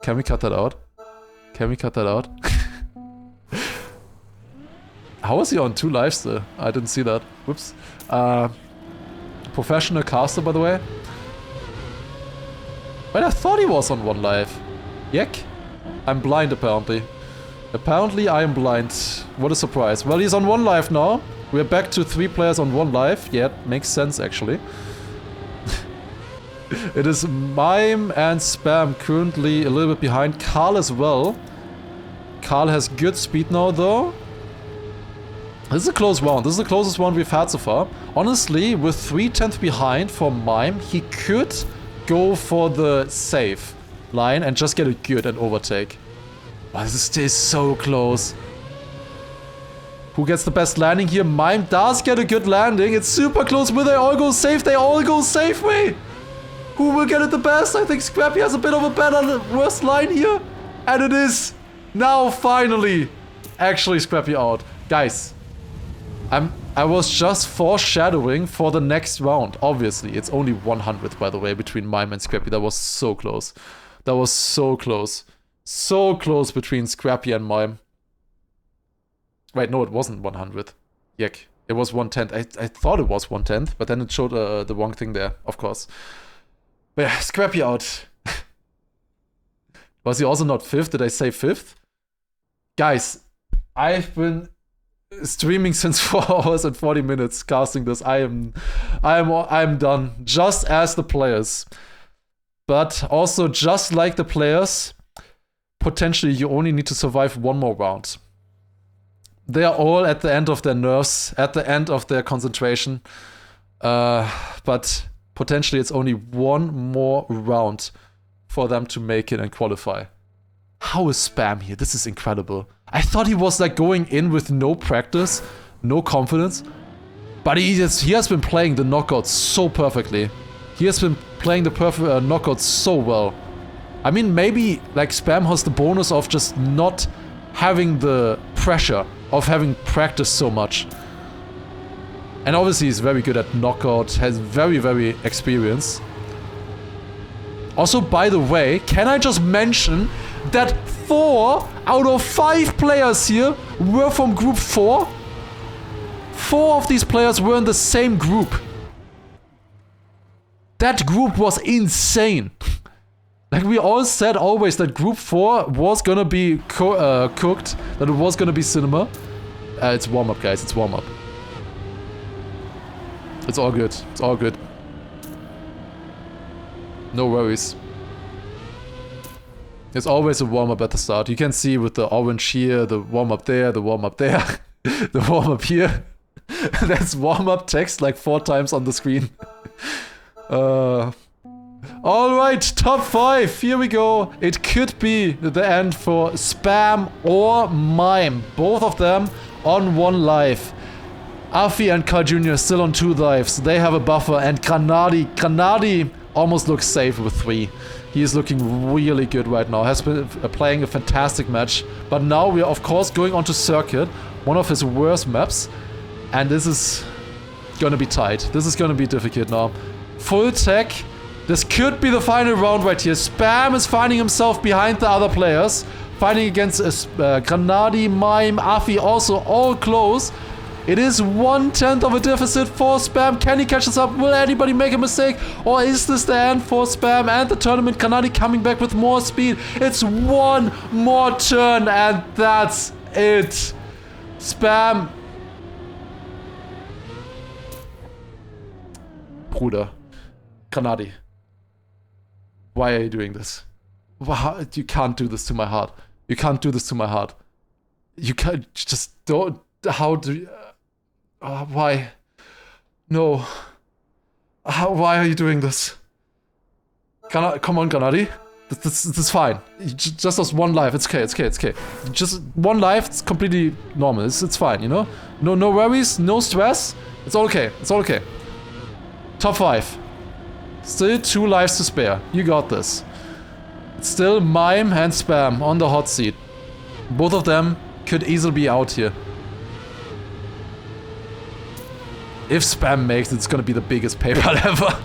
Speaker 1: Can we cut that out? Can we cut that out? How was he on 2 lives still? I didn't see that. Whoops. Professional caster, by the way. Wait, I thought he was on 1 life. Yek? I'm blind, apparently. Apparently, I am blind. What a surprise. Well, he's on 1 life now. We're back to 3 players on 1 life. Yeah, makes sense, actually. It is Mime and Spam currently a little bit behind. Karl as well. Karl has good speed now, though. This is a close round. This is the closest one we've had so far. Honestly, with 3/10 behind for Mime, he could go for the safe line and just get a good and overtake. Oh, this is still so close. Who gets the best landing here? Mime does get a good landing. It's super close. Will they all go safe? They all go safe. Wait. Who will get it the best? I think Scrappy has a bit of a better, worst line here. And it is now finally actually Scrappy out. Guys, I was just foreshadowing for the next round. Obviously, it's only 100th, by the way, between Mime and Scrappy. That was so close. That was so close. So close between Scrappy and Mime. Wait, no, it wasn't 100th. Yuck. It was 1/10. I thought it was 1/10, but then it showed the wrong thing there, of course. But yeah, Scrappy out. Was he also not 5th? Did I say 5th? Guys, I've been streaming since 4 hours and 40 minutes casting this. I am done. Just as the players. But also just like the players, potentially you only need to survive one more round. They are all at the end of their nerves, at the end of their concentration. But potentially it's only one more round for them to make it and qualify. How is Spam here? This is incredible. I thought he was like going in with no practice, no confidence. But he has been playing the knockouts so perfectly. He has been playing the perfect knockouts so well. I mean, maybe like Spam has the bonus of just not having the pressure of having practiced so much. And obviously he's very good at knockout, has very, very experienced. Also, by the way, can I just mention that 4 out of 5 players here were from group 4? 4 of these players were in the same group. That group was insane. Like we all said always that group 4 was gonna be cooked, that it was gonna be cinema. It's warm-up, guys, it's warm-up. It's all good, it's all good. No worries. There's always a warm-up at the start. You can see with the orange here, the warm-up there, the warm-up there, the warm-up here. That's warm-up text like 4 times on the screen. Alright, top 5, here we go. It could be the end for Spam or Mime. Both of them on 1 life. Afi and Carl Jr. still on 2 lives. They have a buffer, and Granadi almost looks safe with 3. He is looking really good right now. Has been playing a fantastic match. But now we are of course going on to Circuit, one of his worst maps. And this is gonna be tight. This is gonna be difficult now. Full tech. This could be the final round right here. Spam is finding himself behind the other players. Fighting against Granadi, Mime, Afi also all close. It is 1/10 of a deficit for Spam. Can he catch this up? Will anybody make a mistake? Or is this the end for Spam and the tournament? Granadi coming back with more speed. It's one more turn and that's it. Spam. Bruder. Granadi. Why are you doing this? Wow, you can't do this to my heart. You can't do this to my heart. You can't, just don't, how do you, why? No. Why are you doing this? Come on, Granadi. This is fine. Just lost 1 life. It's okay, it's okay, it's okay. Just 1 life, it's completely normal. It's fine, you know? No worries, no stress. It's all okay, it's all okay. Top 5. Still 2 lives to spare. You got this. It's still Mime and Spam on the hot seat. Both of them could easily be out here. If Spam makes it, it's gonna be the biggest PayPal ever.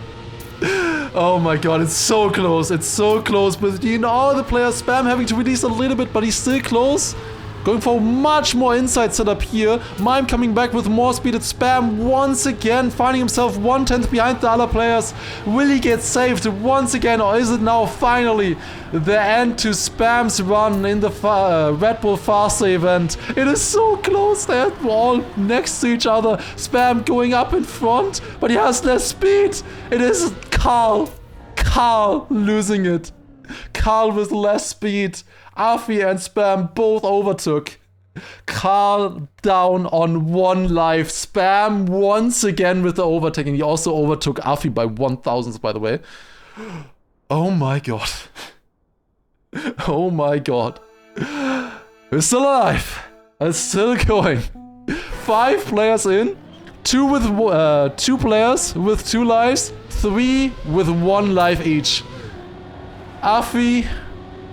Speaker 1: Oh my god, it's so close. It's so close. But you know, the player Spam having to release a little bit, but he's still close. Going for much more inside setup here. Mime coming back with more speed at Spam once again, finding himself 1/10 behind the other players. Will he get saved once again, or is it now finally the end to Spam's run in the Red Bull Faster event? It is so close. They're all next to each other. Spam going up in front, but he has less speed. It is Carl losing it. Carl with less speed. Afi and Spam both overtook. Carl down on 1 life. Spam once again with the overtaking. He also overtook Afi by 1,000, by the way. Oh my god. Oh my god. We're still alive. It's still going. 5 players in. 2 players with 2 lives. 3 with 1 life each. Afi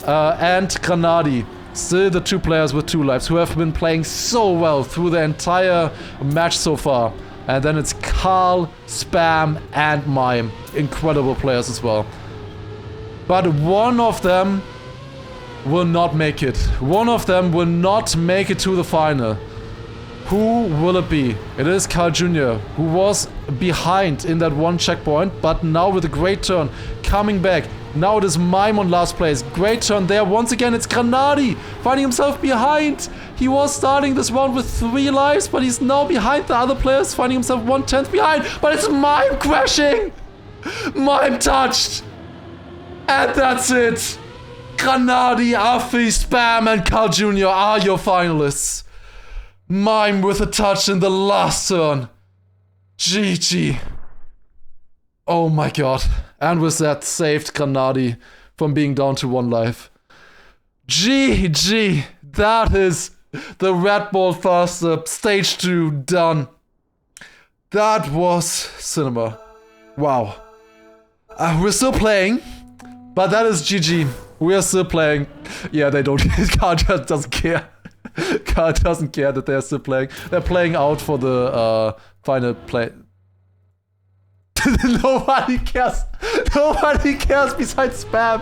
Speaker 1: and Granadi. Still the 2 players with 2 lives who have been playing so well through the entire match so far. And then it's Carl, Spam, and Mime. Incredible players as well. But one of them will not make it. One of them will not make it to the final. Who will it be? It is Carl Jr., who was behind in that 1 checkpoint, but now with a great turn, coming back. Now it is Mime on last place. Great turn there. Once again, it's Granadi finding himself behind. He was starting this round with 3 lives, but he's now behind the other players, finding himself 1/10 behind. But it's Mime crashing. Mime touched. And that's it. Granadi, Afi, Spam, and Carl Jr. are your finalists. Mime with a touch in the last turn. GG. Oh my god. And with that, saved Granadi from being down to 1 life. GG. That is the Red Bull Faster Stage 2 done. That was cinema. Wow. We're still playing, but that is GG. We are still playing. Yeah, they don't. Carl just doesn't care. Carl doesn't care that they're still playing. They're playing out for the final play. Nobody cares. Nobody cares besides Spam.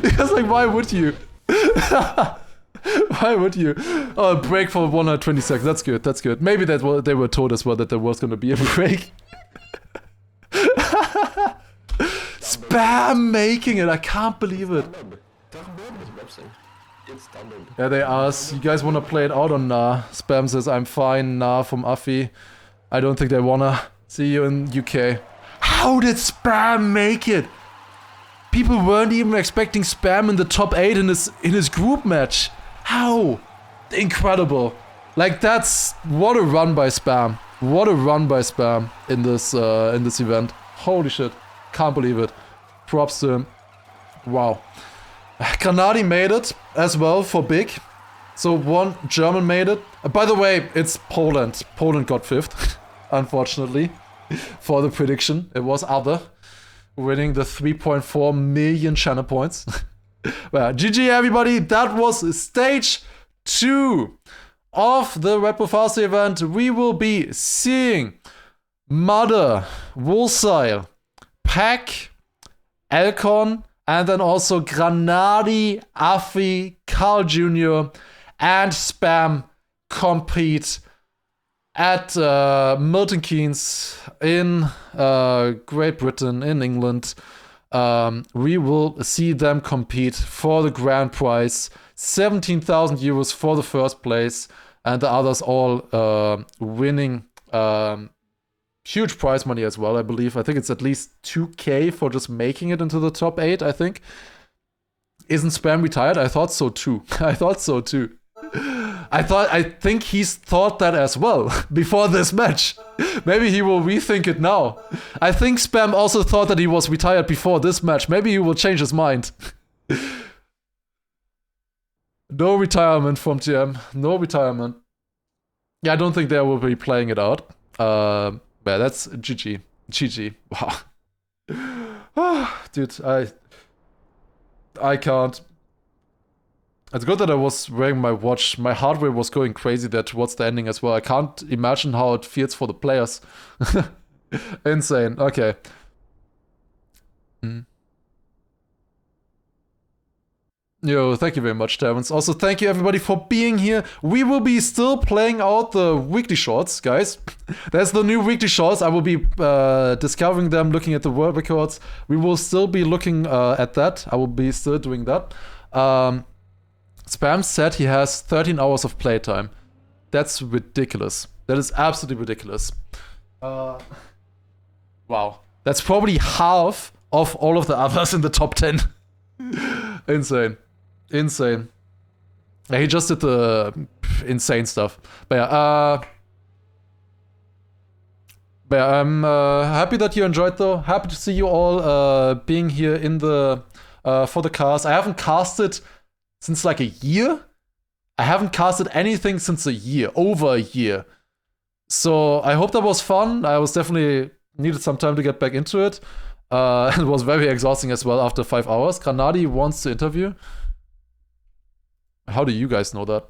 Speaker 1: Because, like, why would you? Why would you? Oh, break for 120 seconds. That's good. That's good. Maybe that's what they were told as well, that there was going to be a break. Spam making it. I can't believe it. Yeah, they asked, you guys want to play it out or nah? Spam says, I'm fine. Nah from Afi. I don't think they wanna. See you in UK. How did Spam make it? People weren't even expecting Spam in the top 8 in his group match. How? Incredible. Like, that's... What a run by Spam. What a run by Spam in this event. Holy shit. Can't believe it. Props to him. Wow. Granadi made it as well for big. So 1 German made it. By the way, it's Poland. Poland got 5th, unfortunately, for the prediction. It was other, winning the 3.4 million channel points. Well, GG everybody, that was stage 2 of the Red Bull Fast event. We will be seeing Mother, Wolsile, Pack, Elcon, and then also Granadi, Afi, Carl Jr., and Spam compete at Milton Keynes in Great Britain, in England. We will see them compete for the grand prize, 17,000 euros for the first place, and the others all winning huge prize money as well, I believe. I think it's at least 2K for just making it into the top 8, I think. Isn't Spam retired? I thought so too. I thought so too. I think he's thought that as well before this match. Maybe he will rethink it now. I think Spam also thought that he was retired before this match. Maybe he will change his mind. No retirement from TM. No retirement. Yeah, I don't think they will be playing it out. Yeah, that's GG. GG. Wow. Dude, I can't. It's good that I was wearing my watch. My heart rate was going crazy there towards the ending as well. I can't imagine how it feels for the players. Insane. Okay. Yo, thank you very much, Terrence. Also, thank you everybody for being here. We will be still playing out the weekly shorts, guys. There's the new weekly shorts. I will be discovering them, looking at the world records. We will still be looking at that. I will be still doing that. Spam said he has 13 hours of playtime. That's ridiculous. That is absolutely ridiculous. Wow. That's probably half of all of the others in the top 10. Insane. Insane. Yeah, he just did the insane stuff. But yeah, I'm happy that you enjoyed though. Happy to see you all being here in the for the cast. I haven't casted since like a year. I haven't casted anything since a year, over a year. So I hope that was fun. I was definitely needed some time to get back into it. It was very exhausting as well after 5 hours. Granadi wants to interview. How do you guys know that?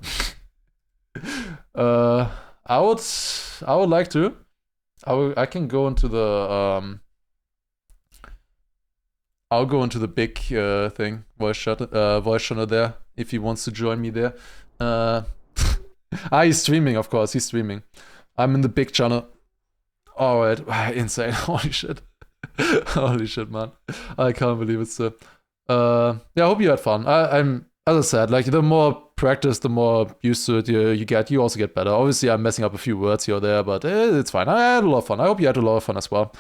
Speaker 1: I would like to. I can go into the I'll go into the big thing, voice channel there if he wants to join me there. He's streaming, of course. He's streaming. I'm in the big channel. All right, insane. Holy shit. Holy shit, man. I can't believe it. So, yeah, I hope you had fun. I'm, as I said, like the more practice, the more used to it you get. You also get better. Obviously, I'm messing up a few words here or there, but it's fine. I had a lot of fun. I hope you had a lot of fun as well.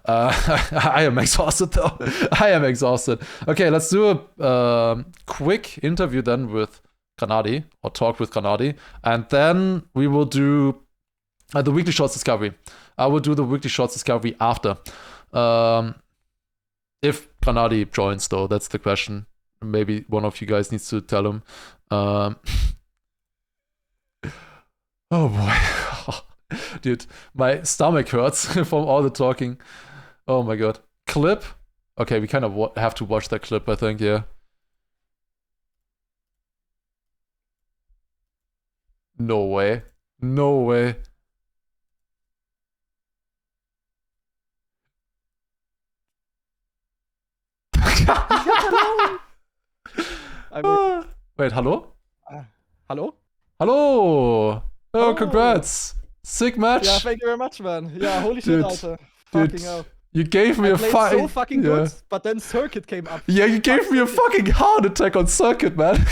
Speaker 1: I am exhausted though. I am exhausted. Okay, let's do a quick interview then with Granadi, or talk with Granadi, and then we will do the weekly shorts discovery. I will do the weekly shorts discovery after. If Granadi joins though, that's the question. Maybe one of you guys needs to tell him. Oh boy. Dude, my stomach hurts from all the talking. Oh my god. Clip? Okay, we kind of have to watch that clip, I think, yeah. No way. No way. Wait, hello?
Speaker 2: Hello?
Speaker 1: Hello! Oh, congrats! Sick match!
Speaker 2: Yeah, thank you very much, man. Yeah, holy shit, Alter.
Speaker 1: Dude,
Speaker 2: fucking hell.
Speaker 1: You gave me
Speaker 2: I played so fucking good, but then Circuit came up.
Speaker 1: Yeah, you gave me a fucking heart attack on Circuit, man.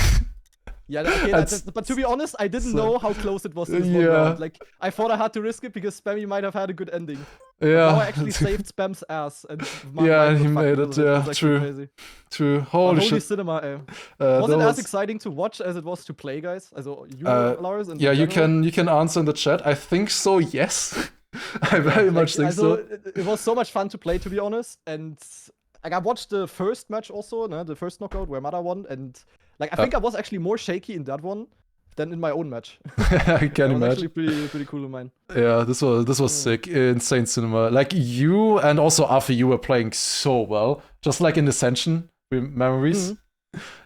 Speaker 2: Yeah, okay, but to be honest, I didn't know how close it was to this one round. Like, I thought I had to risk it because Spammy might have had a good ending.
Speaker 1: Yeah.
Speaker 2: Now I actually saved Spam's ass. And
Speaker 1: yeah, he made it, yeah, true.
Speaker 2: Crazy.
Speaker 1: True. Holy shit.
Speaker 2: Cinema, was it as exciting to watch as it was to play, guys? Also, you, Lars?
Speaker 1: Yeah, you can answer in the chat. I think so, yes. I very much think so.
Speaker 2: It was so much fun to play, to be honest. And like, I watched the first match also, the first knockout where Mada won. And like, I think I was actually more shaky in that one than in my own match.
Speaker 1: I can imagine.
Speaker 2: Actually pretty cool in mine.
Speaker 1: Yeah, this was sick. Insane cinema. Like, you and also Afi, you were playing so well. Just like in Ascension memories.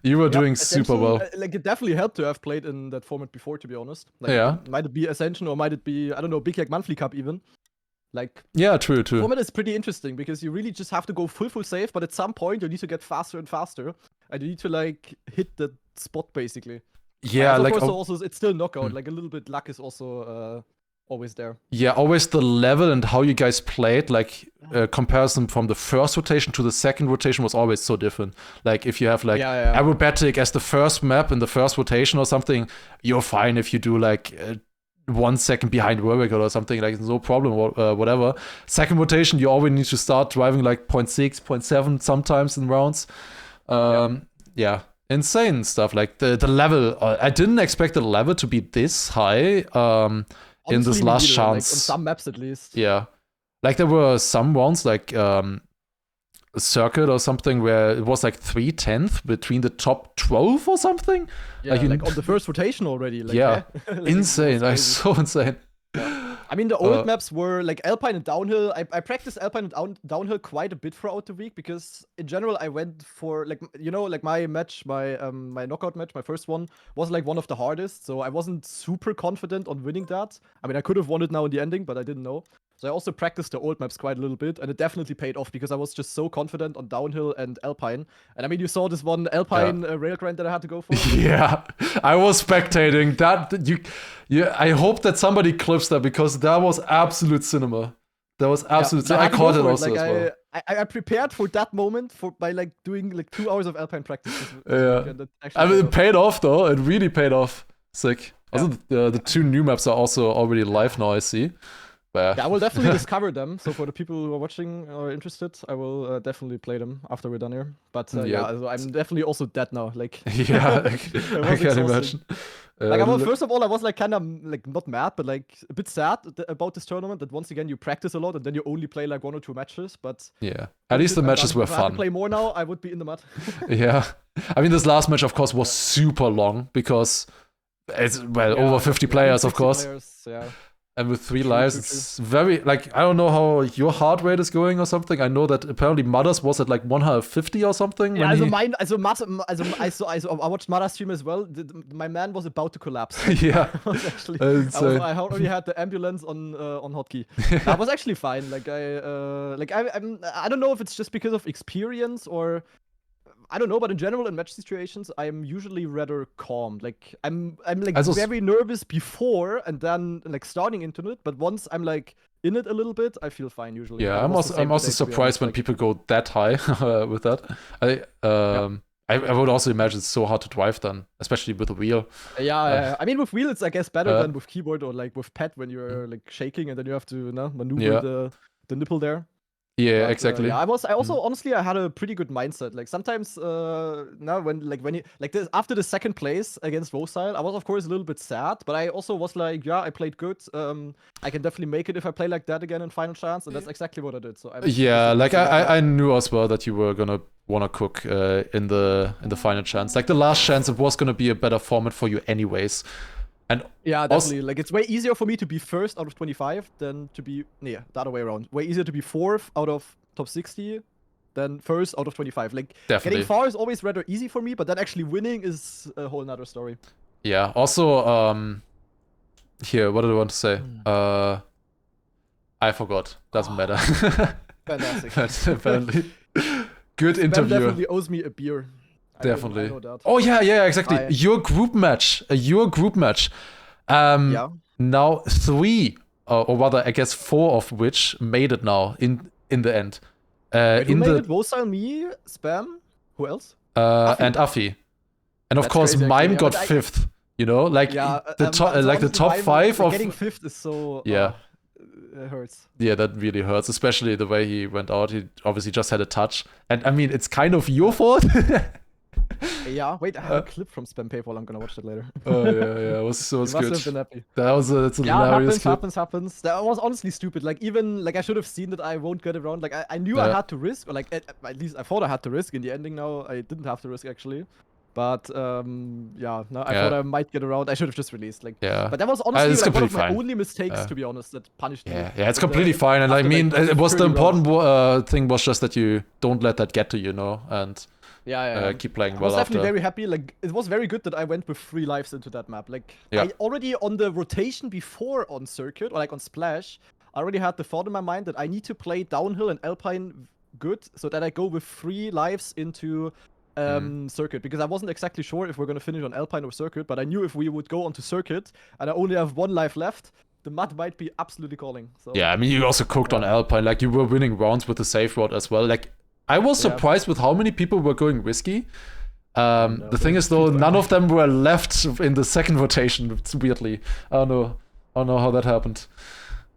Speaker 1: You were doing super well.
Speaker 2: Like, it definitely helped to have played in that format before, to be honest. Like,
Speaker 1: yeah.
Speaker 2: Might it be Ascension or might it be, I don't know, Big Yak Monthly Cup even. Like,
Speaker 1: yeah, true.
Speaker 2: The format is pretty interesting because you really just have to go full save, but at some point you need to get faster and faster, and you need to like hit the spot basically.
Speaker 1: Yeah, like
Speaker 2: also it's still knockout. Like a little bit luck is also always there.
Speaker 1: Yeah, always the level and how you guys played, like comparison from the first rotation to the second rotation was always so different. Like if you have like aerobatic as the first map in the first rotation or something, you're fine if you do like 1 second behind vertical or something, like no problem, whatever. Second rotation, you always need to start driving like 0.6, 0.7 sometimes in rounds. Yeah, insane stuff. Like the level, I didn't expect the level to be this high in this last chance.
Speaker 2: Like, on some maps at least.
Speaker 1: Yeah. Like there were some rounds like a circuit or something where it was like 3/10 between the top 12 or something.
Speaker 2: Yeah, like on the first rotation already. Like,
Speaker 1: yeah,
Speaker 2: like,
Speaker 1: insane. Like so insane.
Speaker 2: Yeah. I mean, the old maps were like Alpine and Downhill. I practiced Alpine and Downhill quite a bit throughout the week because in general I went for like, you know, like my match, my knockout match, my first one was like one of the hardest. So I wasn't super confident on winning that. I mean, I could have won it now in the ending, but I didn't know. So I also practiced the old maps quite a little bit, and it definitely paid off because I was just so confident on Downhill and Alpine. And I mean, you saw this one Alpine rail grind that I had to go for.
Speaker 1: Yeah, I was spectating that. I hope that somebody clips that because that was absolute cinema. That was absolute. I caught it also
Speaker 2: like,
Speaker 1: as well.
Speaker 2: I prepared for that moment by like doing like 2 hours of Alpine practice.
Speaker 1: Yeah, I mean, it paid off though. It really paid off. Sick. Also, the 2 new maps are also already live now. I see. But
Speaker 2: Yeah, I will definitely discover them. So for the people who are watching or interested, I will definitely play them after we're done here. But yeah, so I'm definitely also dead now. Like,
Speaker 1: yeah,
Speaker 2: it
Speaker 1: I
Speaker 2: was
Speaker 1: can
Speaker 2: exhausting.
Speaker 1: imagine.
Speaker 2: Like, first of all, I was like kind of like not mad, but like a bit sad about this tournament. That once again you practice a lot and then you only play like 1 or 2 matches. But
Speaker 1: yeah, at least the matches were
Speaker 2: if I had to
Speaker 1: fun.
Speaker 2: play more now, I would be in the mud.
Speaker 1: Yeah, I mean this last match, of course, was super long because it's over 50 players, of course.
Speaker 2: Yeah.
Speaker 1: And with 3 lives, it's very, like, I don't know how your heart rate is going or something. I know that apparently Mother's was at like 150 or something.
Speaker 2: Yeah, I watched Mother's stream as well. My man was about to collapse.
Speaker 1: Yeah.
Speaker 2: I already had the ambulance on hotkey. That was actually fine. Like, I don't know if it's just because of experience or I don't know, but in general, in match situations, I'm usually rather calm. Like I'm like very nervous before and then like starting into it. But once I'm like in it a little bit, I feel fine usually.
Speaker 1: Yeah, I'm also surprised when people go that high with that. I would also imagine it's so hard to drive then, especially with a wheel.
Speaker 2: Yeah. I mean, with wheel, it's I guess better than with keyboard or like with pad when you're like shaking and then you have to maneuver the nipple there.
Speaker 1: Yeah, exactly.
Speaker 2: Yeah, I also honestly I had a pretty good mindset. Like sometimes when you like this after the second place against Vocile, I was of course a little bit sad, but I also was like, yeah, I played good. I can definitely make it if I play like that again in Final Chance, and that's exactly what I did. So
Speaker 1: I knew as well that you were gonna wanna cook in the Final Chance. Like the last chance, it was gonna be a better format for you anyways. And
Speaker 2: yeah, definitely. Like it's way easier for me to be first out of 25 than to be the other way around. Way easier to be fourth out of top 60 than first out of 25. Like getting far is always rather easy for me, but then actually winning is a whole nother story.
Speaker 1: Yeah. Also, here, what did I want to say? I forgot. Doesn't matter.
Speaker 2: Fantastic.
Speaker 1: Apparently, good interview.
Speaker 2: Definitely owes me a beer.
Speaker 1: Definitely.
Speaker 2: I know that.
Speaker 1: Oh yeah, exactly. Your group match.
Speaker 2: Yeah.
Speaker 1: Now 3, or rather, I guess 4 of which made it now in the end.
Speaker 2: Who made it? Vocile, me, Spam. Who else?
Speaker 1: And Afi. And of course, Mime got 5th. You know, like the top 5 of
Speaker 2: getting 5th is so.
Speaker 1: Yeah.
Speaker 2: It hurts.
Speaker 1: Yeah, that really hurts, especially the way he went out. He obviously just had a touch, and I mean, it's kind of your fault.
Speaker 2: Yeah, wait, I have a clip from Spam Paywall. I'm gonna watch that later.
Speaker 1: Oh yeah, it was good.
Speaker 2: Must have been happy.
Speaker 1: That's a hilarious clip.
Speaker 2: Happens. That was honestly stupid. Like even like I should have seen that I won't get around. Like I knew I had to risk, or like at least I thought I had to risk. In the ending, now I didn't have to risk actually. But I thought I might get around. I should have just released. Like, but that was honestly like one of my only mistakes, to be honest, that punished me.
Speaker 1: Yeah, it's completely fine. And I mean, it was the important thing was just that you don't let that get to you, and keep playing well. I was
Speaker 2: definitely very happy. Like, it was very good that I went with 3 lives into that map. Like, I already on the rotation before on Circuit or like on Splash, I already had the thought in my mind that I need to play downhill and Alpine good, so that I go with 3 lives into Circuit, because I wasn't exactly sure if we're gonna finish on Alpine or Circuit, but I knew if we would go onto Circuit and I only have 1 life left, the mud might be absolutely calling. So
Speaker 1: yeah, I mean, you also cooked on Alpine. Like, you were winning rounds with the safe route as well. Like, I was surprised with how many people were going risky. The thing is, though, none of them were left in the second rotation. It's weirdly, I don't know how that happened.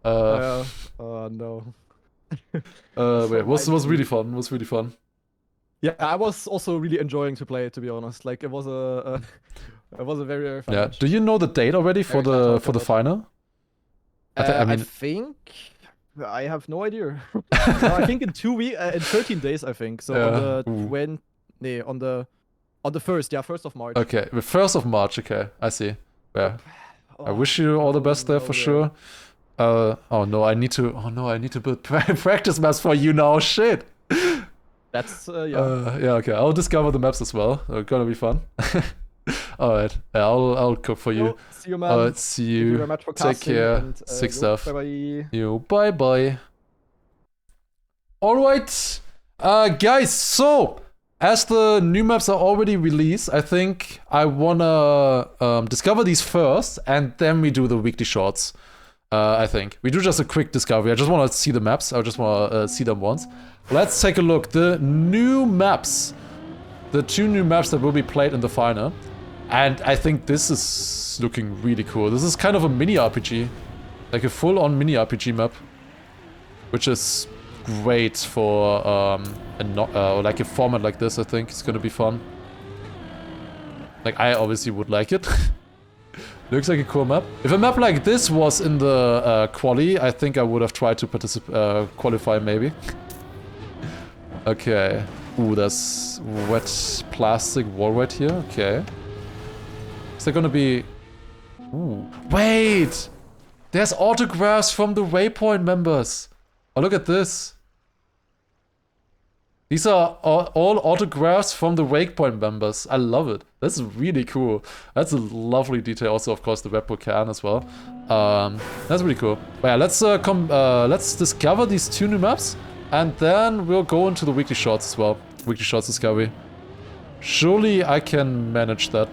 Speaker 2: Oh no.
Speaker 1: It was really fun. It was really fun.
Speaker 2: Yeah, I was also really enjoying to play it, to be honest. Like, it was a very, very fun match.
Speaker 1: Do you know the date already for the final?
Speaker 2: I think I have no idea. No, I think in 2 weeks, in 13 days, I think. So on the 1st, 1st of March.
Speaker 1: Okay, the 1st of March. Okay, I see. Yeah, I wish you all the best there for sure. Oh no, I need to build practice maps for you now. Shit.
Speaker 2: That's
Speaker 1: okay. I'll discover the maps as well. It's gonna be fun. All right. Yeah, I'll cook for you.
Speaker 2: See you, man.
Speaker 1: All right. See you.
Speaker 2: Thank you very much for
Speaker 1: Take care.
Speaker 2: And,
Speaker 1: Sick stuff.
Speaker 2: Bye
Speaker 1: bye. Bye. All right, guys. So as the new maps are already released, I think I wanna discover these first, and then we do the weekly shorts. I think we do just a quick discovery. I just want to see the maps. I just want to see them once. Let's take a look. The new maps, the 2 new maps that will be played in the final, and I think this is looking really cool. This is kind of a mini RPG. Like a full-on mini RPG map. Which is great for like a format like this, I think. It's gonna be fun. Like, I obviously would like it. Looks like a cool map. If a map like this was in the quali, I think I would have tried to qualify maybe. Okay. Ooh, there's wet plastic wall right here. Okay. Is there gonna be... Ooh. Wait! There's autographs from the Waypoint members. Oh, look at this. These are all autographs from the Waypoint members. I love it. That's really cool. That's a lovely detail. Also, of course, the Red Bull can as well. That's really cool. But yeah, let's discover these 2 new maps. And then we'll go into the weekly shorts as well. Weekly shorts discovery. Surely I can manage that.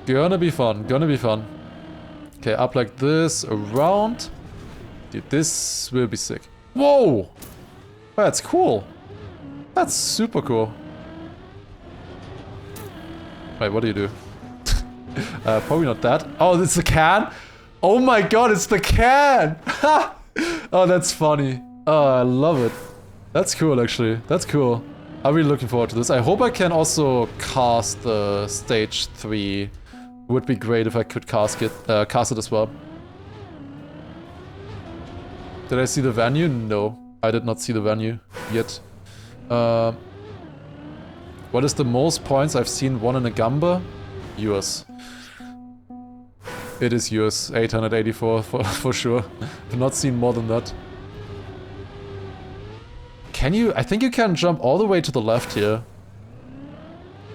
Speaker 1: Gonna be fun. Gonna be fun. Okay, up like this, around. Dude, this will be sick. Whoa! That's cool. That's super cool. Wait, what do you do? Probably not that. Oh, it's the can? Oh my god, it's the can! Oh, that's funny. Oh, I love it. That's cool, actually. That's cool. I'm really looking forward to this. I hope I can also cast the stage 3. Would be great if I could cast it as well. Did I see the venue? No, I did not see the venue yet. What is the most points I've seen won in a Gamba? Yours. It is yours. 884 for sure. I've not seen more than that. Can you? I think you can jump all the way to the left here.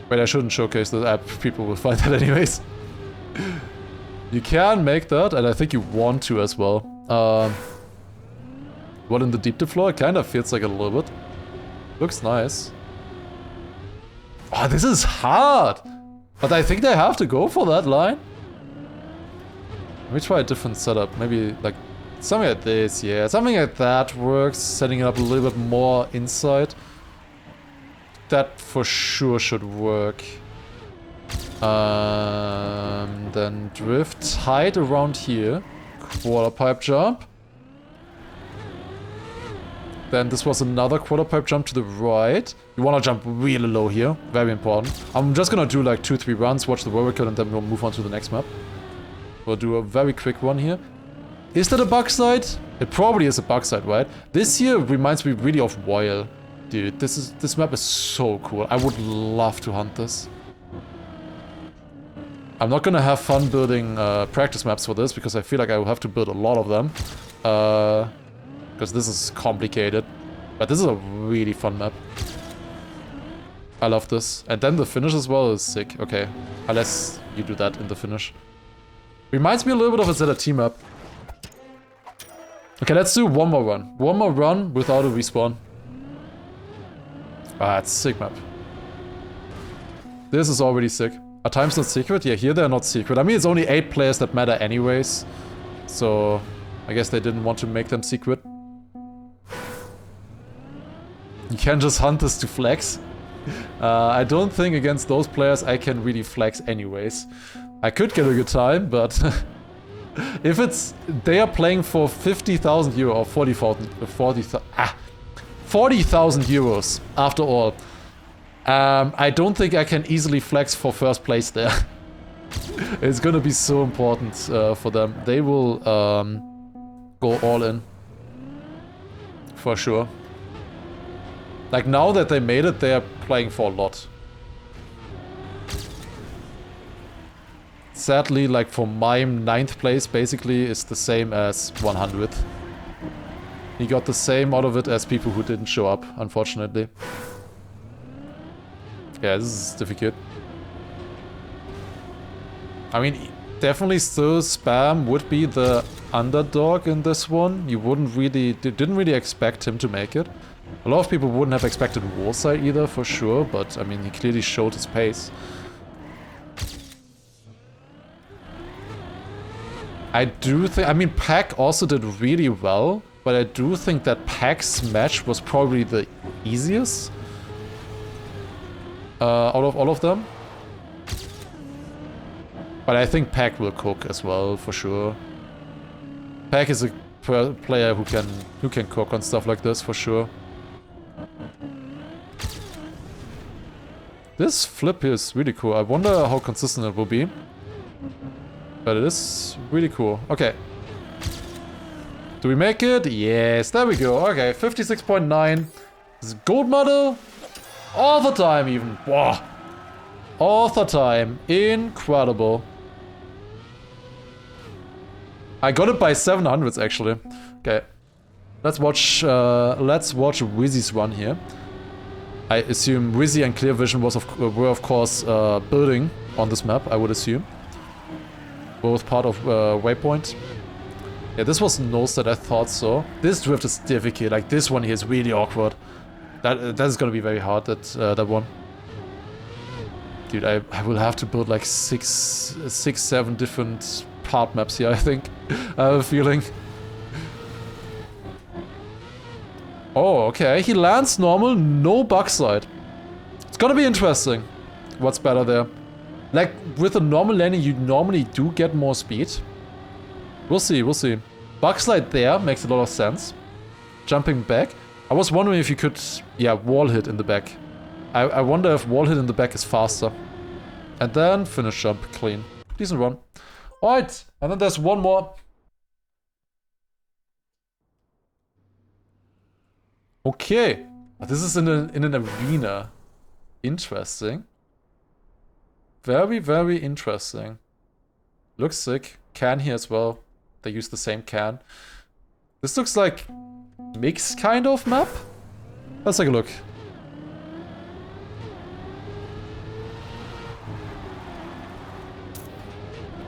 Speaker 1: Wait, I shouldn't showcase the app. People will find that anyways. You can make that, and I think you want to as well. What in the deep dip floor? It kind of feels like a little bit. Looks nice. Oh, this is hard! But I think they have to go for that line. Let me try a different setup. Maybe like something like this, yeah. Something like that works. Setting it up a little bit more inside. That for sure should work. Then drift, hide around here. Quarter pipe jump. Then this was another quarter pipe jump to the right. You wanna jump really low here. Very important. I'm just gonna do like 2-3 runs, watch the whirlwind, and then we'll move on to the next map. We'll do a very quick one here. Is that a bug site? It probably is a bug site, right? This here reminds me really of Weil. Dude, this map is so cool. I would love to hunt this. I'm not gonna have fun building practice maps for this, because I feel like I will have to build a lot of them. Because this is complicated. But this is a really fun map. I love this. And then the finish as well is sick. Okay, unless you do that in the finish. Reminds me a little bit of a ZRT map. Okay, let's do one more run. One more run without a respawn. Ah, it's a sick map. This is already sick. Are times not secret? Yeah, here they're not secret. I mean, it's only 8 players that matter anyways. So, I guess they didn't want to make them secret. You can just hunt this to flex. I don't think against those players I can really flex anyways. I could get a good time, but... if it's... They are playing for 50,000 euro or 40,000 euros after all. I don't think I can easily flex for first place there. It's gonna be so important for them. They will go all in. For sure. Like, now that they made it, they are playing for a lot. Sadly, like, for Mime, 9th place basically is the same as 100th. He got the same out of it as people who didn't show up, unfortunately. Yeah, this is difficult. I mean, definitely still Spam would be the underdog in this one. You didn't really expect him to make it. A lot of people wouldn't have expected Warside either, for sure, but I mean, he clearly showed his pace. I do think, I mean, Pack also did really well, but I do think that Pack's match was probably the easiest out of all of them. But I think Pack will cook as well, for sure. Pack is a player who can cook on stuff like this, for sure. This flip here is really cool. I wonder how consistent it will be. But it is really cool. Okay. Do we make it? Yes, there we go. Okay, 56.9. This is gold medal. All the time even. Wow. All the time. Incredible. I got it by 700s actually. Okay. Let's watch Wizzy's run here. I assume Wizzy and Clear Vision were of course building on this map, I would assume. Both part of Waypoint. Yeah, this was no set, I thought so. This drift is difficult, like this one here is really awkward. That is gonna be very hard, that one. Dude, I will have to build like 7 different part maps here, I think. I have a feeling. Oh, okay, he lands normal, no backside. It's gonna be interesting. What's better there? Like, with a normal landing, you normally do get more speed. We'll see, we'll see. Backslide there makes a lot of sense. Jumping back. I was wondering if you could, yeah, wall hit in the back. I wonder if wall hit in the back is faster. And then finish jump clean. Decent run. Alright, and then there's one more. Okay. This is in an arena. Interesting. Very, very interesting. Looks sick. Can here as well. They use the same can. This looks like mixed kind of map. Let's take a look.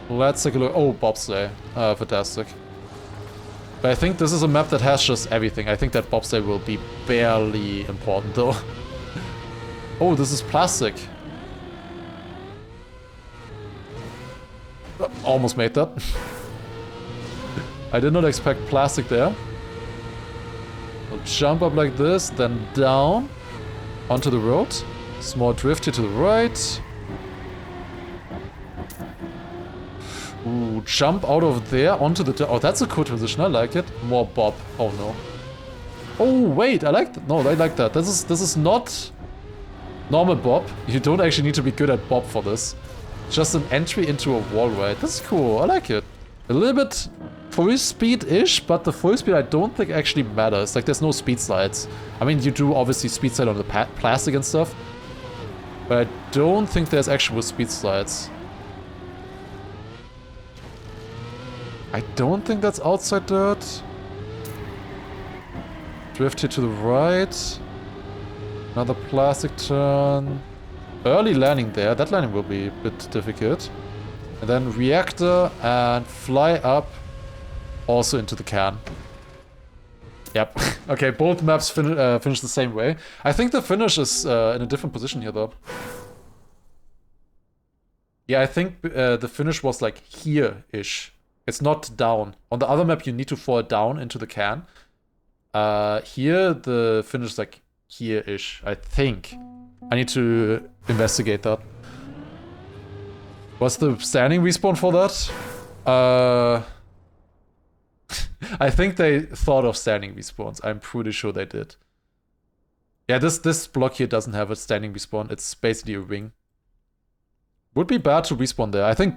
Speaker 1: Let's take a look. Oh, bobsleigh. Fantastic. But I think this is a map that has just everything. I think that bobsleigh will be barely important though. Oh, this is plastic. Almost made that. I did not expect plastic there. We'll jump up like this, then down onto the road. Small drift here to the right. Ooh, jump out of there onto the... Oh, that's a cool transition. I like it. More bob. Oh, no. Oh, wait. I like that. No, I like that. This is not normal bob. You don't actually need to be good at bob for this. Just an entry into a wall ride. That's cool. I like it. A little bit full speed-ish, but the full speed I don't think actually matters. Like, there's no speed slides. I mean, you do obviously speed slide on the plastic and stuff. But I don't think there's actual speed slides. I don't think that's outside dirt. Drift here to the right. Another plastic turn. Early landing there. That landing will be a bit difficult. And then reactor and fly up. Also into the can. Yep. Okay, both maps finish the same way. I think the finish is in a different position here though. Yeah, I think the finish was like here-ish. It's not down. On the other map, you need to fall down into the can. Here, the finish is like here-ish, I think. I need to investigate that. What's the standing respawn for that? I think they thought of standing respawns. I'm pretty sure they did. Yeah, this block here doesn't have a standing respawn. It's basically a ring. Would be bad to respawn there. I think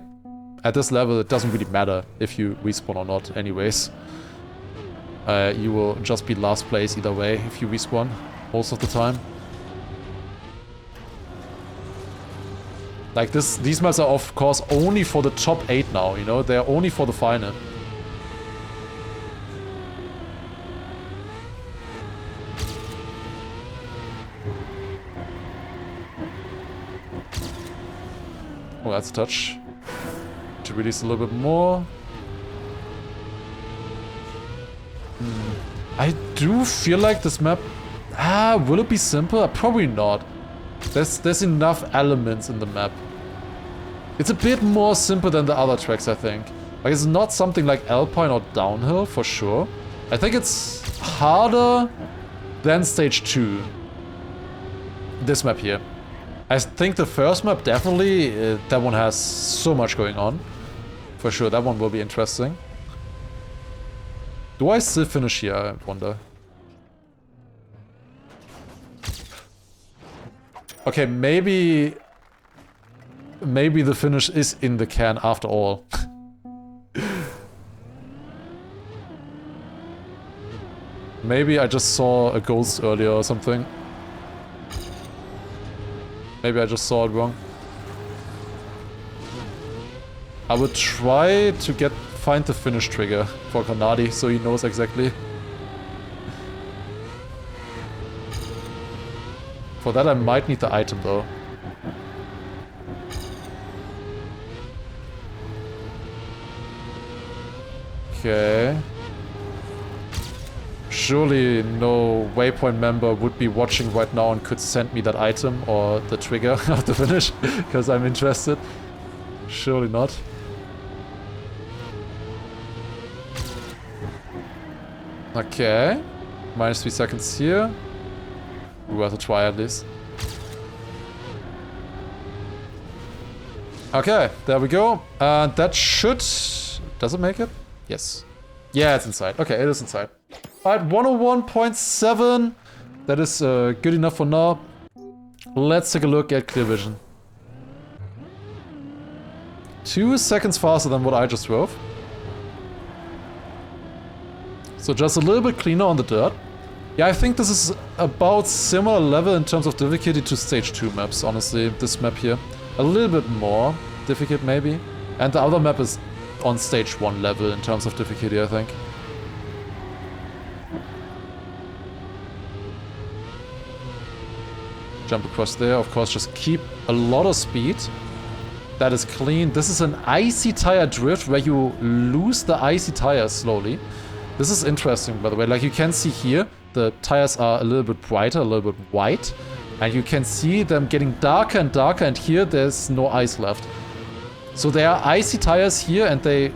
Speaker 1: at this level, it doesn't really matter if you respawn or not anyways. You will just be last place either way if you respawn most of the time. Like these maps are of course only for the top 8 now, you know? They're only for the final. Oh, that's a touch. To release a little bit more. I do feel like this map... will it be simple? Probably not. There's enough elements in the map. It's a bit more simple than the other tracks, I think. Like, it's not something like Alpine or Downhill, for sure. I think it's harder than Stage 2. This map here. I think the first map definitely, that one has so much going on. For sure, that one will be interesting. Do I still finish here, I wonder? Okay, maybe the finish is in the can after all. Maybe I just saw a ghost earlier or something. Maybe I just saw it wrong. I would try to find the finish trigger for Granadi so he knows exactly. For that I might need the item though. Okay. Surely no waypoint member would be watching right now and could send me that item or the trigger of the finish, because I'm interested. Surely not. Okay. -3 seconds here. We have to try at least. Okay, there we go. That should... Does it make it? Yes. Yeah, it's inside. Okay, it is inside. Alright, 101.7. That is good enough for now. Let's take a look at clear vision. 2 seconds faster than what I just drove. So just a little bit cleaner on the dirt. Yeah, I think this is about similar level in terms of difficulty to stage 2 maps, honestly. This map here. A little bit more difficult maybe. And the other map is on stage 1 level in terms of difficulty, I think. Jump across there, of course, just keep a lot of speed. That is clean. This is an icy tire drift where you lose the icy tires slowly. This is interesting, by the way. Like you can see here, the tires are a little bit brighter, a little bit white. And you can see them getting darker and darker, and here there's no ice left. So there are icy tires here, and they,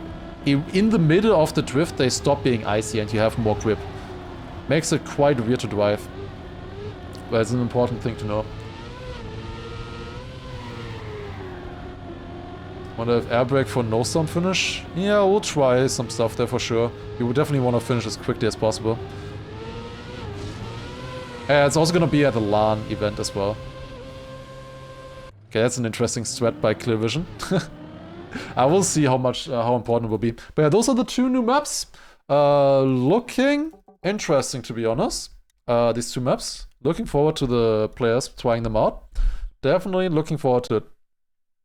Speaker 1: in the middle of the drift, they stop being icy and you have more grip. Makes it quite weird to drive. But it's an important thing to know. Wonder if air brake for no stone finish? Yeah, we'll try some stuff there for sure. You would definitely want to finish as quickly as possible. It's also gonna be at the LAN event as well. Okay, that's an interesting strat by Clear Vision. I will see how important it will be. But yeah, those are the 2 new maps. Looking interesting, to be honest. These 2 maps. Looking forward to the players trying them out. Definitely looking forward to it.